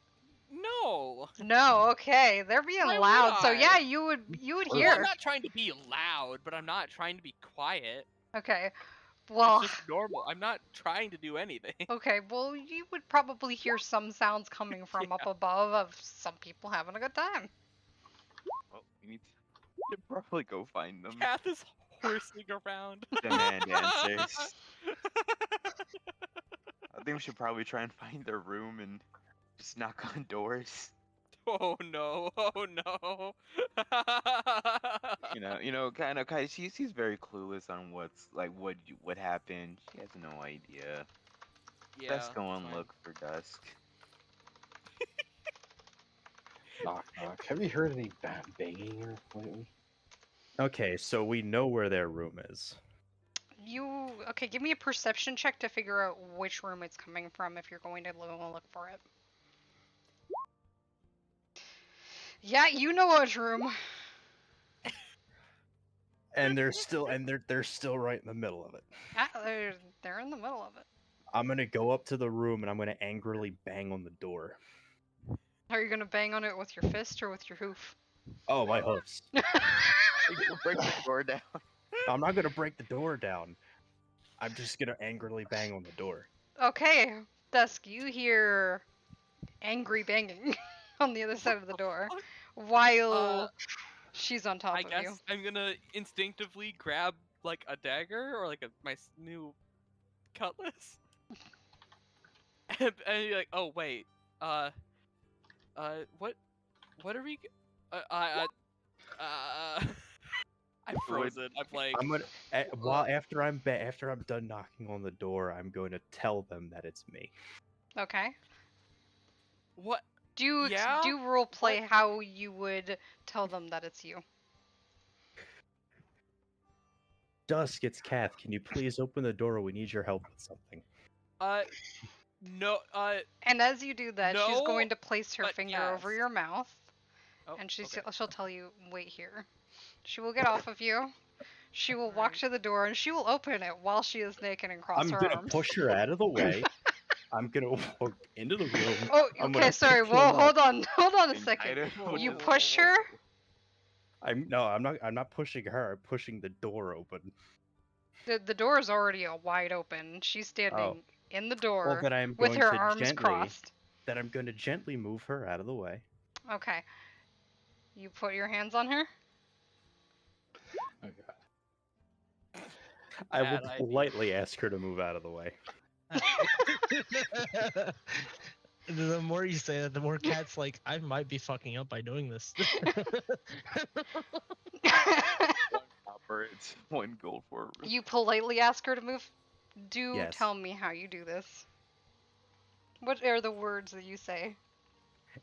Speaker 5: No.
Speaker 1: No, okay. They're being
Speaker 5: Why would
Speaker 1: loud. So
Speaker 5: I?
Speaker 1: yeah, you would
Speaker 5: Well,
Speaker 1: hear.
Speaker 5: I'm not trying to be loud, but I'm not trying to be quiet.
Speaker 1: Okay. Well,
Speaker 5: It's just normal. I'm not trying to do anything.
Speaker 1: okay. Well, you would probably hear some sounds coming from up above of some people having a good time.
Speaker 2: Well, we need to probably go find them.
Speaker 5: Kath is horsing around.
Speaker 2: Demand answers. I think we should probably try and find their room and just knock on doors.
Speaker 5: Oh no! Oh no!
Speaker 2: Kind of. She's very clueless on what happened. She has no idea.
Speaker 5: Yeah.
Speaker 2: Best go
Speaker 5: that's
Speaker 2: and
Speaker 5: fine.
Speaker 2: look for Dusk.
Speaker 7: Knock, knock. Have you heard any banging or lately?
Speaker 6: Okay, so we know where their room is.
Speaker 1: Okay? Give me a perception check to figure out which room it's coming from if you're going to look for it. Yeah, you know which room.
Speaker 6: And they're still right in the middle of it.
Speaker 1: They're in the middle of it.
Speaker 6: I'm gonna go up to the room and I'm gonna angrily bang on the door.
Speaker 1: Are you gonna bang on it with your fist or with your hoof?
Speaker 6: Oh, my hoofs.
Speaker 2: You're gonna break the door down.
Speaker 6: I'm not gonna break the door down. I'm just gonna angrily bang on the door.
Speaker 1: Okay, Dusk, you hear angry banging on the other side of the door while she's on top
Speaker 5: I
Speaker 1: of
Speaker 5: guess
Speaker 1: you.
Speaker 5: I'm gonna instinctively grab like a dagger or like my new cutlass, and you're like, oh wait, what are we? I'm frozen. I'm like,
Speaker 6: I'm gonna after I'm done knocking on the door, I'm going to tell them that it's me.
Speaker 1: Okay.
Speaker 5: what?
Speaker 1: Do
Speaker 5: Yeah?
Speaker 1: role play how you would tell them that it's you.
Speaker 6: Dusk, it's Kath. Can you please open the door? We need your help with something.
Speaker 5: No.
Speaker 1: And as you do that, she's
Speaker 5: No,
Speaker 1: going to place her
Speaker 5: but
Speaker 1: finger over
Speaker 5: yes.
Speaker 1: your mouth,
Speaker 5: Oh,
Speaker 1: and
Speaker 5: okay.
Speaker 1: she'll tell you, wait here. She will get off of you. She will walk to the door, and she will open it while she is naked and cross
Speaker 6: I'm
Speaker 1: her
Speaker 6: gonna
Speaker 1: arms.
Speaker 6: push her out of the way. I'm gonna walk into the room.
Speaker 1: Oh,
Speaker 6: I'm
Speaker 1: okay,
Speaker 6: gonna
Speaker 1: sorry.
Speaker 6: pick
Speaker 1: Well,
Speaker 6: him up.
Speaker 1: hold on a second. You push her?
Speaker 6: I'm not pushing her. I'm pushing the door open.
Speaker 1: The door is already wide open. She's standing in the door
Speaker 6: Well, then I'm
Speaker 1: with
Speaker 6: going
Speaker 1: her
Speaker 6: to
Speaker 1: arms crossed.
Speaker 6: Then I'm going to gently move her out of the way.
Speaker 1: Okay. You put your hands on her?
Speaker 7: Oh god.
Speaker 6: I will
Speaker 5: Bad idea.
Speaker 6: politely ask her to move out of the way.
Speaker 3: The more you say that, the more Kat's like, I might be fucking up by doing this.
Speaker 2: One copper, it's 1 gold for a room.
Speaker 1: You politely ask her to move?
Speaker 6: Yes.
Speaker 1: Tell me how you do this. What are the words that you say?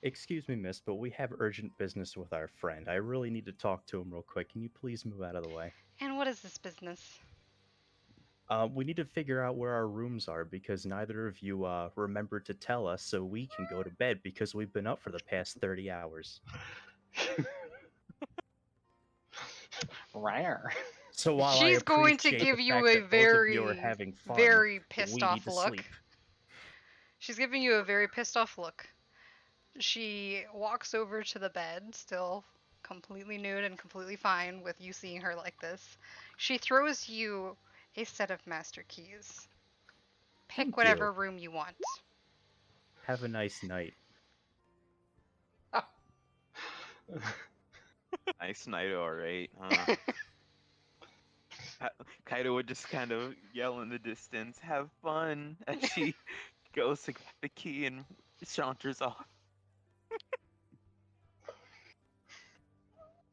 Speaker 6: Excuse me, miss, but we have urgent business with our friend. I really need to talk to him real quick. Can you please move out of the way?
Speaker 1: And what is this business?
Speaker 6: We need to figure out where our rooms are because neither of you remembered to tell us so we can go to bed because we've been up for the past 30 hours.
Speaker 7: Rare.
Speaker 6: So while
Speaker 1: She's
Speaker 6: I
Speaker 1: going to
Speaker 6: appreciate
Speaker 1: give
Speaker 6: the
Speaker 1: you
Speaker 6: fact
Speaker 1: a
Speaker 6: that both of you are having fun,
Speaker 1: very pissed
Speaker 6: we
Speaker 1: off
Speaker 6: need to
Speaker 1: look.
Speaker 6: sleep.
Speaker 1: She's giving you a very pissed off look. She walks over to the bed, still completely nude and completely fine with you seeing her like this. She throws you a set of master keys. Pick
Speaker 6: Thank
Speaker 1: whatever
Speaker 6: you.
Speaker 1: room you want.
Speaker 6: Have a nice night.
Speaker 2: Nice night, alright, huh? Kaido would just kind of yell in the distance, "Have fun!" as she goes to get the key and saunters off.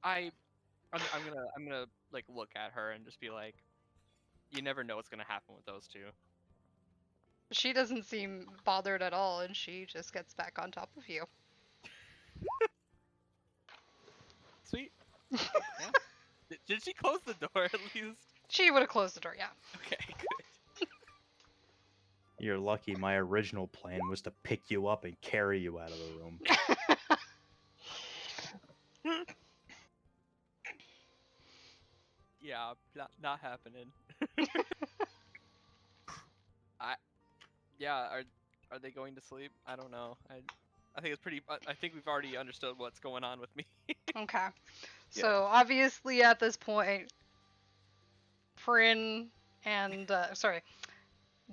Speaker 5: I'm gonna like look at her and just be like, you never know what's gonna happen with those two.
Speaker 1: She doesn't seem bothered at all, and she just gets back on top of you.
Speaker 5: Sweet. Yeah. Did she close the door at least?
Speaker 1: She would have closed the door, yeah.
Speaker 5: Okay, good.
Speaker 6: You're lucky. My original plan was to pick you up and carry you out of the room.
Speaker 5: Yeah, not happening. Yeah, are they going to sleep? I don't know. I think it's pretty. I think we've already understood what's going on with me.
Speaker 1: Okay. So obviously at this point, Prin and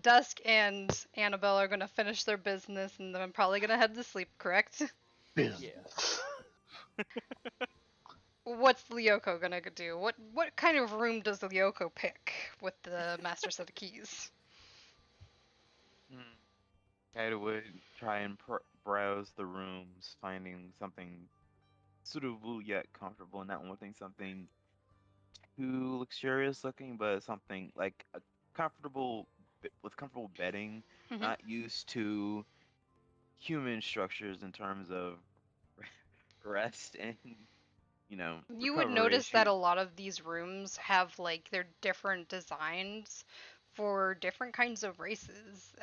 Speaker 1: Dusk and Annabelle are gonna finish their business, and then I'm probably gonna head to sleep. Correct?
Speaker 7: Business.
Speaker 1: What's Lyoko gonna do? What kind of room does Lyoko pick with the master set of keys?
Speaker 2: Kaido would try and browse the rooms, finding something suitable yet comfortable, not wanting something too luxurious looking, but something like a comfortable with comfortable bedding,
Speaker 1: Mhm.
Speaker 2: not used to human structures in terms of rest and
Speaker 1: You would
Speaker 2: recovery.
Speaker 1: notice that a lot of these rooms have like their different designs for different kinds of races.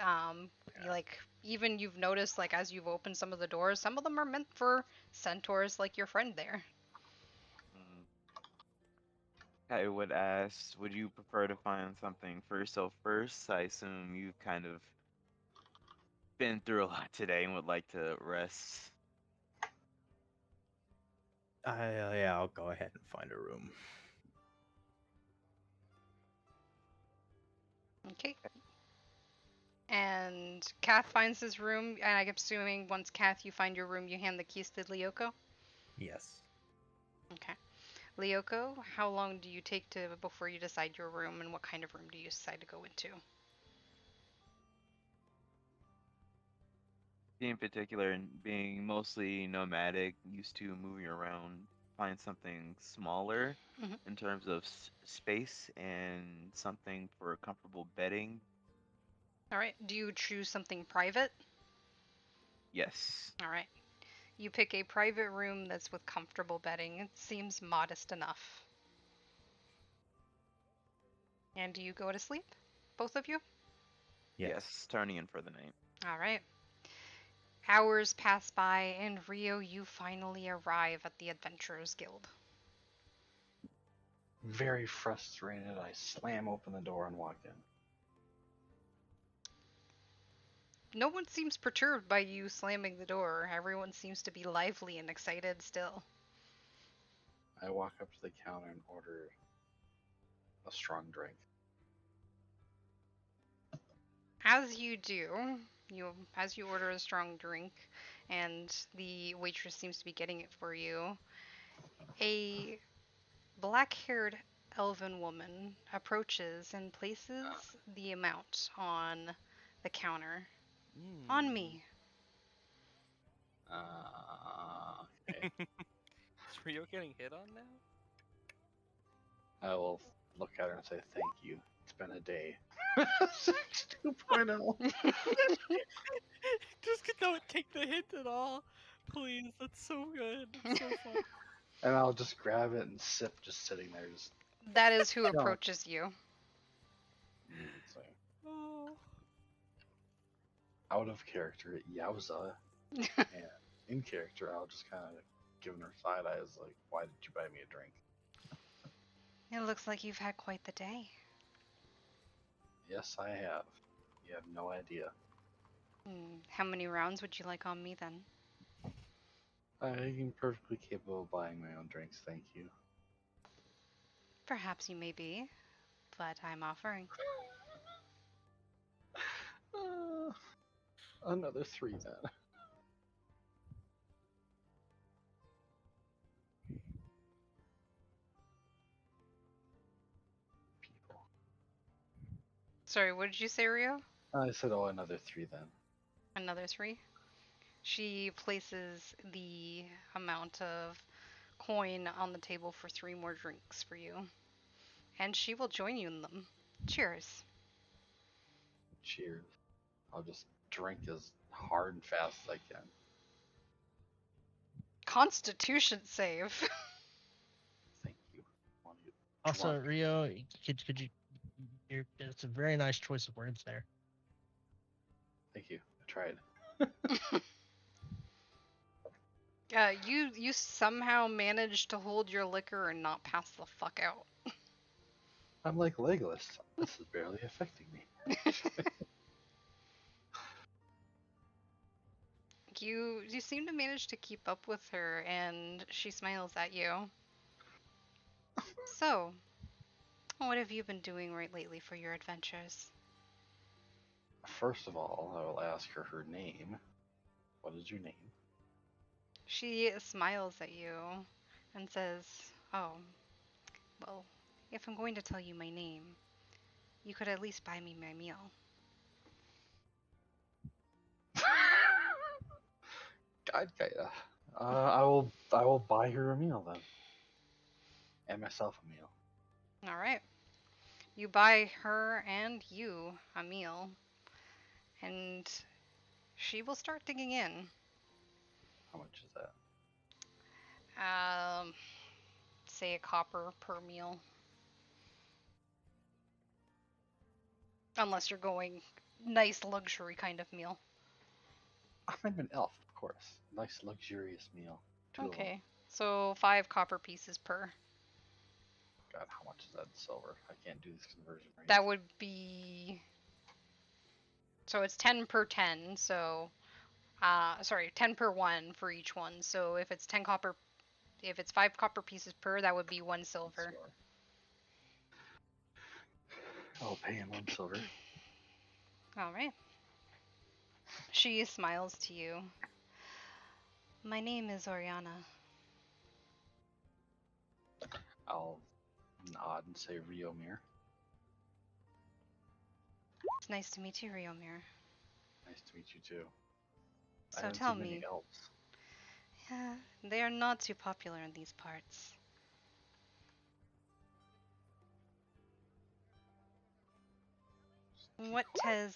Speaker 1: Like even you've noticed like as you've opened some of the doors, some of them are meant for centaurs like your friend there.
Speaker 2: Mm, I would ask, would you prefer to find something first? So first, I assume you've kind of been through a lot today and would like to rest.
Speaker 6: Yeah, I'll go ahead and find a room.
Speaker 1: Okay. And Kath finds his room, and I'm assuming once Kath you find your room, you hand the keys to Lyoko.
Speaker 6: Yes.
Speaker 1: Okay. Lyoko, how long do you take to before you decide your room, and what kind of room do you decide to go into?
Speaker 2: In particular, and being mostly nomadic, used to moving around, find something smaller
Speaker 1: Mhm.
Speaker 2: in terms of space and something for comfortable bedding.
Speaker 1: All right. Do you choose something private?
Speaker 2: Yes.
Speaker 1: All right. You pick a private room that's with comfortable bedding. It seems modest enough. And do you go to sleep? Both of you?
Speaker 6: Yes.
Speaker 2: Yes, turning in for the night.
Speaker 1: All right. Hours pass by, and Rio, you finally arrive at the Adventurers Guild.
Speaker 7: Very frustrated, I slam open the door and walk in.
Speaker 1: No one seems perturbed by you slamming the door. Everyone seems to be lively and excited still.
Speaker 7: I walk up to the counter and order a strong drink.
Speaker 1: As you do, as you order a strong drink, and the waitress seems to be getting it for you, a black-haired elven woman approaches and places the amount on the counter. On me.
Speaker 7: Okay.
Speaker 5: Is Rio getting hit on now?
Speaker 7: I will look at her and say, thank you. It's been a day. 2.0.
Speaker 5: Just don't take the hint at all. Please, that's so good. It's so fun.
Speaker 7: And I'll just grab it and sip, just sitting there, just
Speaker 1: That is who
Speaker 7: Chilling.
Speaker 1: approaches you.
Speaker 7: so.
Speaker 5: Oh.
Speaker 7: Out of character, yowza. And in character, I'll just kind of give her side eyes, like, why did you buy me a drink?
Speaker 1: It looks like you've had quite the day.
Speaker 7: Yes, I have. You have no idea.
Speaker 1: How many rounds would you like on me then?
Speaker 7: I'm perfectly capable of buying my own drinks, thank you.
Speaker 1: Perhaps you may be, but I'm offering.
Speaker 7: Another 3 then.
Speaker 1: Sorry, what did you say, Rio?
Speaker 7: I said, oh, another 3 then.
Speaker 1: Another 3? She places the amount of coin on the table for 3 more drinks for you. And she will join you in them. Cheers.
Speaker 7: Cheers. I'll just drink as hard and fast as I can.
Speaker 1: Constitution save.
Speaker 7: Thank you. I want to get
Speaker 3: Also,
Speaker 7: drunk.
Speaker 3: Rio, could you? It's a very nice choice of words there.
Speaker 7: Thank you. I tried.
Speaker 1: You somehow managed to hold your liquor and not pass the fuck out.
Speaker 7: I'm like Legolas. This is barely affecting me.
Speaker 1: You seem to manage to keep up with her, and she smiles at you. So, what have you been doing right lately for your adventures?
Speaker 7: First of all, I will ask her her name. What is your name?
Speaker 1: She smiles at you and says, "Oh, well, if I'm going to tell you my name, you could at least buy me my meal."
Speaker 7: God, Gaia. I will buy her a meal then, and myself a meal.
Speaker 1: All right. You buy her and you a meal, and she will start digging in.
Speaker 7: How much is that?
Speaker 1: Um, say a copper per meal. Unless you're going nice luxury kind of meal.
Speaker 7: I'm an elf, of course. Nice luxurious meal. 2 of them.
Speaker 1: Okay. So 5 copper pieces per.
Speaker 7: God, how much is that in silver? I can't do this conversion rate.
Speaker 1: That would be, so it's 10 per 10, so sorry, 10 per 1 for each one. So if it's 5 copper pieces per, that would be 1 silver.
Speaker 7: I'll pay him 1 silver.
Speaker 1: All right. She smiles to you. My name is Oriana.
Speaker 7: I'll nod and say Riomir.
Speaker 1: It's nice to meet you, Riomir.
Speaker 7: Nice to meet you too. I
Speaker 1: So
Speaker 7: haven't
Speaker 1: tell
Speaker 7: seen many
Speaker 1: me,
Speaker 7: elves.
Speaker 1: yeah, they are not too popular in these parts. What has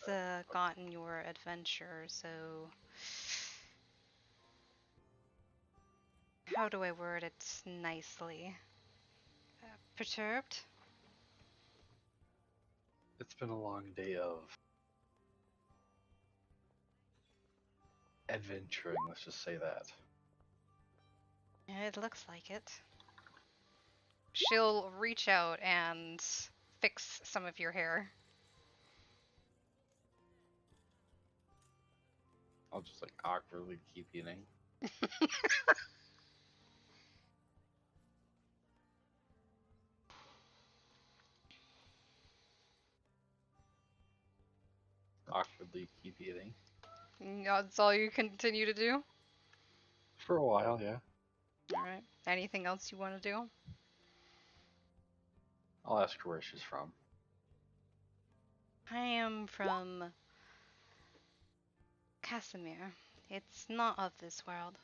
Speaker 1: gotten your adventure so, how do I word it nicely? Perturbed?
Speaker 7: It's been a long day of adventuring, let's just say that.
Speaker 1: It looks like it. She'll reach out and fix some of your hair.
Speaker 7: I'll just like awkwardly keep eating. Awkwardly keep eating.
Speaker 1: That's all you continue to do?
Speaker 7: For a while, yeah.
Speaker 1: Alright. Anything else you want to do?
Speaker 7: I'll ask her where she's from.
Speaker 1: I am from Casimir. It's not of this world.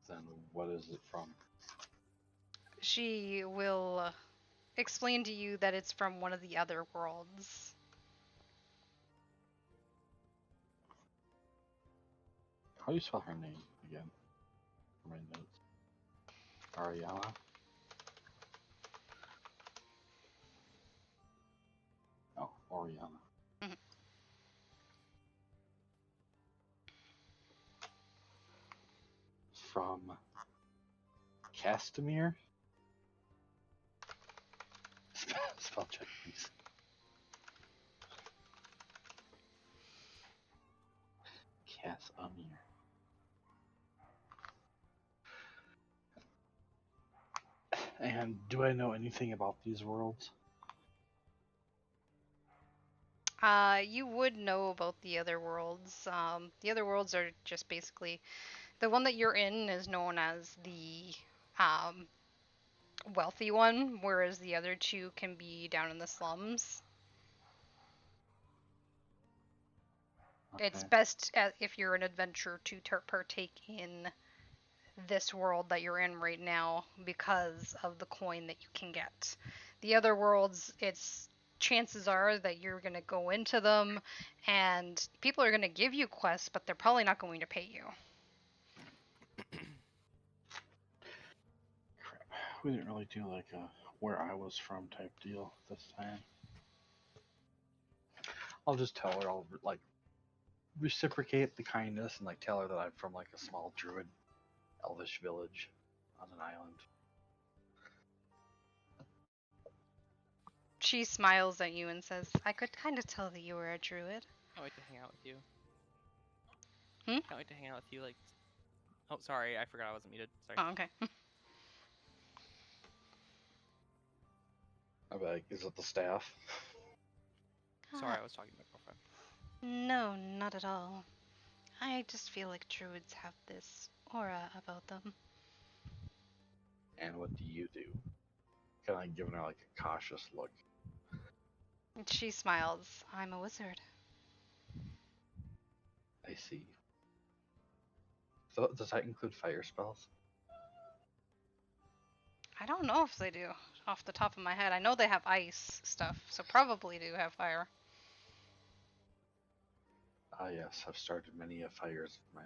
Speaker 7: Then what is it from?
Speaker 1: She will explain to you that it's from one of the other worlds.
Speaker 7: How do you spell her name again? For my notes. Ariana? Oh, Oriana.
Speaker 1: Mhm.
Speaker 7: From Castamere? Spell check, please. Casamir. And do I know anything about these worlds?
Speaker 1: You would know about the other worlds. The other worlds are just basically the one that you're in is known as the um, wealthy one, whereas the other two can be down in the slums. It's
Speaker 7: Okay.
Speaker 1: best if you're an adventurer to partake in this world that you're in right now because of the coin that you can get. The other worlds, it's chances are that you're going to go into them and people are going to give you quests, but they're probably not going to pay you.
Speaker 7: Crap. We didn't really do like a where I was from type deal this time. I'll just tell her, I'll like reciprocate the kindness and like tell her that I'm from like a small druid elvish village on an island.
Speaker 1: She smiles at you and says, I could kind of tell that you were a druid.
Speaker 5: Can't wait to hang out with you.
Speaker 1: Hmm?
Speaker 5: Can't wait to hang out with you. Like, oh, sorry, I forgot I wasn't muted. Sorry.
Speaker 1: Oh, okay.
Speaker 7: I'll be like, is it the staff?
Speaker 5: Sorry, I was talking to my girlfriend.
Speaker 1: No, not at all. I just feel like druids have this aura about them.
Speaker 7: And what do you do? Kind of giving her like a cautious look.
Speaker 1: She smiles. I'm a wizard.
Speaker 7: I see. So does that include fire spells?
Speaker 1: I don't know if they do off the top of my head. I know they have ice stuff, so probably do have fire.
Speaker 7: Ah yes, I've started many a fires in my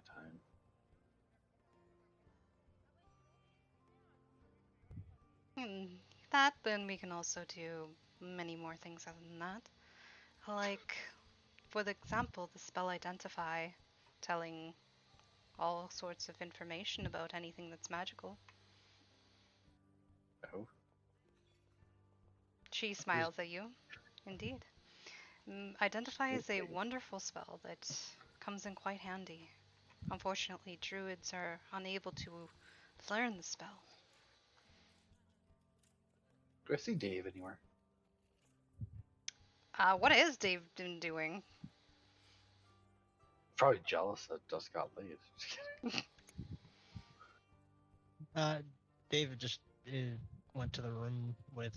Speaker 7: time.
Speaker 1: That, then we can also do many more things other than that. Like, for the example, the spell Identify, telling all sorts of information about anything that's magical.
Speaker 7: Oh,
Speaker 1: She smiles at you. Indeed. Identify is a
Speaker 7: okay.
Speaker 1: wonderful spell that comes in quite handy. Unfortunately, druids are unable to learn the spell.
Speaker 7: Do I see Dave anywhere?
Speaker 1: What has Dave been doing?
Speaker 7: Probably jealous that Dusk got laid. Just kidding.
Speaker 3: David just went to the room with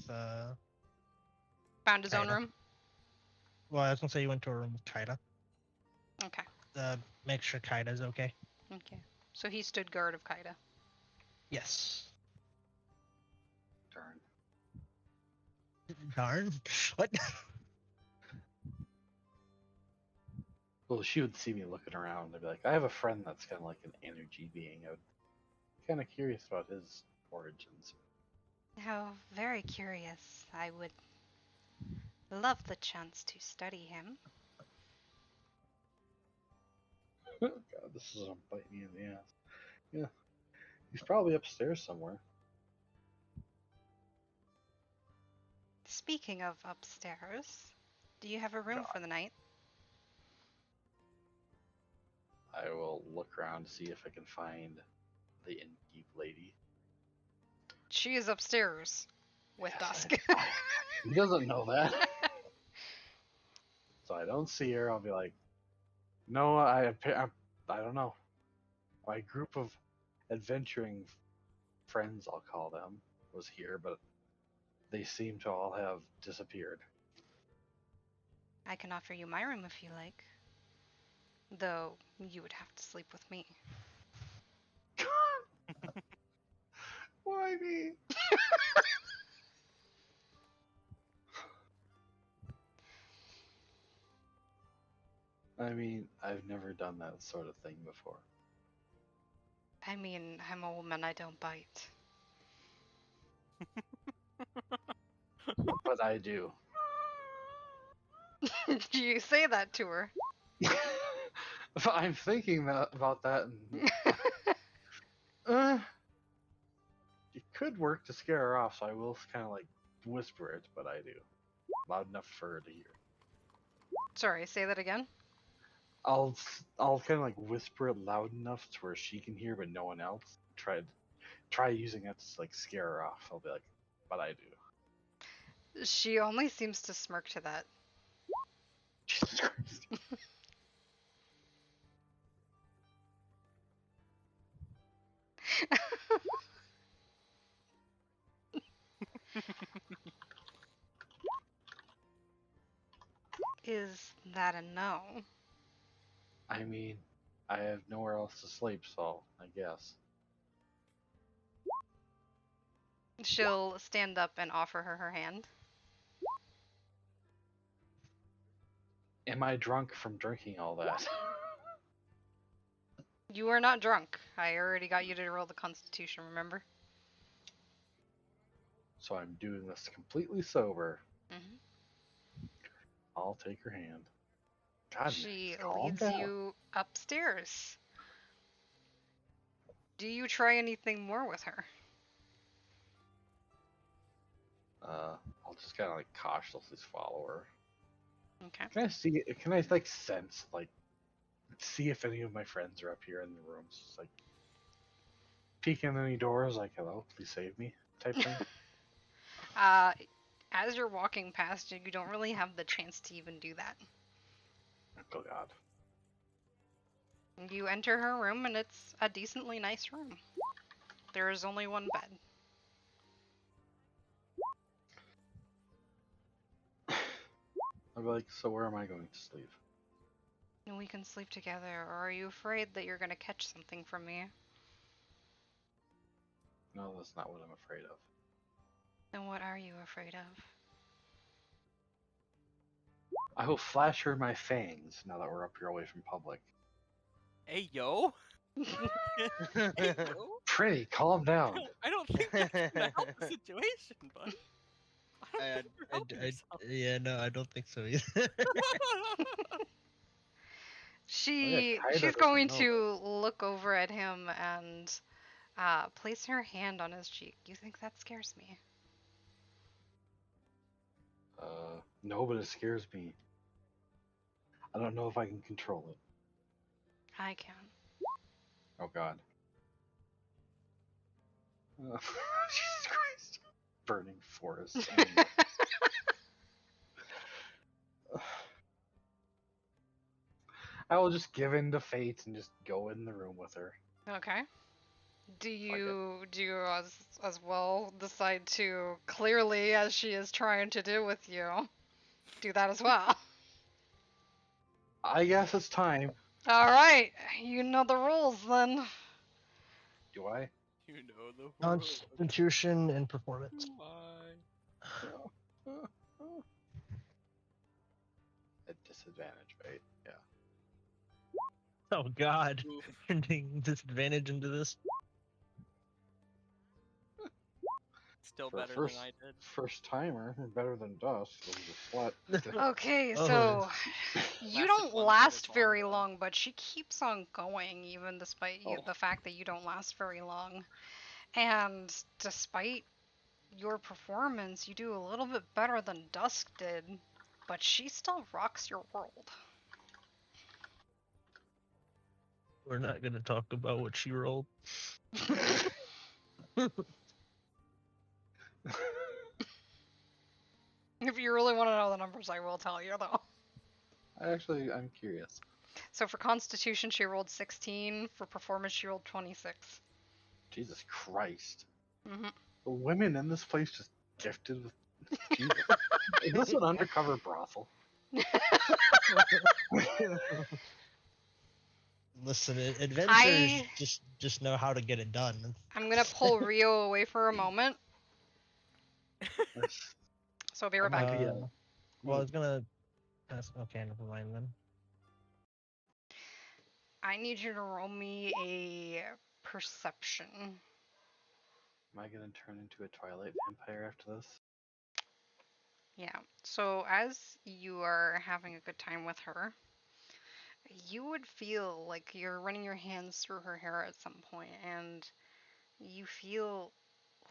Speaker 1: Found his own
Speaker 3: Kaida.
Speaker 1: room?
Speaker 3: Well, I was gonna say he went to a room with Kaida.
Speaker 1: Okay.
Speaker 3: Make sure Kaida's okay.
Speaker 1: Okay. So he stood guard of Kaida.
Speaker 3: Yes.
Speaker 7: Darn.
Speaker 3: Darn. What?
Speaker 7: Well, she would see me looking around. They'd be like, I have a friend that's kind of like an energy being. I would be kind of curious about his origins.
Speaker 1: How very curious. I would love the chance to study him.
Speaker 7: God, this is gonna bite me in the ass. Yeah, he's probably upstairs somewhere.
Speaker 1: Speaking of upstairs, do you have a room
Speaker 7: God.
Speaker 1: for the night?
Speaker 7: I will look around to see if I can find the innkeep lady.
Speaker 1: She is upstairs with
Speaker 7: Yes,
Speaker 1: Dusk.
Speaker 7: he doesn't know that. So I don't see her. I'll be like, no, I don't know. My group of adventuring friends, I'll call them, was here, but they seem to all have disappeared.
Speaker 1: I can offer you my room if you like. Though you would have to sleep with me.
Speaker 7: Why me? I mean, I've never done that sort of thing before.
Speaker 1: I mean, I'm a woman, I don't bite.
Speaker 7: But I do.
Speaker 1: You say that to her.
Speaker 7: I'm thinking about that, and it could work to scare her off, so I will kind of like whisper it, but I do. Loud enough for her to hear.
Speaker 1: Sorry, say that again.
Speaker 7: I'll kind of like whisper it loud enough to where she can hear, but no one else. Try using that to like scare her off. I'll be like, but I do.
Speaker 1: She only seems to smirk to that.
Speaker 7: Jesus Christ.
Speaker 1: That a no.
Speaker 7: I mean, I have nowhere else to sleep, so I guess.
Speaker 1: She'll stand up and offer her her hand.
Speaker 7: Am I drunk from drinking all that?
Speaker 1: You are not drunk. I already got you to roll the Constitution, remember?
Speaker 7: So I'm doing this completely sober.
Speaker 1: Hmm.
Speaker 7: I'll take her hand. God,
Speaker 1: She
Speaker 7: calm
Speaker 1: leads
Speaker 7: down.
Speaker 1: you upstairs. Do you try anything more with her?
Speaker 7: I'll just kind of like cautiously follow her.
Speaker 1: Okay.
Speaker 7: Can I see? Can I like sense like see if any of my friends are up here in the rooms? Just like peek in any doors, like hello, please save me, type thing.
Speaker 1: Uh, as you're walking past, you don't really have the chance to even do that.
Speaker 7: Oh God.
Speaker 1: You enter her room, and it's a decently nice room. There is only one bed.
Speaker 7: I'll be like, so where am I going to sleep?
Speaker 1: And we can sleep together, or are you afraid that you're gonna catch something from me?
Speaker 7: No, that's not what I'm afraid of.
Speaker 1: Then what are you afraid of?
Speaker 7: I will flash her my fangs now that we're up here away from public.
Speaker 5: Hey yo. Hey yo.
Speaker 7: Pretty, calm down.
Speaker 5: I don't think that's gonna help the situation, but I don't think you're helping yourself.
Speaker 3: Yeah, no, I don't think so either.
Speaker 1: She's
Speaker 7: doesn't
Speaker 1: going
Speaker 7: know.
Speaker 1: to look over at him and place her hand on his cheek. You think that scares me?
Speaker 7: No, but it scares me. I don't know if I can control it.
Speaker 1: I can.
Speaker 7: Oh God. Jesus Christ. Burning forest. I will just give in to fate and just go in the room with her.
Speaker 1: Okay. Do you as well decide to, clearly as she is trying to do with you, do that as well?
Speaker 7: I guess it's time.
Speaker 1: All right, you know the rules then.
Speaker 7: Do I?
Speaker 5: You know the word.
Speaker 3: Constitution and performance.
Speaker 5: Why?
Speaker 7: At disadvantage, right? Yeah.
Speaker 3: Oh God,
Speaker 5: Oof.
Speaker 3: turning disadvantage into this.
Speaker 5: Still
Speaker 7: For a
Speaker 5: better than I did.
Speaker 7: first timer, better than Dusk. Was a slut.
Speaker 1: Okay,
Speaker 3: Oh.
Speaker 1: so you
Speaker 5: Lasted
Speaker 1: don't
Speaker 5: 1
Speaker 1: last
Speaker 5: minute
Speaker 1: very
Speaker 5: long,
Speaker 1: long, but she keeps on going, even despite
Speaker 7: Oh.
Speaker 1: the fact that you don't last very long. And despite your performance, you do a little bit better than Dusk did, but she still rocks your world.
Speaker 3: We're not gonna talk about what she rolled.
Speaker 1: If you really want to know the numbers, I will tell you though.
Speaker 7: I'm curious.
Speaker 1: So for Constitution, she rolled 16. For Performance, she rolled 26.
Speaker 7: Jesus Christ.
Speaker 1: Mm-hmm.
Speaker 7: The women in this place just gifted with. Jesus. Is this an undercover brothel?
Speaker 3: Listen, adventurers
Speaker 1: I-
Speaker 3: just know how to get it done.
Speaker 1: I'm gonna pull Rio away for a moment,
Speaker 7: That's-
Speaker 1: so I'll be right back.
Speaker 7: might be a-
Speaker 3: Well, I was gonna. Okay, never mind then.
Speaker 1: I need you to roll me a perception.
Speaker 7: Am I gonna turn into a Twilight vampire after this?
Speaker 1: Yeah. So as you are having a good time with her, you would feel like you're running your hands through her hair at some point, and you feel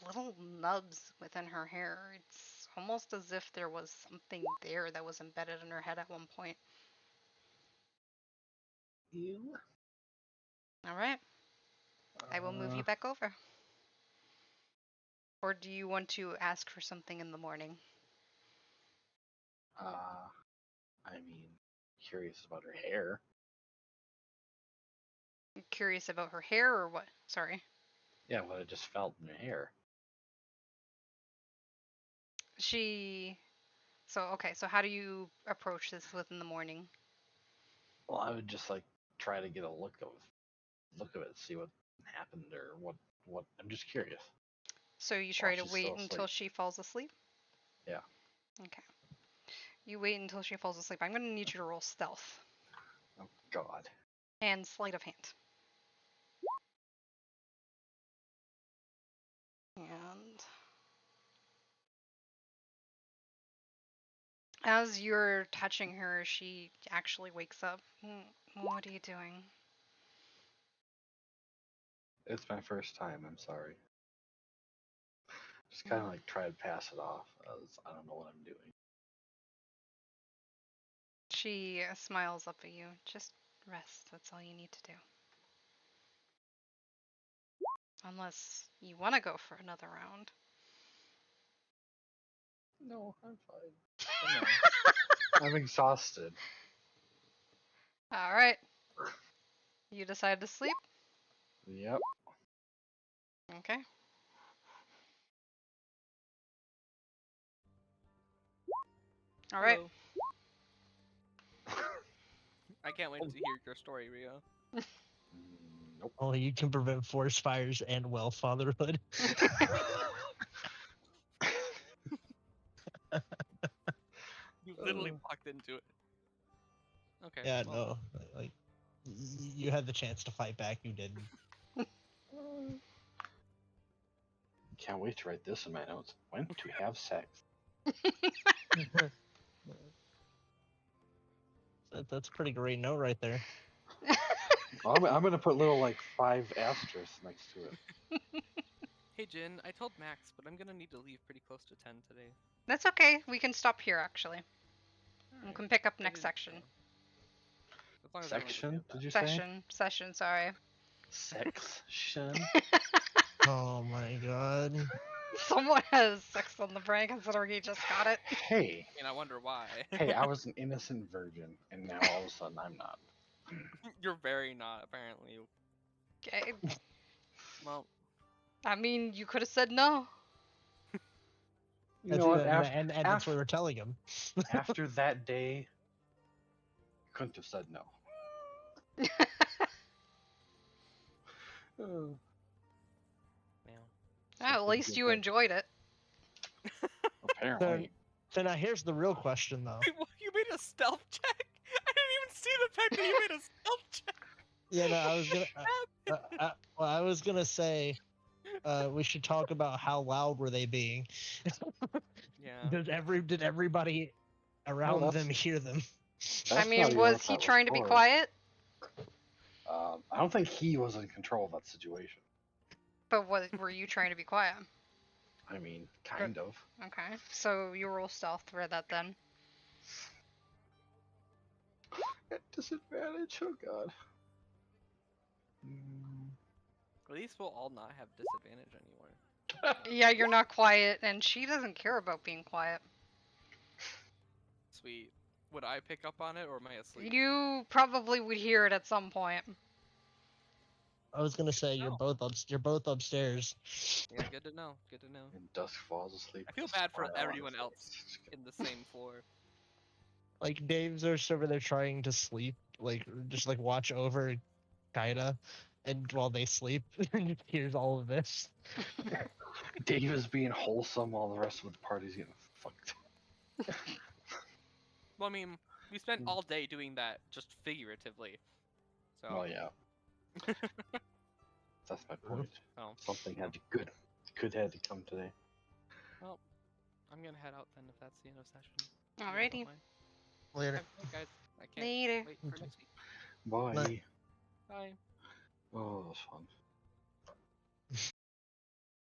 Speaker 1: little nubs within her hair. It's almost as if there was something there that was embedded in her head at one point.
Speaker 7: Ew.
Speaker 1: All right. I will move you back over. Or do you want to ask for something in the morning?
Speaker 7: I mean, curious about her hair.
Speaker 1: You're curious about her hair or what? Sorry.
Speaker 7: Yeah, what I just felt in her hair.
Speaker 1: She So how do you approach this within the morning?
Speaker 7: Well, I would just like try to get a look of it, see what happened or what. I'm just curious.
Speaker 1: So you
Speaker 7: While
Speaker 1: try to
Speaker 7: she's
Speaker 1: wait
Speaker 7: still
Speaker 1: until
Speaker 7: asleep.
Speaker 1: she falls asleep?
Speaker 7: Yeah.
Speaker 1: Okay. You wait until she falls asleep. I'm going to need you to roll stealth
Speaker 7: Oh God.
Speaker 1: and sleight of hand. And as you're touching her, she actually wakes up. What are you doing?
Speaker 7: It's my first time. I'm sorry. Just kind of like try to pass it off as I don't know what I'm doing.
Speaker 1: She smiles up at you. Just rest. That's all you need to do. Unless you want to go for another round.
Speaker 7: No, I'm fine. I'm exhausted.
Speaker 1: All right. You decide to sleep?
Speaker 7: Yep.
Speaker 1: Okay. All right.
Speaker 5: I can't wait to hear your story, Rio.
Speaker 7: Nope.
Speaker 3: Only you can prevent forest fires and well fatherhood.
Speaker 5: You literally walked into it. Okay.
Speaker 3: Yeah,
Speaker 5: well,
Speaker 3: no. Like, you had the chance to fight back, you didn't.
Speaker 7: Can't wait to write this in my notes. When to have sex.
Speaker 3: That's a pretty great note right there.
Speaker 7: I'm gonna put little like 5 asterisks next to it.
Speaker 5: Hey Jin, I told Max, but I'm gonna need to leave pretty close to 10 today.
Speaker 1: That's okay. We can stop here, actually. We
Speaker 7: Alright.
Speaker 1: can pick up
Speaker 5: I
Speaker 1: next
Speaker 5: didn't-
Speaker 1: section.
Speaker 5: As long as everyone's okay
Speaker 7: Section?
Speaker 5: with that.
Speaker 7: Did you say?
Speaker 1: Session, sorry.
Speaker 7: Section?
Speaker 3: Oh my god.
Speaker 1: Someone has sex on the brain considering he just got it.
Speaker 7: Hey.
Speaker 5: And I wonder why.
Speaker 7: Hey, I was an innocent virgin, and now all of a sudden I'm not.
Speaker 5: You're very not, apparently.
Speaker 1: Okay.
Speaker 5: Well,
Speaker 1: I mean, you could have said no.
Speaker 7: You know what?
Speaker 3: And that's what we're telling him.
Speaker 7: After that day, couldn't have said no. Oh,
Speaker 5: yeah.
Speaker 1: At least you enjoyed it.
Speaker 7: Apparently.
Speaker 3: So now here's the real question, though.
Speaker 5: Wait, what, you made a stealth check? I didn't even see the fact that you made a stealth check.
Speaker 3: Yeah, no, I was gonna. Well, I was gonna say, we should talk about how loud were they being.
Speaker 5: Yeah.
Speaker 3: Did everybody around
Speaker 7: that's-
Speaker 3: them hear them?
Speaker 1: I
Speaker 7: That's
Speaker 1: mean,
Speaker 7: not even
Speaker 1: was
Speaker 7: what
Speaker 1: he
Speaker 7: that
Speaker 1: trying to be
Speaker 7: for.
Speaker 1: quiet?
Speaker 7: I don't think he was in control of that situation.
Speaker 1: But were you trying to be quiet?
Speaker 7: I mean, kind of.
Speaker 1: Okay, so you roll stealth for that then.
Speaker 7: At disadvantage, oh god.
Speaker 5: At least we'll all not have disadvantage anymore.
Speaker 1: Yeah, you're not quiet, and she doesn't care about being quiet.
Speaker 5: Sweet. Would I pick up on it, or am I asleep?
Speaker 1: You probably would hear it at some point.
Speaker 3: I was gonna say you're both upstairs.
Speaker 5: Yeah, good to know. Good to know.
Speaker 7: And Dusk falls asleep.
Speaker 5: I feel
Speaker 7: with a
Speaker 5: bad for
Speaker 7: smile on
Speaker 5: everyone
Speaker 7: his
Speaker 5: else
Speaker 7: face.
Speaker 5: in the same floor.
Speaker 3: Like Dave's just over there trying to sleep, like just like watch over, kinda, and while they sleep, and just hears all of this.
Speaker 7: Dave is being wholesome while the rest of the party's getting fucked.
Speaker 5: Well, I mean, we spent all day doing that just figuratively. So.
Speaker 7: Well, yeah. That's my point.
Speaker 5: Oh.
Speaker 7: Something had to had to come today.
Speaker 5: Well, I'm gonna head out then if that's the end of session.
Speaker 1: Alrighty.
Speaker 3: Later.
Speaker 5: Okay, guys, I can't
Speaker 1: Later.
Speaker 5: wait for next week.
Speaker 7: Bye.
Speaker 3: Bye.
Speaker 5: Bye.
Speaker 7: Oh, that was fun.